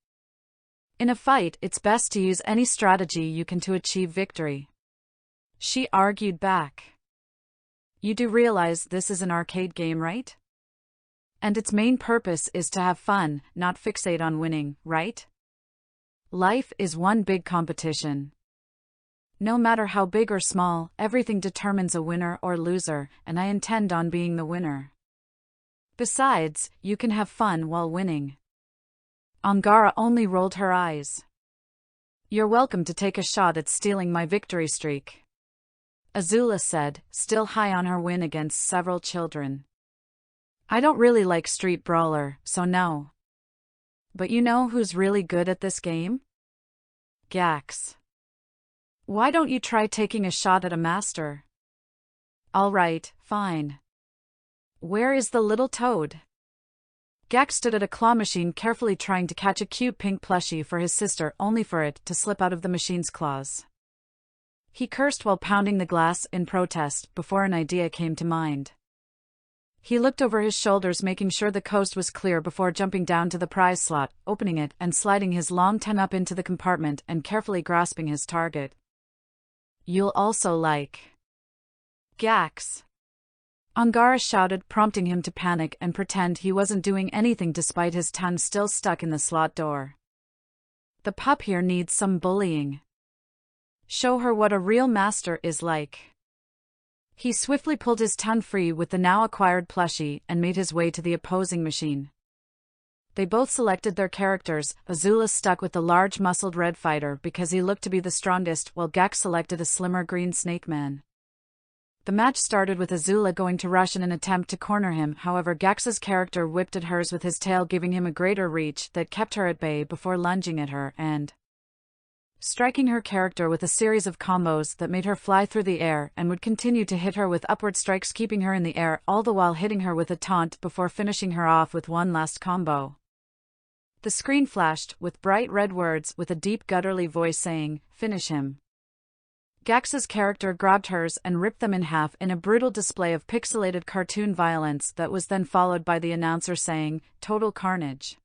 In a fight, it's best to use any strategy you can to achieve victory, she argued back. You do realize this is an arcade game, right? And its main purpose is to have fun, not fixate on winning, right? Life is one big competition. No matter how big or small, everything determines a winner or loser, and I intend on being the winner. Besides, you can have fun while winning. Angara only rolled her eyes. You're welcome to take a shot at stealing my victory streak, Azula said, still high on her win against several children. I don't really like street brawler, so no. But you know who's really good at this game? Gax. Why don't you try taking a shot at a master? All right, fine. Where is the little toad? Gax stood at a claw machine carefully trying to catch a cute pink plushie for his sister, only for it to slip out of the machine's claws. He cursed while pounding the glass in protest before an idea came to mind. He looked over his shoulders, making sure the coast was clear before jumping down to the prize slot, opening it and sliding his long tongue up into the compartment and carefully grasping his target. You'll also like Gax, Angara shouted, prompting him to panic and pretend he wasn't doing anything despite his tongue still stuck in the slot door. The pup here needs some bullying. Show her what a real master is like. He swiftly pulled his tongue free with the now acquired plushie and made his way to the opposing machine. They both selected their characters. Azula stuck with the large muscled red fighter because he looked to be the strongest, while Gax selected a slimmer green snake man. The match started with Azula going to rush in an attempt to corner him, however Gax's character whipped at hers with his tail, giving him a greater reach that kept her at bay before lunging at her and striking her character with a series of combos that made her fly through the air and would continue to hit her with upward strikes, keeping her in the air, all the while hitting her with a taunt before finishing her off with one last combo. The screen flashed with bright red words with a deep gutturally voice saying, "Finish him." Gax's character grabbed hers and ripped them in half in a brutal display of pixelated cartoon violence that was then followed by the announcer saying, "Total carnage."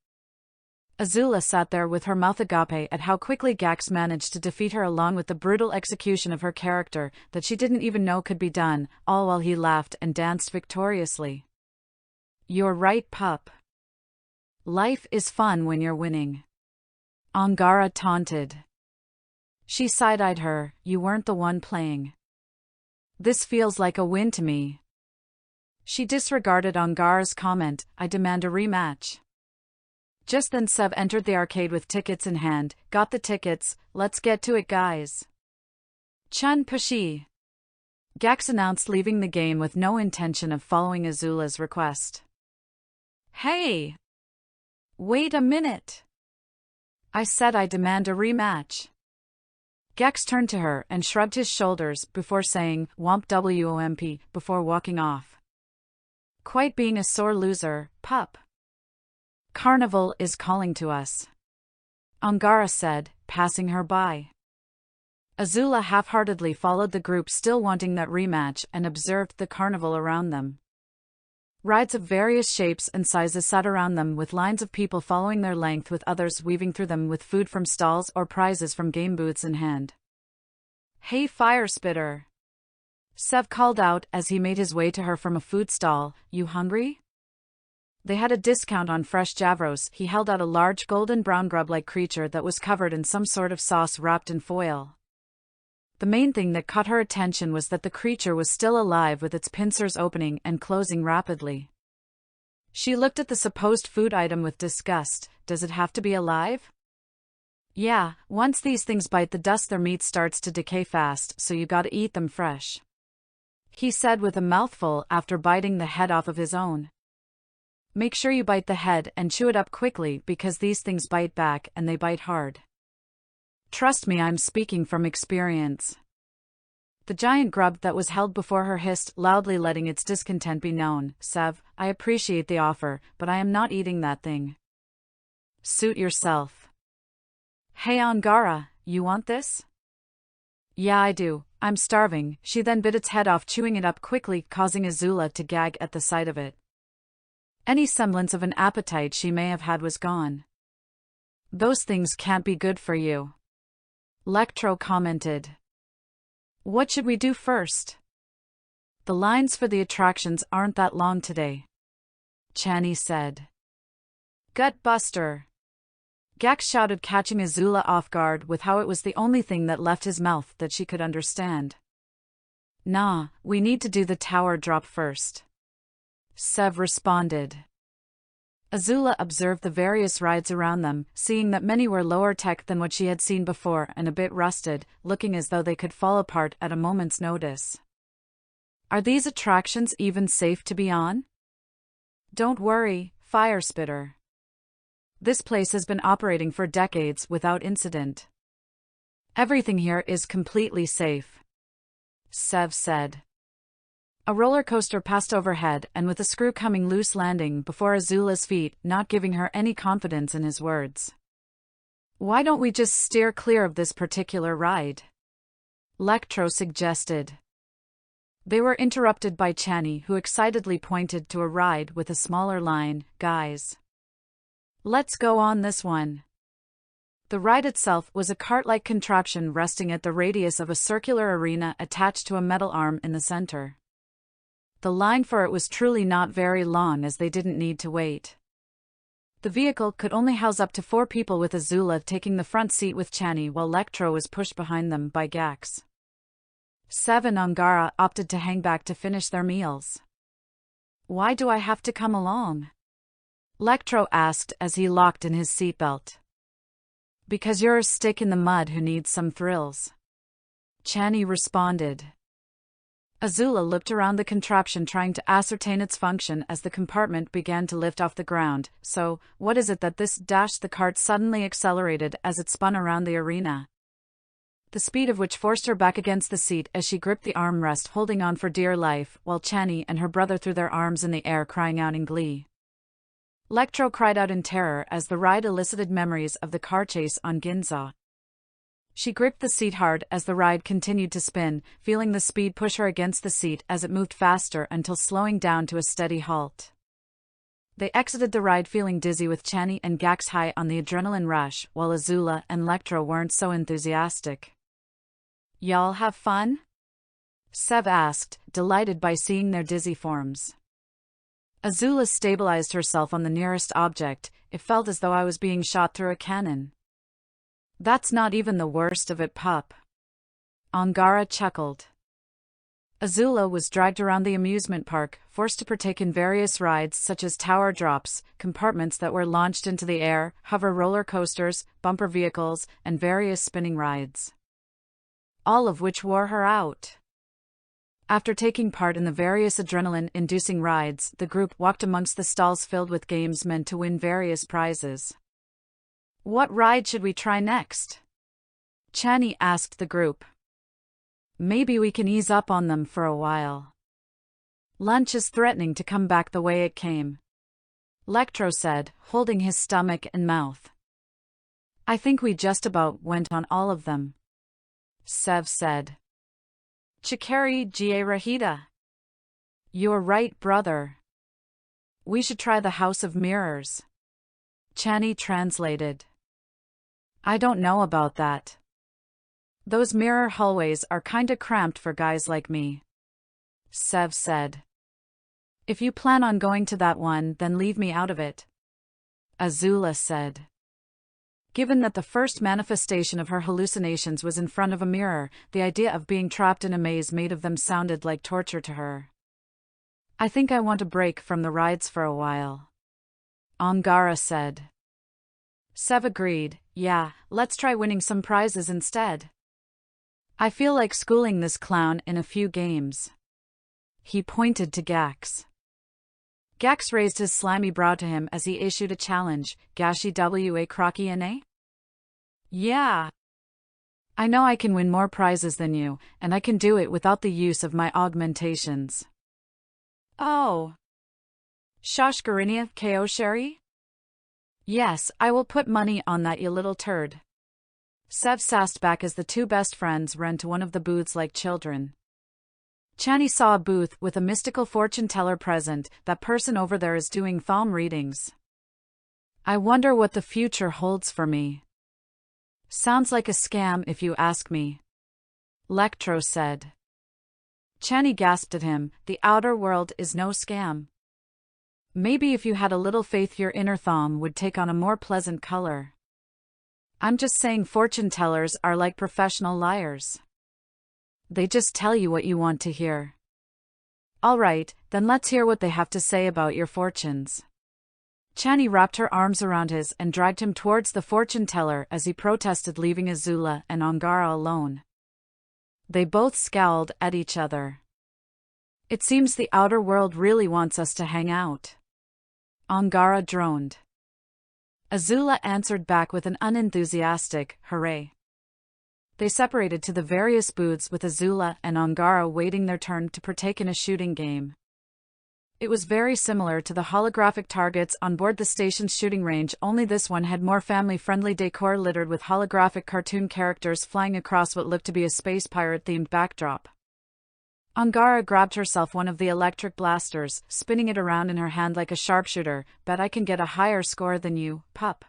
Azula sat there with her mouth agape at how quickly Gax managed to defeat her, along with the brutal execution of her character that she didn't even know could be done, all while he laughed and danced victoriously. You're right, pup. Life is fun when you're winning, Angara taunted. She side-eyed her. You weren't the one playing. This feels like a win to me. She disregarded Angara's comment. I demand a rematch. Just then Sev entered the arcade with tickets in hand. Got the tickets, let's get to it, guys. Chun Pashi. Gax announced, leaving the game with no intention of following Azula's request. Hey! Wait a minute! I said I demand a rematch. Gax turned to her and shrugged his shoulders before saying, "Womp womp," before walking off. Quite being a sore loser, pup. Carnival is calling to us, Angara said, passing her by. Azula half-heartedly followed the group, still wanting that rematch, and observed the carnival around them. Rides of various shapes and sizes sat around them, with lines of people following their length, with others weaving through them with food from stalls or prizes from game booths in hand. "Hey, Fire Spitter!" Sev called out as he made his way to her from a food stall. "You hungry?" They had a discount on fresh Javros. He held out a large golden brown grub-like creature that was covered in some sort of sauce wrapped in foil. The main thing that caught her attention was that the creature was still alive, with its pincers opening and closing rapidly. She looked at the supposed food item with disgust. Does it have to be alive? Yeah, once these things bite the dust, their meat starts to decay fast, so you gotta eat them fresh, he said with a mouthful after biting the head off of his own. Make sure you bite the head and chew it up quickly, because these things bite back and they bite hard. Trust me, I'm speaking from experience. The giant grub that was held before her hissed, loudly, letting its discontent be known. "Sev, I appreciate the offer, but I am not eating that thing." "Suit yourself." "Hey Angara, you want this?" "Yeah, I do. I'm starving." She then bit its head off, chewing it up quickly, causing Azula to gag at the sight of it. Any semblance of an appetite she may have had was gone. "Those things can't be good for you," Lectro commented. "What should we do first?" "The lines for the attractions aren't that long today," Chani said. "Gut buster!" Gax shouted, catching Azula off guard with how it was the only thing that left his mouth that she could understand. "Nah, we need to do the tower drop first," Sev responded. Azula observed the various rides around them, seeing that many were lower tech than what she had seen before and a bit rusted, looking as though they could fall apart at a moment's notice. "Are these attractions even safe to be on?" "Don't worry, Fire Spitter. This place has been operating for decades without incident. Everything here is completely safe," Sev said. A roller coaster passed overhead, and with a screw coming loose, landing before Azula's feet, not giving her any confidence in his words. "Why don't we just steer clear of this particular ride?" Lectro suggested. They were interrupted by Chani, who excitedly pointed to a ride with a smaller line. "Guys, let's go on this one." The ride itself was a cart-like contraption resting at the radius of a circular arena attached to a metal arm in the center. The line for it was truly not very long, as they didn't need to wait. The vehicle could only house up to 4 people, with Azula taking the front seat with Chani, while Lectro was pushed behind them by Gax. Sev and Angara opted to hang back to finish their meals. "Why do I have to come along?" Lectro asked as he locked in his seatbelt. "Because you're a stick in the mud who needs some thrills," Chani responded. Azula looked around the contraption, trying to ascertain its function as the compartment began to lift off the ground. "So, what is it that this dash?" The cart suddenly accelerated as it spun around the arena, the speed of which forced her back against the seat as she gripped the armrest, holding on for dear life, while Chani and her brother threw their arms in the air, crying out in glee. Lectro cried out in terror as the ride elicited memories of the car chase on Ginza. She gripped the seat hard as the ride continued to spin, feeling the speed push her against the seat as it moved faster until slowing down to a steady halt. They exited the ride feeling dizzy, with Chani and Gax high on the adrenaline rush, while Azula and Lectro weren't so enthusiastic. "Y'all have fun?" Sev asked, delighted by seeing their dizzy forms. Azula stabilized herself on the nearest object. "It felt as though I was being shot through a cannon." "That's not even the worst of it, pup," Angara chuckled. Azula was dragged around the amusement park, forced to partake in various rides such as tower drops, compartments that were launched into the air, hover roller coasters, bumper vehicles, and various spinning rides, all of which wore her out. After taking part in the various adrenaline-inducing rides, the group walked amongst the stalls filled with games meant to win various prizes. "What ride should we try next?" Chani asked the group. "Maybe we can ease up on them for a while. Lunch is threatening to come back the way it came," Lectro said, holding his stomach and mouth. "I think we just about went on all of them," Sev said. "Chikari Ga Rahita. You're right, brother. We should try the House of Mirrors," Chani translated. "I don't know about that. Those mirror hallways are kinda cramped for guys like me," Sev said. "If you plan on going to that one, then leave me out of it," Azula said. Given that the first manifestation of her hallucinations was in front of a mirror, the idea of being trapped in a maze made of them sounded like torture to her. "I think I want a break from the rides for a while," Angara said. Sev agreed. "Yeah, let's try winning some prizes instead. I feel like schooling this clown in a few games." He pointed to Gax. Gax raised his slimy brow to him as he issued a challenge. "Gashi wa Crocky na?" "Yeah. I know I can win more prizes than you, and I can do it without the use of my augmentations." "Oh. Shoshgarinia Ko Sherry?" "Yes, I will put money on that, you little turd." Sev sassed back as the two best friends ran to one of the booths like children. Chani saw a booth with a mystical fortune teller present. "That person over there is doing palm readings. I wonder what the future holds for me." "Sounds like a scam if you ask me," Lectro said. Chani gasped at him. "The outer world is no scam. Maybe if you had a little faith your inner thumb would take on a more pleasant color. I'm just saying fortune tellers are like professional liars. They just tell you what you want to hear." "All right, then let's hear what they have to say about your fortunes." Chani wrapped her arms around his and dragged him towards the fortune teller as he protested, leaving Azula and Angara alone. They both scowled at each other. "It seems the outer world really wants us to hang out," Angara droned. Azula answered back with an unenthusiastic, "Hooray." They separated to the various booths with Azula and Angara waiting their turn to partake in a shooting game. It was very similar to the holographic targets on board the station's shooting range, only this one had more family-friendly decor littered with holographic cartoon characters flying across what looked to be a space pirate-themed backdrop. Angara grabbed herself one of the electric blasters, spinning it around in her hand like a sharpshooter. "Bet I can get a higher score than you, pup."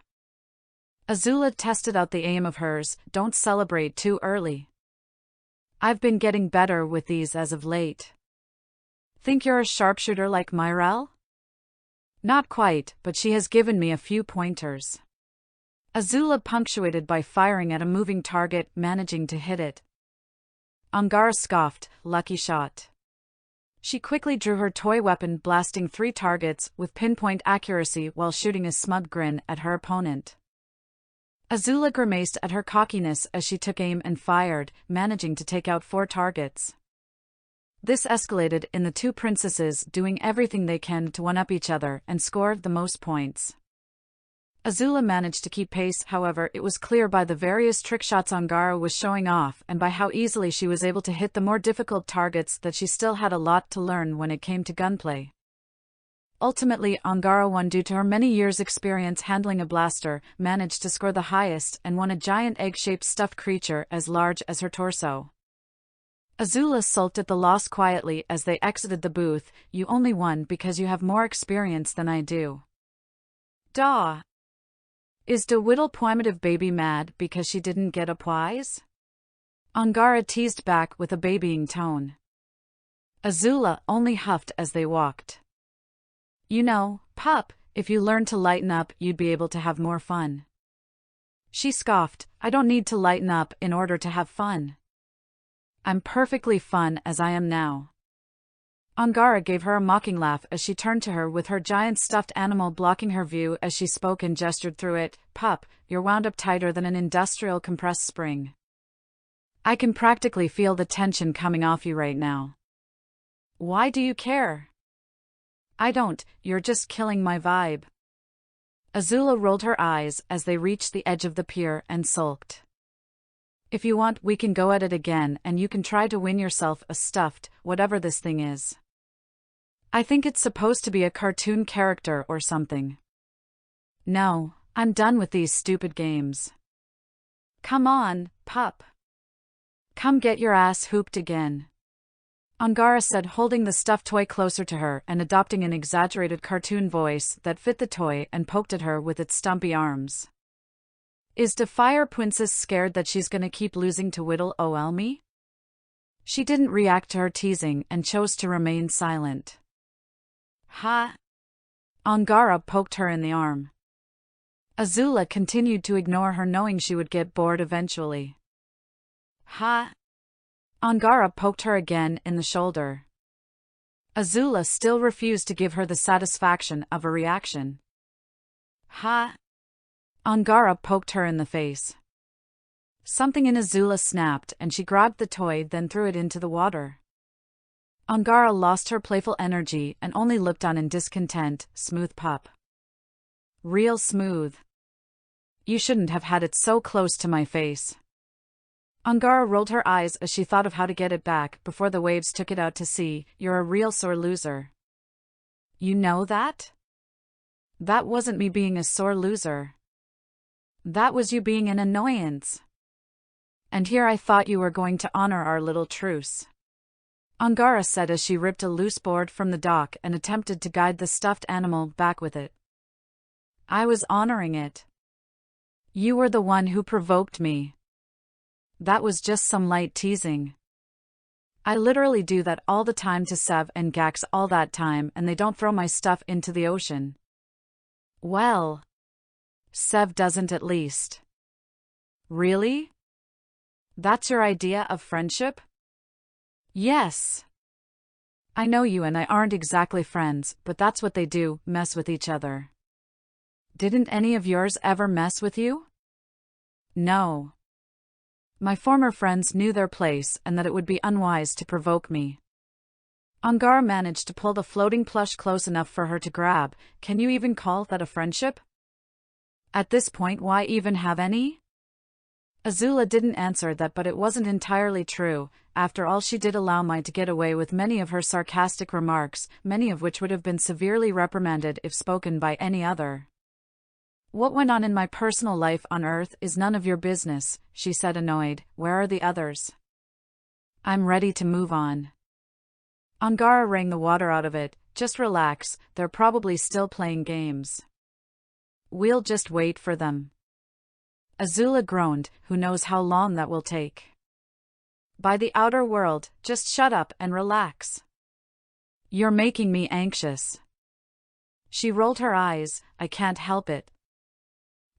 Azula tested out the aim of hers. "Don't celebrate too early. I've been getting better with these as of late." "Think you're a sharpshooter like Myrelle?" "Not quite, but she has given me a few pointers." Azula punctuated by firing at a moving target, managing to hit it. Angara scoffed. "Lucky shot." She quickly drew her toy weapon, blasting 3 targets with pinpoint accuracy while shooting a smug grin at her opponent. Azula grimaced at her cockiness as she took aim and fired, managing to take out 4 targets. This escalated in the two princesses doing everything they can to one-up each other and score the most points. Azula managed to keep pace, however, it was clear by the various trick shots Angara was showing off and by how easily she was able to hit the more difficult targets that she still had a lot to learn when it came to gunplay. Ultimately, Angara won due to her many years' experience handling a blaster, managed to score the highest and won a giant egg-shaped stuffed creature as large as her torso. Azula sulked at the loss quietly as they exited the booth. "You only won because you have more experience than I do." "Duh. Is de Whittle Poimative baby mad because she didn't get a prize?" Angara teased back with a babying tone. Azula only huffed as they walked. "You know, pup, if you learned to lighten up, you'd be able to have more fun." She scoffed. "I don't need to lighten up in order to have fun. I'm perfectly fun as I am now." Angara gave her a mocking laugh as she turned to her with her giant stuffed animal blocking her view as she spoke and gestured through it. "Pup, you're wound up tighter than an industrial compressed spring. I can practically feel the tension coming off you right now." Why do you care? I don't, you're just killing my vibe. Azula rolled her eyes as they reached the edge of the pier and sulked. If you want, we can go at it again and you can try to win yourself a stuffed, whatever this thing is. I think it's supposed to be a cartoon character or something. No, I'm done with these stupid games. Come on, pup. Come get your ass hooped again. Angara said, holding the stuffed toy closer to her and adopting an exaggerated cartoon voice that fit the toy and poked at her with its stumpy arms. Is the Fire Princess scared that she's gonna keep losing to Whittle me? She didn't react to her teasing and chose to remain silent. Ha! Angara poked her in the arm. Azula continued to ignore her, knowing she would get bored eventually. Ha! Angara poked her again in the shoulder. Azula still refused to give her the satisfaction of a reaction. Ha! Angara poked her in the face. Something in Azula snapped and she grabbed the toy, then threw it into the water. Angara lost her playful energy and only looked on in discontent. Smooth pup. Real smooth. You shouldn't have had it so close to my face. Angara rolled her eyes as she thought of how to get it back before the waves took it out to sea. You're a real sore loser. You know that? That wasn't me being a sore loser. That was you being an annoyance. And here I thought you were going to honor our little truce. Angara said as she ripped a loose board from the dock and attempted to guide the stuffed animal back with it. I was honoring it. You were the one who provoked me. That was just some light teasing. I literally do that all the time to Sev and Gax all that time, and they don't throw my stuff into the ocean. Well, Sev doesn't at least. Really? That's your idea of friendship? Yes. I know you and I aren't exactly friends, but that's what they do, mess with each other. Didn't any of yours ever mess with you? No. My former friends knew their place and that it would be unwise to provoke me. Angara managed to pull the floating plush close enough for her to grab. Can you even call that a friendship? At this point, why even have any? Azula didn't answer that, but it wasn't entirely true. After all, she did allow Mai to get away with many of her sarcastic remarks, many of which would have been severely reprimanded if spoken by any other. What went on in my personal life on Earth is none of your business, she said, annoyed. Where are the others? I'm ready to move on. Angara wrung the water out of it. Just relax, they're probably still playing games. We'll just wait for them. Azula groaned, who knows how long that will take. By the outer world, just shut up and relax. You're making me anxious. She rolled her eyes. I can't help it.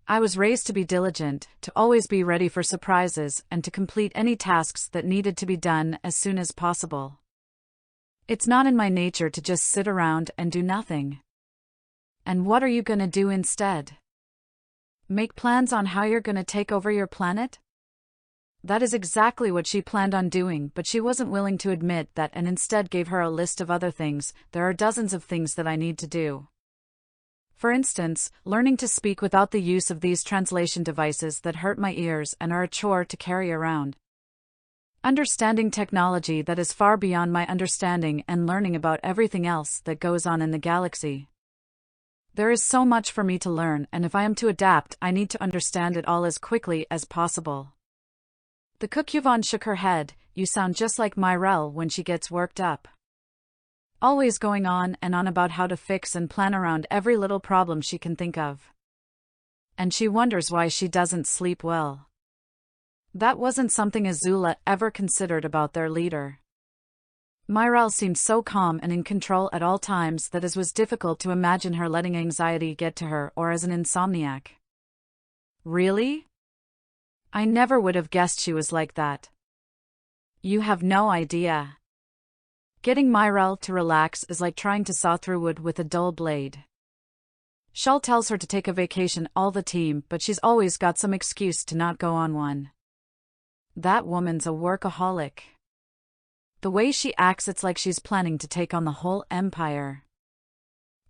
I was raised to be diligent, to always be ready for surprises, and to complete any tasks that needed to be done as soon as possible. It's not in my nature to just sit around and do nothing. And what are you gonna do instead? Make plans on how you're gonna take over your planet? That is exactly what she planned on doing, but she wasn't willing to admit that and instead gave her a list of other things. There are dozens of things that I need to do. For instance, learning to speak without the use of these translation devices that hurt my ears and are a chore to carry around. Understanding technology that is far beyond my understanding and learning about everything else that goes on in the galaxy. There is so much for me to learn, and if I am to adapt, I need to understand it all as quickly as possible. The cook Yvonne shook her head. You sound just like Myrelle when she gets worked up. Always going on and on about how to fix and plan around every little problem she can think of. And she wonders why she doesn't sleep well. That wasn't something Azula ever considered about their leader. Myrelle seemed so calm and in control at all times that it was difficult to imagine her letting anxiety get to her or as an insomniac. Really? I never would have guessed she was like that. You have no idea. Getting Myrelle to relax is like trying to saw through wood with a dull blade. Shawl tells her to take a vacation all the time, but she's always got some excuse to not go on one. That woman's a workaholic. The way she acts, it's like she's planning to take on the whole empire.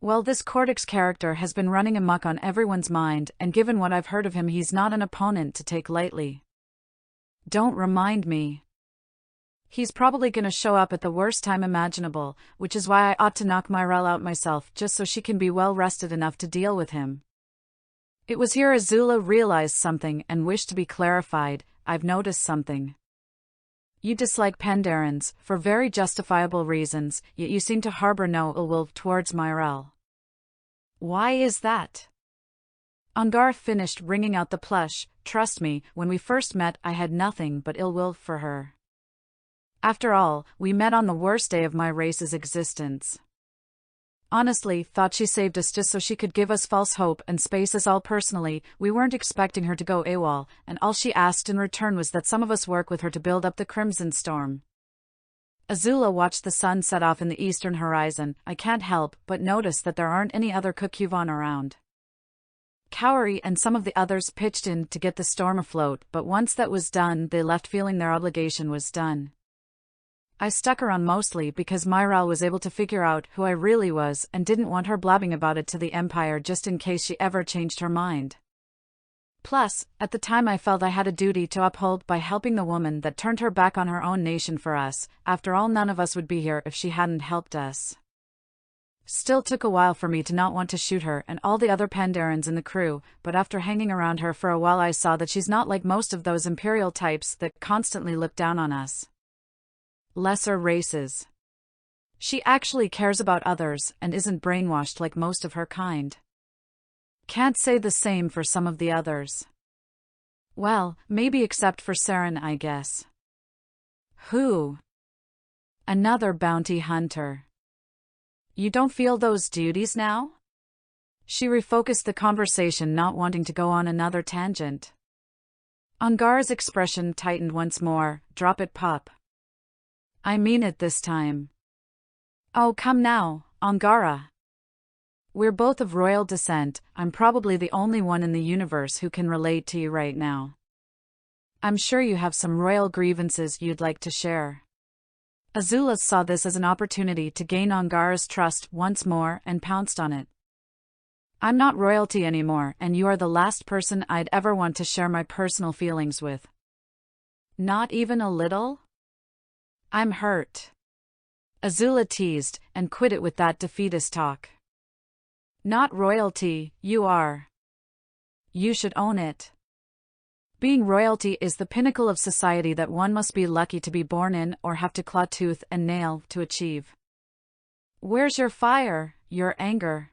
Well, this Cortex character has been running amok on everyone's mind, and given what I've heard of him, he's not an opponent to take lightly. Don't remind me. He's probably gonna show up at the worst time imaginable, which is why I ought to knock Myrelle out myself just so she can be well rested enough to deal with him. It was here Azula realized something and wished to be clarified. I've noticed something. You dislike Pandorans, for very justifiable reasons, yet you seem to harbor no ill will towards Myrelle. Why is that? Angara finished wringing out the plush. Trust me, when we first met I had nothing but ill will for her. After all, we met on the worst day of my race's existence. Honestly, thought she saved us just so she could give us false hope and space us all personally. We weren't expecting her to go AWOL, and all she asked in return was that some of us work with her to build up the Crimson Storm. Azula watched the sun set off in the eastern horizon. I can't help but notice that there aren't any other Kukuvan around. Kaori and some of the others pitched in to get the storm afloat, but once that was done, they left feeling their obligation was done. I stuck around mostly because Myrelle was able to figure out who I really was and didn't want her blabbing about it to the Empire just in case she ever changed her mind. Plus, at the time I felt I had a duty to uphold by helping the woman that turned her back on her own nation for us. After all, none of us would be here if she hadn't helped us. Still took a while for me to not want to shoot her and all the other Pandorans in the crew, but after hanging around her for a while I saw that she's not like most of those Imperial types that constantly look down on us. Lesser races. She actually cares about others and isn't brainwashed like most of her kind. Can't say the same for some of the others. Well, maybe except for Saren, I guess. Who? Another bounty hunter. You don't feel those duties now? She refocused the conversation, not wanting to go on another tangent. Angara's expression tightened once more. Drop it, pup. I mean it this time. Oh, come now, Angara. We're both of royal descent. I'm probably the only one in the universe who can relate to you right now. I'm sure you have some royal grievances you'd like to share. Azula saw this as an opportunity to gain Angara's trust once more and pounced on it. I'm not royalty anymore, and you are the last person I'd ever want to share my personal feelings with. Not even a little? I'm hurt. Azula teased, and quit it with that defeatist talk. Not royalty, you are. You should own it. Being royalty is the pinnacle of society that one must be lucky to be born in or have to claw tooth and nail to achieve. Where's your fire, your anger?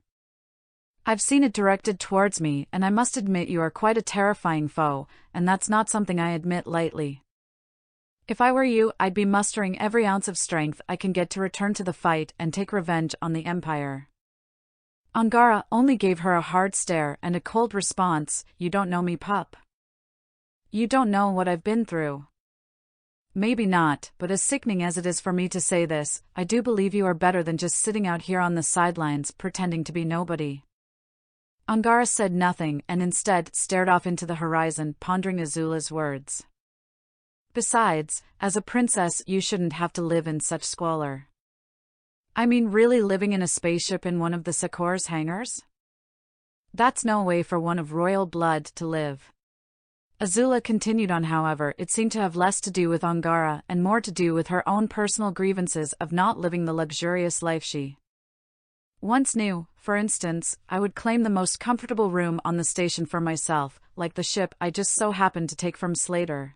I've seen it directed towards me, and I must admit you are quite a terrifying foe, and that's not something I admit lightly. If I were you, I'd be mustering every ounce of strength I can get to return to the fight and take revenge on the Empire. Angara only gave her a hard stare and a cold response. You don't know me, pup. You don't know what I've been through. Maybe not, but as sickening as it is for me to say this, I do believe you are better than just sitting out here on the sidelines pretending to be nobody. Angara said nothing and instead stared off into the horizon, pondering Azula's words. Besides, as a princess you shouldn't have to live in such squalor. I mean, really living in a spaceship in one of the Sakor's hangars? That's no way for one of royal blood to live. Azula continued on. However, it seemed to have less to do with Angara and more to do with her own personal grievances of not living the luxurious life she once knew. For instance, I would claim the most comfortable room on the station for myself, like the ship I just so happened to take from Slater.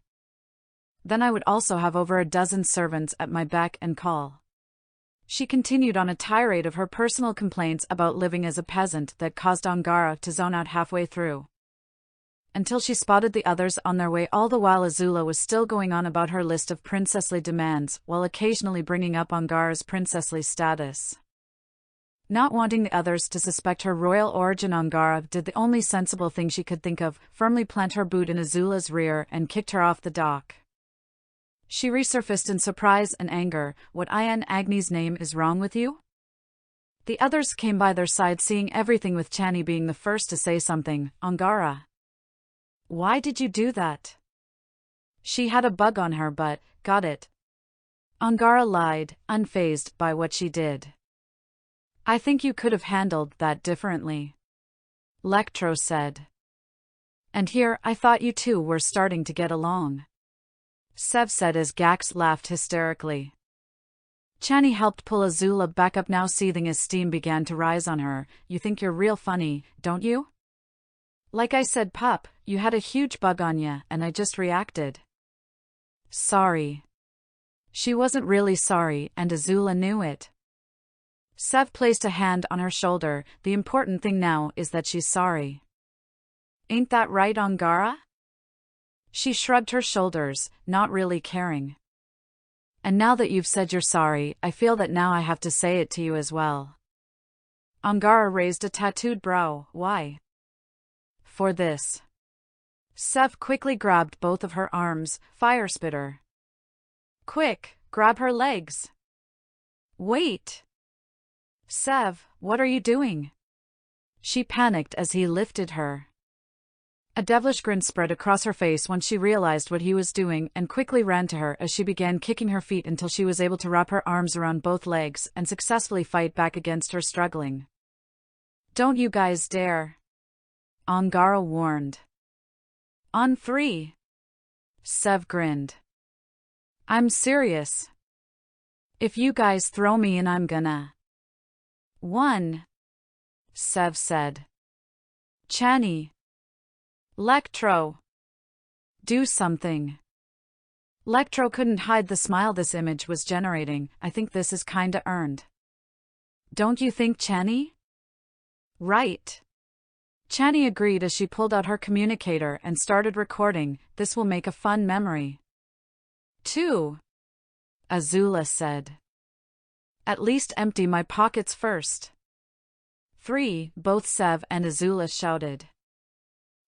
Then I would also have over a dozen servants at my beck and call. She continued on a tirade of her personal complaints about living as a peasant that caused Angara to zone out halfway through. Until she spotted the others on their way. All the while Azula was still going on about her list of princessly demands, while occasionally bringing up Angara's princessly status. Not wanting the others to suspect her royal origin, Angara did the only sensible thing she could think of, firmly plant her boot in Azula's rear and kicked her off the dock. She resurfaced in surprise and anger. What in Agni's name is wrong with you? The others came by their side, seeing everything, with Chani being the first to say something. Angara. Why did you do that? She had a bug on her, but got it. Angara lied, unfazed by what she did. I think you could have handled that differently, Lectro said. And here I thought you two were starting to get along, Sev said as Gax laughed hysterically. Chani helped pull Azula back up, now seething as steam began to rise on her. You think you're real funny, don't you? Like I said, pup, you had a huge bug on ya and I just reacted. Sorry. She wasn't really sorry and Azula knew it. Sev placed a hand on her shoulder. The important thing now is that she's sorry. Ain't that right, Angara? She shrugged her shoulders, not really caring. And now that you've said you're sorry, I feel that now I have to say it to you as well. Angara raised a tattooed brow. Why? For this. Sev quickly grabbed both of her arms. Fire spitter. Quick, grab her legs. Wait. Sev, what are you doing? She panicked as he lifted her. A devilish grin spread across her face once she realized what he was doing and quickly ran to her as she began kicking her feet until she was able to wrap her arms around both legs and successfully fight back against her struggling. Don't you guys dare, Angara warned. On 3. Sev grinned. I'm serious. If you guys throw me in, I'm gonna. 1. Sev said. Chani. Lectro. Do something. Lectro couldn't hide the smile this image was generating. I think this is kinda earned. Don't you think, Chani? Right. Chani agreed as she pulled out her communicator and started recording. This will make a fun memory. 2. Azula said. At least empty my pockets first. 3. Both Sev and Azula shouted.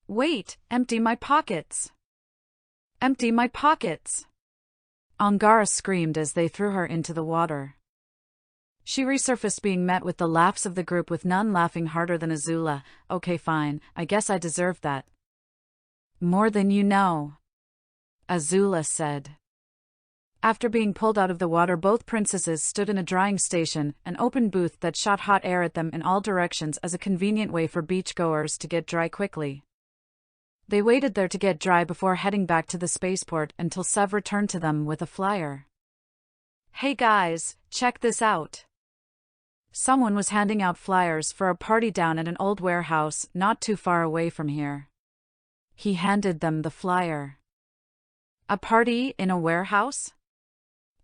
Wait, empty my pockets. Empty my pockets. Angara screamed as they threw her into the water. She resurfaced, being met with the laughs of the group, with none laughing harder than Azula. Okay, fine, I guess I deserved that. More than you know, Azula said. After being pulled out of the water, both princesses stood in a drying station, an open booth that shot hot air at them in all directions as a convenient way for beachgoers to get dry quickly. They waited there to get dry before heading back to the spaceport until Sev returned to them with a flyer. Hey guys, check this out. Someone was handing out flyers for a party down at an old warehouse not too far away from here. He handed them the flyer. A party in a warehouse?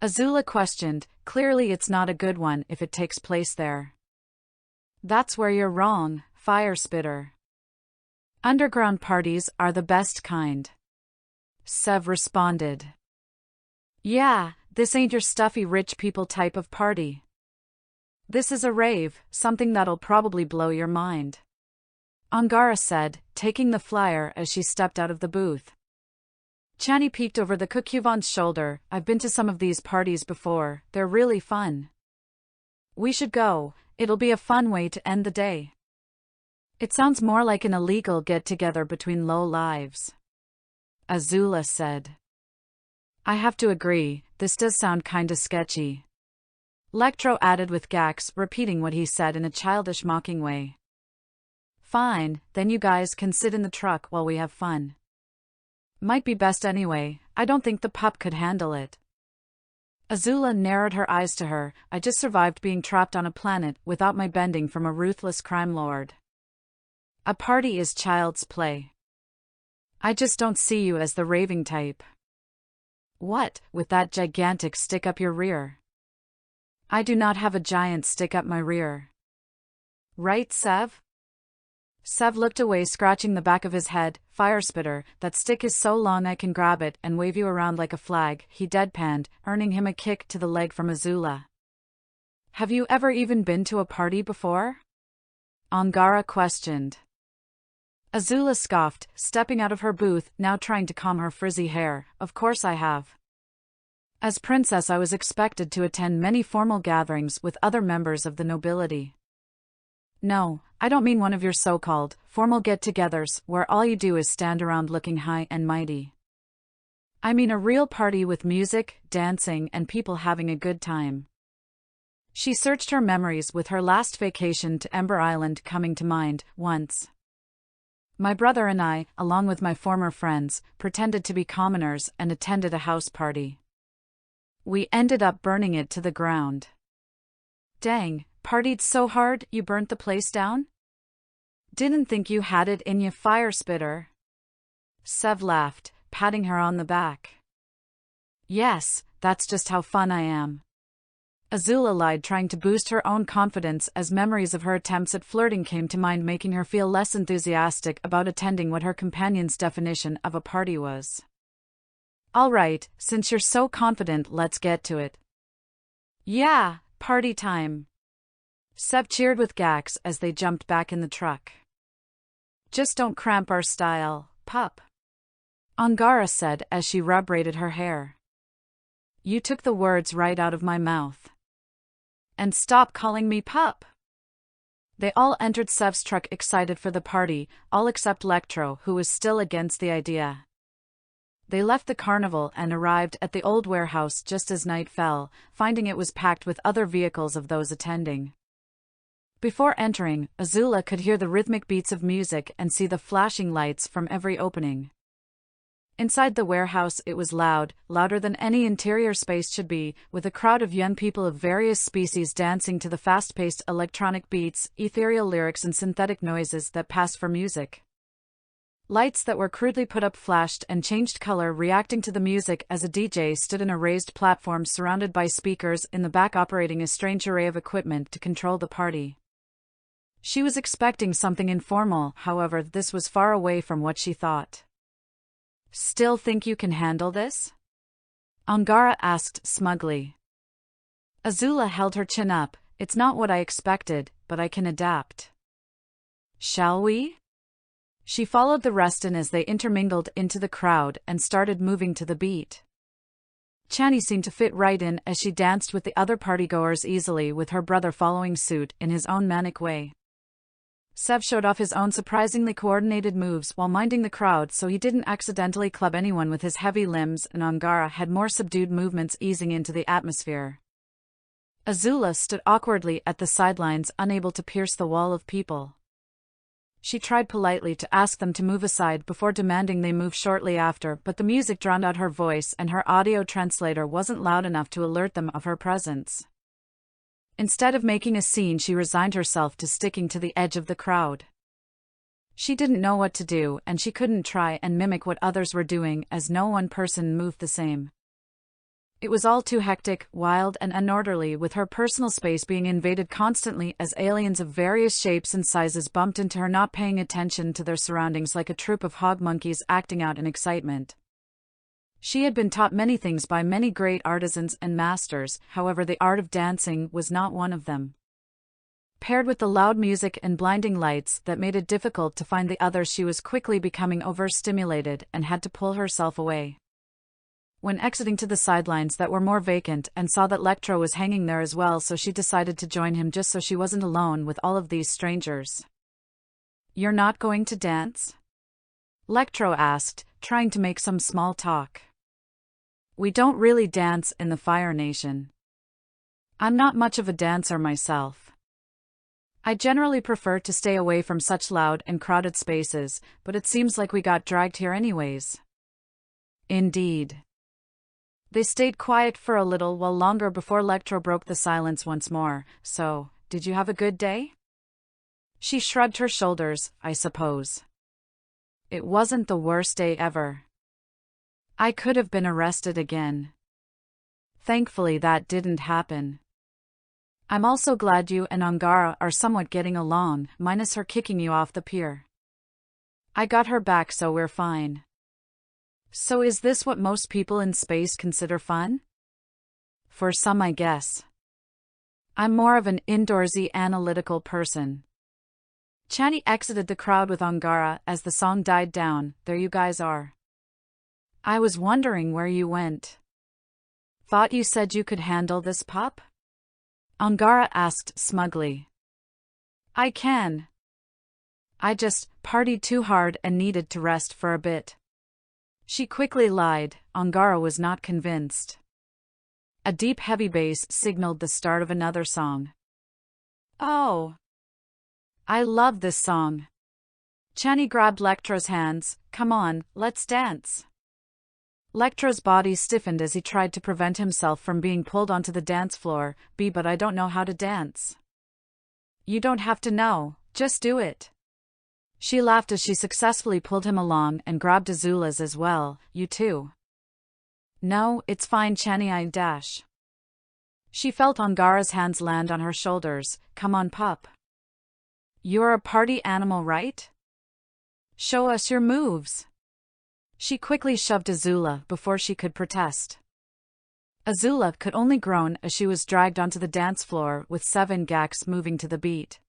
Azula questioned. Clearly it's not a good one if it takes place there. That's where you're wrong, Fire Spitter. Underground parties are the best kind. Sev responded. Yeah, this ain't your stuffy rich people type of party. This is a rave, something that'll probably blow your mind, Angara said, taking the flyer as she stepped out of the booth. Chani peeked over the Kukuvon's shoulder. I've been to some of these parties before, they're really fun. We should go, it'll be a fun way to end the day. It sounds more like an illegal get-together between low lives, Azula said. I have to agree, this does sound kinda sketchy, Lectro added, with Gax repeating what he said in a childish mocking way. Fine, then you guys can sit in the truck while we have fun. Might be best anyway, I don't think the pup could handle it. Azula narrowed her eyes to her. I just survived being trapped on a planet without my bending from a ruthless crime lord. A party is child's play. I just don't see you as the raving type. What, with that gigantic stick up your rear? I do not have a giant stick up my rear. Right, Sev? Sev looked away, scratching the back of his head. Fire Spitter, that stick is so long I can grab it and wave you around like a flag, he deadpanned, earning him a kick to the leg from Azula. Have you ever even been to a party before? Angara questioned. Azula scoffed, stepping out of her booth, now trying to comb her frizzy hair. Of course I have. As princess, I was expected to attend many formal gatherings with other members of the nobility. No, I don't mean one of your so-called formal get-togethers where all you do is stand around looking high and mighty. I mean a real party with music, dancing, and people having a good time. She searched her memories with her last vacation to Ember Island coming to mind. Once, my brother and I, along with my former friends, pretended to be commoners and attended a house party. We ended up burning it to the ground. Dang, partied so hard you burnt the place down? Didn't think you had it in ya, fire spitter. Sev laughed, patting her on the back. Yes, that's just how fun I am. Azula lied, trying to boost her own confidence as memories of her attempts at flirting came to mind, making her feel less enthusiastic about attending what her companion's definition of a party was. All right, since you're so confident, let's get to it. Yeah, party time. Sev cheered with Gax as they jumped back in the truck. Just don't cramp our style, pup, Angara said as she rub-braided her hair. You took the words right out of my mouth. And stop calling me pup. They all entered Sev's truck excited for the party, all except Lectro, who was still against the idea. They left the carnival and arrived at the old warehouse just as night fell, finding it was packed with other vehicles of those attending. Before entering, Azula could hear the rhythmic beats of music and see the flashing lights from every opening. Inside the warehouse it was loud, louder than any interior space should be, with a crowd of young people of various species dancing to the fast-paced electronic beats, ethereal lyrics and synthetic noises that pass for music. Lights that were crudely put up flashed and changed color, reacting to the music as a DJ stood in a raised platform surrounded by speakers in the back, operating a strange array of equipment to control the party. She was expecting something informal, however, this was far away from what she thought. Still think you can handle this? Angara asked smugly. Azula held her chin up. It's not what I expected, but I can adapt. Shall we? She followed the rest in as they intermingled into the crowd and started moving to the beat. Chani seemed to fit right in as she danced with the other partygoers easily, with her brother following suit in his own manic way. Sev showed off his own surprisingly coordinated moves while minding the crowd so he didn't accidentally club anyone with his heavy limbs, and Angara had more subdued movements, easing into the atmosphere. Azula stood awkwardly at the sidelines, unable to pierce the wall of people. She tried politely to ask them to move aside before demanding they move shortly after, but the music drowned out her voice and her audio translator wasn't loud enough to alert them of her presence. Instead of making a scene, she resigned herself to sticking to the edge of the crowd. She didn't know what to do, and she couldn't try and mimic what others were doing, as no one person moved the same. It was all too hectic, wild, and unorderly, with her personal space being invaded constantly as aliens of various shapes and sizes bumped into her, not paying attention to their surroundings like a troop of hog monkeys acting out in excitement. She had been taught many things by many great artisans and masters, however the art of dancing was not one of them. Paired with the loud music and blinding lights that made it difficult to find the others, she was quickly becoming overstimulated and had to pull herself away. When exiting to the sidelines that were more vacant, and saw that Lectro was hanging there as well, so she decided to join him just so she wasn't alone with all of these strangers. "You're not going to dance?" Lectro asked, trying to make some small talk. "We don't really dance in the Fire Nation. I'm not much of a dancer myself. I generally prefer to stay away from such loud and crowded spaces, but it seems like we got dragged here anyways." Indeed. They stayed quiet for a little while longer before Lectro broke the silence once more. "So, did you have a good day?" She shrugged her shoulders. "I suppose. It wasn't the worst day ever. I could have been arrested again. Thankfully that didn't happen. I'm also glad you and Angara are somewhat getting along, minus her kicking you off the pier. I got her back, so we're fine." "So is this what most people in space consider fun?" "For some, I guess. I'm more of an indoorsy, analytical person." Chani exited the crowd with Angara as the song died down. "There you guys are. I was wondering where you went." "Thought you said you could handle this, pup?" Angara asked smugly. "I can. I just partied too hard and needed to rest for a bit." She quickly lied. Angara was not convinced. A deep heavy bass signaled the start of another song. Oh! I love this song. Chani grabbed Lectra's hands. Come on, let's dance. Lectra's body stiffened as he tried to prevent himself from being pulled onto the dance floor. But I don't know how to dance. You don't have to know, just do it. She laughed as she successfully pulled him along and grabbed Azula's as well. You too. No, it's fine, Chani, I dash. She felt Angara's hands land on her shoulders. Come on, pup. You're a party animal, right? Show us your moves. She quickly shoved Azula before she could protest. Azula could only groan as she was dragged onto the dance floor with 7 gaks moving to the beat.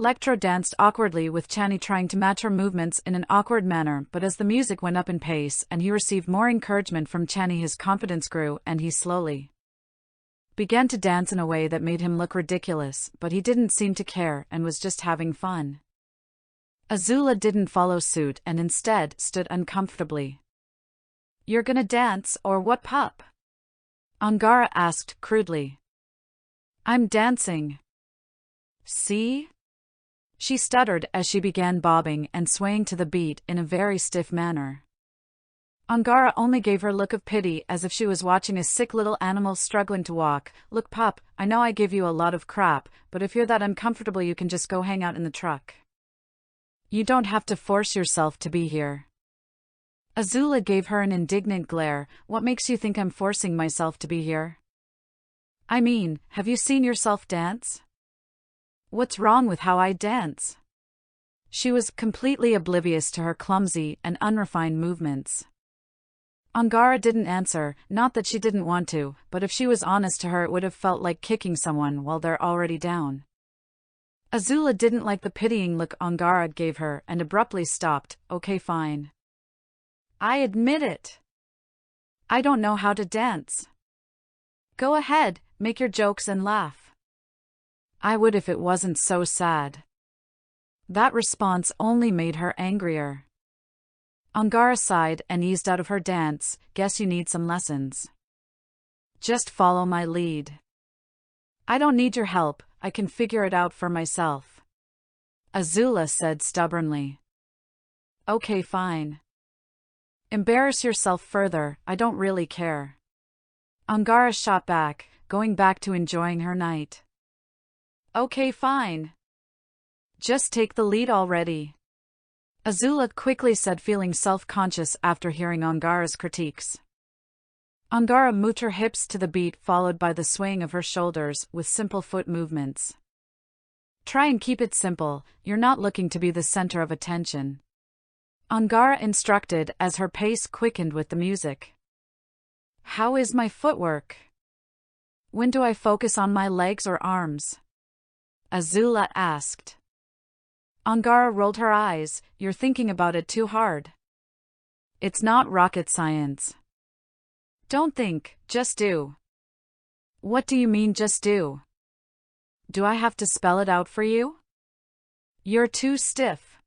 Lectra danced awkwardly with Chani trying to match her movements in an awkward manner, but as the music went up in pace and he received more encouragement from Chani, his confidence grew and he slowly began to dance in a way that made him look ridiculous, but he didn't seem to care and was just having fun. Azula didn't follow suit and instead stood uncomfortably. You're gonna dance or what, pup? Angara asked crudely. I'm dancing. See? She stuttered as she began bobbing and swaying to the beat in a very stiff manner. Angara only gave her a look of pity as if she was watching a sick little animal struggling to walk. Look, pup, I know I give you a lot of crap, but if you're that uncomfortable you can just go hang out in the truck. You don't have to force yourself to be here. Azula gave her an indignant glare. What makes you think I'm forcing myself to be here? I mean, have you seen yourself dance? What's wrong with how I dance? She was completely oblivious to her clumsy and unrefined movements. Angara didn't answer, not that she didn't want to, but if she was honest to her it would have felt like kicking someone while they're already down. Azula didn't like the pitying look Angara gave her and abruptly stopped. Okay, fine. I admit it. I don't know how to dance. Go ahead, make your jokes and laugh. I would if it wasn't so sad. That response only made her angrier. Angara sighed and eased out of her dance. Guess you need some lessons. Just follow my lead. I don't need your help, I can figure it out for myself. Azula said stubbornly. Okay, fine. Embarrass yourself further, I don't really care. Angara shot back, going back to enjoying her night. Okay, fine. Just take the lead already. Azula quickly said, feeling self-conscious after hearing Angara's critiques. Angara moved her hips to the beat, followed by the swaying of her shoulders with simple foot movements. Try and keep it simple, you're not looking to be the center of attention. Angara instructed as her pace quickened with the music. How is my footwork? When do I focus on my legs or arms? Azula asked. Angara rolled her eyes. You're thinking about it too hard. It's not rocket science. Don't think, just do. What do you mean just do? Do I have to spell it out for you? You're too stiff.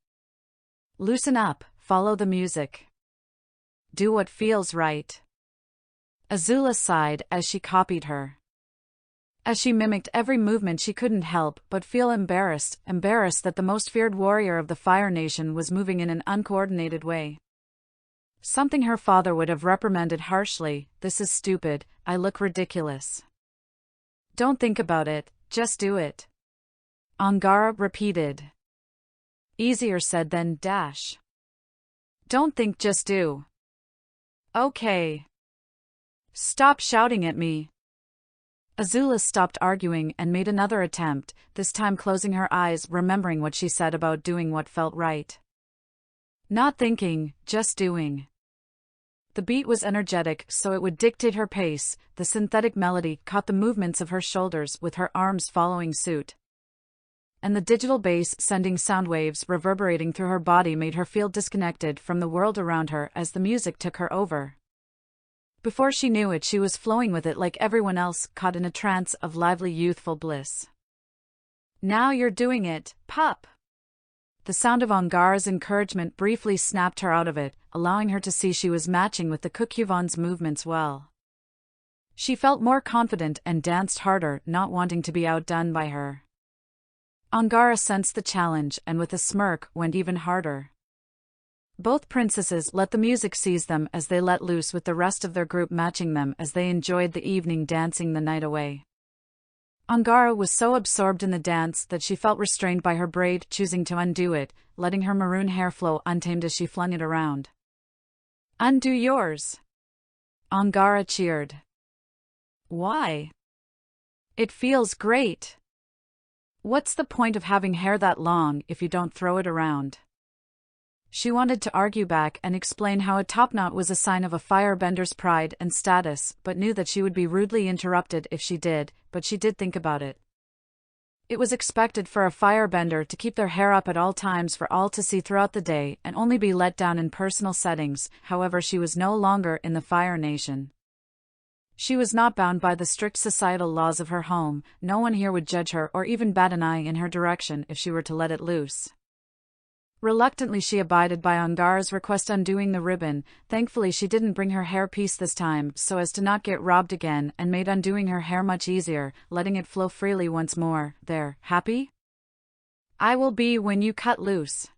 Loosen up, follow the music. Do what feels right. Azula sighed as she copied her. As she mimicked every movement she couldn't help but feel embarrassed that the most feared warrior of the Fire Nation was moving in an uncoordinated way. Something her father would have reprimanded harshly. This is stupid, I look ridiculous. Don't think about it, just do it. Angara repeated. Easier said than dash. Don't think, just do. Okay. Stop shouting at me. Azula stopped arguing and made another attempt, this time closing her eyes, remembering what she said about doing what felt right. Not thinking, just doing. The beat was energetic, so it would dictate her pace. The synthetic melody caught the movements of her shoulders, with her arms following suit. And the digital bass sending sound waves reverberating through her body made her feel disconnected from the world around her as the music took her over. Before she knew it, she was flowing with it like everyone else, caught in a trance of lively youthful bliss. Now you're doing it, pup. The sound of Angara's encouragement briefly snapped her out of it, allowing her to see she was matching with the Kukyuvan's movements well. She felt more confident and danced harder, not wanting to be outdone by her. Angara sensed the challenge and with a smirk went even harder. Both princesses let the music seize them as they let loose, with the rest of their group matching them as they enjoyed the evening, dancing the night away. Angara was so absorbed in the dance that she felt restrained by her braid, choosing to undo it, letting her maroon hair flow untamed as she flung it around. "Undo yours!" Angara cheered. "Why? It feels great. What's the point of having hair that long if you don't throw it around?" She wanted to argue back and explain how a topknot was a sign of a firebender's pride and status, but knew that she would be rudely interrupted if she did, but she did think about it. It was expected for a firebender to keep their hair up at all times for all to see throughout the day and only be let down in personal settings. However, she was no longer in the Fire Nation. She was not bound by the strict societal laws of her home. No one here would judge her or even bat an eye in her direction if she were to let it loose. Reluctantly she abided by Angara's request, undoing the ribbon. Thankfully she didn't bring her hairpiece this time so as to not get robbed again, and made undoing her hair much easier, letting it flow freely once more. "There, happy? I will be when you cut loose,"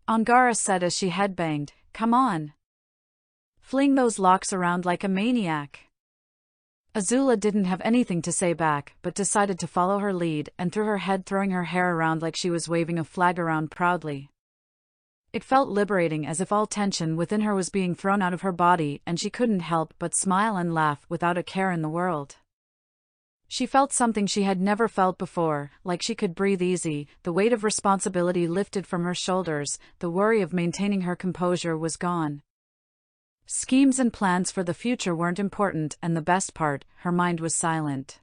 Angara said as she headbanged. "Come on. Fling those locks around like a maniac." Azula didn't have anything to say back, but decided to follow her lead and threw her head, throwing her hair around like she was waving a flag around proudly. It felt liberating, as if all tension within her was being thrown out of her body, and she couldn't help but smile and laugh without a care in the world. She felt something she had never felt before, like she could breathe easy. The weight of responsibility lifted from her shoulders, the worry of maintaining her composure was gone. Schemes and plans for the future weren't important, and the best part, her mind was silent.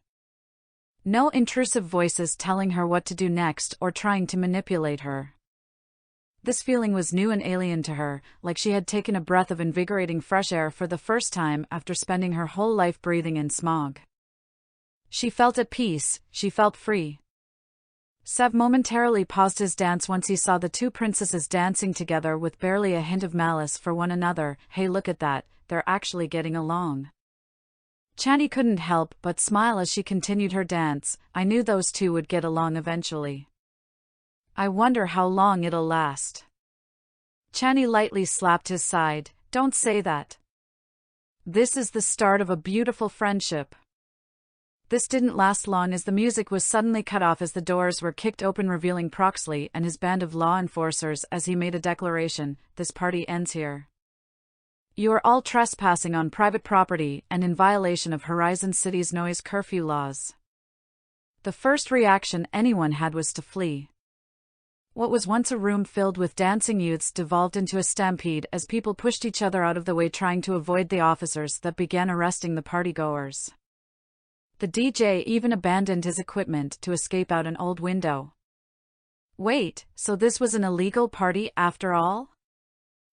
No intrusive voices telling her what to do next or trying to manipulate her. This feeling was new and alien to her, like she had taken a breath of invigorating fresh air for the first time after spending her whole life breathing in smog. She felt at peace, she felt free. Sev momentarily paused his dance once he saw the two princesses dancing together with barely a hint of malice for one another. "Hey, look at that, they're actually getting along." Chani couldn't help but smile as she continued her dance. "I knew those two would get along eventually. I wonder how long it'll last." Chani lightly slapped his side. "Don't say that. This is the start of a beautiful friendship." This didn't last long, as the music was suddenly cut off as the doors were kicked open, revealing Proxley and his band of law enforcers as he made a declaration. "This party ends here. You are all trespassing on private property and in violation of Horizon City's noise curfew laws." The first reaction anyone had was to flee. What was once a room filled with dancing youths devolved into a stampede as people pushed each other out of the way, trying to avoid the officers that began arresting the partygoers. The DJ even abandoned his equipment to escape out an old window. "Wait, so this was an illegal party after all?"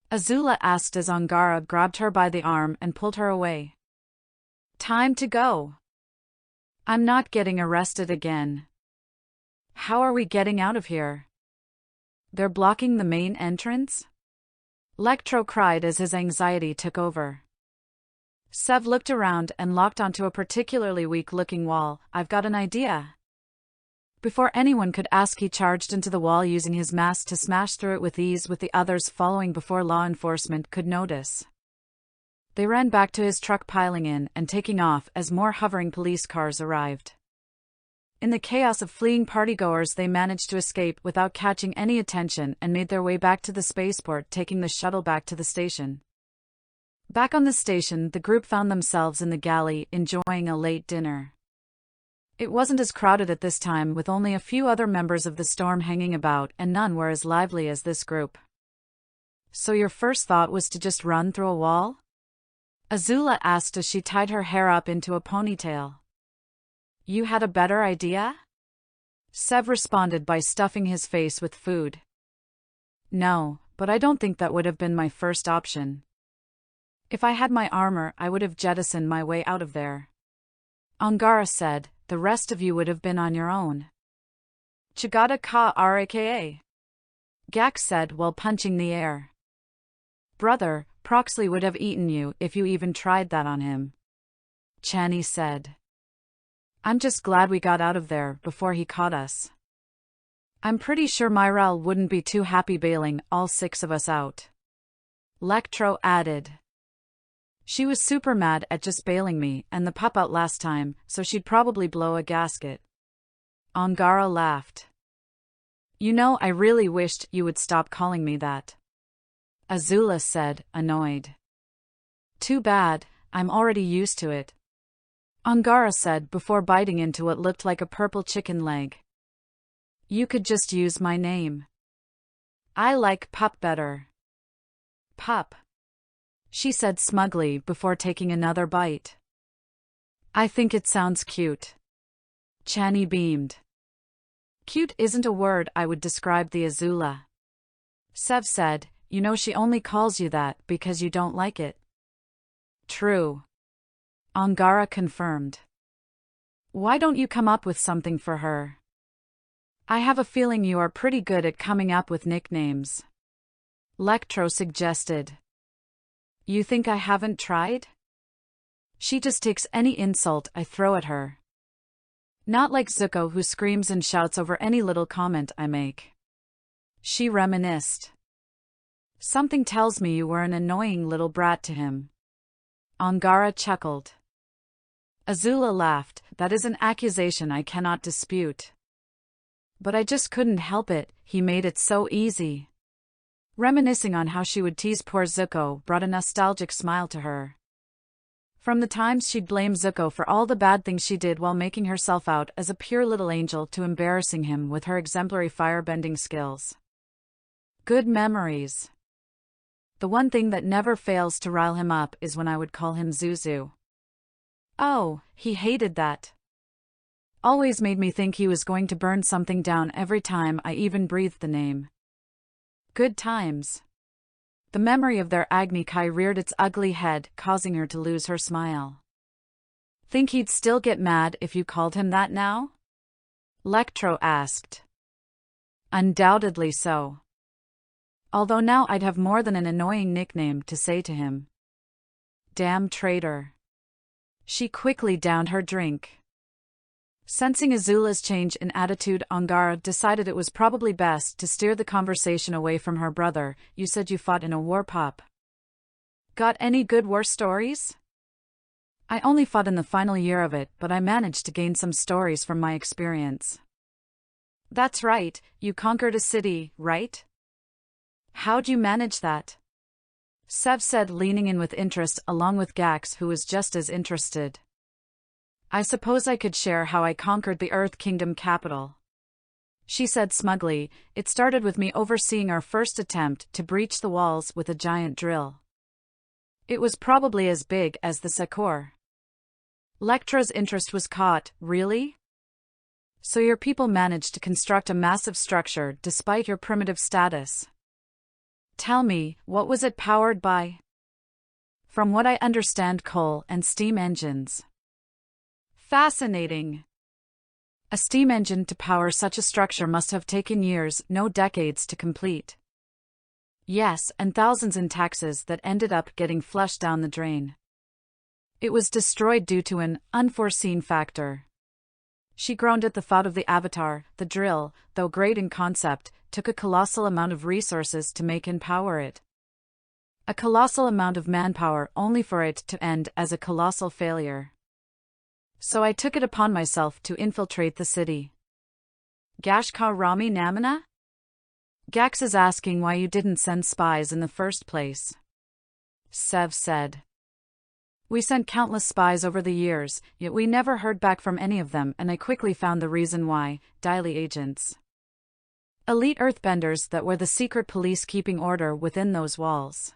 Azula asked as Angara grabbed her by the arm and pulled her away. "Time to go. I'm not getting arrested again." "How are we getting out of here? They're blocking the main entrance?" Lectro cried as his anxiety took over. Sev looked around and locked onto a particularly weak-looking wall. "I've got an idea." Before anyone could ask, he charged into the wall, using his mass to smash through it with ease, with the others following before law enforcement could notice. They ran back to his truck, piling in and taking off as more hovering police cars arrived. In the chaos of fleeing partygoers, they managed to escape without catching any attention and made their way back to the spaceport, taking the shuttle back to the station. Back on the station, the group found themselves in the galley, enjoying a late dinner. It wasn't as crowded at this time, with only a few other members of the Storm hanging about, and none were as lively as this group. "So your first thought was to just run through a wall?" Azula asked as she tied her hair up into a ponytail. "You had a better idea?" Sev responded by stuffing his face with food. "No, but I don't think that would have been my first option. If I had my armor, I would have jettisoned my way out of there," Angara said. "The rest of you would have been on your own." "Chagata ka raka. Gax said while punching the air. Brother, Proxley would have eaten you if you even tried that on him. Chani said. I'm just glad we got out of there before he caught us. I'm pretty sure Myral wouldn't be too happy bailing all 6 of us out. Lectro added. She was super mad at just bailing me and the pup out last time, so she'd probably blow a gasket. Angara laughed. You know, I really wished you would stop calling me that. Azula said, annoyed. Too bad, I'm already used to it. Angara said before biting into what looked like a purple chicken leg. You could just use my name. I like Pup better. Pup, she said smugly before taking another bite. I think it sounds cute. Chani beamed. Cute isn't a word I would describe the Azula. Sev said, you know she only calls you that because you don't like it. True. Angara confirmed. Why don't you come up with something for her? I have a feeling you are pretty good at coming up with nicknames. Lectro suggested. You think I haven't tried? She just takes any insult I throw at her. Not like Zuko, who screams and shouts over any little comment I make. She reminisced. Something tells me you were an annoying little brat to him. Angara chuckled. Azula laughed. That is an accusation I cannot dispute. But I just couldn't help it, he made it so easy. Reminiscing on how she would tease poor Zuko brought a nostalgic smile to her. From the times she'd blame Zuko for all the bad things she did while making herself out as a pure little angel to embarrassing him with her exemplary firebending skills. Good memories. The one thing that never fails to rile him up is when I would call him Zuzu. Oh, he hated that. Always made me think he was going to burn something down every time I even breathed the name. Good times. The memory of their Agni Kai reared its ugly head, causing her to lose her smile. Think he'd still get mad if you called him that now? Lectro asked. Undoubtedly so. Although now I'd have more than an annoying nickname to say to him. Damn traitor. She quickly downed her drink. Sensing Azula's change in attitude, Angara decided it was probably best to steer the conversation away from her brother. You said you fought in a war, pup. Got any good war stories? I only fought in the final year of it, but I managed to gain some stories from my experience. That's right, you conquered a city, right? How'd you manage that? Sev said, leaning in with interest along with Gax, who was just as interested. I suppose I could share how I conquered the Earth Kingdom capital. She said smugly, it started with me overseeing our first attempt to breach the walls with a giant drill. It was probably as big as the Sakor. Lectra's interest was caught. Really? So your people managed to construct a massive structure despite your primitive status. Tell me, what was it powered by? From what I understand, coal and steam engines. Fascinating. A steam engine to power such a structure must have taken years, no decades, to complete. Yes, and thousands in taxes that ended up getting flushed down the drain. It was destroyed due to an unforeseen factor. She groaned at the thought of the avatar. The drill, though great in concept, took a colossal amount of resources to make and power it. A colossal amount of manpower only for it to end as a colossal failure. So I took it upon myself to infiltrate the city. Gashka Rami Namana? Gax is asking why you didn't send spies in the first place. Sev said. We sent countless spies over the years, yet we never heard back from any of them, and I quickly found the reason why. Daily agents. Elite earthbenders that were the secret police keeping order within those walls.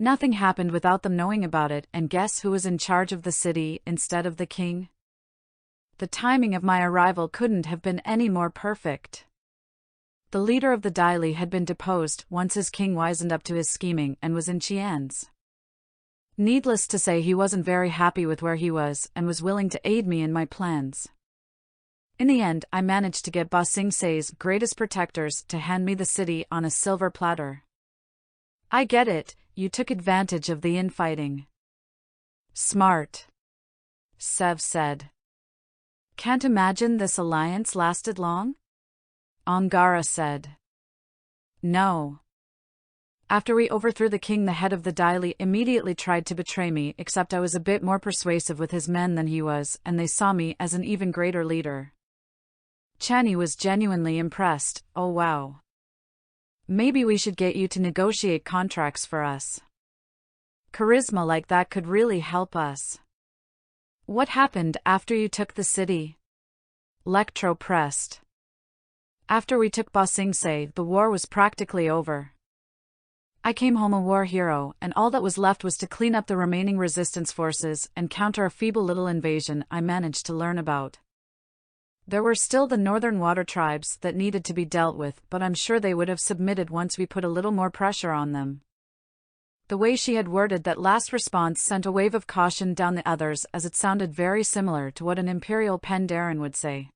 Nothing happened without them knowing about it, and guess who was in charge of the city instead of the king? The timing of my arrival couldn't have been any more perfect. The leader of the Daily had been deposed once his king wisened up to his scheming and was in Qian's. Needless to say, he wasn't very happy with where he was and was willing to aid me in my plans. In the end, I managed to get Ba Sing Se's greatest protectors to hand me the city on a silver platter. I get it, you took advantage of the infighting. Smart, Sev said. Can't imagine this alliance lasted long? Angara said. No. After we overthrew the king, the head of the Daily immediately tried to betray me, except I was a bit more persuasive with his men than he was, and they saw me as an even greater leader. Chani was genuinely impressed. Oh wow. Maybe we should get you to negotiate contracts for us. Charisma like that could really help us. What happened after you took the city? Lectro pressed. After we took Ba Sing Se, the war was practically over. I came home a war hero, and all that was left was to clean up the remaining resistance forces and counter a feeble little invasion I managed to learn about. There were still the northern water tribes that needed to be dealt with, but I'm sure they would have submitted once we put a little more pressure on them. The way she had worded that last response sent a wave of caution down the others, as it sounded very similar to what an Imperial Pandaren would say.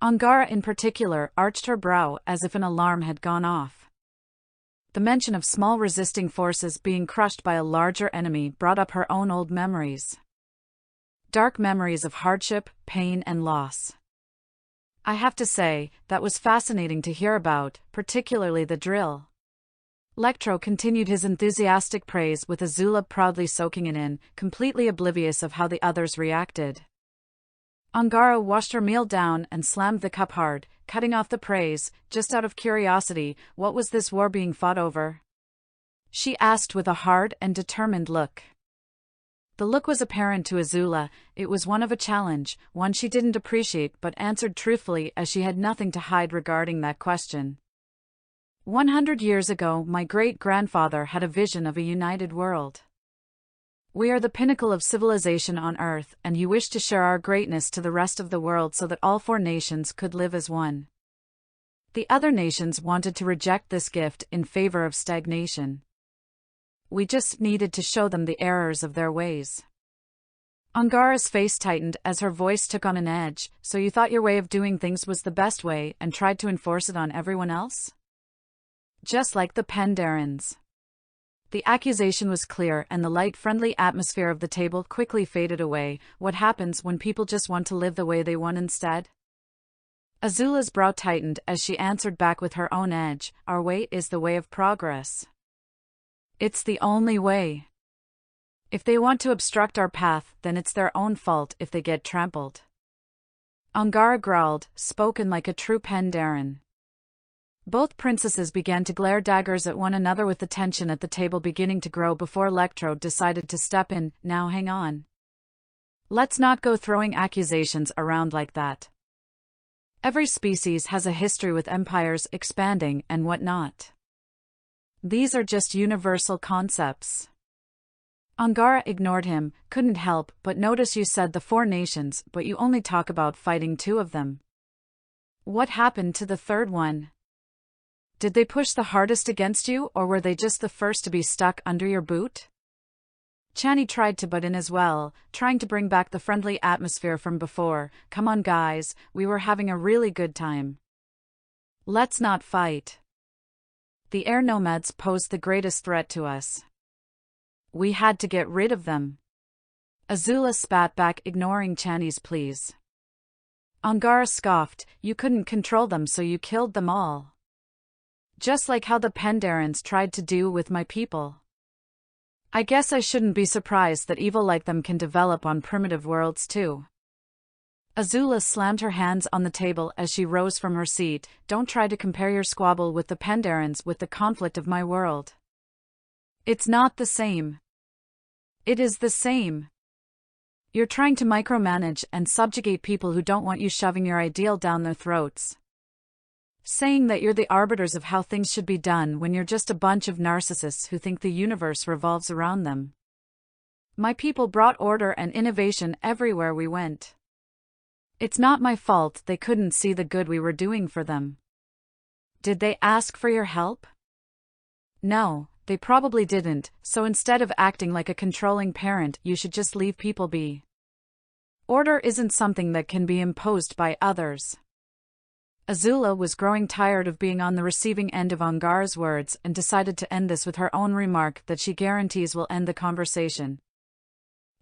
Angara in particular arched her brow as if an alarm had gone off. The mention of small resisting forces being crushed by a larger enemy brought up her own old memories. Dark memories of hardship, pain, and loss. I have to say, that was fascinating to hear about, particularly the drill. Lectro continued his enthusiastic praise with Azula proudly soaking it in, completely oblivious of how the others reacted. Angara washed her meal down and slammed the cup hard, cutting off the praise. Just out of curiosity, what was this war being fought over? She asked with a hard and determined look. The look was apparent to Azula. It was one of a challenge, one she didn't appreciate but answered truthfully as she had nothing to hide regarding that question. 100 years ago, my great-grandfather had a vision of a united world. We are the pinnacle of civilization on Earth, and you wish to share our greatness to the rest of the world so that all 4 nations could live as one. The other nations wanted to reject this gift in favor of stagnation. We just needed to show them the errors of their ways. Angara's face tightened as her voice took on an edge. So you thought your way of doing things was the best way and tried to enforce it on everyone else? Just like the Pandarans. The accusation was clear, and the light, friendly atmosphere of the table quickly faded away. What happens when people just want to live the way they want instead? Azula's brow tightened as she answered back with her own edge. Our way is the way of progress. It's the only way. If they want to obstruct our path, then it's their own fault if they get trampled. Angara growled, spoken like a true Pandaren. Both princesses began to glare daggers at one another, with the tension at the table beginning to grow before Lectro decided to step in. Now hang on. Let's not go throwing accusations around like that. Every species has a history with empires expanding and whatnot. These are just universal concepts. Angara ignored him, couldn't help but notice you said the 4 nations, but you only talk about fighting 2 of them. What happened to the 3rd one? Did they push the hardest against you, or were they just the first to be stuck under your boot? Chani tried to butt in as well, trying to bring back the friendly atmosphere from before. Come on guys, we were having a really good time. Let's not fight. The air nomads posed the greatest threat to us. We had to get rid of them. Azula spat back, ignoring Chani's pleas. Angara scoffed, you couldn't control them so you killed them all. Just like how the Pandarans tried to do with my people. I guess I shouldn't be surprised that evil like them can develop on primitive worlds too. Azula slammed her hands on the table as she rose from her seat. Don't try to compare your squabble with the Pandarans with the conflict of my world. It's not the same. It is the same. You're trying to micromanage and subjugate people who don't want you shoving your ideal down their throats. Saying that you're the arbiters of how things should be done when you're just a bunch of narcissists who think the universe revolves around them. My people brought order and innovation everywhere we went. It's not my fault they couldn't see the good we were doing for them. Did they ask for your help? No, they probably didn't, so instead of acting like a controlling parent, you should just leave people be. Order isn't something that can be imposed by others. Azula was growing tired of being on the receiving end of Angara's words and decided to end this with her own remark that she guarantees will end the conversation.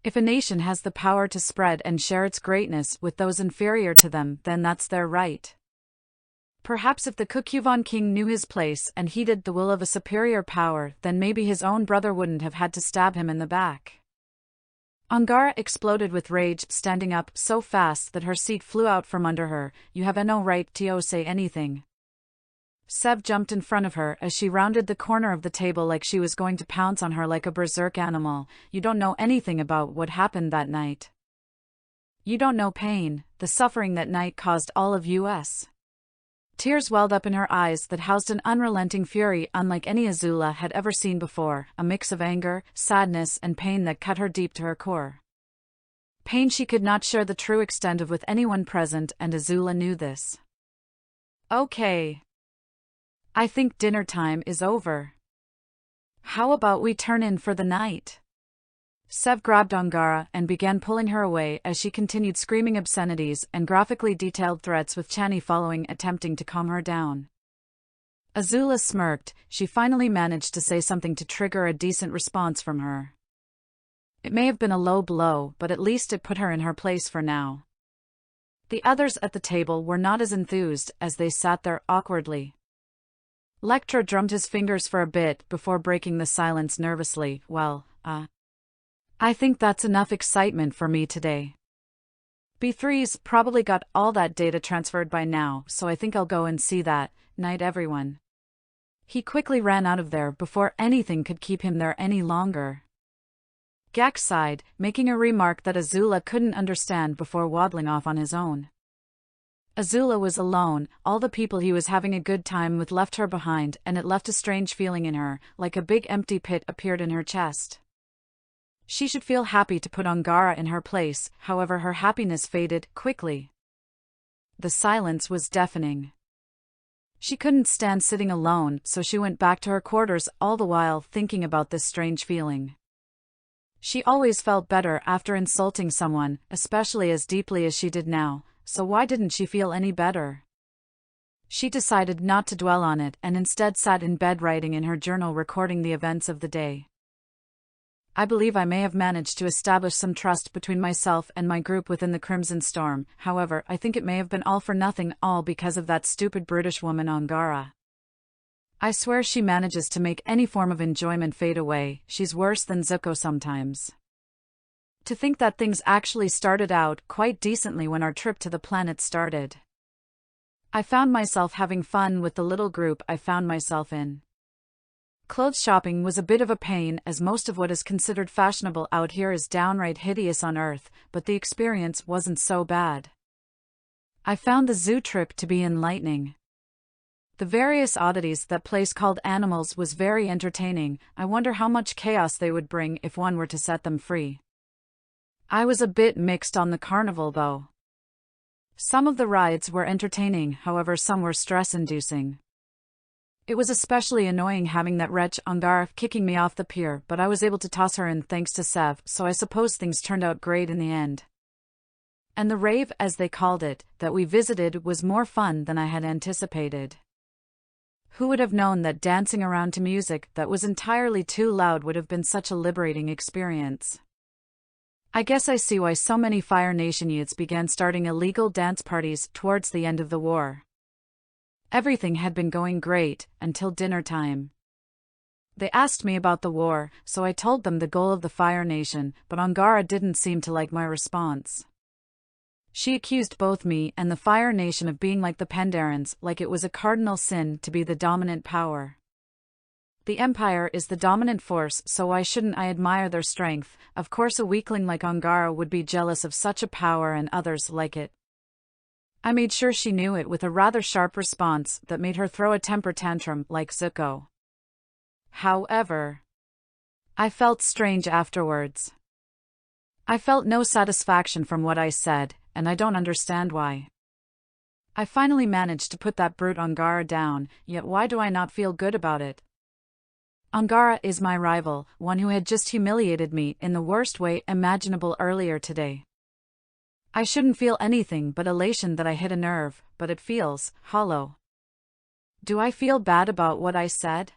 If a nation has the power to spread and share its greatness with those inferior to them, then that's their right. Perhaps if the Kukuvan king knew his place and heeded the will of a superior power, then maybe his own brother wouldn't have had to stab him in the back. Angara exploded with rage, standing up so fast that her seat flew out from under her. You have no right to say anything. Sev jumped in front of her as she rounded the corner of the table like she was going to pounce on her like a berserk animal. You don't know anything about what happened that night. You don't know pain, the suffering that night caused all of us. Tears welled up in her eyes that housed an unrelenting fury unlike any Azula had ever seen before, a mix of anger, sadness, and pain that cut her deep to her core. Pain she could not share the true extent of with anyone present, and Azula knew this. Okay. I think dinner time is over. How about we turn in for the night? Sev grabbed Angara and began pulling her away as she continued screaming obscenities and graphically detailed threats with Chani following, attempting to calm her down. Azula smirked. She finally managed to say something to trigger a decent response from her. It may have been a low blow, but at least it put her in her place for now. The others at the table were not as enthused as they sat there awkwardly. Lectra drummed his fingers for a bit before breaking the silence nervously. Well, I think that's enough excitement for me today. B3's probably got all that data transferred by now, so I think I'll go and see that. Night everyone. He quickly ran out of there before anything could keep him there any longer. Gak sighed, making a remark that Azula couldn't understand before waddling off on his own. Azula was alone, all the people he was having a good time with left her behind, and it left a strange feeling in her, like a big empty pit appeared in her chest. She should feel happy to put Angara in her place, however her happiness faded quickly. The silence was deafening. She couldn't stand sitting alone, so she went back to her quarters, all the while thinking about this strange feeling. She always felt better after insulting someone, especially as deeply as she did now, so why didn't she feel any better? She decided not to dwell on it and instead sat in bed writing in her journal, recording the events of the day. I believe I may have managed to establish some trust between myself and my group within the Crimson Storm, however, I think it may have been all for nothing, all because of that stupid brutish woman Angara. I swear she manages to make any form of enjoyment fade away. She's worse than Zuko sometimes. To think that things actually started out quite decently when our trip to the planet started. I found myself having fun with the little group I found myself in. Clothes shopping was a bit of a pain, as most of what is considered fashionable out here is downright hideous on Earth, but the experience wasn't so bad. I found the zoo trip to be enlightening. The various oddities that place called animals was very entertaining. I wonder how much chaos they would bring if one were to set them free. I was a bit mixed on the carnival though. Some of the rides were entertaining, however some were stress-inducing. It was especially annoying having that wretch Angara kicking me off the pier, but I was able to toss her in thanks to Sev, so I suppose things turned out great in the end. And the rave, as they called it, that we visited was more fun than I had anticipated. Who would have known that dancing around to music that was entirely too loud would have been such a liberating experience? I guess I see why so many Fire Nation youths began starting illegal dance parties towards the end of the war. Everything had been going great, until dinner time. They asked me about the war, so I told them the goal of the Fire Nation, but Angara didn't seem to like my response. She accused both me and the Fire Nation of being like the Pendarans, like it was a cardinal sin to be the dominant power. The Empire is the dominant force, so why shouldn't I admire their strength? Of course a weakling like Angara would be jealous of such a power and others like it. I made sure she knew it with a rather sharp response that made her throw a temper tantrum like Zuko. However, I felt strange afterwards. I felt no satisfaction from what I said, and I don't understand why. I finally managed to put that brute Angara down, yet why do I not feel good about it? Angara is my rival, one who had just humiliated me in the worst way imaginable earlier today. I shouldn't feel anything but elation that I hit a nerve, but it feels hollow. Do I feel bad about what I said?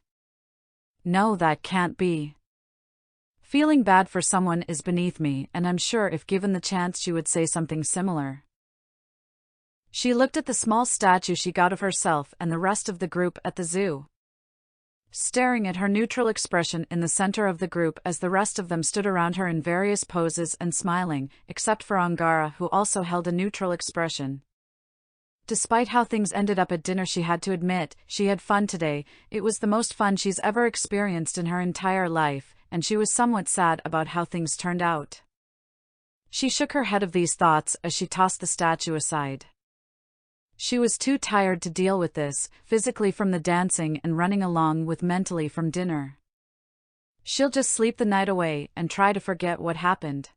No, that can't be. Feeling bad for someone is beneath me, and I'm sure if given the chance she would say something similar. She looked at the small statue she got of herself and the rest of the group at the zoo, staring at her neutral expression in the center of the group as the rest of them stood around her in various poses and smiling, except for Angara, who also held a neutral expression. Despite how things ended up at dinner, she had to admit, she had fun today. It was the most fun she's ever experienced in her entire life, and she was somewhat sad about how things turned out. She shook her head of these thoughts as she tossed the statue aside. She was too tired to deal with this, physically from the dancing and running along with mentally from dinner. She'll just sleep the night away and try to forget what happened.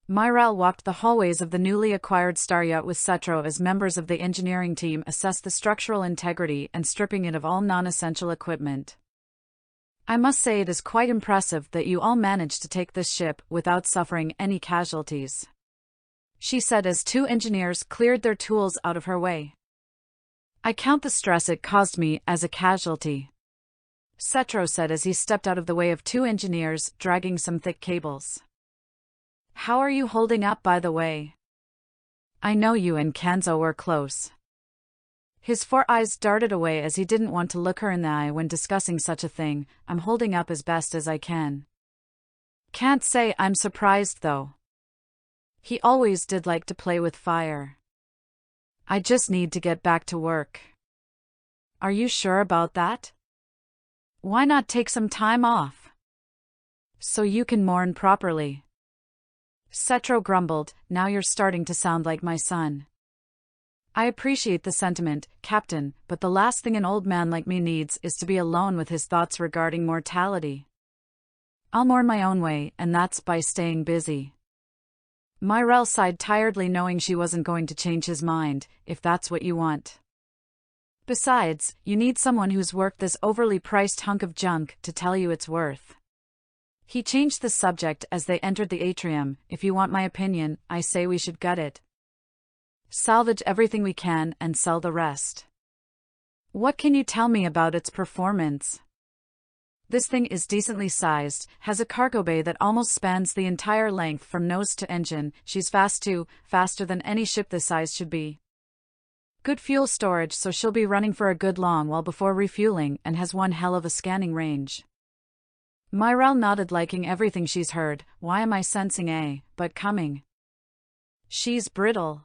Myrelle walked the hallways of the newly acquired star yacht with Setro as members of the engineering team assessed the structural integrity and stripping it of all non-essential equipment. I must say it is quite impressive that you all managed to take this ship without suffering any casualties, she said as two engineers cleared their tools out of her way. I count the stress it caused me as a casualty, Setro said as he stepped out of the way of two engineers dragging some thick cables. How are you holding up, by the way? I know you and Kanzo were close. His four eyes darted away as he didn't want to look her in the eye when discussing such a thing. I'm holding up as best as I can. Can't say I'm surprised though. He always did like to play with fire. I just need to get back to work. Are you sure about that? Why not take some time off? So you can mourn properly. Setro grumbled, now you're starting to sound like my son. I appreciate the sentiment, Captain, but the last thing an old man like me needs is to be alone with his thoughts regarding mortality. I'll mourn my own way, and that's by staying busy. Myrelle sighed tiredly, knowing she wasn't going to change his mind, if that's what you want. Besides, you need someone who's worked this overly priced hunk of junk to tell you it's worth. He changed the subject as they entered the atrium. If you want my opinion, I say we should gut it. Salvage everything we can and sell the rest. What can you tell me about its performance? This thing is decently sized, has a cargo bay that almost spans the entire length from nose to engine. She's fast too, faster than any ship this size should be. Good fuel storage, so she'll be running for a good long while before refueling, and has one hell of a scanning range. Myrelle nodded, liking everything she's heard. Why am I sensing a but coming? She's brittle.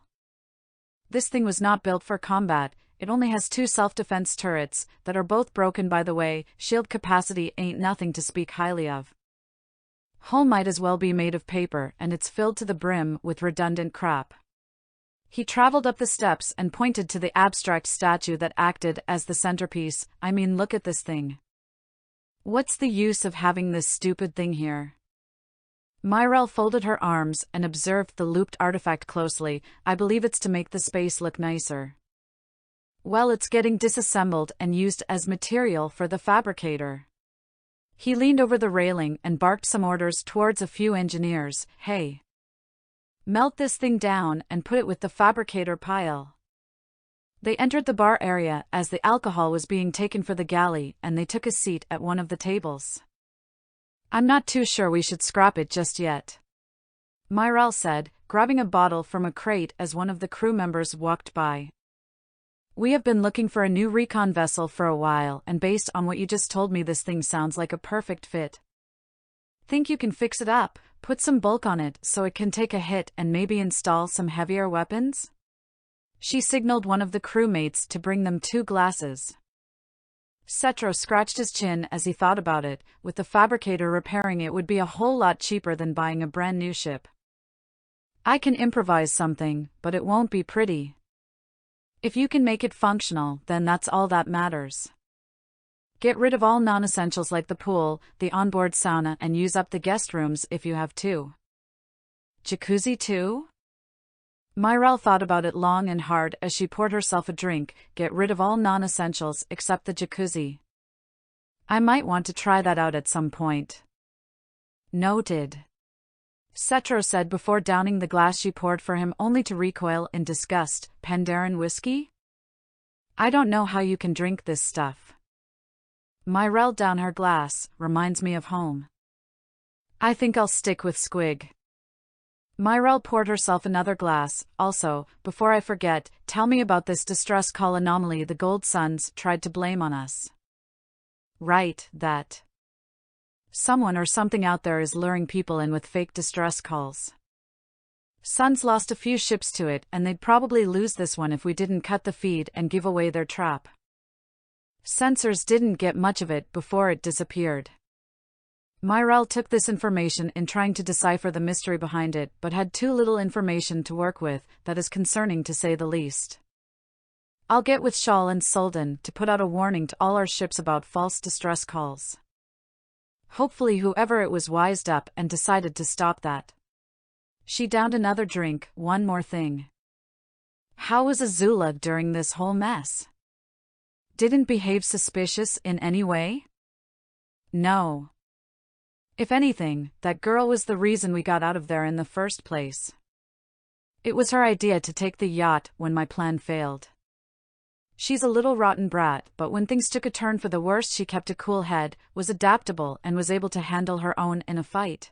This thing was not built for combat. It only has two self-defense turrets that are both broken, by the way. Shield capacity ain't nothing to speak highly of. Hull might as well be made of paper, and it's filled to the brim with redundant crap. He traveled up the steps and pointed to the abstract statue that acted as the centerpiece. I mean, look at this thing. What's the use of having this stupid thing here? Myrelle folded her arms and observed the looped artifact closely. I believe it's to make the space look nicer. Well, it's getting disassembled and used as material for the fabricator. He leaned over the railing and barked some orders towards a few engineers. Hey, melt this thing down and put it with the fabricator pile. They entered the bar area as the alcohol was being taken for the galley, and they took a seat at one of the tables. I'm not too sure we should scrap it just yet, Myrelle said, grabbing a bottle from a crate as one of the crew members walked by. We have been looking for a new recon vessel for a while, and based on what you just told me, this thing sounds like a perfect fit. Think you can fix it up, put some bulk on it so it can take a hit, and maybe install some heavier weapons? She signaled one of the crewmates to bring them 2 glasses. Setro scratched his chin as he thought about it. With the fabricator repairing it would be a whole lot cheaper than buying a brand new ship. I can improvise something, but it won't be pretty. If you can make it functional, then that's all that matters. Get rid of all non-essentials like the pool, the onboard sauna, and use up the guest rooms if you have to. Jacuzzi too? Myrelle thought about it long and hard as she poured herself a drink. Get rid of all non-essentials except the jacuzzi. I might want to try that out at some point. Noted. Cetro said before downing the glass she poured for him only to recoil in disgust. Pandaren whiskey? I don't know how you can drink this stuff. Myrelle down her glass, reminds me of home. I think I'll stick with squig. Myrelle poured herself another glass. Also, before I forget, tell me about this distress call anomaly the Gold Suns tried to blame on us. Right, that. Someone or something out there is luring people in with fake distress calls. Suns lost a few ships to it, and they'd probably lose this one if we didn't cut the feed and give away their trap. Sensors didn't get much of it before it disappeared. Myrelle took this information in trying to decipher the mystery behind it, but had too little information to work with. That is concerning to say the least. I'll get with Shawl and Suldan to put out a warning to all our ships about false distress calls. Hopefully whoever it was wised up and decided to stop that. She downed another drink. One more thing. How was Azula during this whole mess? Didn't behave suspicious in any way? No. If anything, that girl was the reason we got out of there in the first place. It was her idea to take the yacht when my plan failed. She's a little rotten brat, but when things took a turn for the worse she kept a cool head, was adaptable and was able to handle her own in a fight.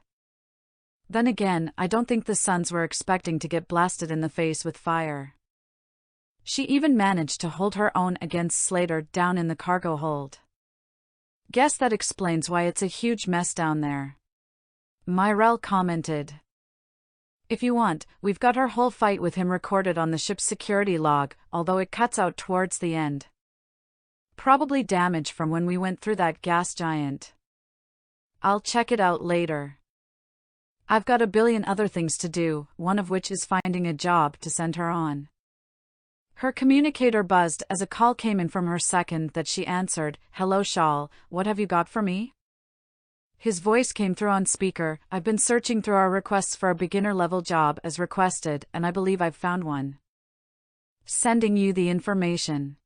Then again, I don't think the Suns were expecting to get blasted in the face with fire. She even managed to hold her own against Slater down in the cargo hold. Guess that explains why it's a huge mess down there. Myrelle commented. If you want, we've got her whole fight with him recorded on the ship's security log, although it cuts out towards the end. Probably damage from when we went through that gas giant. I'll check it out later. I've got a billion other things to do, one of which is finding a job to send her on. Her communicator buzzed as a call came in from her second that she answered. Hello Shawl, what have you got for me? His voice came through on speaker. I've been searching through our requests for a beginner-level job as requested, and I believe I've found one. Sending you the information.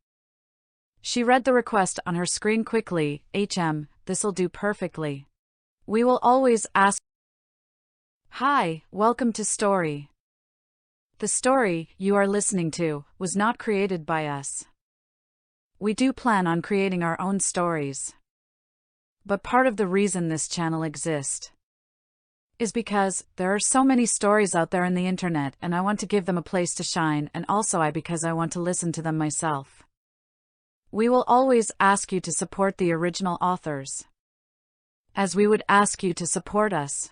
She read the request on her screen quickly. This'll do perfectly. We will always ask. Hi, welcome to Story. The story you are listening to was not created by us. We do plan on creating our own stories. But part of the reason this channel exists is because there are so many stories out there in the internet and I want to give them a place to shine, and also because I want to listen to them myself. We will always ask you to support the original authors, as we would ask you to support us.